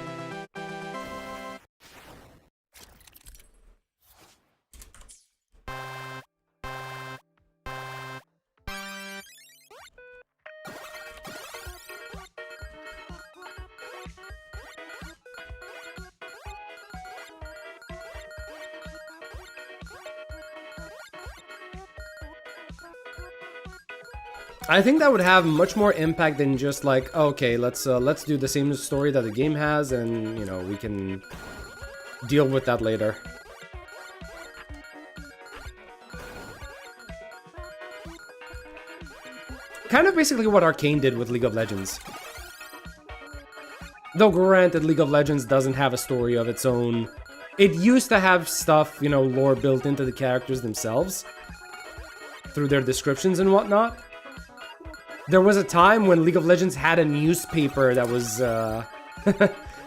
I think that would have much more impact than just like, okay, let's do the same story that the game has, and you know, we can deal with that later. Kind of basically what Arcane did with League of Legends. Though granted, League of Legends doesn't have a story of its own. It used to have stuff, you know, lore built into the characters themselves through their descriptions and whatnot. There was a time when League of Legends had a newspaper that was that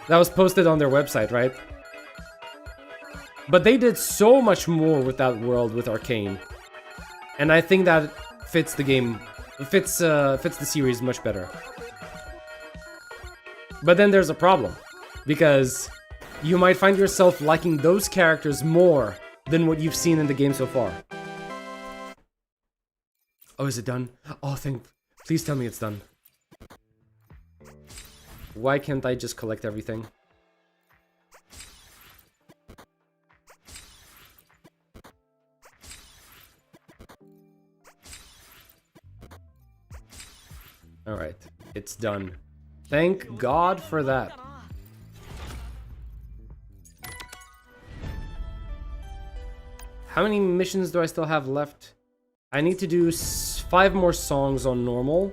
was posted on their website, right? But they did so much more with that world with Arcane, and I think that fits the game, fits the series much better. But then there's a problem, because you might find yourself liking those characters more than what you've seen in the game so far. Oh, is it done? Oh, please tell me it's done. Why can't I just collect everything? Alright, it's done. Thank God for that. How many missions do I still have left? I need to do 5 more songs on normal.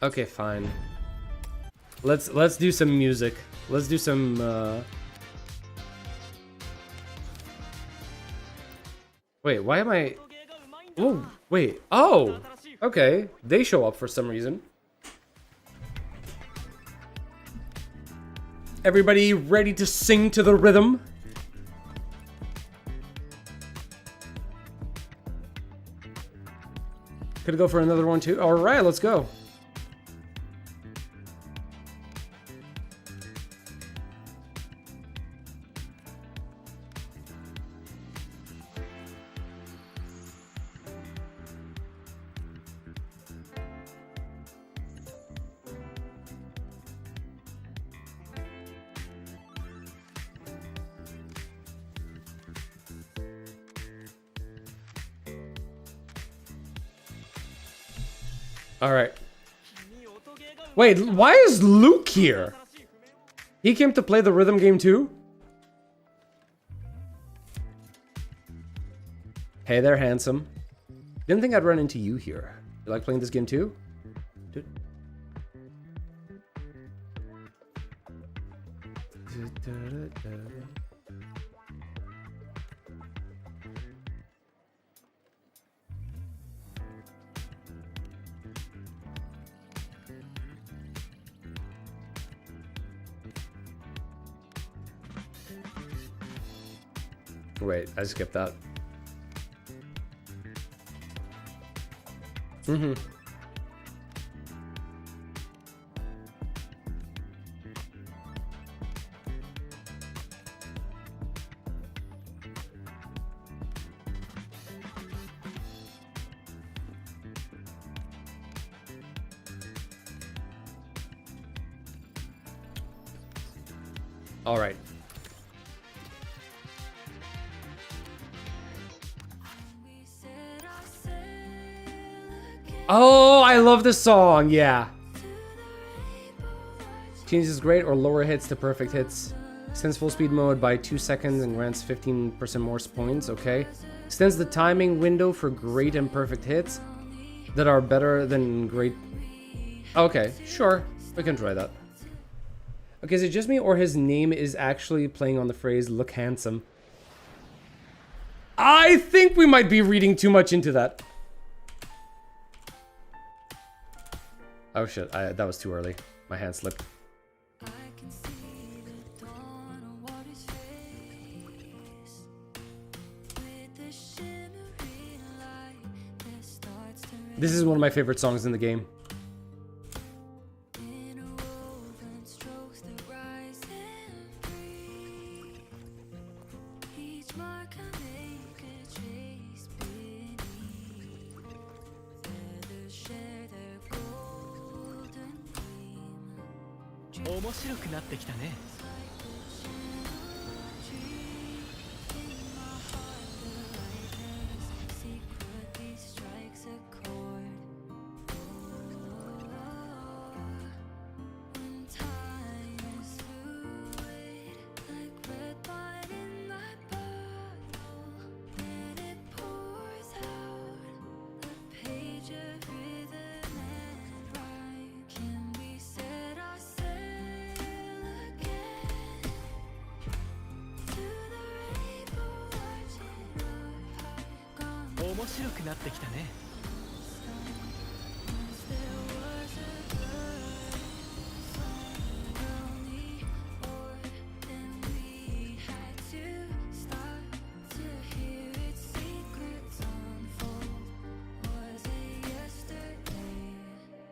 Okay, fine. Let's do some music. Let's do some Wait, why am I... Oh, wait. Oh! Okay, they show up for some reason. Everybody ready to sing to the rhythm? Could go for another one too. All right, let's go. All right. Wait, why is Luke here? He came to play the rhythm game too? Hey there, handsome. Didn't think I'd run into you here. You like playing this game too? Dude. Wait, I skipped that. Mm-hmm. All right. Oh, I love this song. Yeah. Changes great or lower hits to perfect hits. Extends full speed mode by 2 seconds and grants 15% more points. Okay. Extends the timing window for great and perfect hits that are better than great. Okay, sure. We can try that. Okay, is it just me or his name is actually playing on the phrase look handsome? I think we might be reading too much into that. Oh shit, that was too early. My hand slipped. This is one of my favorite songs in the game.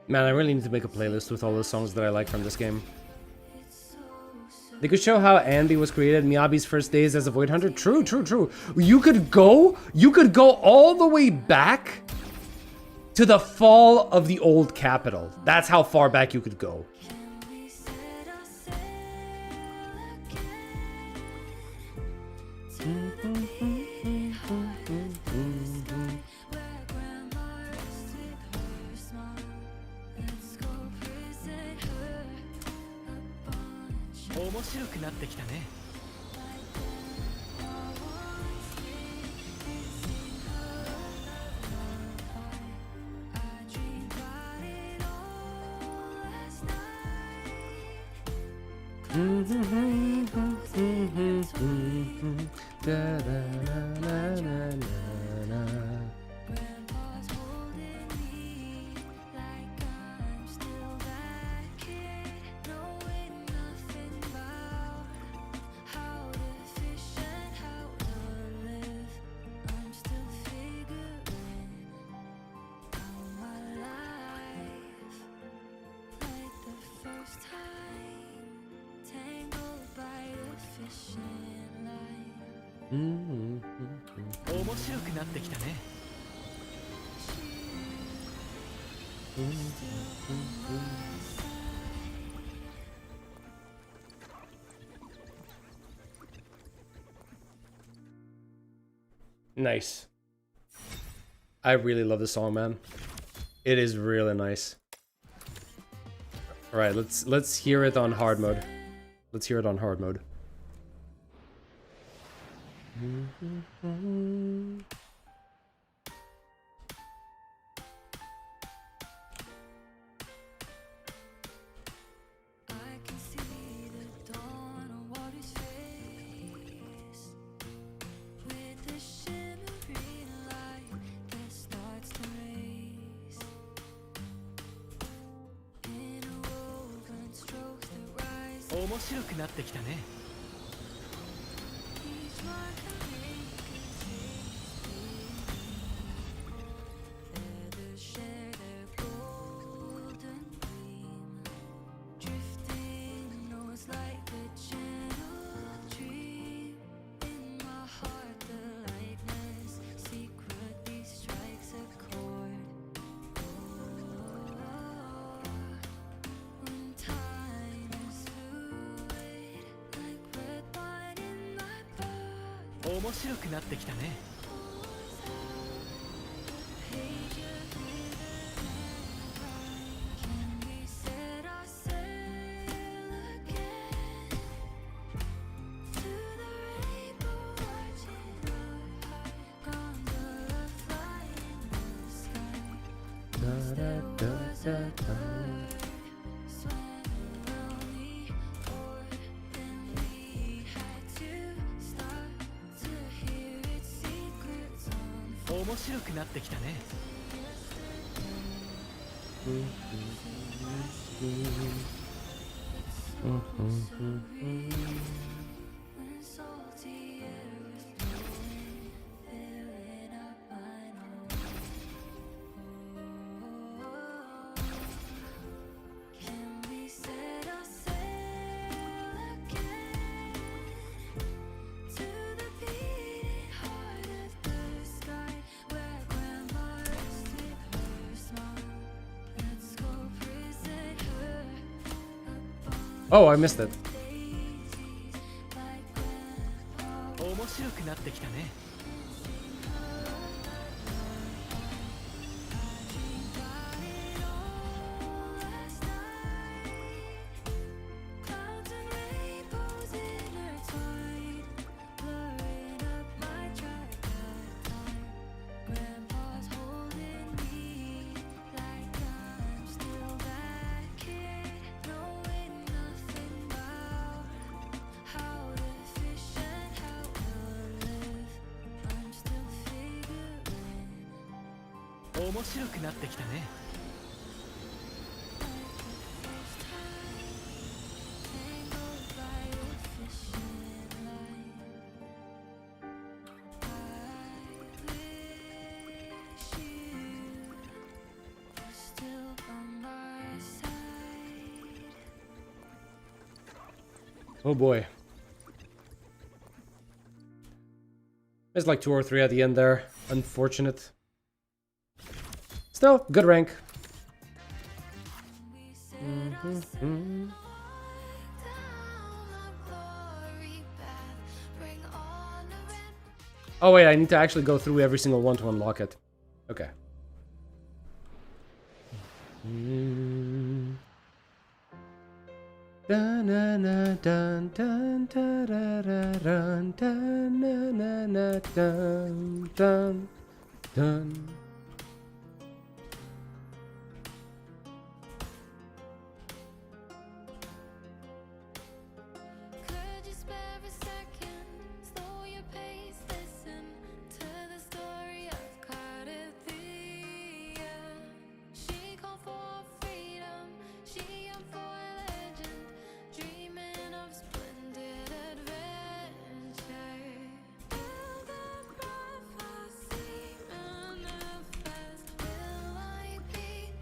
Man, I really need to make a playlist with all the songs that I like from this game. They could show how Andy was created, Miyabi's first days as a Void Hunter. True, true, true. You could go all the way back to the fall of the old capital. That's how far back you could go. 面白くなってきたね。Nice. I really love this song, man. It is really nice. All right, let's hear it on hard mode. Let's hear it on hard mode. Oh, 面白くなってきたね。面白くなってきたね。面白くなってきたね。Oh, I missed it. 面白くなってきたね。面白くなってきたね。Oh boy. There's like 2 or 3 at the end there. Unfortunate. Still, good rank. Oh wait, I need to actually go through every single one to unlock it. Okay. Dun dun dun dun dun dun dun dun dun dun.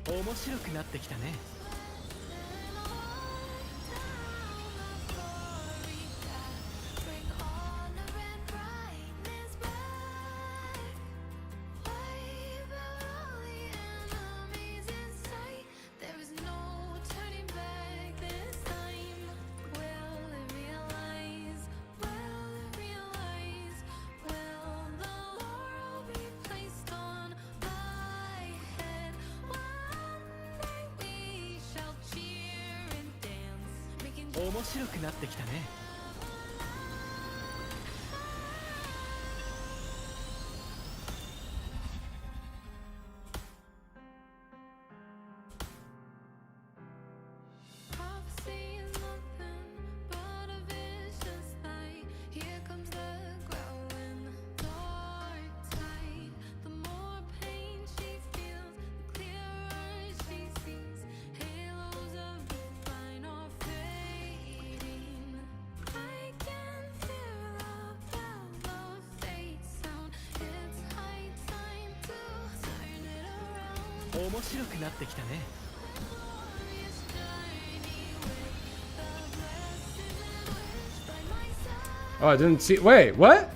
面白くなってきたね。面白くなってきたね。面白くなってきたね。Oh, I didn't see. Wait, what?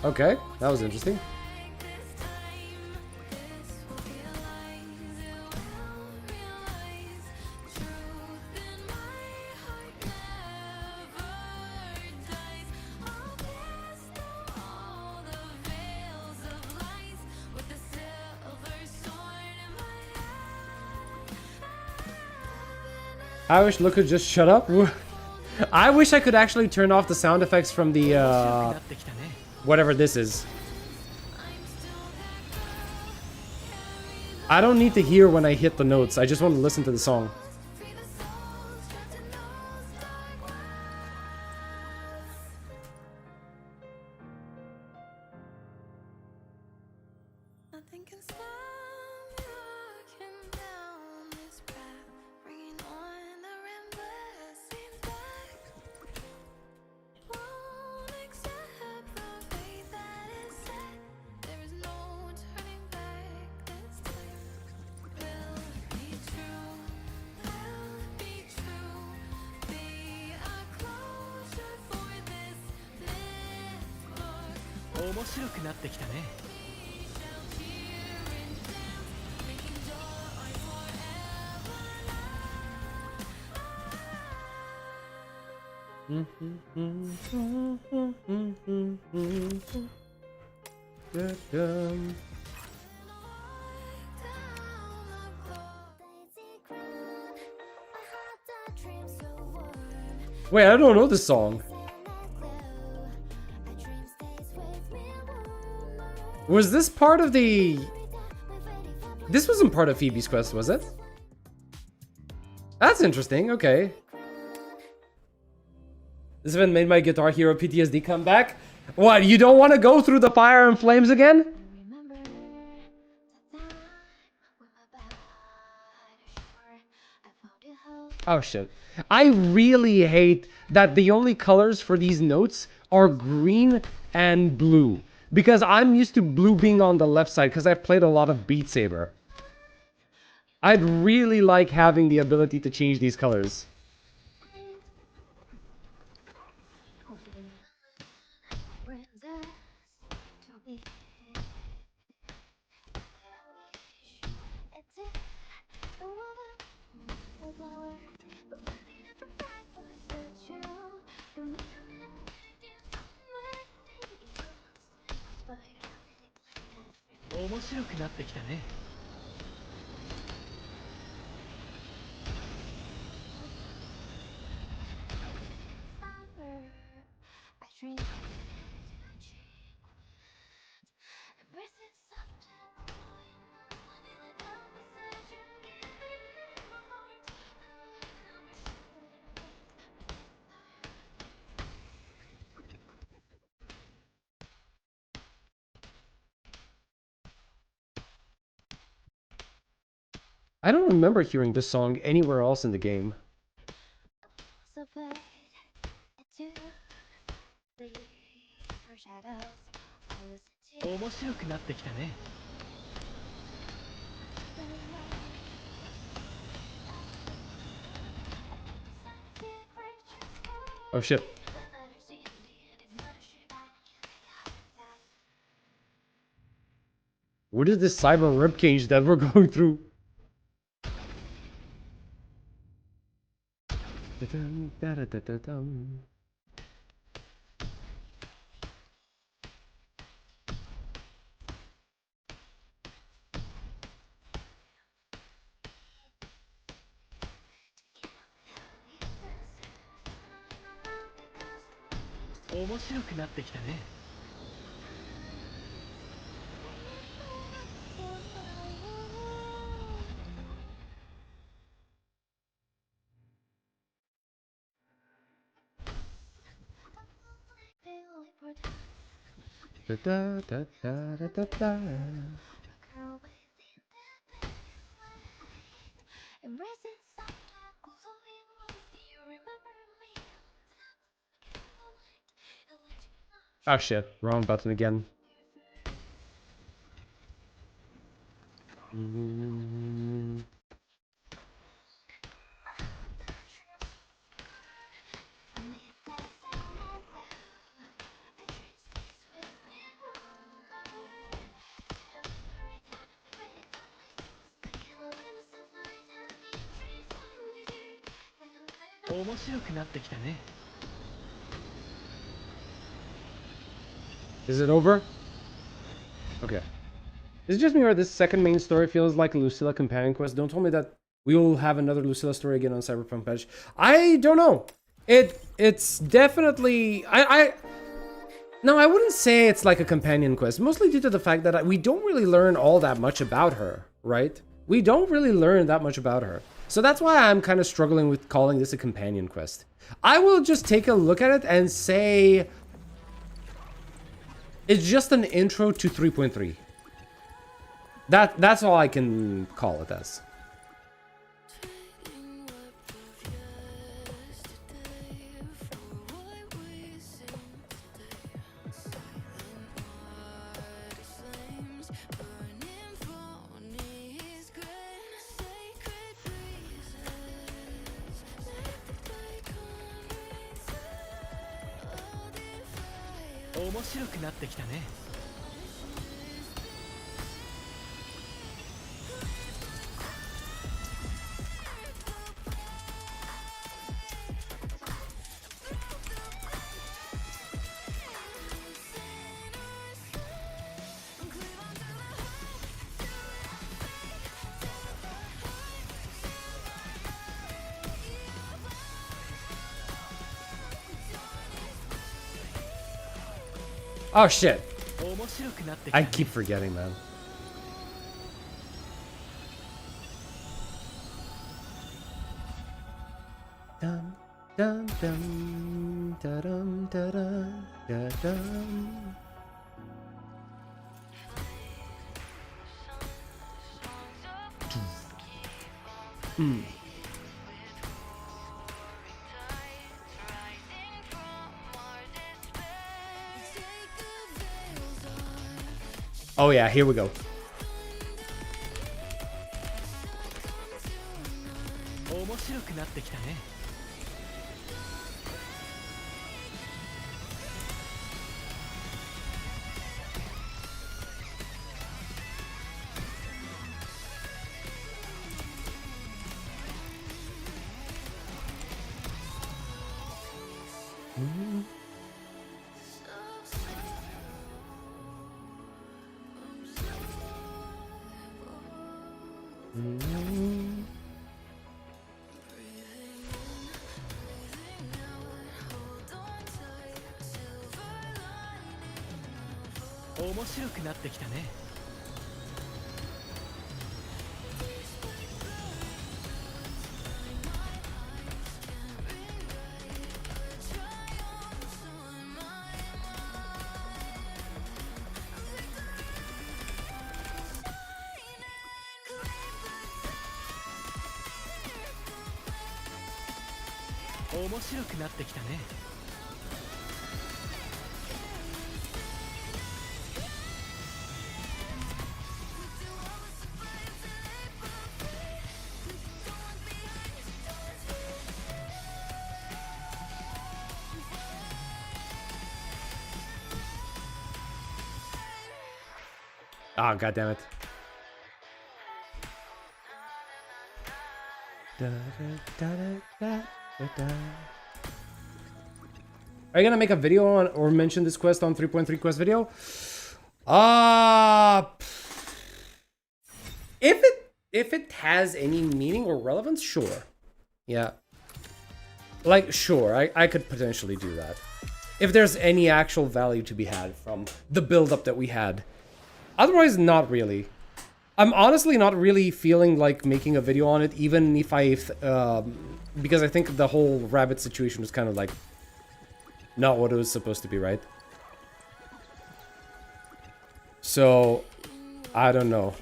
Okay, that was interesting. I wish Luca just shut up. I wish I could actually turn off the sound effects from the whatever this is. I don't need to hear when I hit the notes. I just want to listen to the song. Wait, I don't know this song. Was this part of the... This wasn't part of Phoebe's quest, was it? That's interesting, okay. This event made my Guitar Hero PTSD come back. What, you don't want to go through the fire and flames again? Oh shit. I really hate that the only colors for these notes are green and blue. Because I'm used to blue being on the left side because I've played a lot of Beat Saber. I'd really like having the ability to change these colors. I don't remember hearing this song anywhere else in the game. Oh shit. What is this cyber ribcage that we're going through? 面白くなってきたね。Oh shit, wrong button again. Is it over? Okay. Is it just me or this second main story feels like a Lucilla companion quest? Don't tell me that we will have another Lucilla story again on Cyberpunk patch. I don't know. It's definitely no, I wouldn't say it's like a companion quest, mostly due to the fact that we don't really learn all that much about her, right? We don't really learn that much about her. So that's why I'm kind of struggling with calling this a companion quest. I will just take a look at it and say it's just an intro to 3.3. That's all I can call it as. Oh shit. I keep forgetting, man. Dum dum dum da dum da dum da dum. Oh yeah, here we go. Oh, god damn it. Are you gonna make a video on or mention this quest on 3.3 quest video? If it has any meaning or relevance, sure. Yeah. Like, sure, I could potentially do that. if there's any actual value to be had from the build-up that we had. Otherwise, not really. I'm honestly not really feeling like making a video on it, even if because I think the whole rabbit situation was kind of like not what it was supposed to be, right? So, I don't know.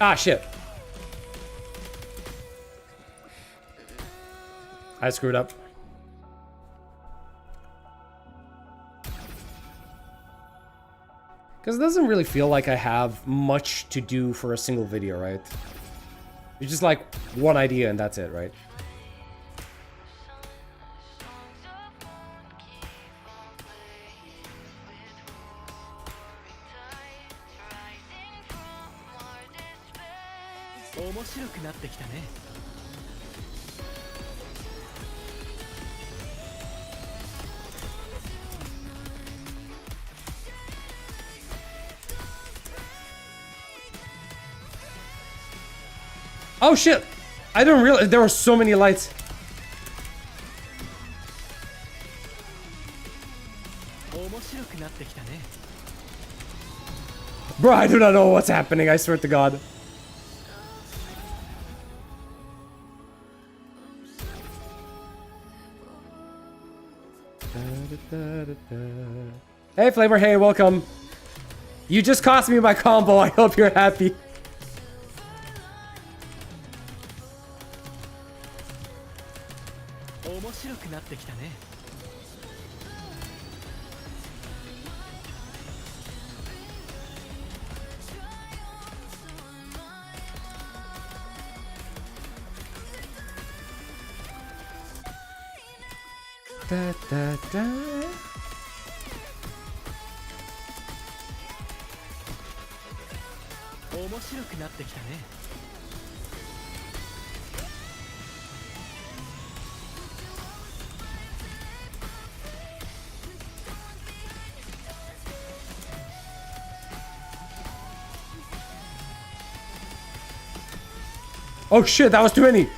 Ah, shit. I screwed up. Because it doesn't really feel like I have much to do for a single video, right? It's just like one idea and that's it, right? Oh shit! I didn't realize there were so many lights. Bro, I do not know what's happening, I swear to God. Hey Flavor, hey, welcome. You just cost me my combo, I hope you're happy. Da, da, da. Oh shit, that was too many.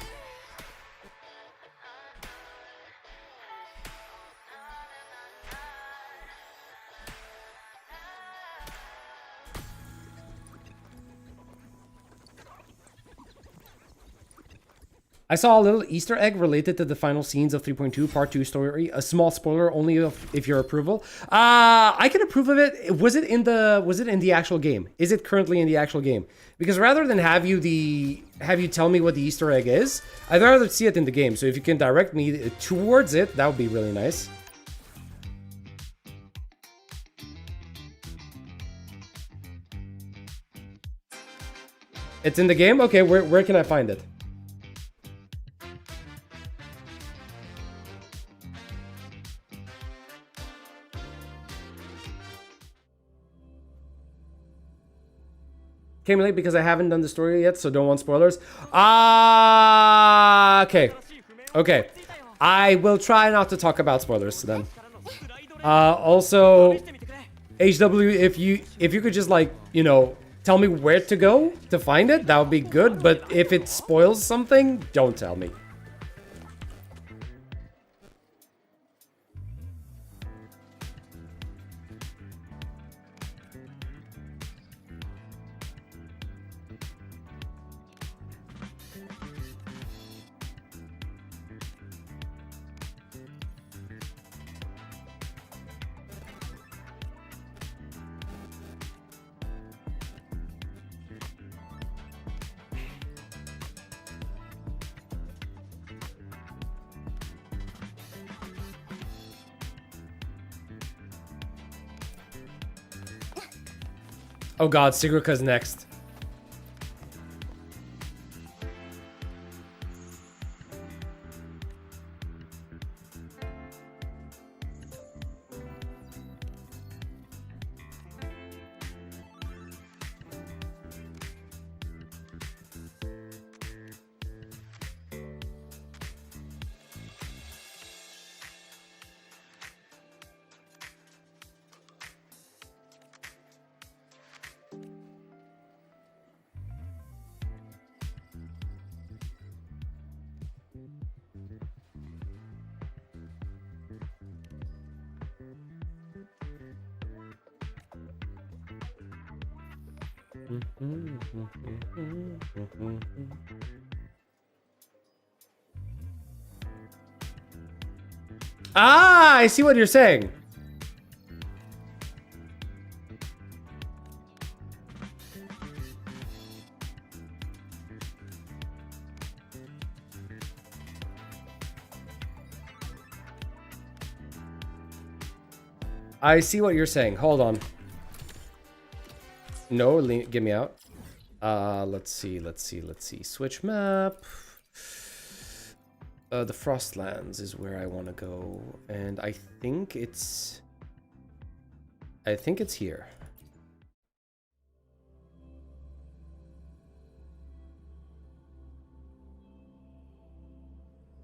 I saw a little Easter egg related to the final scenes of 3.2 Part 2 story. A small spoiler, only if your approval. I can approve of it. Was it in the actual game? Is it currently in the actual game? Because rather than have you tell me what the Easter egg is, I'd rather see it in the game. So if you can direct me towards it, that would be really nice. It's in the game? Okay, where can I find it? Came late because I haven't done the story yet, so don't want spoilers. Okay. Okay. I will try not to talk about spoilers then. Also, HW, if you could just like, you know, tell me where to go to find it, that would be good. But if it spoils something, don't tell me. Oh god, Sigurka's next. Ah, I see what you're saying. I see what you're saying. Hold on. No, get me out. Let's see. Switch map. The Frostlands is where I want to go, and I think it's here.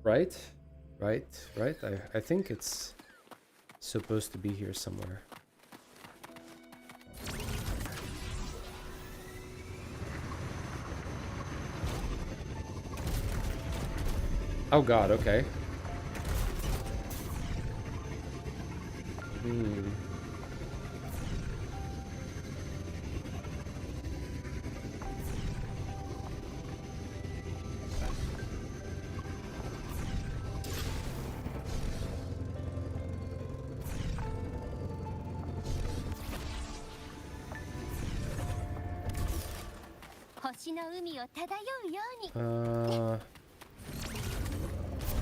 Right? I think it's supposed to be here somewhere. Oh god, okay.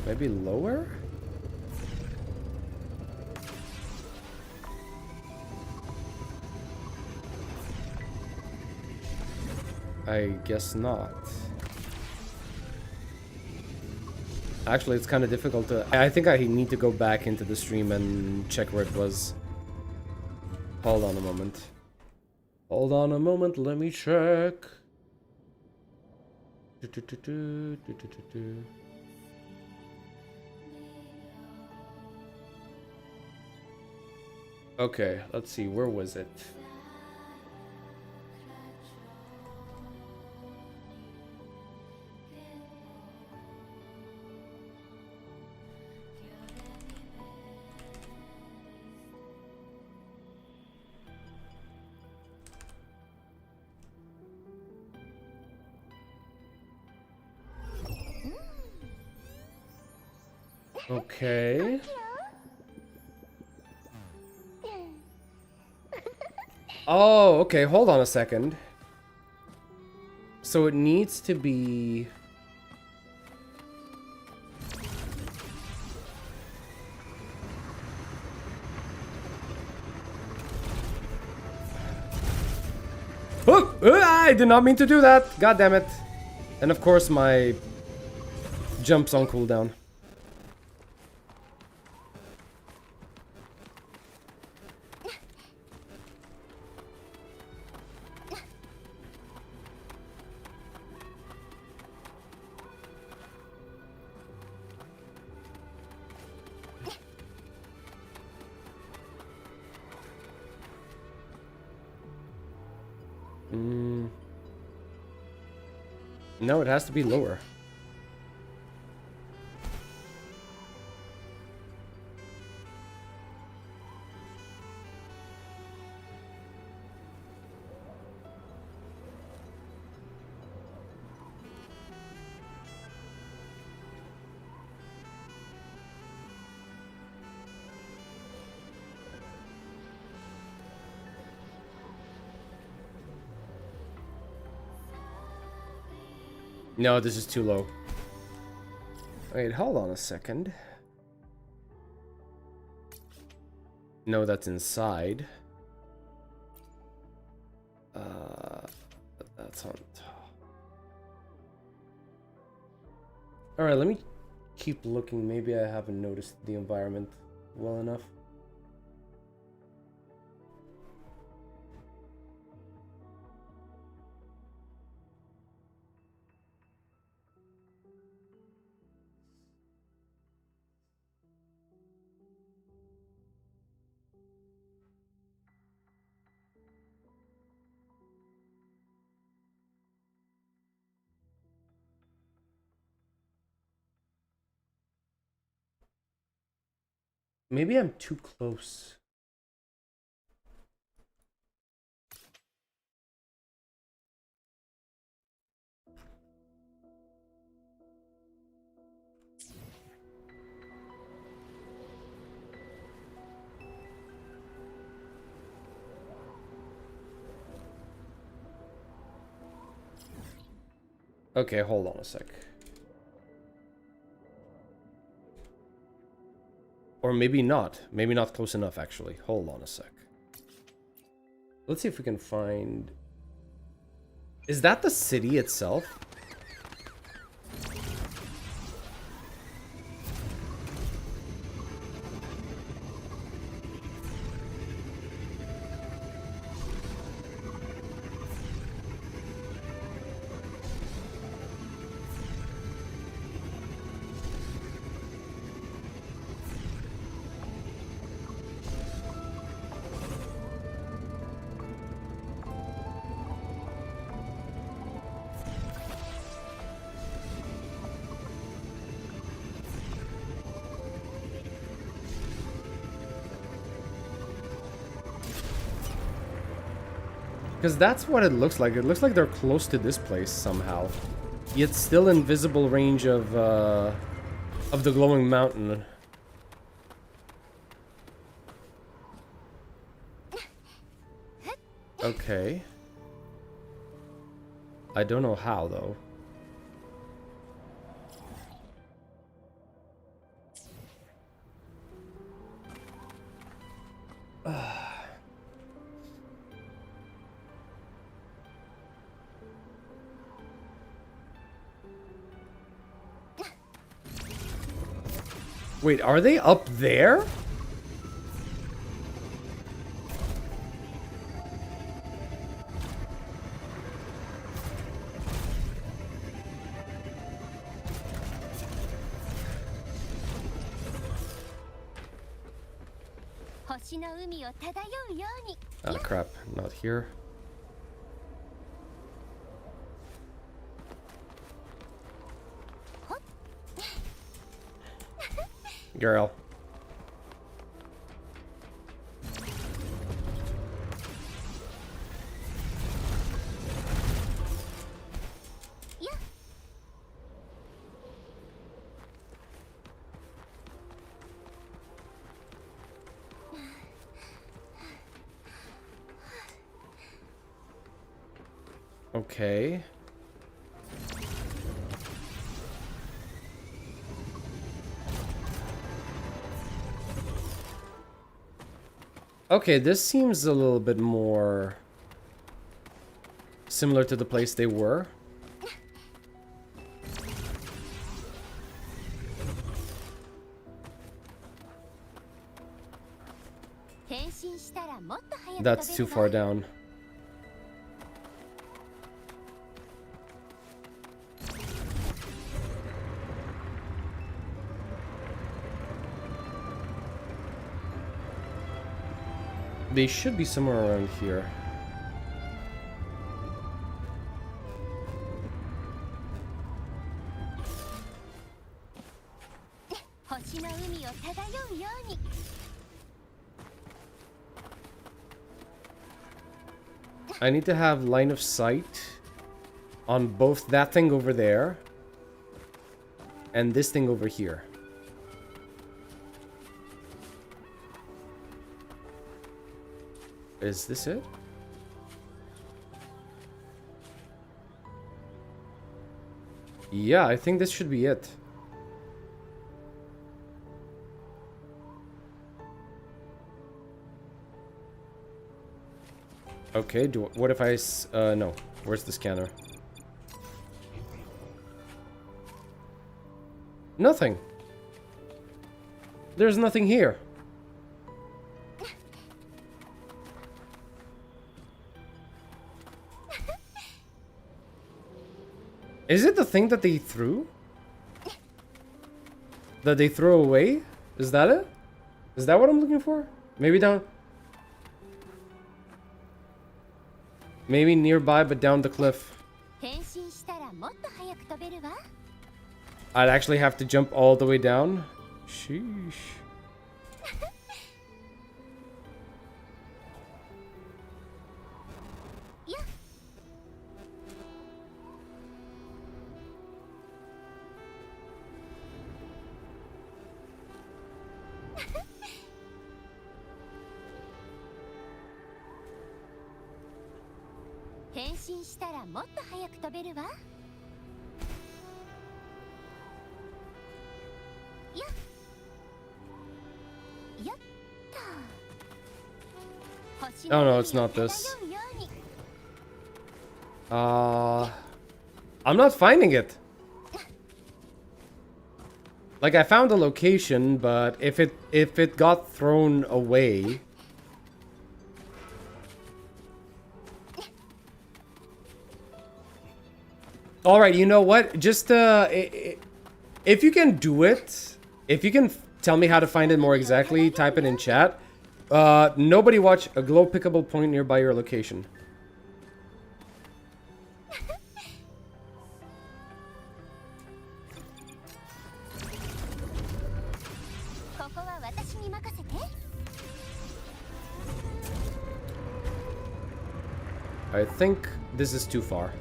Maybe lower? I guess not. Actually, it's kind of difficult to... I think I need to go back into the stream and check where it was. Hold on a moment. Hold on a moment, let me check. Okay, let's see, where was it? Okay. Oh, okay, hold on a second. So it needs to be... Oh, I did not mean to do that. God damn it. And of course my jump's on cooldown. No, it has to be lower. No, this is too low. Wait, hold on a second. No, that's inside. Alright, let me keep looking. Maybe I haven't noticed the environment well enough. Maybe I'm too close. Okay, hold on a sec. Or maybe not. Maybe not close enough, actually. Hold on a sec. Let's see if we can find... Is that the city itself? Because that's what it looks like. It looks like they're close to this place somehow. Yet still in visible range of the glowing mountain. Okay. I don't know how, though. Wait, are they up there? Ah, crap. Not here. Girl. Okay. Okay, this seems a little bit more similar to the place they were. That's too far down. They should be somewhere around here. I need to have line of sight on both that thing over there and this thing over here. Is this it? Yeah, I think this should be it. Okay, what if I no. Where's the scanner? Nothing. There's nothing here. Is it the thing that they threw? That they throw away? Is that it? Is that what I'm looking for? Maybe down... Maybe nearby, but down the cliff. I'd actually have to jump all the way down? Sheesh. Oh no, it's not this. I'm not finding it. Like, I found the location, but if it got thrown away... Alright, you know what? Just, if you can do it, if you can tell me how to find it more exactly, type it in chat. Nobody watch a glow pickable point nearby your location. I think this is too far.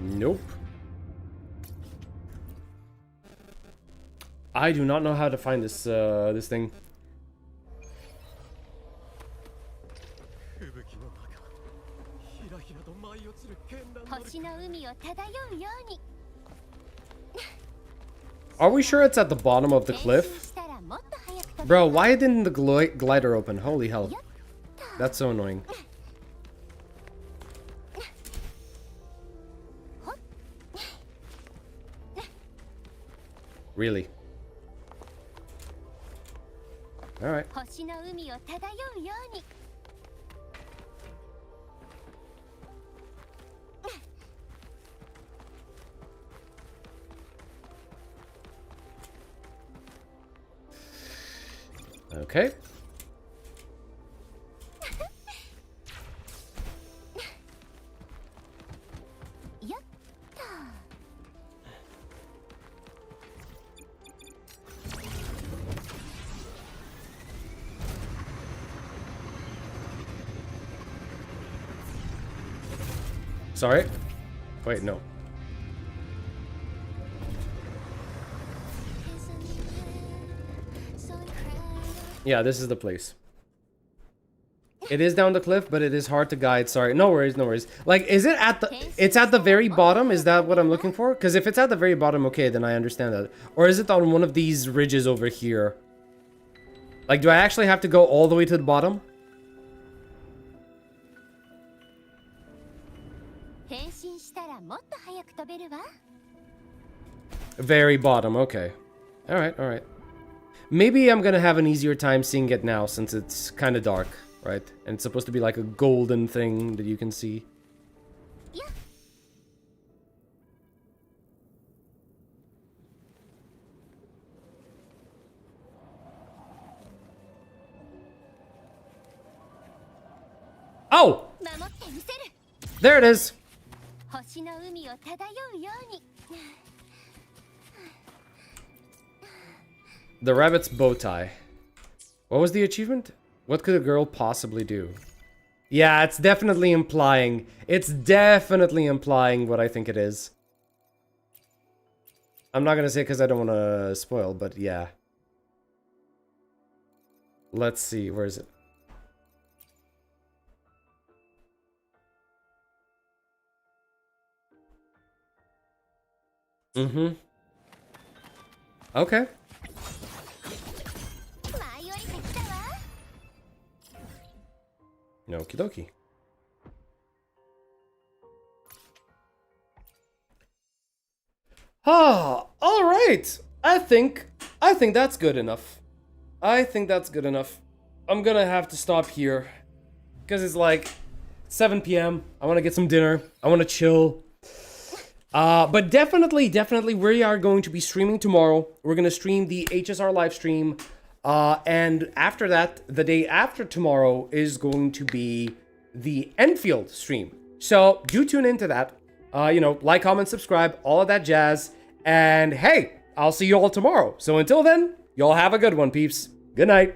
Nope. I do not know how to find this this thing. Are we sure it's at the bottom of the cliff? Bro, why didn't the glider open? Holy hell. That's so annoying. Really? Alright. Okay. Sorry. Wait, no. Yeah, this is the place. It is down the cliff, but it is hard to guide. Sorry. No worries, no worries. Like, is it at the... It's at the very bottom? Is that what I'm looking for? Because if it's at the very bottom, okay, then I understand that. Or is it on one of these ridges over here? Like, do I actually have to go all the way to the bottom? Very bottom, okay. Alright, alright. Maybe I'm gonna have an easier time seeing it now, since it's kind of dark, right? And it's supposed to be like a golden thing that you can see. Oh! There it is! The rabbit's bow tie. What was the achievement? What could a girl possibly do? Yeah, it's definitely implying. It's definitely implying what I think it is. I'm not gonna say because I don't want to spoil, but yeah. Let's see, where is it? Mm-hmm. Okay. Okie dokie. Ah, all right. I think that's good enough. I think that's good enough. I'm gonna have to stop here because it's like 7 p.m. I want to get some dinner. I want to chill. But definitely we are going to be streaming tomorrow. We're gonna stream the HSR live stream. And after that, the day after tomorrow is going to be the Endfield stream. So do tune into that. You know, like, comment, subscribe, all of that jazz. And hey, I'll see you all tomorrow. So until then, y'all have a good one, peeps. Good night.